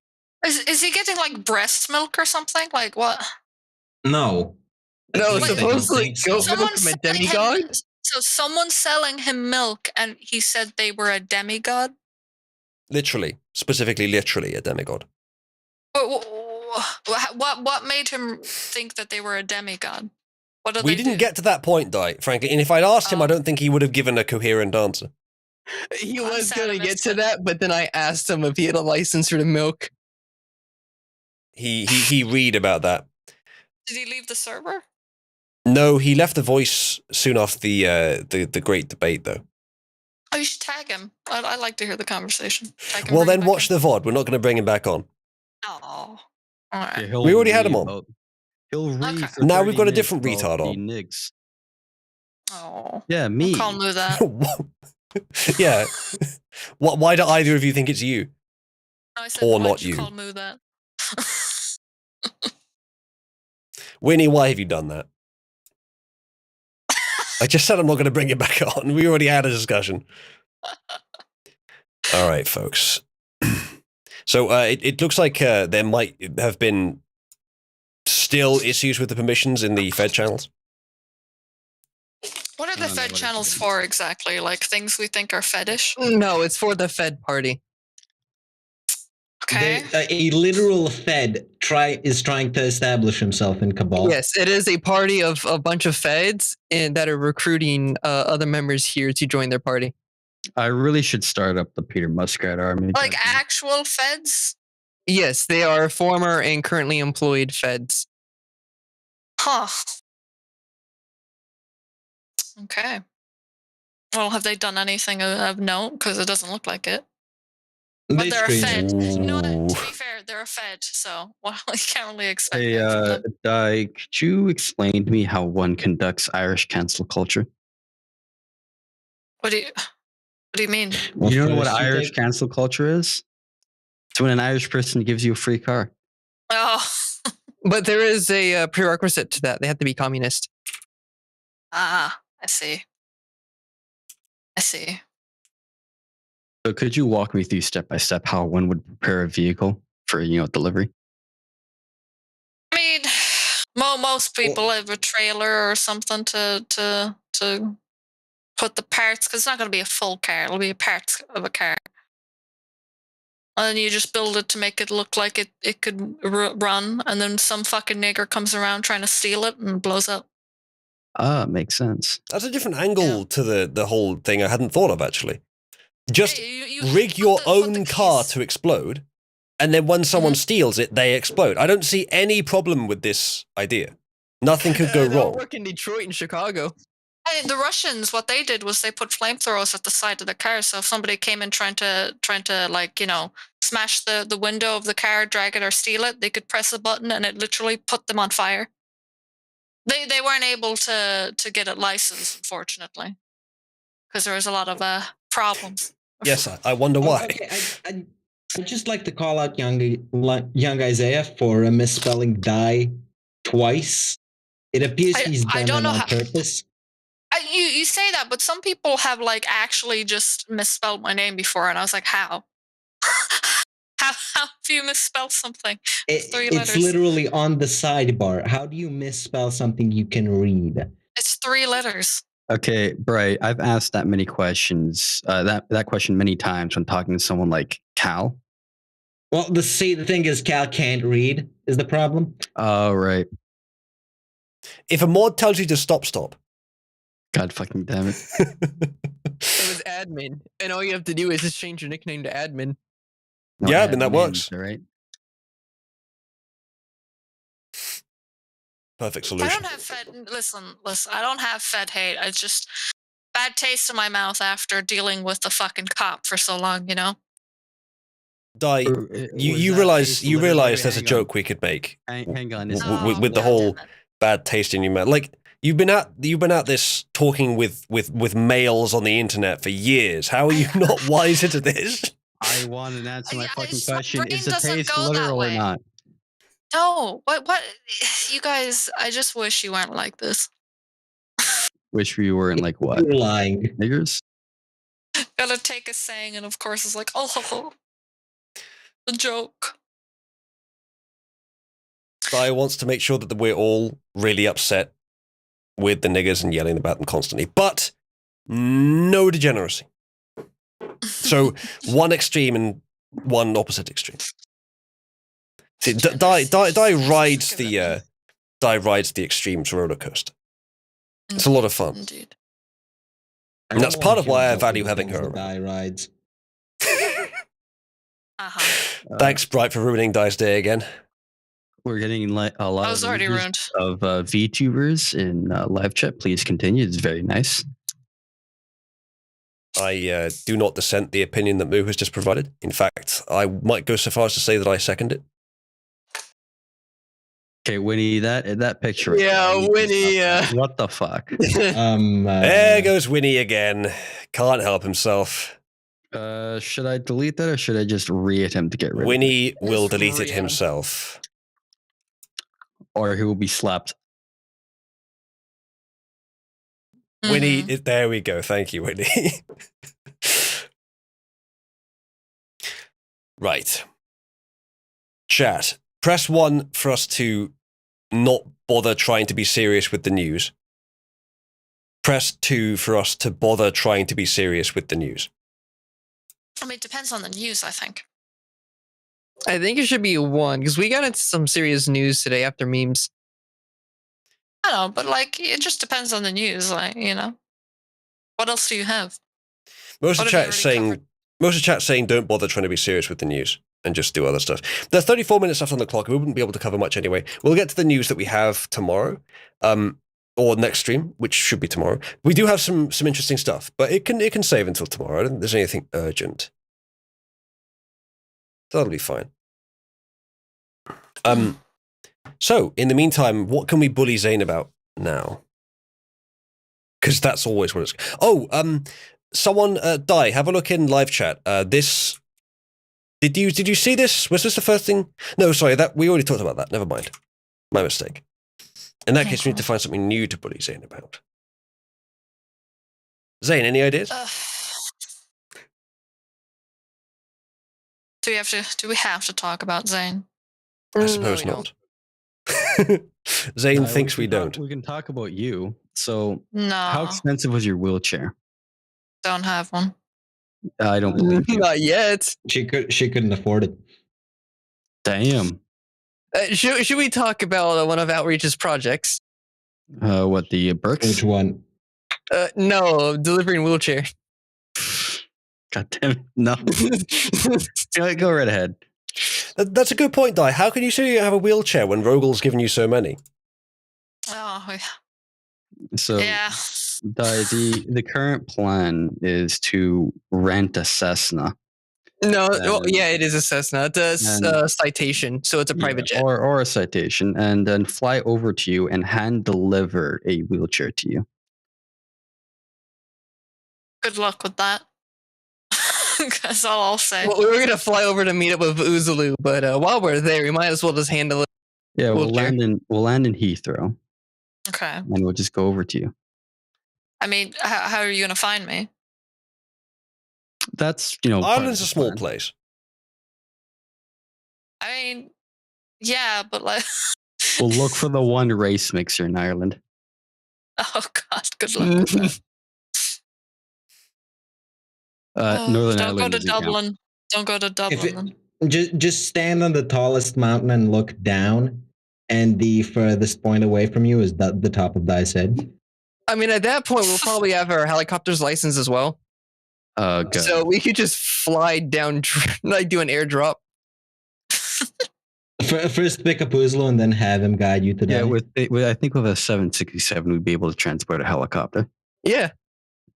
Speaker 9: Is he getting like breast milk or something? Like what?
Speaker 8: No.
Speaker 2: No,
Speaker 8: Like,
Speaker 2: supposedly goat milk
Speaker 9: Someone's
Speaker 2: from a
Speaker 9: selling
Speaker 2: demigod.
Speaker 9: So someone's selling him milk, and he said they were a demigod.
Speaker 1: Literally, specifically, literally a demigod.
Speaker 9: What made him think that they were a demigod? What did
Speaker 1: We
Speaker 9: they
Speaker 1: didn't
Speaker 9: do?
Speaker 1: get to that point, Di, frankly. And if I'd asked him, I
Speaker 9: Oh.
Speaker 1: don't think he would have given a coherent answer.
Speaker 2: He
Speaker 9: I'm
Speaker 2: was
Speaker 9: sad
Speaker 2: going
Speaker 9: I
Speaker 2: to get
Speaker 9: missed
Speaker 2: to
Speaker 9: it.
Speaker 2: that, but then I asked him if he had a license for the milk.
Speaker 1: He read about that.
Speaker 9: Did he leave the server?
Speaker 1: No, he left the voice soon after the great debate, though.
Speaker 9: Oh, you should tag him. I'd like to hear the conversation. Tag him,
Speaker 1: Well,
Speaker 9: bring him
Speaker 1: then
Speaker 9: back
Speaker 1: watch
Speaker 9: in.
Speaker 1: the VOD. We're not going to bring him back on.
Speaker 9: Oh, all right.
Speaker 10: Yeah,
Speaker 1: We already had him
Speaker 10: read
Speaker 1: on.
Speaker 10: about- He'll read
Speaker 9: Okay.
Speaker 10: for
Speaker 1: Now we've
Speaker 10: 30
Speaker 1: got a
Speaker 10: minutes
Speaker 1: different
Speaker 10: about
Speaker 1: retard
Speaker 10: the
Speaker 1: on.
Speaker 10: Nigs.
Speaker 9: Oh,
Speaker 10: Yeah, me.
Speaker 9: we'll call Moo that.
Speaker 1: Yeah. Why do either of you think it's you?
Speaker 9: I said,
Speaker 1: Or
Speaker 9: why'd
Speaker 1: not
Speaker 9: you
Speaker 1: you.
Speaker 9: call Moo that?
Speaker 1: Winnie, why have you done that? I just said I'm not going to bring it back on. We already had a discussion. All right, folks. So it looks like there might have been still issues with the permissions in the Fed channels.
Speaker 9: What are the
Speaker 10: I don't know
Speaker 9: Fed
Speaker 10: what it
Speaker 9: channels
Speaker 10: means.
Speaker 9: for exactly? Like things we think are fetish?
Speaker 2: No, it's for the Fed party.
Speaker 9: Okay.
Speaker 8: A literal Fed is trying to establish himself in Cabal.
Speaker 2: Yes, it is a party of a bunch of Feds and that are recruiting other members here to join their party.
Speaker 10: I really should start up the Peter Muskrat army.
Speaker 9: Like actual feds?
Speaker 2: Yes, they are former and currently employed Feds.
Speaker 9: Huh. Okay. Well, have they done anything of note? Because it doesn't look like it. But
Speaker 8: They
Speaker 9: they're a
Speaker 8: screened
Speaker 9: Fed.
Speaker 8: it.
Speaker 9: You know what?
Speaker 1: Ooh.
Speaker 9: To be fair, they're a Fed, so well, you can't really expect
Speaker 10: Hey,
Speaker 9: that from them.
Speaker 10: Di, could you explain to me how one conducts Irish cancel culture?
Speaker 9: What do you mean?
Speaker 8: Well,
Speaker 10: You don't know what
Speaker 8: first you
Speaker 10: Irish
Speaker 8: take-
Speaker 10: cancel culture is? It's when an Irish person gives you a free car.
Speaker 9: Oh,
Speaker 2: But there is a prerequisite to that. They have to be communist.
Speaker 9: I see. I see.
Speaker 10: So could you walk me through step by step how one would prepare a vehicle for delivery?
Speaker 9: I mean, most people have a trailer or something to put the parts, because it's not going to be a full car. It'll be a part of a car. And then you just build it to make it look like it could run, and then some fucking nigger comes around trying to steal it and blows up.
Speaker 10: Ah, makes sense.
Speaker 1: That's a different angle to the whole thing I hadn't thought of, actually. Just
Speaker 9: Yeah, you
Speaker 1: rig
Speaker 9: put
Speaker 1: your
Speaker 9: the- put the
Speaker 1: own car
Speaker 9: keys-
Speaker 1: to explode, and then when someone steals it, they explode. I don't see any problem with this idea. Nothing could go
Speaker 2: They all
Speaker 1: wrong.
Speaker 2: work in Detroit and Chicago.
Speaker 9: The Russians, what they did was they put flamethrowers at the side of the car. So if somebody came in trying to like smash the window of the car, drag it or steal it, they could press a button and it literally put them on fire. They weren't able to get it licensed, unfortunately, because there was a lot of problems.
Speaker 1: Yes, I wonder why.
Speaker 8: Okay, I'd just like to call out young Isaiah for misspelling die twice. It appears he's
Speaker 9: I
Speaker 8: done
Speaker 9: don't
Speaker 8: it
Speaker 9: know
Speaker 8: on
Speaker 9: how-
Speaker 8: purpose.
Speaker 9: You say that, but some people have like actually just misspelled my name before, and I was like, how? how have you misspelled something? Three
Speaker 8: It's
Speaker 9: letters.
Speaker 8: literally on the sidebar. How do you misspell something you can read?
Speaker 9: It's 3 letters.
Speaker 10: Okay, Bright, I've asked that many questions, that question many times when talking to someone like Cal.
Speaker 8: Well, the thing is, Cal can't read. Is the problem?
Speaker 10: Oh, right.
Speaker 1: If a mod tells you to stop.
Speaker 10: God fucking damn it.
Speaker 2: It was admin. And all you have to do is just change your nickname to admin.
Speaker 10: No,
Speaker 1: Yeah,
Speaker 10: I
Speaker 1: but
Speaker 10: had
Speaker 1: that
Speaker 10: names,
Speaker 1: works.
Speaker 10: all right.
Speaker 1: Perfect
Speaker 9: I
Speaker 1: solution.
Speaker 9: don't have Fed. Listen. I don't have Fed hate. It's just bad taste in my mouth after dealing with the fucking cop for so long.
Speaker 1: Di, you realize there's a joke we could make
Speaker 10: Hang on.
Speaker 1: with the whole bad taste in your mouth. Like you've been at this talking with males on the internet for years. How are you not wiser to this?
Speaker 10: I want to answer my fucking
Speaker 9: just- my
Speaker 10: question.
Speaker 9: brain
Speaker 10: Is the
Speaker 9: doesn't
Speaker 10: taste
Speaker 9: go that
Speaker 10: literal or
Speaker 9: way.
Speaker 10: not?
Speaker 9: No. What? You guys. I just wish you weren't like this.
Speaker 10: Wish we weren't like what?
Speaker 8: You're lying.
Speaker 10: Niggers?
Speaker 9: Gotta take a saying, and of course it's like, oh, the joke.
Speaker 1: Di wants to make sure that we're all really upset with the niggers and yelling about them constantly, but no degeneracy. So one extreme and one opposite extreme. See, Di rides the extremes roller coaster. It's a lot of fun.
Speaker 9: Indeed.
Speaker 1: And that's part of why I value having her around.
Speaker 8: Die rides.
Speaker 9: Uh-huh.
Speaker 1: Thanks, Bright, for ruining Dice Day again.
Speaker 10: We're getting a lot
Speaker 9: I was
Speaker 10: of
Speaker 9: already
Speaker 10: images
Speaker 9: ruined.
Speaker 10: of VTubers in live chat. Please continue. It's very nice.
Speaker 1: I do not dissent the opinion that Moo has just provided. In fact, I might go so far as to say that I second it.
Speaker 10: Okay, Winnie, that picture. right
Speaker 2: Yeah,
Speaker 10: there, you can
Speaker 2: Winnie,
Speaker 10: stop that. What the fuck?
Speaker 1: There goes Winnie again. Can't help himself.
Speaker 10: Should I delete that or should I just re-it him to get rid
Speaker 1: Winnie will
Speaker 2: Just
Speaker 1: delete it
Speaker 2: re-him.
Speaker 1: himself.
Speaker 10: of it? Or he will be slapped.
Speaker 1: Winnie,
Speaker 9: Mhm.
Speaker 1: there we go. Thank you, Winnie. Right. Chat. Press 1 for us to not bother trying to be serious with the news. Press 2 for us to bother trying to be serious with the news.
Speaker 9: I mean, it depends on the news, I think.
Speaker 2: I think it should be 1 because we got into some serious news today after memes.
Speaker 9: I don't know, but like, it just depends on the news. Like, you know, what else do you have?
Speaker 1: Most of
Speaker 9: What
Speaker 1: the
Speaker 9: have you
Speaker 1: chat
Speaker 9: already
Speaker 1: saying
Speaker 9: covered?
Speaker 1: most of the chat saying don't bother trying to be serious with the news and just do other stuff. There's 34 minutes left on the clock. We wouldn't be able to cover much anyway. We'll get to the news that we have tomorrow, or next stream, which should be tomorrow. We do have some interesting stuff, but it can save until tomorrow. I don't think there's anything urgent. That'll be fine. So in the meantime, what can we bully Zane about now? Because that's always what it's. Oh, someone, Die, have a look in live chat. This. Did you see this? Was this the first thing? No, sorry, that we already talked about that. Never mind. My mistake. In that case, we need to find something new to bully Zane about. Zane, any ideas?
Speaker 9: Do we have to talk about Zane?
Speaker 1: I suppose
Speaker 2: we
Speaker 1: not. Zane thinks we
Speaker 10: can
Speaker 1: don't.
Speaker 10: We can talk about you. So,
Speaker 9: No,
Speaker 10: how expensive was your wheelchair?
Speaker 9: don't have one.
Speaker 10: I don't believe you.
Speaker 2: Not yet.
Speaker 8: She couldn't afford it.
Speaker 10: Damn.
Speaker 2: Should we talk about one of Outreach's projects?
Speaker 10: What, the Burks?
Speaker 8: Which one?
Speaker 2: No, delivering wheelchair.
Speaker 10: God damn it. No. Go right ahead.
Speaker 1: That's a good point, Die. How can you say you have a wheelchair when Rogel's given you so many?
Speaker 9: Oh,
Speaker 10: So,
Speaker 9: yeah.
Speaker 10: the current plan is to rent a Cessna.
Speaker 2: No, yeah, it is a Cessna. It's a citation, so it's a private jet.
Speaker 10: Or a citation, and then fly over to you and hand deliver a wheelchair to you.
Speaker 9: Good luck with that. That's all I'll say.
Speaker 2: Well, we were gonna fly over to meet up with Uzulu, but while we're there, we might as well just handle it.
Speaker 10: Yeah, we'll
Speaker 2: Wheelchair.
Speaker 10: land in Heathrow,
Speaker 9: Okay.
Speaker 10: and we'll just go over to you.
Speaker 9: I mean, how are you gonna find me?
Speaker 10: That's part of
Speaker 1: Ireland's
Speaker 10: the
Speaker 1: a small
Speaker 10: plan.
Speaker 1: place.
Speaker 9: I mean, yeah, but like,
Speaker 10: We'll look for the one race mixer in Ireland.
Speaker 9: oh god, good luck with that.
Speaker 10: Northern
Speaker 9: Don't
Speaker 10: Ireland.
Speaker 9: go to
Speaker 10: doesn't count.
Speaker 9: Dublin. Don't go to Dublin. then.
Speaker 8: Just stand on the tallest mountain and look down, and the furthest point away from you is the top of Dice Head.
Speaker 2: I mean, at that point, we'll probably have our helicopter's license as well,
Speaker 10: Good.
Speaker 2: so we could just fly down, like do an airdrop.
Speaker 8: First pick up Uzlo and then have him guide you to
Speaker 10: Yeah,
Speaker 8: that.
Speaker 10: with I think with a 767, we'd be able to transport a helicopter,
Speaker 2: Yeah,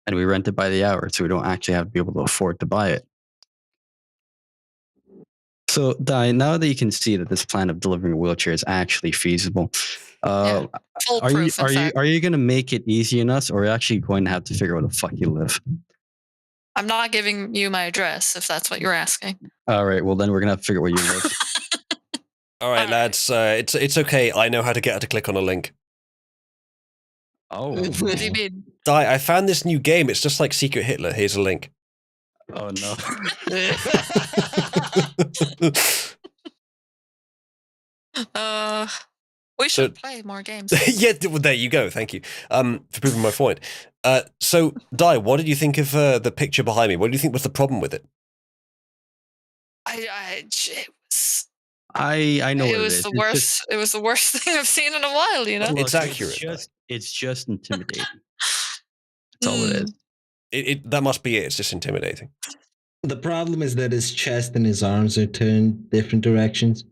Speaker 10: and we rent it by the hour, so we don't actually have to be able to afford to buy it. So, Di, now that you can see that this plan of delivering a wheelchair is actually feasible, are
Speaker 9: Foolproof, in fact.
Speaker 10: you going to make it easy on us, or are you actually going to have to figure out where the fuck you live?
Speaker 9: I'm not giving you my address if that's what you're asking.
Speaker 10: All right, well then we're gonna have to figure out where you live.
Speaker 1: All right,
Speaker 9: Alright.
Speaker 1: lads. It's okay. I know how to get her to click on a link.
Speaker 10: Oh,
Speaker 9: What do you mean?
Speaker 1: Die, I found this new game. It's just like Secret Hitler. Here's a link.
Speaker 10: oh no.
Speaker 9: We should play more games.
Speaker 1: Yeah, well, there you go. Thank you for proving my point. So, Di, what did you think of the picture behind me? What do you think was the problem with it?
Speaker 10: I know
Speaker 9: It
Speaker 10: what
Speaker 9: was
Speaker 10: it is.
Speaker 9: the
Speaker 10: It's
Speaker 9: worst.
Speaker 10: just-
Speaker 9: It was the worst thing I've seen in a while. You know.
Speaker 1: It's accurate,
Speaker 10: Just It's just intimidating. That's all it is.
Speaker 1: That must be it. It's just intimidating.
Speaker 8: The problem is that his chest and his arms are turned different directions.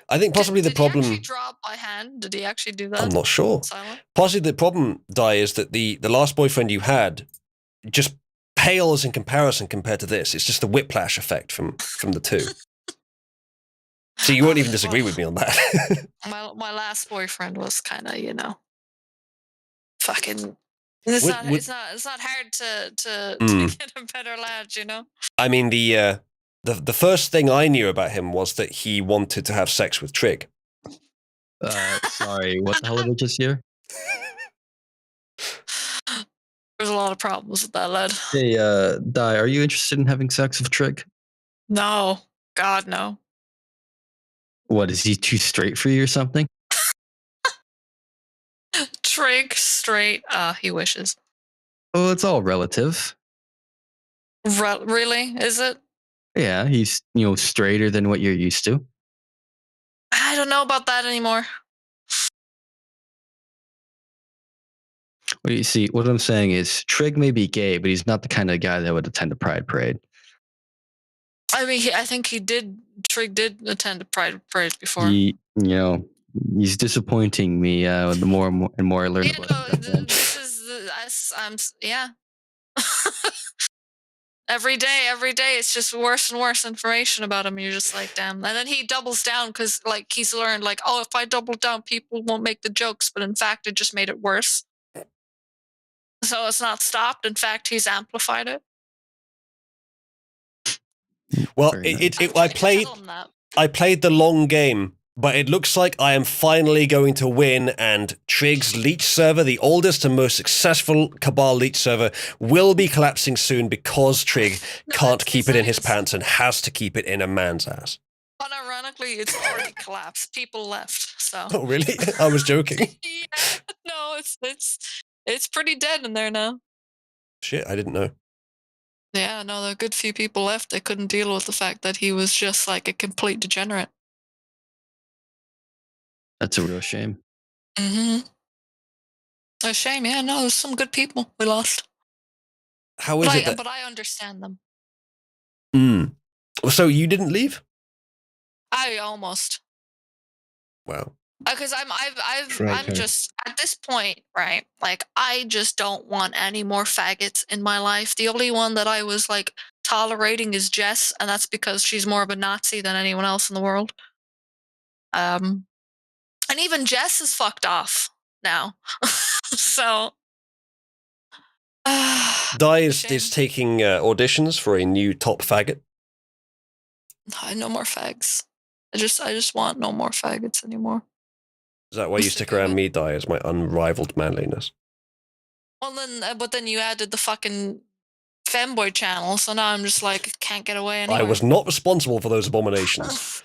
Speaker 1: I think possibly the
Speaker 9: Did he
Speaker 1: problem.
Speaker 9: actually draw by hand? Did he actually do that?
Speaker 1: I'm not sure.
Speaker 9: Silent?
Speaker 1: Possibly the problem, Di, is that the last boyfriend you had just pales in comparison compared to this. It's just the whiplash effect from the two. So you won't even disagree with me on that.
Speaker 9: My last boyfriend was kind of, fucking. It's not hard to get a better lad,
Speaker 1: I mean, the first thing I knew about him was that he wanted to have sex with Trig.
Speaker 10: Sorry, what the hell did I just hear?
Speaker 9: There's a lot of problems with that lad.
Speaker 10: Hey, Di, are you interested in having sex with Trig?
Speaker 9: No, God, no.
Speaker 10: What, is he too straight for you or something?
Speaker 9: Trig, straight, he wishes.
Speaker 10: Oh, it's all relative.
Speaker 9: Really? Is it?
Speaker 10: Yeah, he's, straighter than what you're used to.
Speaker 9: I don't know about that anymore.
Speaker 10: What do you see? What I'm saying is, Trig may be gay, but he's not the kind of guy that would attend a pride parade.
Speaker 9: I mean, I think Trig did attend a pride parade before.
Speaker 10: He's disappointing me the more and more I learn about him.
Speaker 9: This is yeah. Every day, it's just worse and worse information about him. You're just like, damn. And then he doubles down because, he's learned, if I double down, people won't make the jokes. But in fact, it just made it worse. So it's not stopped. In fact, he's amplified it.
Speaker 1: Well, I played the long game, but it looks like I am finally going to win, and Trig's leech server, the oldest and most successful Cabal leech server, will be collapsing soon because Trig can't keep it in his pants and has to keep it in a man's ass.
Speaker 9: Unironically, it's already collapsed. People left, so.
Speaker 1: Oh, really? I was joking.
Speaker 9: Yeah, no, it's pretty dead in there now.
Speaker 1: Shit, I didn't know.
Speaker 9: Yeah, no, there are a good few people left. They couldn't deal with the fact that he was just a complete degenerate.
Speaker 10: That's a real shame.
Speaker 9: Mm-hmm. A shame, yeah. No, there's some good people we lost.
Speaker 1: How is it that...
Speaker 9: But I understand them.
Speaker 1: So you didn't leave?
Speaker 9: I almost.
Speaker 1: Wow.
Speaker 9: Because I'm just at this point, right? I just don't want any more faggots in my life. The only one that I was tolerating is Jess, and that's because she's more of a Nazi than anyone else in the world. And even Jess is fucked off now. So
Speaker 1: Di is taking auditions for a new top faggot.
Speaker 9: No more fags. I just want no more faggots anymore.
Speaker 1: Is that why you stick around me, Di, as my unrivaled manliness?
Speaker 9: Well, but then you added the fucking femboy channel, so now I'm just can't get away anymore.
Speaker 1: I was not responsible for those abominations.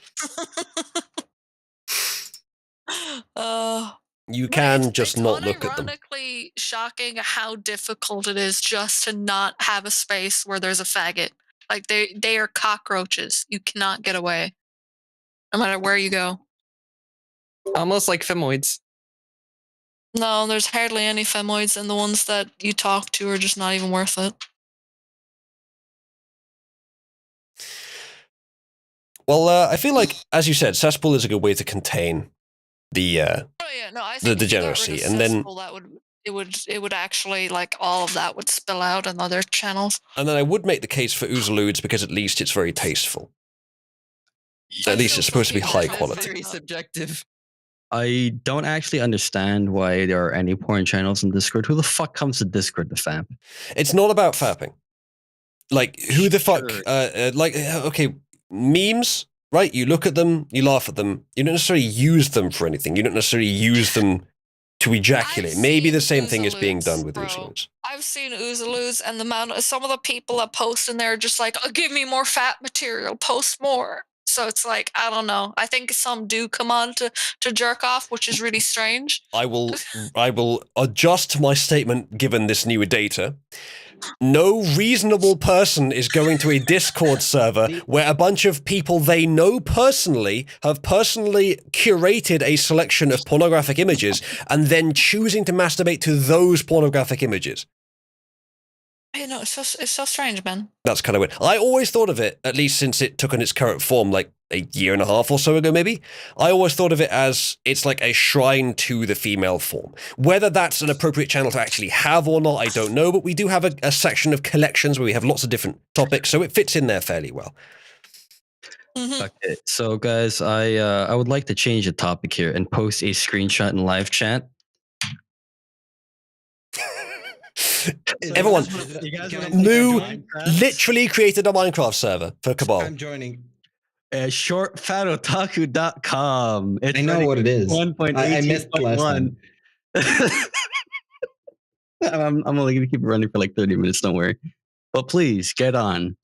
Speaker 1: You can just not look at them.
Speaker 9: It's unironically shocking how difficult it is just to not have a space where there's a faggot. They are cockroaches. You cannot get away, no matter where you go.
Speaker 2: Almost like femoids.
Speaker 9: No, there's hardly any femoids, and the ones that you talk to are just not even worth it.
Speaker 1: Well, I feel like, as you said, cesspool is a good way to contain the the degeneracy, and then
Speaker 9: it would actually all of that would spill out on other channels.
Speaker 1: And then I would make the case for Oozaloods because at least it's very tasteful. At least it's supposed to be high quality.
Speaker 2: Very subjective.
Speaker 10: I don't actually understand why there are any porn channels in Discord. Who the fuck comes to Discord to fap?
Speaker 1: It's not about fapping. Who the fuck? Okay, memes, right? You look at them, you laugh at them. You don't necessarily use them for anything. You don't necessarily use them to ejaculate. Maybe the same thing is being done with Oozaloods.
Speaker 9: I've seen Oozaloods, and some of the people that post in there are just oh, give me more fat material, post more. So it's I don't know. I think some do come on to jerk off, which is really strange.
Speaker 1: I will adjust my statement given this newer data. No reasonable person is going to a Discord server where a bunch of people they know personally have personally curated a selection of pornographic images and then choosing to masturbate to those pornographic images.
Speaker 9: You know, it's so strange, man.
Speaker 1: That's kind of weird. I always thought of it, at least since it took on its current form, like a year and a half or so ago, maybe. I always thought of it as it's like a shrine to the female form. Whether that's an appropriate channel to actually have or not, I don't know, but we do have a section of collections where we have lots of different topics, so it fits in there fairly well.
Speaker 10: Okay, so guys, I would like to change the topic here and post a screenshot in live chat.
Speaker 1: Everyone,
Speaker 10: you guys
Speaker 1: Moo literally created a Minecraft server for Cabal.
Speaker 8: I'm joining.
Speaker 10: Shortfatotaku.com.
Speaker 8: I know what it is.
Speaker 10: 1.18.1.
Speaker 8: I missed last time.
Speaker 10: I'm only going to keep it running for like 30 minutes, don't worry. But please, get on.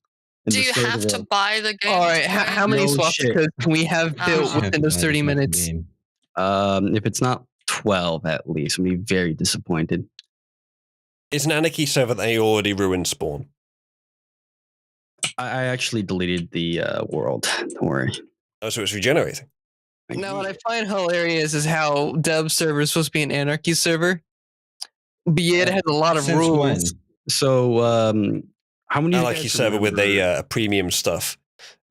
Speaker 9: Do you have to buy the game?
Speaker 2: All right, how many
Speaker 10: No
Speaker 2: swastikas can we have built within those 30 minutes?
Speaker 10: If it's not 12 at least, I'll be very disappointed.
Speaker 1: It's an anarchy server that they already ruined Spawn.
Speaker 10: I actually deleted the world. Don't worry.
Speaker 1: Oh, so it's regenerating.
Speaker 2: Now, what I find hilarious is how Dub server is supposed to be an anarchy server, but yet it has a lot of
Speaker 8: Since
Speaker 2: rules.
Speaker 8: when?
Speaker 10: So, how many?
Speaker 1: Anarchy server with a premium stuff.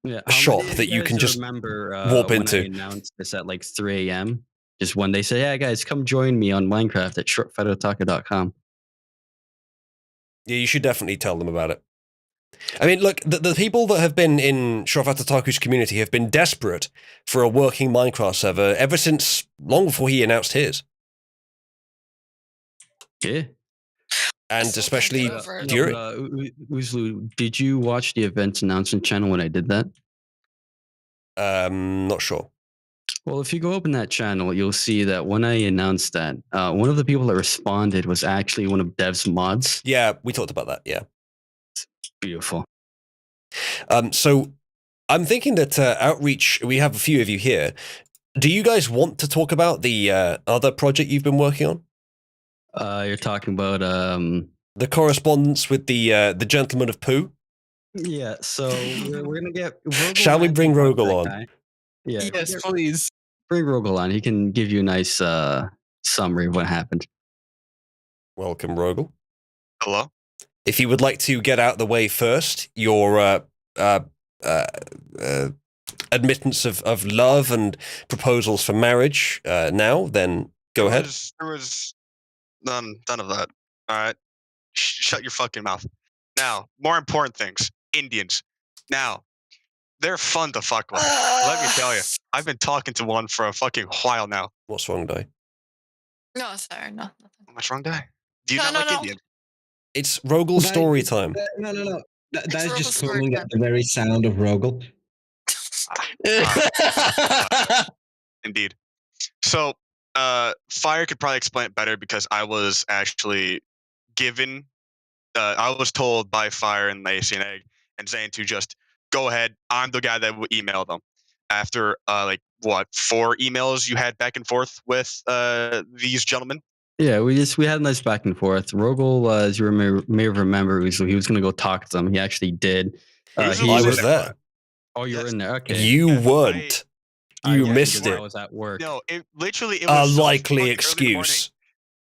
Speaker 10: Yeah,
Speaker 1: a shop that you can just
Speaker 10: remember
Speaker 1: warp
Speaker 10: when
Speaker 1: into.
Speaker 10: I announced this at like 3 a.m. Just one day, say, "Yeah, guys, come join me on Minecraft at shortfatotaku.com."
Speaker 1: Yeah, you should definitely tell them about it. I mean, look, the people that have been in Shortfatotaku's community have been desperate for a working Minecraft server ever since long before he announced his.
Speaker 10: Yeah.
Speaker 1: And especially during.
Speaker 10: Uzlu, did you watch the events announcement channel when I did that?
Speaker 1: Not sure.
Speaker 10: Well, if you go open that channel, you'll see that when I announced that, one of the people that responded was actually one of Dev's mods.
Speaker 1: Yeah, we talked about that. Yeah.
Speaker 10: Beautiful.
Speaker 1: So I'm thinking that Outreach, we have a few of you here. Do you guys want to talk about the other project you've been working on?
Speaker 10: You're talking about
Speaker 1: the correspondence with the Gentleman of Pooh?
Speaker 10: Yeah, so we're gonna get Rogel.
Speaker 1: Shall we bring Rogel on?
Speaker 10: Guy. Yeah,
Speaker 2: Yes, please.
Speaker 10: Bring Rogel on. He can give you a nice summary of what happened.
Speaker 1: Welcome, Rogel.
Speaker 11: Hello.
Speaker 1: If you would like to get out the way first, your admittance of love and proposals for marriage now, then go ahead.
Speaker 11: There was none of that. All right. Shut your fucking mouth. Now, more important things. Indians. Now, they're fun to fuck with. Let me tell you. I've been talking to one for a fucking while now.
Speaker 1: What's wrong, Di?
Speaker 9: No, sorry, no.
Speaker 11: What's wrong, Di? Do you not like Indians?
Speaker 1: It's Rogel's story time.
Speaker 8: No. That's just coming at the very sound of Rogel.
Speaker 11: Indeed. So, Fire could probably explain it better because I was actually given, I was told by Fire and Lacey and Egg and Zane to just go ahead. I'm the guy that would email them. After, 4 emails you had back and forth with these gentlemen?
Speaker 10: Yeah, we had a nice back and forth. Rogel, as you may remember, he was going to go talk to them. He actually did.
Speaker 1: I was there.
Speaker 10: Oh, you were in there. Okay.
Speaker 1: You weren't. You missed it.
Speaker 10: I was at work.
Speaker 11: No, it was
Speaker 1: a
Speaker 11: so
Speaker 1: likely excuse.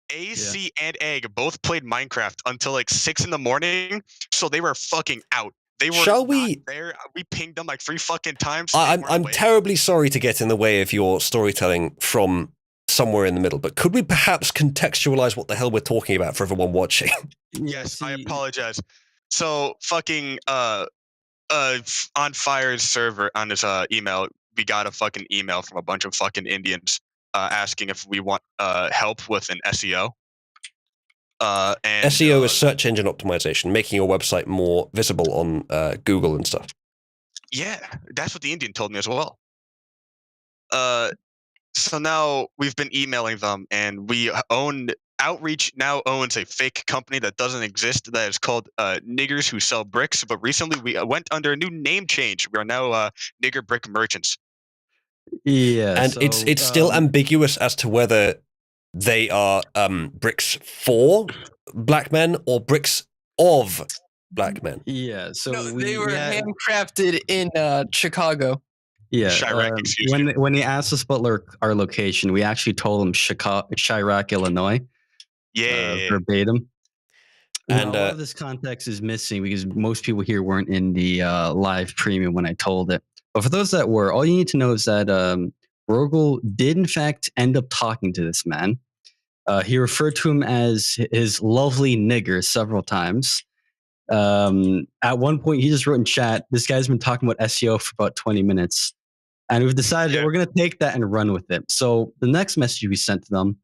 Speaker 11: AC and Egg both played Minecraft until like 6 in the morning, so they were fucking out. They were not there. We pinged them like 3 fucking times.
Speaker 1: I'm terribly sorry to get in the way of your storytelling from somewhere in the middle, but could we perhaps contextualize what the hell we're talking about for everyone watching?
Speaker 11: Yes, I apologize. So fucking on Fire's server on his email, we got a fucking email from a bunch of fucking Indians asking if we want help with an SEO. And
Speaker 1: SEO is search engine optimization, making your website more visible on Google and stuff.
Speaker 11: Yeah, that's what the Indian told me as well. So now we've been emailing them, and Outreach now owns a fake company that doesn't exist that is called Niggers Who Sell Bricks. But recently we went under a new name change. We are now Nigger Brick Merchants.
Speaker 10: Yeah,
Speaker 1: and it's still ambiguous as to whether they are bricks for black men or bricks of black men.
Speaker 10: Yeah, so
Speaker 2: No,
Speaker 10: we,
Speaker 2: they were
Speaker 10: we had-
Speaker 2: handcrafted in Chicago.
Speaker 10: Yeah,
Speaker 11: Chirac, excuse
Speaker 10: when he asked us about our location, we actually told him Chirac, Illinois,
Speaker 11: Yeah.
Speaker 10: verbatim.
Speaker 1: And,
Speaker 10: Now, a lot of this context is missing because most people here weren't in the live premium when I told it. But for those that were, all you need to know is that Rogel did in fact end up talking to this man. He referred to him as his lovely nigger several times. At one point, he just wrote in chat, "This guy's been talking about SEO for about 20 minutes." And we've decided that we're going to take that and run with it. So the next message we sent to them,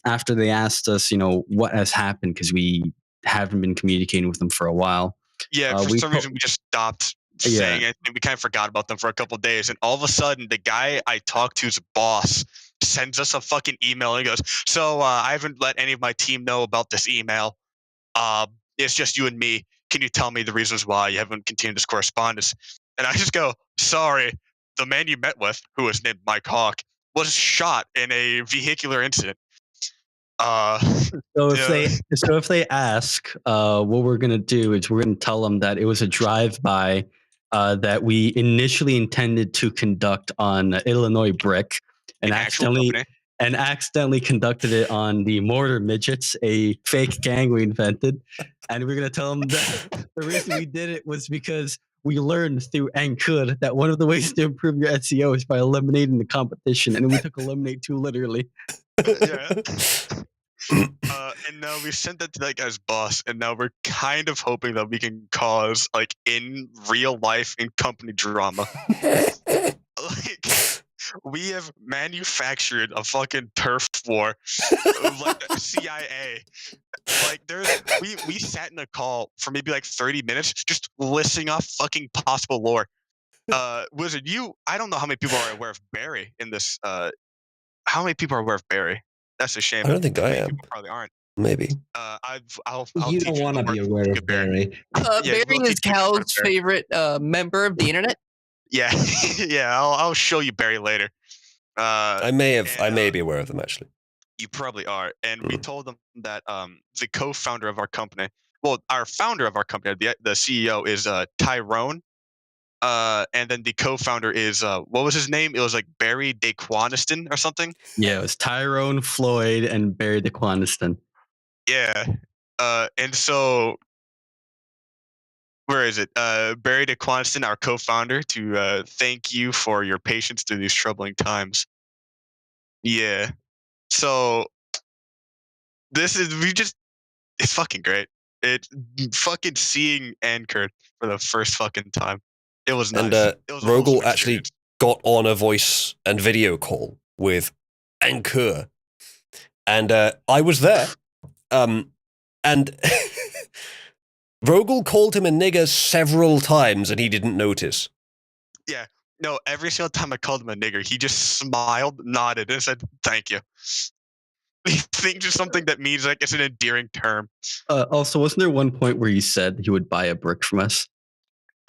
Speaker 10: after they asked us, what has happened, because we haven't been communicating with them for a while.
Speaker 11: Yeah, for some reason we just stopped saying it, and we kind of forgot about them for a couple of days. And all of a sudden, the guy I talked to's boss sends us a fucking email and he goes, "So I haven't let any of my team know about this email. It's just you and me. Can you tell me the reasons why you haven't continued this correspondence?" And I just go, "Sorry, the man you met with, who was named Mike Hawk, was shot in a vehicular incident."
Speaker 10: So if they ask, what we're gonna do is we're gonna tell them that it was a drive-by that we initially intended to conduct on Illinois Brick, and accidentally conducted it on the Mortar Midgets, a fake gang we invented. And we're gonna tell them that the reason we did it was because we learned through Anchor that one of the ways to improve your SEO is by eliminating the competition, and we took eliminate too literally.
Speaker 11: Yeah. And now we sent that to that guy's boss, and now we're kind of hoping that we can cause, like, in real life, in company drama. Like, we have manufactured a fucking turf war, like the CIA. Like, we sat in a call for maybe like 30 minutes, just listing off fucking possible lore. Wizard, I don't know how many people are aware of Barry in this. How many people are aware of Barry? That's a shame.
Speaker 1: I don't think I am.
Speaker 11: People probably aren't.
Speaker 1: Maybe.
Speaker 11: I'll
Speaker 8: You don't want to be aware of Barry.
Speaker 11: Yeah,
Speaker 2: Barry is Cal's favorite member of the internet.
Speaker 11: Yeah, yeah. I'll show you Barry later.
Speaker 1: I may be aware of them actually.
Speaker 11: You probably are. And we told them that the co-founder of our company, well, our founder of our company, the CEO is Tyrone. And then the co-founder is what was his name? It was like Barry DeQuaniston or something.
Speaker 10: Yeah, it was Tyrone Floyd and Barry DeQuaniston.
Speaker 11: Yeah. And so where is it? Barry DeQuaniston, our co-founder, to thank you for your patience through these troubling times. Yeah. So it's fucking great. It's fucking seeing Anchor for the first fucking time. It was nice.
Speaker 1: And
Speaker 11: It was a
Speaker 1: Rogel
Speaker 11: wholesome
Speaker 1: actually
Speaker 11: experience.
Speaker 1: got on a voice and video call with Anchor, and I was there. And Rogel called him a nigger several times, and he didn't notice.
Speaker 11: Yeah. No, every single time I called him a nigger, he just smiled, nodded, and said, "Thank you." He thinks it's something that means like it's an endearing term.
Speaker 10: Also, wasn't there one point where you said he would buy a brick from us?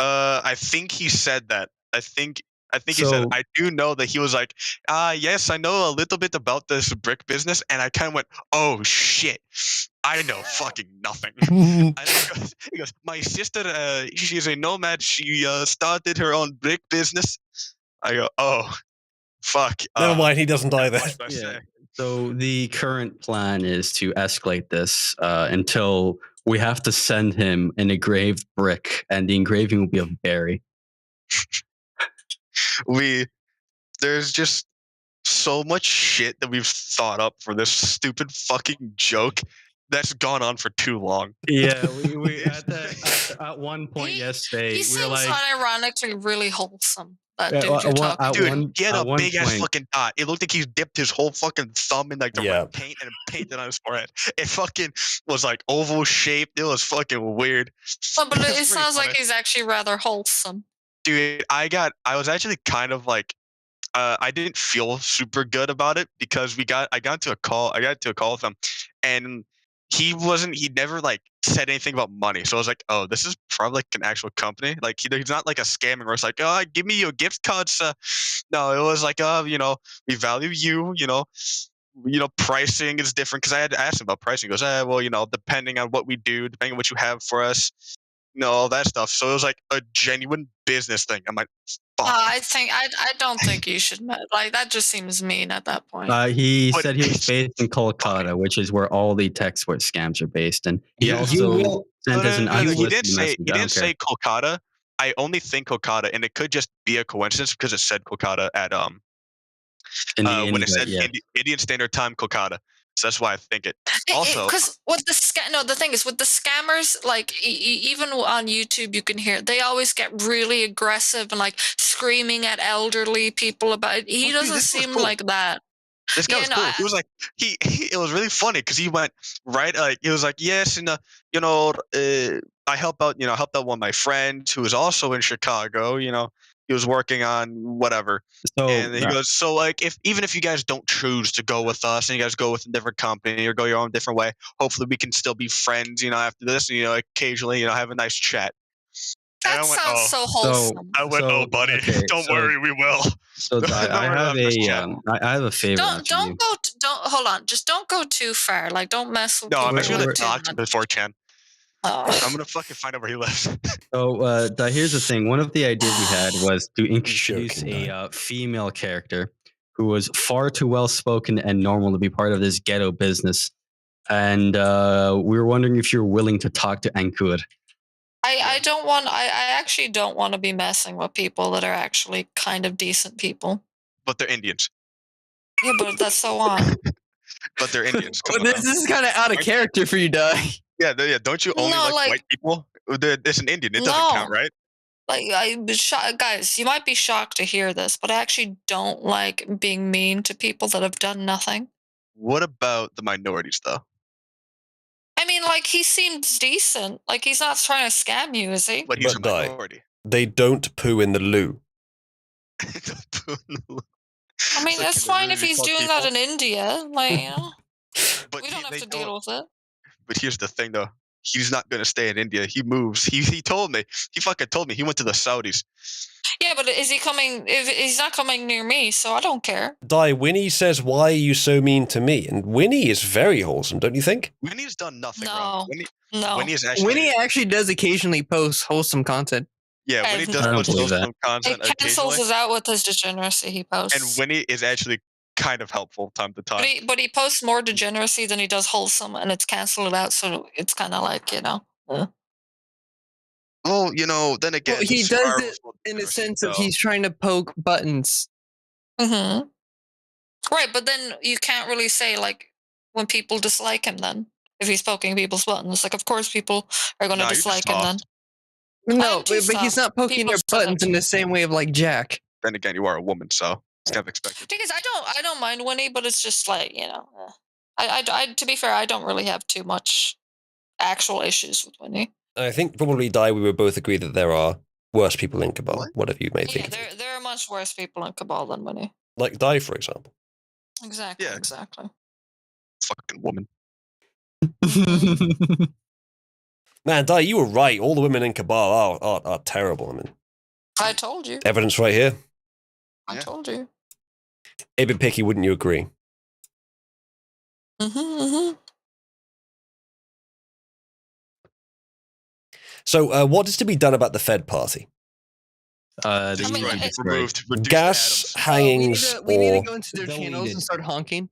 Speaker 11: I think he said that. I think he said, I do know that he was like, yes, I know a little bit about this brick business. And I kind of went, oh shit, I know fucking nothing. And he goes, my sister, she's a nomad. She started her own brick business. I go, oh, fuck.
Speaker 1: Never mind, he doesn't either.
Speaker 11: What should I say?
Speaker 10: So the current plan is to escalate this until we have to send him an engraved brick, and the engraving will be of Barry.
Speaker 11: There's just so much shit that we've thought up for this stupid fucking joke that's gone on for too long.
Speaker 10: Yeah, we at one point yesterday,
Speaker 9: He
Speaker 10: we
Speaker 9: seems
Speaker 10: were like,
Speaker 9: unironically really wholesome. That
Speaker 10: Yeah,
Speaker 9: dude you're talking to.
Speaker 11: Dude, he had a big ass
Speaker 10: point-
Speaker 11: fucking dot. It looked like he dipped his whole fucking thumb in like the red paint and painted on his forehead. It fucking was like oval shaped. It was fucking weird.
Speaker 9: But
Speaker 11: It's
Speaker 9: it
Speaker 11: pretty
Speaker 9: sounds like
Speaker 11: funny.
Speaker 9: he's actually rather wholesome.
Speaker 11: Dude, I was actually kind of like I didn't feel super good about it because I got into a call with him, and he never like said anything about money. So I was like, oh, this is probably like an actual company. Like he's not like a scamming where it's like, oh, give me your gift cards. No, it was like, we value you, pricing is different because I had to ask him about pricing. He goes, well, depending on what we do, depending on what you have for us, all that stuff. So it was like a genuine business thing. I'm like, fuck.
Speaker 9: I don't think you should like that. Just seems mean at that point.
Speaker 10: He
Speaker 11: But
Speaker 10: said he was
Speaker 11: it's
Speaker 10: based in Kolkata, which is where all the tech support scams are based. And he
Speaker 11: Yeah.
Speaker 10: also
Speaker 8: will-
Speaker 10: sent us an
Speaker 11: He
Speaker 10: unsolicited
Speaker 11: didn't say
Speaker 10: message.
Speaker 11: he
Speaker 10: I don't
Speaker 11: didn't
Speaker 10: care.
Speaker 11: say Kolkata. I only think Kolkata, and it could just be a coincidence because it said Kolkata at
Speaker 10: In the
Speaker 11: when it
Speaker 10: invite,
Speaker 11: said
Speaker 10: yeah.
Speaker 11: Indian Standard Time Kolkata. So that's why I think it. Also,
Speaker 9: because with the thing is with the scammers, like even on YouTube, you can hear they always get really aggressive and like screaming at elderly people about it. He
Speaker 11: Dude,
Speaker 9: doesn't
Speaker 11: this was
Speaker 9: seem
Speaker 11: cool.
Speaker 9: like that.
Speaker 11: This guy
Speaker 9: Yeah,
Speaker 11: was
Speaker 9: no,
Speaker 11: cool. He was like it was really funny because he went right like he was like, yes, and I helped out one of my friends who was also in Chicago. He was working on whatever.
Speaker 10: So
Speaker 11: And he goes, so like even if you guys don't choose to go with us and you guys go with a different company or go your own different way, hopefully we can still be friends, after this, and occasionally, have a nice chat. And
Speaker 9: that
Speaker 11: I went,
Speaker 9: sounds so wholesome.
Speaker 11: I went,
Speaker 10: so,
Speaker 11: buddy,
Speaker 10: okay,
Speaker 11: don't
Speaker 10: so-
Speaker 11: worry, we will.
Speaker 10: So
Speaker 11: Don't
Speaker 10: I
Speaker 11: worry,
Speaker 10: have
Speaker 11: I'm just
Speaker 10: a
Speaker 11: chatting.
Speaker 10: I have a favor.
Speaker 9: Don't
Speaker 10: after you.
Speaker 9: don't hold on. Just don't go too far. Like don't mess with
Speaker 11: No, I'm
Speaker 9: people.
Speaker 11: actually gonna
Speaker 10: we're-
Speaker 11: talk to him before Chan.
Speaker 9: Oh.
Speaker 11: I'm gonna fucking find out where he lives.
Speaker 10: So here's the thing. One of the ideas we had was to introduce
Speaker 1: joking,
Speaker 10: a female character who was far too well spoken and normal to be part of this ghetto business. And we were wondering if you're willing to talk to Ankur.
Speaker 9: I don't want. I actually don't want to be messing with people that are actually kind of decent people.
Speaker 11: But they're Indians.
Speaker 9: Yeah, but that's so on.
Speaker 11: But they're Indians. Come
Speaker 2: Well,
Speaker 11: on
Speaker 2: this
Speaker 11: now.
Speaker 2: is kind of out of character for you, Di.
Speaker 11: Yeah, don't you only
Speaker 9: No,
Speaker 11: like
Speaker 9: like-
Speaker 11: white people? It's an Indian. It doesn't count,
Speaker 9: No.
Speaker 11: right?
Speaker 9: Like guys, you might be shocked to hear this, but I actually don't like being mean to people that have done nothing.
Speaker 11: What about the minorities, though?
Speaker 9: I mean, like he seems decent. Like he's not trying to scam you, is he?
Speaker 11: But he's a
Speaker 1: But die.
Speaker 11: minority.
Speaker 1: They don't poo in the loo.
Speaker 9: I mean,
Speaker 11: Like,
Speaker 9: that's
Speaker 11: can they
Speaker 9: fine
Speaker 11: really
Speaker 9: if
Speaker 11: be
Speaker 9: he's
Speaker 11: called
Speaker 9: doing that
Speaker 11: people?
Speaker 9: in India. Like,
Speaker 11: But
Speaker 9: we don't have
Speaker 11: they
Speaker 9: to deal with it.
Speaker 11: But here's the thing, though. He's not gonna stay in India. He moves. He told me. He fucking told me. He went to the Saudis.
Speaker 9: Yeah, but is he coming? If he's not coming near me, so I don't care.
Speaker 1: Di, Winnie says, why are you so mean to me? And Winnie is very wholesome, don't you think?
Speaker 11: Winnie's done nothing wrong.
Speaker 9: No, no.
Speaker 11: Winnie is actually.
Speaker 2: Winnie actually does occasionally post wholesome content.
Speaker 11: Yeah, Winnie does
Speaker 10: I don't
Speaker 11: post
Speaker 10: believe that.
Speaker 11: some content
Speaker 9: It cancels
Speaker 11: occasionally.
Speaker 9: us out with his degeneracy he posts.
Speaker 11: And Winnie is actually kind of helpful time to time.
Speaker 9: But he posts more degeneracy than he does wholesome, and it's canceled out. So it's kind of like
Speaker 11: Well, then again,
Speaker 2: Well, he
Speaker 11: he's
Speaker 2: does
Speaker 11: powerful
Speaker 2: it in a
Speaker 11: degeneracy,
Speaker 2: sense of
Speaker 11: so-
Speaker 2: he's trying to poke buttons.
Speaker 9: Mm-hmm. Right, but then you can't really say like when people dislike him. Then if he's poking people's buttons, like of course people are going to
Speaker 11: Nah, you're
Speaker 9: dislike
Speaker 11: just
Speaker 9: him. Then
Speaker 11: soft.
Speaker 2: No,
Speaker 9: I'm too
Speaker 2: but he's not
Speaker 9: soft.
Speaker 2: poking
Speaker 9: People
Speaker 2: their
Speaker 9: say that
Speaker 2: buttons in
Speaker 9: too.
Speaker 2: the same way of like Jack.
Speaker 11: Then again, you are a woman, so it's kind of expected.
Speaker 9: Thing is, I don't mind Winnie, but it's just like I to be fair, I don't really have too much actual issues with Winnie.
Speaker 1: I think probably, Di, we would both agree that there are worse people in Cabal,
Speaker 11: What?
Speaker 1: whatever you may
Speaker 9: Yeah,
Speaker 1: think.
Speaker 9: there are much worse people in Cabal than Winnie.
Speaker 1: Like Di, for example.
Speaker 9: Exactly.
Speaker 11: Yeah.
Speaker 9: Exactly.
Speaker 11: Fucking woman.
Speaker 1: Man, Di, you were right. All the women in Cabal are terrible. I mean,
Speaker 9: I told you.
Speaker 1: evidence right here.
Speaker 9: I
Speaker 11: Yeah.
Speaker 9: told you.
Speaker 1: A bit picky, wouldn't you agree?
Speaker 9: Mm-hmm.
Speaker 1: So, what is to be done about the Fed party?
Speaker 10: The
Speaker 9: I mean,
Speaker 10: UI
Speaker 9: it-
Speaker 10: destroyed.
Speaker 11: Removed. Reduced
Speaker 1: Gas
Speaker 11: to atoms.
Speaker 1: hangings
Speaker 2: we need
Speaker 1: or
Speaker 2: to go into their channels
Speaker 8: deleted.
Speaker 2: and start honking.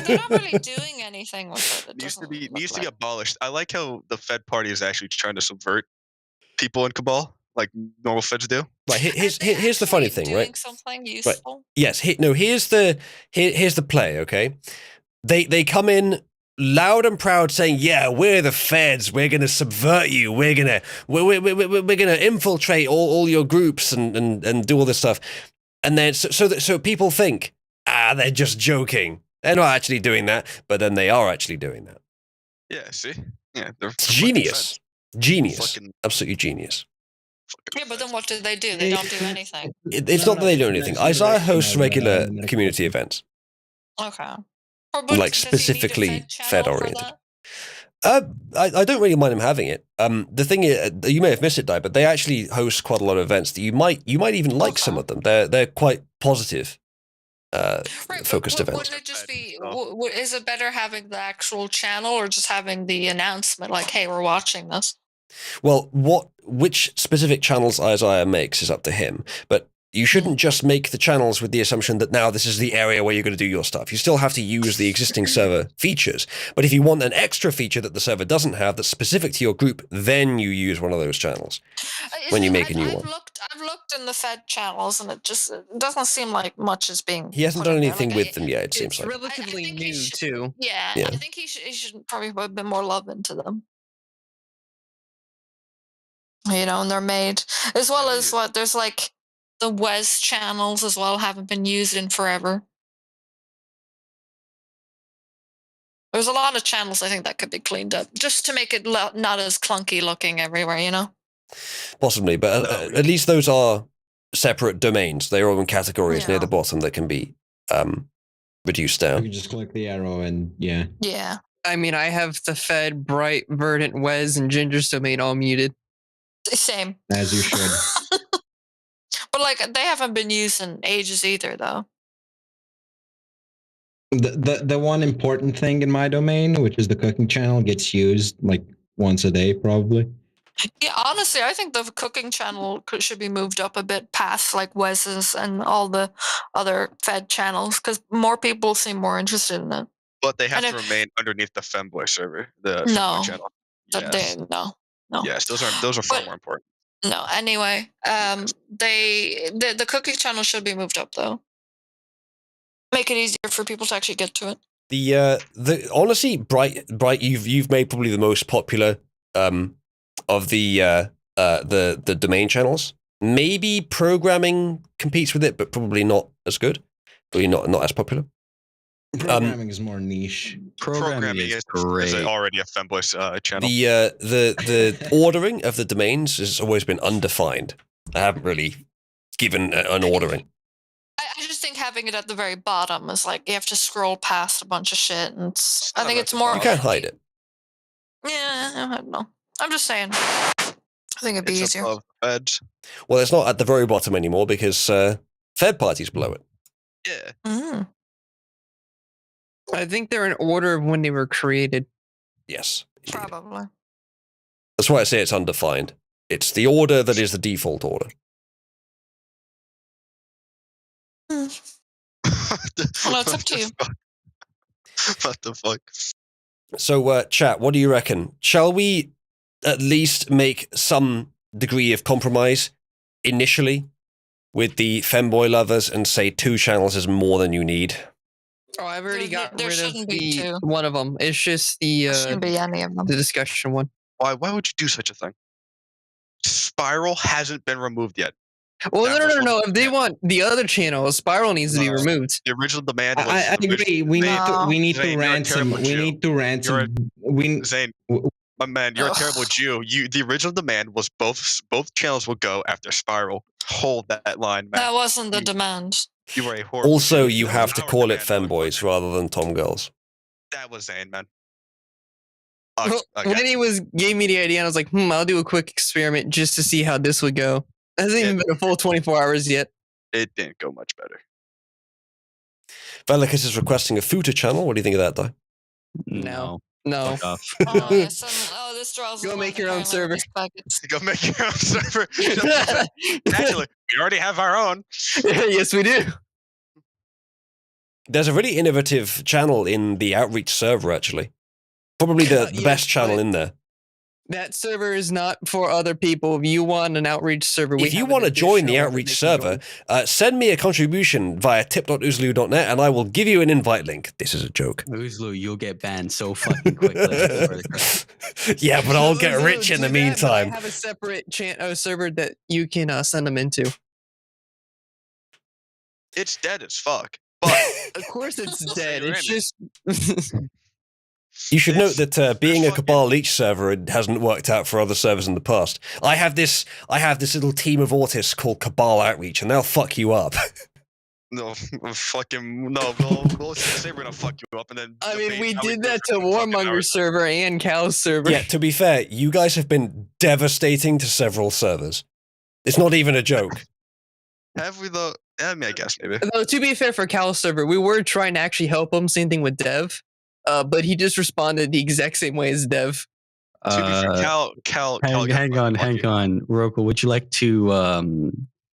Speaker 9: They're not really doing anything with it. It
Speaker 11: Needs to
Speaker 9: doesn't
Speaker 11: be
Speaker 9: look like.
Speaker 11: abolished. I like how the Fed party is actually trying to subvert people in Cabal, like normal Feds do.
Speaker 1: right?
Speaker 9: Are
Speaker 1: Here's
Speaker 9: they
Speaker 1: here's the funny
Speaker 9: actually
Speaker 1: thing,
Speaker 9: doing
Speaker 1: right?
Speaker 9: Something useful.
Speaker 1: Yes. Here's the play. Okay, they come in loud and proud saying, "Yeah, we're the Feds. We're gonna subvert you. We're gonna infiltrate all your groups and do all this stuff." And then so people think, they're just joking. They're not actually doing that, but then they are actually doing that.
Speaker 11: Yeah, see? Yeah, they're
Speaker 1: It's
Speaker 11: fucking
Speaker 1: genius,
Speaker 11: Feds.
Speaker 1: genius,
Speaker 11: Fucking-
Speaker 1: absolutely genius.
Speaker 11: fucking
Speaker 9: Yeah, but then
Speaker 11: Feds.
Speaker 9: what do? They don't do anything.
Speaker 1: It's not that they do anything. Isaiah hosts regular community events.
Speaker 9: Okay.
Speaker 1: Like, specifically Fed-oriented. I don't really mind them having it. The thing is, you may have missed it, Di, but they actually host quite a lot of events that you might even like some of them. They're quite positive. focused event.
Speaker 9: Wouldn't it just be? Is it better having the actual channel or just having the announcement like, "Hey, we're watching this"?
Speaker 1: Well, which specific channels Isaiah makes is up to him, but you shouldn't just make the channels with the assumption that now this is the area where you're going to do your stuff. You still have to use the existing server features, but if you want an extra feature that the server doesn't have that's specific to your group, then you use one of those channels when you make a new one.
Speaker 9: I've looked in the Fed channels, and it doesn't seem like much is being.
Speaker 1: He hasn't done anything with them yet, it seems like.
Speaker 2: It's relatively new, too.
Speaker 9: Yeah,
Speaker 1: Yeah.
Speaker 9: I think he should probably put a bit more love into them. You know, and they're made as well as what there's like the Wes channels as well haven't been used in forever. There's a lot of channels I think that could be cleaned up just to make it not as clunky looking everywhere, you know?
Speaker 1: Possibly, but at least those are separate domains. They're all in categories near the bottom that can be reduced down.
Speaker 12: You can just click the arrow and yeah.
Speaker 9: Yeah.
Speaker 2: I mean, I have the Fed, Bright, Verdant, Wes, and Ginger's domain all muted.
Speaker 9: Same.
Speaker 12: As you should.
Speaker 9: But like they haven't been used in ages either, though.
Speaker 12: The one important thing in my domain, which is the cooking channel, gets used like once a day, probably.
Speaker 9: Yeah, honestly, I think the cooking channel should be moved up a bit past like Wes's and all the other Fed channels because more people seem more interested in it.
Speaker 11: But they have to remain underneath the Femboy server, the Femboy channel. Yes.
Speaker 9: No.
Speaker 11: Yes, those are far more important.
Speaker 9: No, anyway, the cooking channel should be moved up though. Make it easier for people to actually get to it.
Speaker 1: The honestly, Bright, you've made probably the most popular of the domain channels. Maybe programming competes with it, but probably not as good. Probably not as popular.
Speaker 12: Programming is more niche.
Speaker 11: Programming is already a Femboy channel.
Speaker 1: The ordering of the domains has always been undefined. I haven't really given an ordering.
Speaker 9: I just think having it at the very bottom is like you have to scroll past a bunch of shit, and I think it's more.
Speaker 1: You can't hide it.
Speaker 9: Yeah, I don't know. I'm just saying. I think it'd be easier.
Speaker 11: Above Fed.
Speaker 1: Well, it's not at the very bottom anymore because Fed party's below it.
Speaker 11: Yeah.
Speaker 9: Mm.
Speaker 2: I think they're in order of when they were created.
Speaker 1: Yes. Indeed.
Speaker 9: Probably.
Speaker 1: That's why I say it's undefined. It's the order that is the default order.
Speaker 9: Well, it's up to you.
Speaker 11: What the fuck?
Speaker 1: So, chat, what do you reckon? Shall we at least make some degree of compromise initially with the Femboy lovers and say 2 channels is more than you need?
Speaker 2: Oh, I've already got
Speaker 9: There
Speaker 2: rid of
Speaker 9: shouldn't be
Speaker 2: the
Speaker 9: 2.
Speaker 2: one of them. It's just the
Speaker 9: Shouldn't be any of them.
Speaker 2: the discussion one.
Speaker 11: Why would you do such a thing? Spiral hasn't been removed yet.
Speaker 2: Well,
Speaker 11: That was
Speaker 2: no.
Speaker 11: one-
Speaker 2: If they want the other channel, Spiral needs to be removed.
Speaker 11: The original demand was.
Speaker 12: I agree. We need to
Speaker 11: Zane, you're a
Speaker 12: ransom.
Speaker 11: terrible
Speaker 12: We
Speaker 11: Jew.
Speaker 12: need to ransom.
Speaker 11: Zane, my man, you're a terrible Jew. The original demand was both channels will go after Spiral. Hold that line, man.
Speaker 9: That wasn't the demand.
Speaker 11: You were a horrible.
Speaker 1: Also,
Speaker 11: Jew.
Speaker 1: you
Speaker 11: That
Speaker 1: have
Speaker 11: was
Speaker 1: to
Speaker 11: our
Speaker 1: call it
Speaker 11: demand.
Speaker 1: Femboys rather than Tom Girls.
Speaker 11: That was Zane, man.
Speaker 2: When he gave me the idea, and I was like, I'll do a quick experiment just to see how this would go. It hasn't even been a full 24 hours yet.
Speaker 11: It didn't go much better.
Speaker 1: Velicus is requesting a Futa channel. What do you think of that, Di?
Speaker 2: No.
Speaker 10: Fuck off.
Speaker 9: This draws.
Speaker 2: Go make your own server.
Speaker 11: Go make your own server. Actually, we already have our own.
Speaker 2: Yes, we do.
Speaker 1: There's a really innovative channel in the Outreach server, actually. Probably the
Speaker 2: Yes,
Speaker 1: best channel
Speaker 2: but
Speaker 1: in there.
Speaker 2: That server is not for other people. If you want an outreach server,
Speaker 1: If you want to join the Outreach server, send me a contribution via tip.oozloo.net and I will give you an invite link. This is a joke.
Speaker 10: Oozloo, you'll get banned so fucking quickly.
Speaker 1: Yeah, but I'll get rich in the meantime.
Speaker 2: I have a separate server that you can send them into.
Speaker 11: It's dead as fuck. But
Speaker 2: of course, it's
Speaker 11: Say
Speaker 2: dead.
Speaker 11: you're
Speaker 2: It's
Speaker 11: in it.
Speaker 2: just.
Speaker 1: You should note that being a Cabal Leech server it hasn't worked out for other servers in the past. I have this little team of autists called Cabal Outreach, and they'll fuck you up.
Speaker 11: no, fucking no. We'll say we're gonna fuck you up, and then.
Speaker 2: I mean,
Speaker 11: debate
Speaker 2: we
Speaker 11: how
Speaker 2: did
Speaker 11: do
Speaker 2: that
Speaker 11: it
Speaker 2: to
Speaker 11: for fucking
Speaker 2: Warmonger
Speaker 11: hours.
Speaker 2: server and Cow's server.
Speaker 1: Yeah, to be fair, you guys have been devastating to several servers. It's not even a joke.
Speaker 11: Have we though? I mean, I guess maybe.
Speaker 2: Though, to be fair for Cal server, we were trying to actually help him. Same thing with Dev, but he just responded the exact same way as Dev.
Speaker 11: To be fair, Cal got
Speaker 10: hang on,
Speaker 11: fucking lucky.
Speaker 10: hang on. Roku, would you like to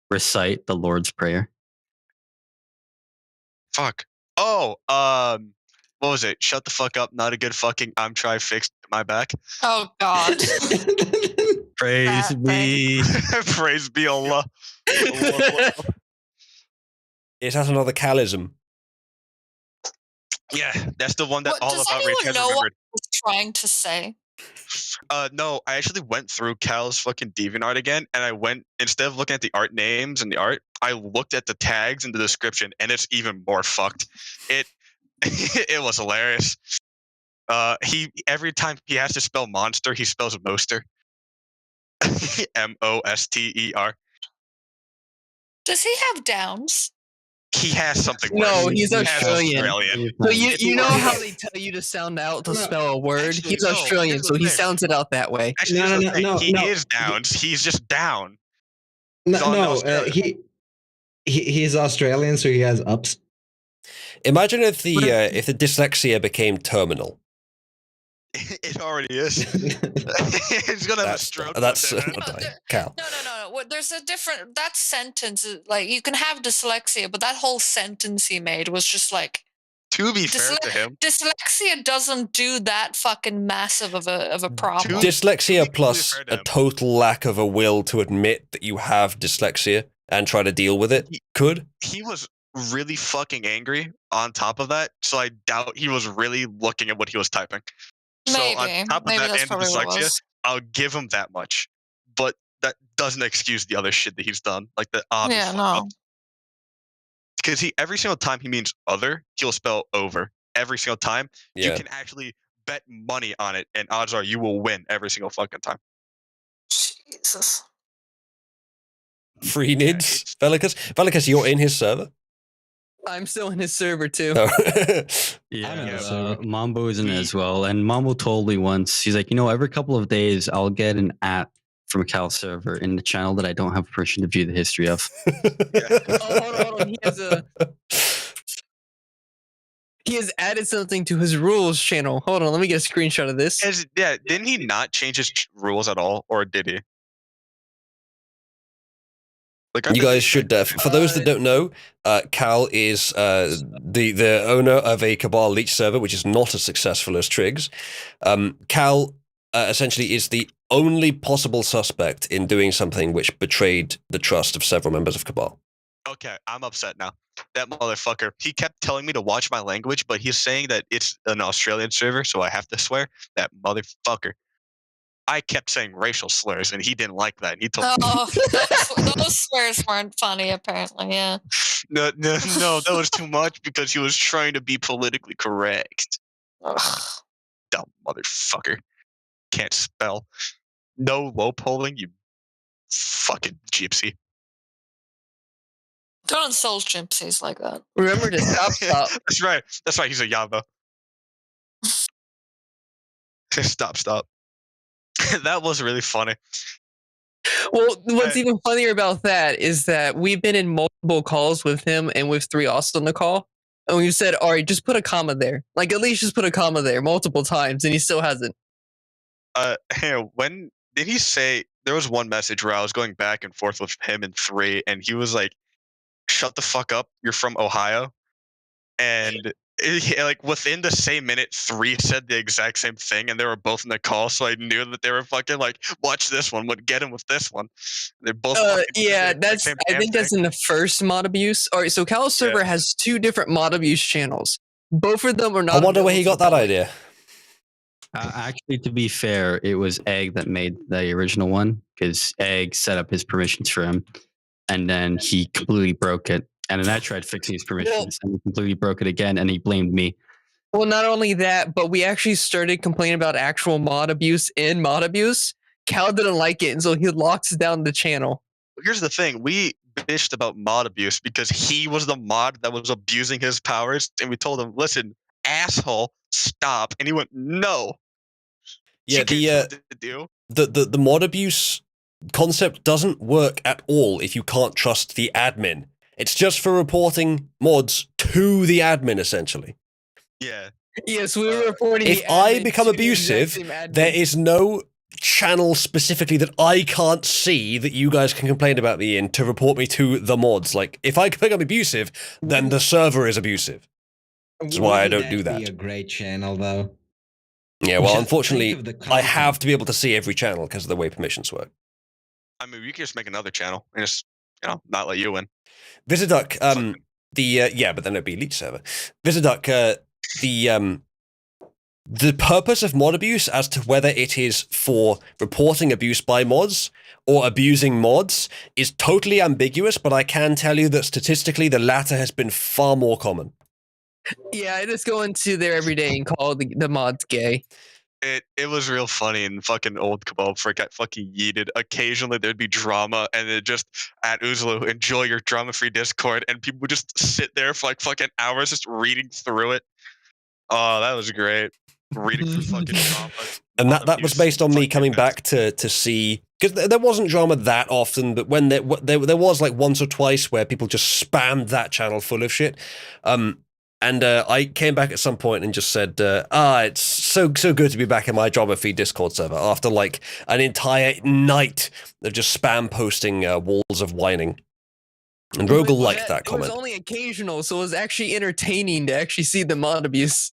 Speaker 10: recite the Lord's Prayer?
Speaker 11: Fuck. Oh, what was it? Shut the fuck up. Not a good fucking. I'm trying to fix my back.
Speaker 9: Oh God.
Speaker 10: Praise
Speaker 9: That
Speaker 10: be.
Speaker 11: Praise be Allah.
Speaker 1: Is that another Calism?
Speaker 11: Yeah, that's the one that
Speaker 9: What,
Speaker 11: all
Speaker 9: does
Speaker 11: of Outrage
Speaker 9: anyone
Speaker 11: has
Speaker 9: know what
Speaker 11: remembered.
Speaker 9: I was trying to say?
Speaker 11: No, I actually went through Cal's fucking DeviantArt again, and I went, instead of looking at the art names and the art, I looked at the tags and the description, and it's even more fucked. It it was hilarious. He every time he has to spell monster, he spells Moster. Moster.
Speaker 9: Does he have downs?
Speaker 11: He has something worse.
Speaker 2: No, he's
Speaker 11: He has
Speaker 2: Australian. So you know how they tell you to sound out to spell a word?
Speaker 11: Actually,
Speaker 2: He's
Speaker 11: no,
Speaker 2: Australian,
Speaker 11: here's
Speaker 2: so
Speaker 11: the
Speaker 2: he
Speaker 11: thing.
Speaker 2: sounds it out that way.
Speaker 11: Actually,
Speaker 12: No,
Speaker 11: here's
Speaker 12: no,
Speaker 11: the thing.
Speaker 12: no,
Speaker 11: He
Speaker 12: no.
Speaker 11: is downs. He's just down.
Speaker 12: No,
Speaker 11: He's on
Speaker 12: no
Speaker 11: Australia.
Speaker 12: he's Australian, so he has ups.
Speaker 1: Imagine if the dyslexia became terminal.
Speaker 11: It already is. He's gonna have a stroke.
Speaker 1: That's
Speaker 11: one day, man.
Speaker 1: okay, Cal.
Speaker 9: No. There's a different. That sentence, like you can have dyslexia, but that whole sentence he made was just like.
Speaker 11: To be fair to him,
Speaker 9: Dyslexia doesn't do that fucking massive of a problem.
Speaker 1: Dyslexia plus
Speaker 11: fair to
Speaker 1: a
Speaker 11: him.
Speaker 1: total lack of a will to admit that you have dyslexia and try to deal with it could.
Speaker 11: he was really fucking angry on top of that, so I doubt he was really looking at what he was typing. So on
Speaker 9: Maybe.
Speaker 11: top of
Speaker 9: Maybe
Speaker 11: that
Speaker 9: that's
Speaker 11: and the
Speaker 9: probably what it
Speaker 11: dyslexia,
Speaker 9: was.
Speaker 11: I'll give him that much. But that doesn't excuse the other shit that he's done, like the obvious
Speaker 9: Yeah,
Speaker 11: fuck
Speaker 9: no.
Speaker 11: up. Because he every single time he means other, he'll spell over. Every single time, you
Speaker 1: Yeah.
Speaker 11: can actually bet money on it, and odds are you will win every single fucking time.
Speaker 9: Jesus.
Speaker 1: Free nids, Velicus. Velicus, you're in his server.
Speaker 2: I'm still in his server too.
Speaker 1: Oh.
Speaker 10: Yeah, Mambo is in it as well. And Mambo told me once, he's like, every couple of days I'll get an at from Cal server in the channel that I don't have permission to view the history of.
Speaker 2: Hold on. He has added something to his rules channel. Hold on, let me get a screenshot of this.
Speaker 11: Didn't he not change his rules at all, or did he?
Speaker 1: You guys should, for those that don't know, Cal is the owner of a Cabal Leech server, which is not as successful as Triggs. Cal essentially is the only possible suspect in doing something which betrayed the trust of several members of Cabal.
Speaker 11: Okay, I'm upset now. That motherfucker, he kept telling me to watch my language, but he's saying that it's an Australian server, so I have to swear. That motherfucker. I kept saying racial slurs, and he didn't like that. And he told me,
Speaker 9: those swears weren't funny, apparently, yeah.
Speaker 11: no, that was too much because he was trying to be politically correct. Dumb motherfucker. Can't spell. No low polling, you fucking gypsy.
Speaker 9: Don't insult gypsies like that.
Speaker 2: Remember to stop.
Speaker 11: That's right. That's right. He's a Yava. Stop. That was really funny.
Speaker 2: Well, what's even funnier about that is that we've been in multiple calls with him and with 3 Austin on the call. And we've said, all right, just put a comma there. Like, at least just put a comma there multiple times. And he still hasn't.
Speaker 11: When did he say, there was one message where I was going back and forth with him and 3, and he was like, shut the fuck up, you're from Ohio. And like within the same minute, 3 said the exact same thing, and they were both in the call, so I knew that they were fucking like, watch this one, would get him with this one. They're both
Speaker 2: yeah, that's I think that's in the first mod abuse. All right, so Cal's server has 2 different mod abuse channels. Both of them are not.
Speaker 1: I wonder where he got that idea.
Speaker 10: Actually, to be fair, it was Egg that made the original one, because Egg set up his permissions for him, and then he completely broke it. And then I tried fixing his permissions, and he completely broke it again, and he blamed me.
Speaker 2: Well, not only that, but we actually started complaining about actual mod abuse in mod abuse. Cal didn't like it, and so he locks down the channel.
Speaker 11: Here's the thing. We bitched about mod abuse because he was the mod that was abusing his powers, and we told him, listen, asshole, stop. And he went, no.
Speaker 1: Yeah, the mod abuse concept doesn't work at all if you can't trust the admin. It's just for reporting mods to the admin, essentially.
Speaker 11: Yeah.
Speaker 2: Yes, we were reporting.
Speaker 1: If
Speaker 2: the
Speaker 1: I
Speaker 2: admin
Speaker 1: become
Speaker 2: to the exact
Speaker 1: abusive,
Speaker 2: same admin.
Speaker 1: there is no channel specifically that I can't see that you guys can complain about me in to report me to the mods. Like, if I become abusive, then the server is abusive. That's why I don't do
Speaker 12: Wouldn't
Speaker 1: that.
Speaker 12: Be a great channel though.
Speaker 1: Yeah, well,
Speaker 12: Just
Speaker 1: unfortunately,
Speaker 12: think of the
Speaker 1: I
Speaker 12: content.
Speaker 1: have to be able to see every channel because of the way permissions work.
Speaker 11: I mean, we could just make another channel and just, not let you in.
Speaker 1: Visiduck, yeah, but then it'd be Elite server. Visiduck, the purpose of mod abuse as to whether it is for reporting abuse by mods or abusing mods is totally ambiguous, but I can tell you that statistically the latter has been far more common.
Speaker 2: Yeah, I just go into there every day and call the mods gay.
Speaker 11: It was real funny in fucking old Cabal before it got fucking yeeted. Occasionally there'd be drama and it just at Uzlu, enjoy your drama-free Discord, and people would just sit there for like fucking hours just reading through it. Oh, that was great. Reading through fucking drama.
Speaker 1: And that was based on me coming back to see, because there wasn't drama that often, but when there was like once or twice where people just spammed that channel full of shit. And I came back at some point and just said, it's so good to be back in my drama feed Discord server after like an entire night of just spam posting walls of whining. And Rogel liked that comment.
Speaker 2: It was only occasional, so it was actually entertaining to actually see the mod abuse.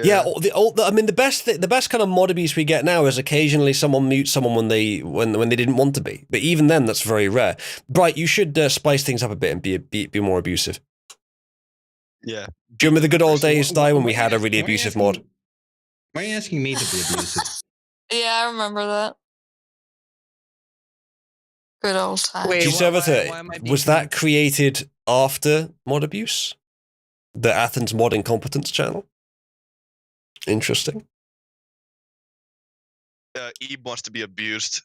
Speaker 1: Yeah, the best kind of mod abuse we get now is occasionally someone mutes someone when they didn't want to be. But even then, that's very rare. Bright, you should spice things up a bit and be more abusive.
Speaker 11: Yeah.
Speaker 1: Do you remember the good old days, Di, when we had a really abusive mod?
Speaker 12: Why are you asking me to be abusive?
Speaker 9: Yeah, I remember that. Good old time.
Speaker 2: Wait,
Speaker 1: Was that created after mod abuse? The Athens Mod Incompetence channel? Interesting.
Speaker 11: Ebe wants to be abused.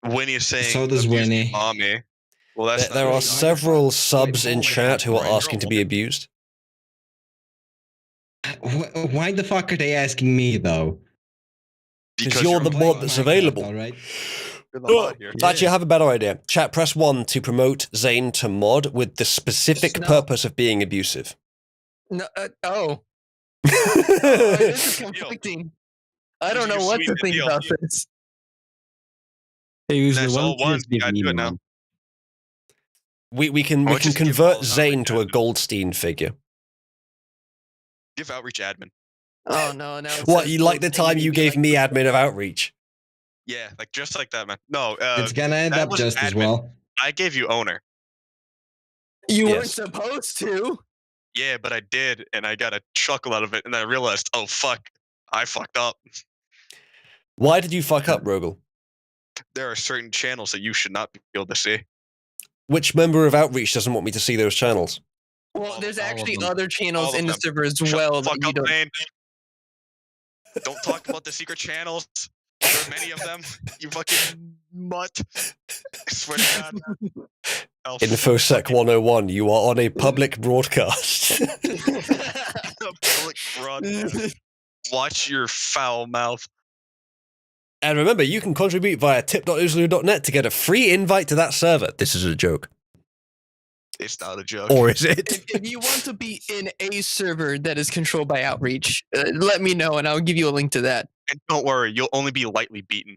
Speaker 11: Winnie is saying,
Speaker 12: So does
Speaker 11: abuse
Speaker 12: Winnie.
Speaker 11: Mommy. Well, that's
Speaker 1: There are several subs in chat who are asking to be abused.
Speaker 12: Why the fuck are they asking me though?
Speaker 1: Because you're the mod that's available.
Speaker 12: All right.
Speaker 1: Actually, I have a better idea. Chat, press 1 to promote Zane to mod with the specific purpose of being abusive.
Speaker 2: No, this is conflicting. I don't know what to think about this.
Speaker 10: Hey, usually
Speaker 11: That's all one.
Speaker 10: give
Speaker 11: I
Speaker 10: me
Speaker 11: do it now.
Speaker 10: one.
Speaker 1: We can convert Zane to a Goldstein figure.
Speaker 11: Give Outreach admin.
Speaker 2: Oh no!
Speaker 1: What, you like the time you gave me admin of Outreach?
Speaker 11: Yeah, like just like that, man. No,
Speaker 12: It's gonna end
Speaker 11: that
Speaker 12: up
Speaker 11: wasn't
Speaker 12: just as
Speaker 11: admin.
Speaker 12: well.
Speaker 11: I gave you owner.
Speaker 2: You weren't supposed to.
Speaker 11: Yeah, but I did, and I got a chuckle out of it, and I realized, oh fuck, I fucked up.
Speaker 1: Why did you fuck up, Rogel?
Speaker 11: There are certain channels that you should not be able to see.
Speaker 1: Which member of Outreach doesn't want me to see those channels?
Speaker 2: Well, there's
Speaker 10: all of
Speaker 2: actually
Speaker 10: them.
Speaker 2: other channels
Speaker 11: All of
Speaker 2: in the
Speaker 11: them.
Speaker 2: server as
Speaker 11: Shut
Speaker 2: well
Speaker 11: the
Speaker 2: that
Speaker 11: fuck
Speaker 2: you
Speaker 11: up,
Speaker 2: don't.
Speaker 11: man. Don't talk about the secret channels. There are many of them. You fucking mutt. I swear to God. I'll
Speaker 1: InfoSec 101, you are on a public broadcast.
Speaker 11: public broadcast. Watch your foul mouth.
Speaker 1: And remember, you can contribute via tip.uzlu.net to get a free invite to that server. This is a joke.
Speaker 11: It's not a joke.
Speaker 1: Or is it?
Speaker 2: If you want to be in a server that is controlled by Outreach, let me know and I'll give you a link to that.
Speaker 11: And don't worry, you'll only be lightly beaten.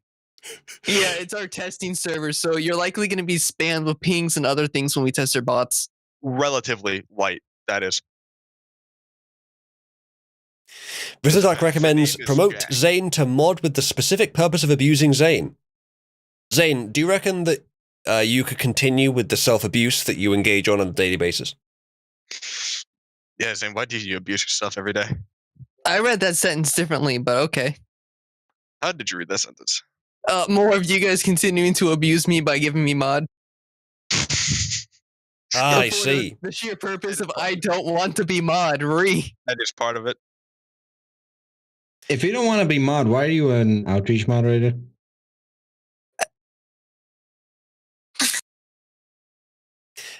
Speaker 2: Yeah, it's our testing server, so you're likely going to be spammed with pings and other things when we test our bots.
Speaker 11: Relatively light, that is.
Speaker 1: Visitark recommends promote Zane to mod with the specific purpose of abusing Zane. Zane, do you reckon that you could continue with the self-abuse that you engage on a daily basis?
Speaker 11: Yeah, Zane, why do you abuse yourself every day?
Speaker 2: I read that sentence differently, but okay.
Speaker 11: How did you read that sentence?
Speaker 2: More of you guys continuing to abuse me by giving me mod.
Speaker 1: I see.
Speaker 2: The sheer purpose of I don't want to be mod.
Speaker 11: That is part of it.
Speaker 12: If you don't want to be mod, why are you an Outreach moderator?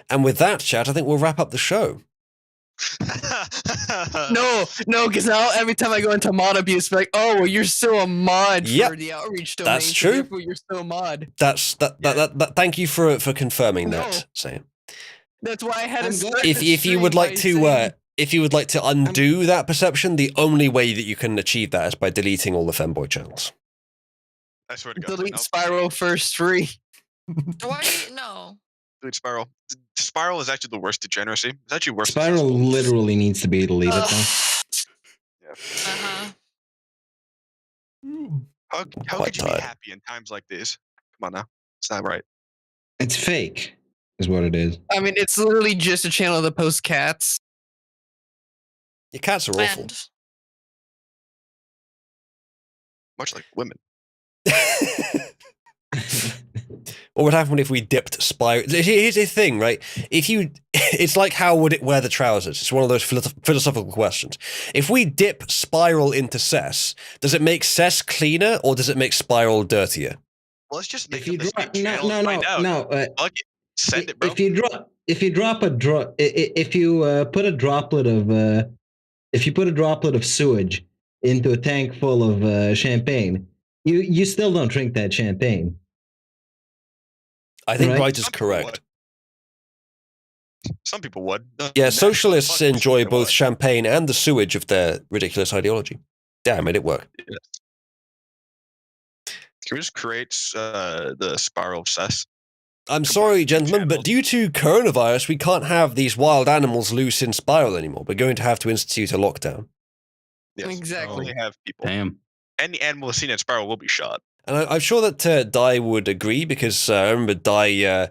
Speaker 1: And with that, chat, I think we'll wrap up the show.
Speaker 2: No, because now every time I go into mod abuse, like, oh, well, you're still a mod
Speaker 1: Yep,
Speaker 2: for the Outreach domain.
Speaker 1: that's
Speaker 2: so
Speaker 1: true.
Speaker 2: therefore you're still a mod.
Speaker 1: That. Thank you for confirming that, Sam.
Speaker 2: That's why I had to
Speaker 12: I'm
Speaker 2: start
Speaker 12: glad-
Speaker 2: the
Speaker 1: If you would
Speaker 2: stream
Speaker 1: like
Speaker 2: by
Speaker 1: to
Speaker 2: saying,
Speaker 1: if you would like to undo that perception, the only way that you can achieve that is by deleting all the femboy channels.
Speaker 11: I swear to God.
Speaker 2: delete
Speaker 11: No,
Speaker 2: Spiral first free.
Speaker 9: Why do you no?
Speaker 11: delete Spiral. Spiral is actually the worst degeneracy. It's actually worse.
Speaker 12: Spiral
Speaker 11: than Cesspool.
Speaker 12: literally needs to be deleted, though.
Speaker 9: Uh-huh.
Speaker 11: How
Speaker 1: quite
Speaker 11: could you be
Speaker 1: tired.
Speaker 11: happy in times like these? Come on now. It's not right.
Speaker 12: It's fake, is what it is.
Speaker 2: I mean, it's literally just a channel that posts cats.
Speaker 1: Your cats are awful.
Speaker 9: And
Speaker 11: Much like women.
Speaker 1: What would happen if we dipped Spiral? Here's the thing, right? It's like how would it wear the trousers? It's one of those philosophical questions. If we dip Spiral into Cess, does it make Cess cleaner or does it make Spiral dirtier?
Speaker 11: Well, let's just make
Speaker 12: If you
Speaker 11: up this
Speaker 12: drop,
Speaker 11: new channel and find out.
Speaker 12: no.
Speaker 11: Fuck it. Send it, bro.
Speaker 12: If you put a droplet of sewage into a tank full of champagne, you still don't drink that champagne.
Speaker 1: I think
Speaker 12: Right.
Speaker 1: Bright is
Speaker 11: Some people
Speaker 1: correct.
Speaker 11: Some people would.
Speaker 1: Yeah,
Speaker 11: The
Speaker 1: socialists
Speaker 11: national fuck
Speaker 1: enjoy
Speaker 11: they
Speaker 1: both
Speaker 11: would.
Speaker 1: champagne and the sewage of their ridiculous ideology. Damn, I made it work.
Speaker 11: Yes. Can we just create the Spiral of Cess?
Speaker 1: I'm sorry, gentlemen, but due to coronavirus, we can't have these wild animals loose in Spiral anymore. We're going to have to institute a lockdown.
Speaker 11: Yes.
Speaker 2: Exactly.
Speaker 11: Only have people.
Speaker 10: Damn.
Speaker 11: Any animal seen in Spiral will be shot.
Speaker 1: And I'm sure that Dai would agree, because I remember Dai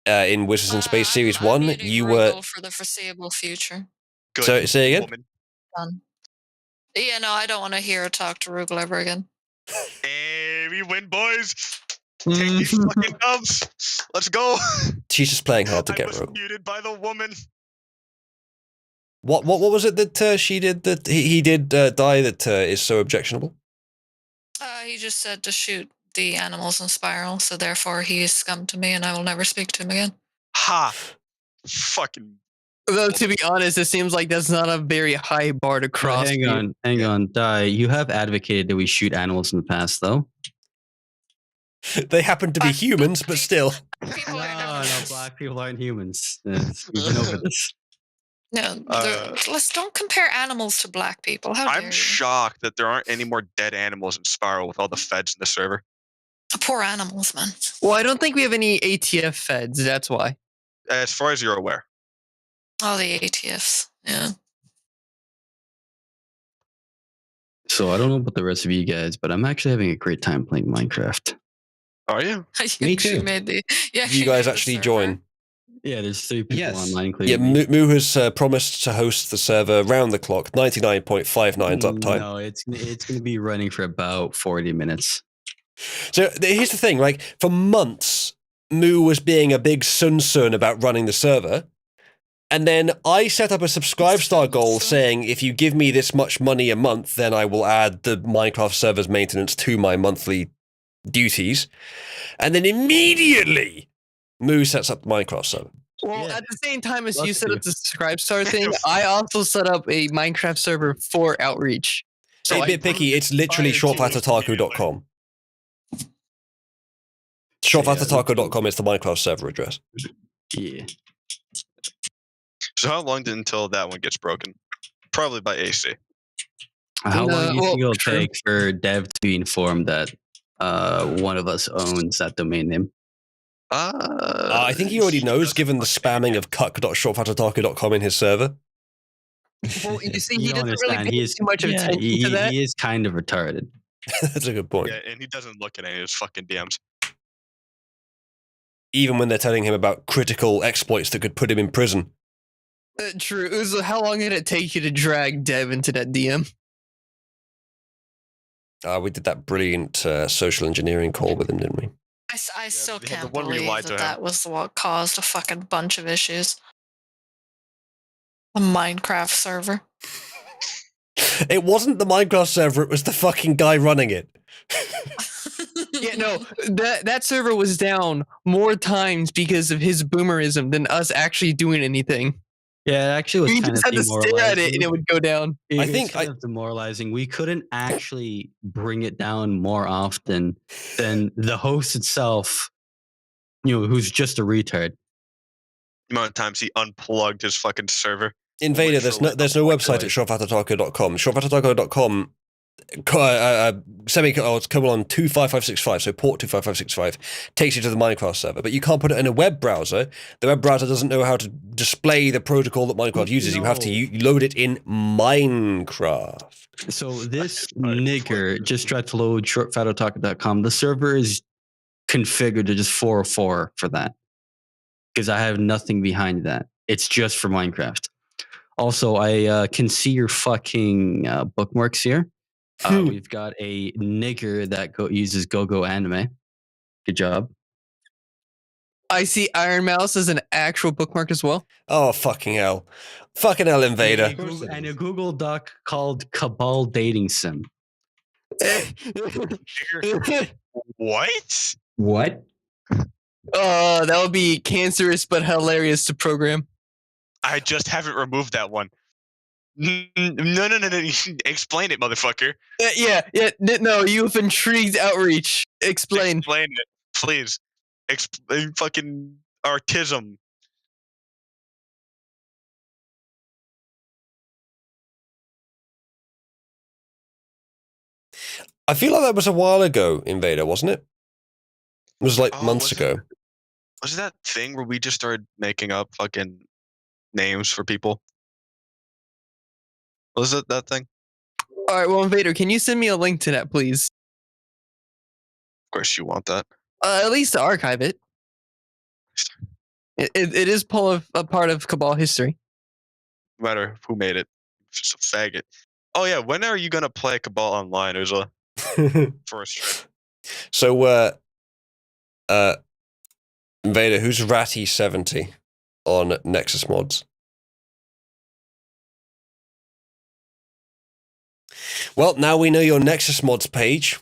Speaker 1: in Wizards in Space Series
Speaker 9: I'm
Speaker 1: 1,
Speaker 9: muting
Speaker 1: you were...
Speaker 9: Rugal for the foreseeable future.
Speaker 11: Good.
Speaker 1: So, say again?
Speaker 11: Woman.
Speaker 9: Done. Yeah, no, I don't want to hear or talk to Rugal ever again.
Speaker 11: Hey, we win, boys. Take these fucking dubs. Let's go.
Speaker 1: She's just playing hard to
Speaker 11: I
Speaker 1: get,
Speaker 11: was
Speaker 1: Rogue.
Speaker 11: muted by the woman.
Speaker 1: What was it that she did, that he did Dai, that is so objectionable?
Speaker 9: He just said to shoot the animals in Spiral, so therefore he is scum to me and I will never speak to him again.
Speaker 11: Ha. Fucking.
Speaker 2: Though, to be honest, it seems like that's not a very high bar to cross.
Speaker 10: Hang on, Dai. You have advocated that we shoot animals in the past, though.
Speaker 1: They happen to be humans, but still.
Speaker 9: People
Speaker 10: No,
Speaker 9: are
Speaker 10: no, black people aren't humans. We've been over this.
Speaker 9: No, let's don't compare animals to black people. How dare
Speaker 11: I'm
Speaker 9: you?
Speaker 11: shocked that there aren't any more dead animals in Spiral with all the feds in the server.
Speaker 9: Poor animals, man.
Speaker 2: Well, I don't think we have any ATF feds. That's why.
Speaker 11: As far as you're aware.
Speaker 9: All the ATFs. Yeah.
Speaker 10: So I don't know about the rest of you guys, but I'm actually having a great time playing Minecraft.
Speaker 11: Are you?
Speaker 12: Me too.
Speaker 9: Made the,
Speaker 1: You guys actually join.
Speaker 10: Yeah, there's 3 people
Speaker 12: Yes.
Speaker 10: online.
Speaker 1: Yeah,
Speaker 10: Including me.
Speaker 1: Moo has promised to host the server round the clock, 99.59's uptime.
Speaker 10: No, it's going to be running for about 40 minutes.
Speaker 1: So here's the thing, like, for months, Moo was being a big sun about running the server. And then I set up a subscribe star goal saying, if you give me this much money a month, then I will add the Minecraft server's maintenance to my monthly duties. And then immediately, Moo sets up the Minecraft server.
Speaker 2: Well,
Speaker 10: Yeah.
Speaker 2: at the same time as
Speaker 10: Love
Speaker 2: you set
Speaker 10: to.
Speaker 2: up the subscribe star thing, I also set up a Minecraft server for Outreach.
Speaker 1: So a bit picky, it's literally shortflattertaco.com. Shortflattertaco.com is the Minecraft server address.
Speaker 10: Yeah.
Speaker 11: So how long until that one gets broken? Probably by AC.
Speaker 10: How long do you think it'll
Speaker 2: true.
Speaker 10: take for Dev to be informed that one of us owns that domain name?
Speaker 1: I think he already knows, given the spamming of cuck.shortflattertaco.com in his server.
Speaker 2: Well, you see, he
Speaker 10: You
Speaker 2: doesn't really
Speaker 10: understand,
Speaker 2: pay
Speaker 10: he is-
Speaker 2: too much
Speaker 10: yeah,
Speaker 2: attention
Speaker 10: he,
Speaker 2: to that.
Speaker 10: he is kind of retarded.
Speaker 1: That's a good point.
Speaker 11: Yeah, and he doesn't look at any of his fucking DMs.
Speaker 1: Even when they're telling him about critical exploits that could put him in prison.
Speaker 2: True. Uzo, how long did it take you to drag Dev into that DM?
Speaker 1: We did that brilliant social engineering call with him, didn't we?
Speaker 9: I still
Speaker 11: the
Speaker 9: can't
Speaker 11: one where you
Speaker 9: believe
Speaker 11: lied to
Speaker 9: that
Speaker 11: him.
Speaker 9: that was what caused a fucking bunch of issues. A Minecraft server.
Speaker 1: It wasn't the Minecraft server, it was the fucking guy running it.
Speaker 2: Yeah, no, that server was down more times because of his boomerism than us actually doing anything.
Speaker 10: Yeah, it actually was
Speaker 2: We
Speaker 10: kind
Speaker 2: just
Speaker 10: of
Speaker 2: had to stare at it and
Speaker 10: demoralizing.
Speaker 2: it would go down.
Speaker 1: I
Speaker 10: It
Speaker 1: think
Speaker 10: was kind of demoralizing. We couldn't actually bring it down more often than the host itself, who's just a retard.
Speaker 11: amount of times he unplugged his fucking server.
Speaker 1: Invader,
Speaker 11: Wait
Speaker 1: there's
Speaker 11: for,
Speaker 1: no
Speaker 11: like,
Speaker 1: there's
Speaker 11: a
Speaker 1: no
Speaker 11: point
Speaker 1: website at
Speaker 11: delay.
Speaker 1: shopfatataco.com. Shopfatataco.com semicolon 25565, so port 25565, takes you to the Minecraft server, but you can't put it in a web browser. The web browser doesn't know how to display the protocol that Minecraft uses. You have to load it in Minecraft.
Speaker 10: So this nigger just tried to load shortfatotaka.com. The server is configured to just 404 for that because I have nothing behind that. It's just for Minecraft. Also, I can see your fucking bookmarks here. We've got a nigger that uses go anime. Good job.
Speaker 2: I see Iron Mouse as an actual bookmark as well.
Speaker 1: Oh, fucking hell. Fucking hell, Invader.
Speaker 10: And a Google Doc called Cabal Dating Sim.
Speaker 11: What?
Speaker 12: What?
Speaker 2: Oh, that would be cancerous but hilarious to program.
Speaker 11: I just haven't removed that one. No. Explain it, motherfucker.
Speaker 2: Yeah. No, you have intrigued outreach. Explain.
Speaker 11: Explain it, please. Fucking artism.
Speaker 1: I feel like that was a while ago, Invader, wasn't it? It was like months ago.
Speaker 11: Was that thing where we just started making up fucking names for people? Was it that thing?
Speaker 2: All right, well, Invader, can you send me a link to that, please?
Speaker 11: Of course you want that.
Speaker 2: At least to archive it. It is a part of Cabal history.
Speaker 11: No matter who made it. Just a faggot. Oh yeah, when are you gonna play Cabal online, Ursula? First.
Speaker 1: So, Invader, who's Ratty70 on Nexus Mods? Well, now we know your Nexus Mods page.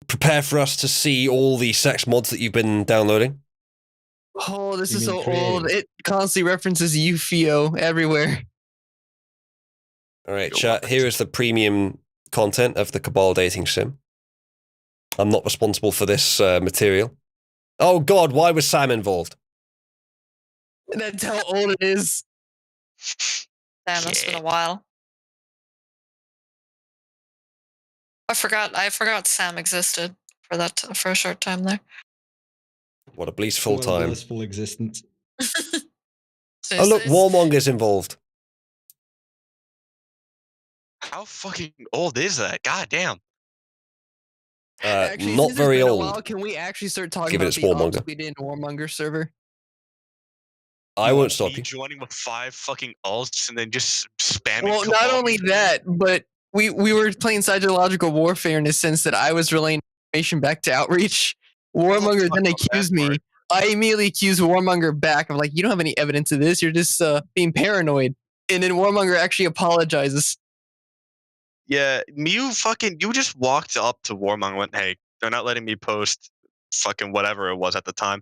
Speaker 1: Prepare for us to see all the sex mods that you've been downloading.
Speaker 2: Oh, this is so old. It constantly references Ufio everywhere.
Speaker 1: All right, chat. Here is the premium content of the Cabal dating sim. I'm not responsible for this material. Oh God, why was Sam involved?
Speaker 2: That's how old it is.
Speaker 9: Damn, that's been a while. I forgot Sam existed for a short time there.
Speaker 1: What a blissful
Speaker 12: What a
Speaker 1: time.
Speaker 12: blissful existence.
Speaker 1: Oh look, Warmonger's involved.
Speaker 11: How fucking old is that? God damn.
Speaker 2: Actually,
Speaker 1: Not
Speaker 2: since
Speaker 1: very
Speaker 2: it's been a
Speaker 1: old.
Speaker 2: while, can we actually start talking
Speaker 1: Give it
Speaker 2: about
Speaker 1: its
Speaker 2: the
Speaker 1: Warmonger.
Speaker 2: alts we did in Warmonger server?
Speaker 1: I won't stop
Speaker 11: Me
Speaker 1: you.
Speaker 11: joining with 5 fucking alts and then just spamming.
Speaker 2: Well, not
Speaker 11: Cabal
Speaker 2: only
Speaker 11: between
Speaker 2: that, but we were playing psychological warfare in the sense that I was relaying information back to Outreach. Warmonger then accused me. I immediately accused Warmonger back of like, you don't have any evidence of this. You're just being paranoid. And then Warmonger actually apologizes.
Speaker 11: Yeah, you just walked up to Warmonger and went, hey, they're not letting me post fucking whatever it was at the time.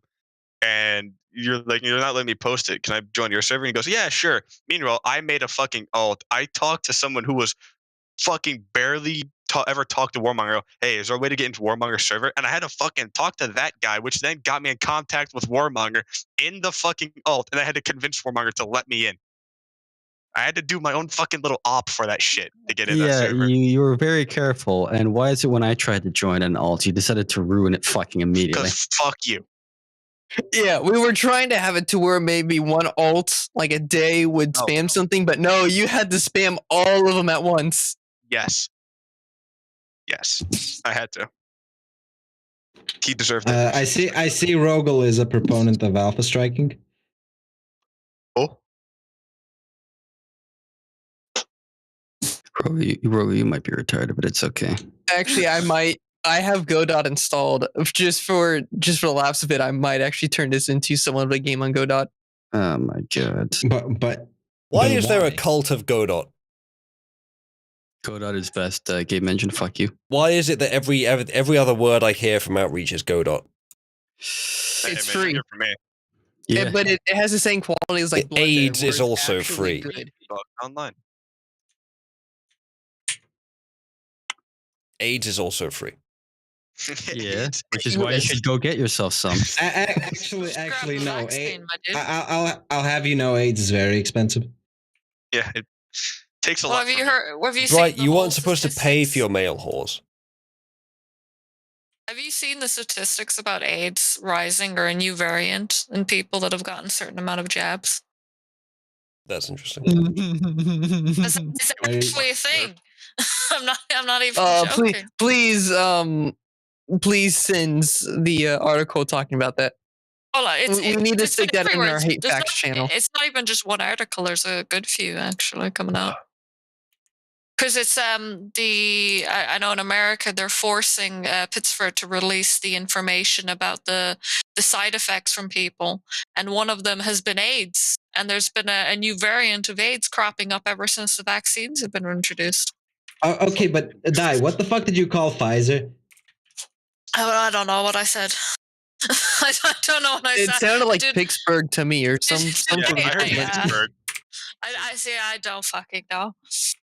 Speaker 11: And you're like, you're not letting me post it. Can I join your server? And he goes, yeah, sure. Meanwhile, I made a fucking alt. I talked to someone who was fucking barely ever talked to Warmonger. Hey, is there a way to get into Warmonger's server? And I had to fucking talk to that guy, which then got me in contact with Warmonger in the fucking alt. And I had to convince Warmonger to let me in. I had to do my own fucking little op for that shit to get in that
Speaker 10: Yeah,
Speaker 11: server.
Speaker 10: you were very careful. And why is it when I tried to join an alt, you decided to ruin it fucking immediately?
Speaker 11: Because fuck you.
Speaker 2: Yeah, we were trying to have it to where maybe one alt, like a day, would spam something, but no, you had to spam all of them at once.
Speaker 11: Yes. Yes, I had to. He deserved it.
Speaker 12: I see Rogel is a proponent of alpha striking.
Speaker 11: Oh.
Speaker 10: Bro, you might be retarded, but it's okay.
Speaker 2: Actually, I have Godot installed just for the laughs of it. I might actually turn this into somewhat of a game on Godot.
Speaker 10: Oh my god!
Speaker 12: But
Speaker 1: why is there a cult of Godot?
Speaker 10: Godot is best game engine. Fuck you.
Speaker 1: Why is it that every other word I hear from Outreach is Godot?
Speaker 2: It's free.
Speaker 11: For me.
Speaker 10: Yeah,
Speaker 2: but it has the same quality as like Blood Dead,
Speaker 1: AIDS
Speaker 2: where
Speaker 1: is
Speaker 2: it's
Speaker 1: also
Speaker 2: actually
Speaker 1: free.
Speaker 2: good.
Speaker 11: Online.
Speaker 1: AIDS is also free.
Speaker 10: Yeah,
Speaker 11: AIDS.
Speaker 10: which is why you should go get yourself some.
Speaker 12: Actually,
Speaker 9: Grab
Speaker 12: actually,
Speaker 9: the
Speaker 12: no.
Speaker 9: vaccine, my dude.
Speaker 12: I'll have you know, AIDS is very expensive.
Speaker 11: Yeah, it takes a
Speaker 9: Well,
Speaker 11: lot.
Speaker 9: have you
Speaker 11: from me.
Speaker 9: heard? Have you
Speaker 1: Right,
Speaker 9: seen the
Speaker 1: you
Speaker 9: whole
Speaker 1: weren't supposed to pay for
Speaker 9: statistics?
Speaker 1: your male whores.
Speaker 9: Have you seen the statistics about AIDS rising or a new variant in people that have gotten a certain amount of jabs?
Speaker 1: That's interesting.
Speaker 9: It's actually a thing. I'm not even joking.
Speaker 2: Please send the article talking about that.
Speaker 9: Hold on,
Speaker 2: We need to
Speaker 9: it's
Speaker 2: stick that in
Speaker 9: everywhere.
Speaker 2: our hate
Speaker 9: There's
Speaker 2: facts channel.
Speaker 9: It's not even just one article. There's a good few actually coming out. Because it's I know in America they're forcing Pittsburgh to release the information about the side effects from people, and one of them has been AIDS, and there's been a new variant of AIDS cropping up ever since the vaccines have been introduced.
Speaker 12: Okay, but Dai, what the fuck did you call Pfizer?
Speaker 9: I don't know what I said. I don't know what I said.
Speaker 2: It sounded like
Speaker 9: Dude,
Speaker 2: Pittsburgh to me, or some.
Speaker 11: Yeah, I heard Pittsburgh.
Speaker 9: I see. I don't fucking know.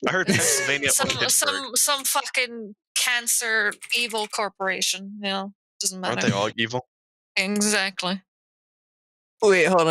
Speaker 11: I heard Pennsylvania or Pittsburgh.
Speaker 9: Some fucking cancer evil corporation. You know, doesn't matter.
Speaker 11: Aren't they all evil?
Speaker 9: Exactly.
Speaker 2: Wait, hold on.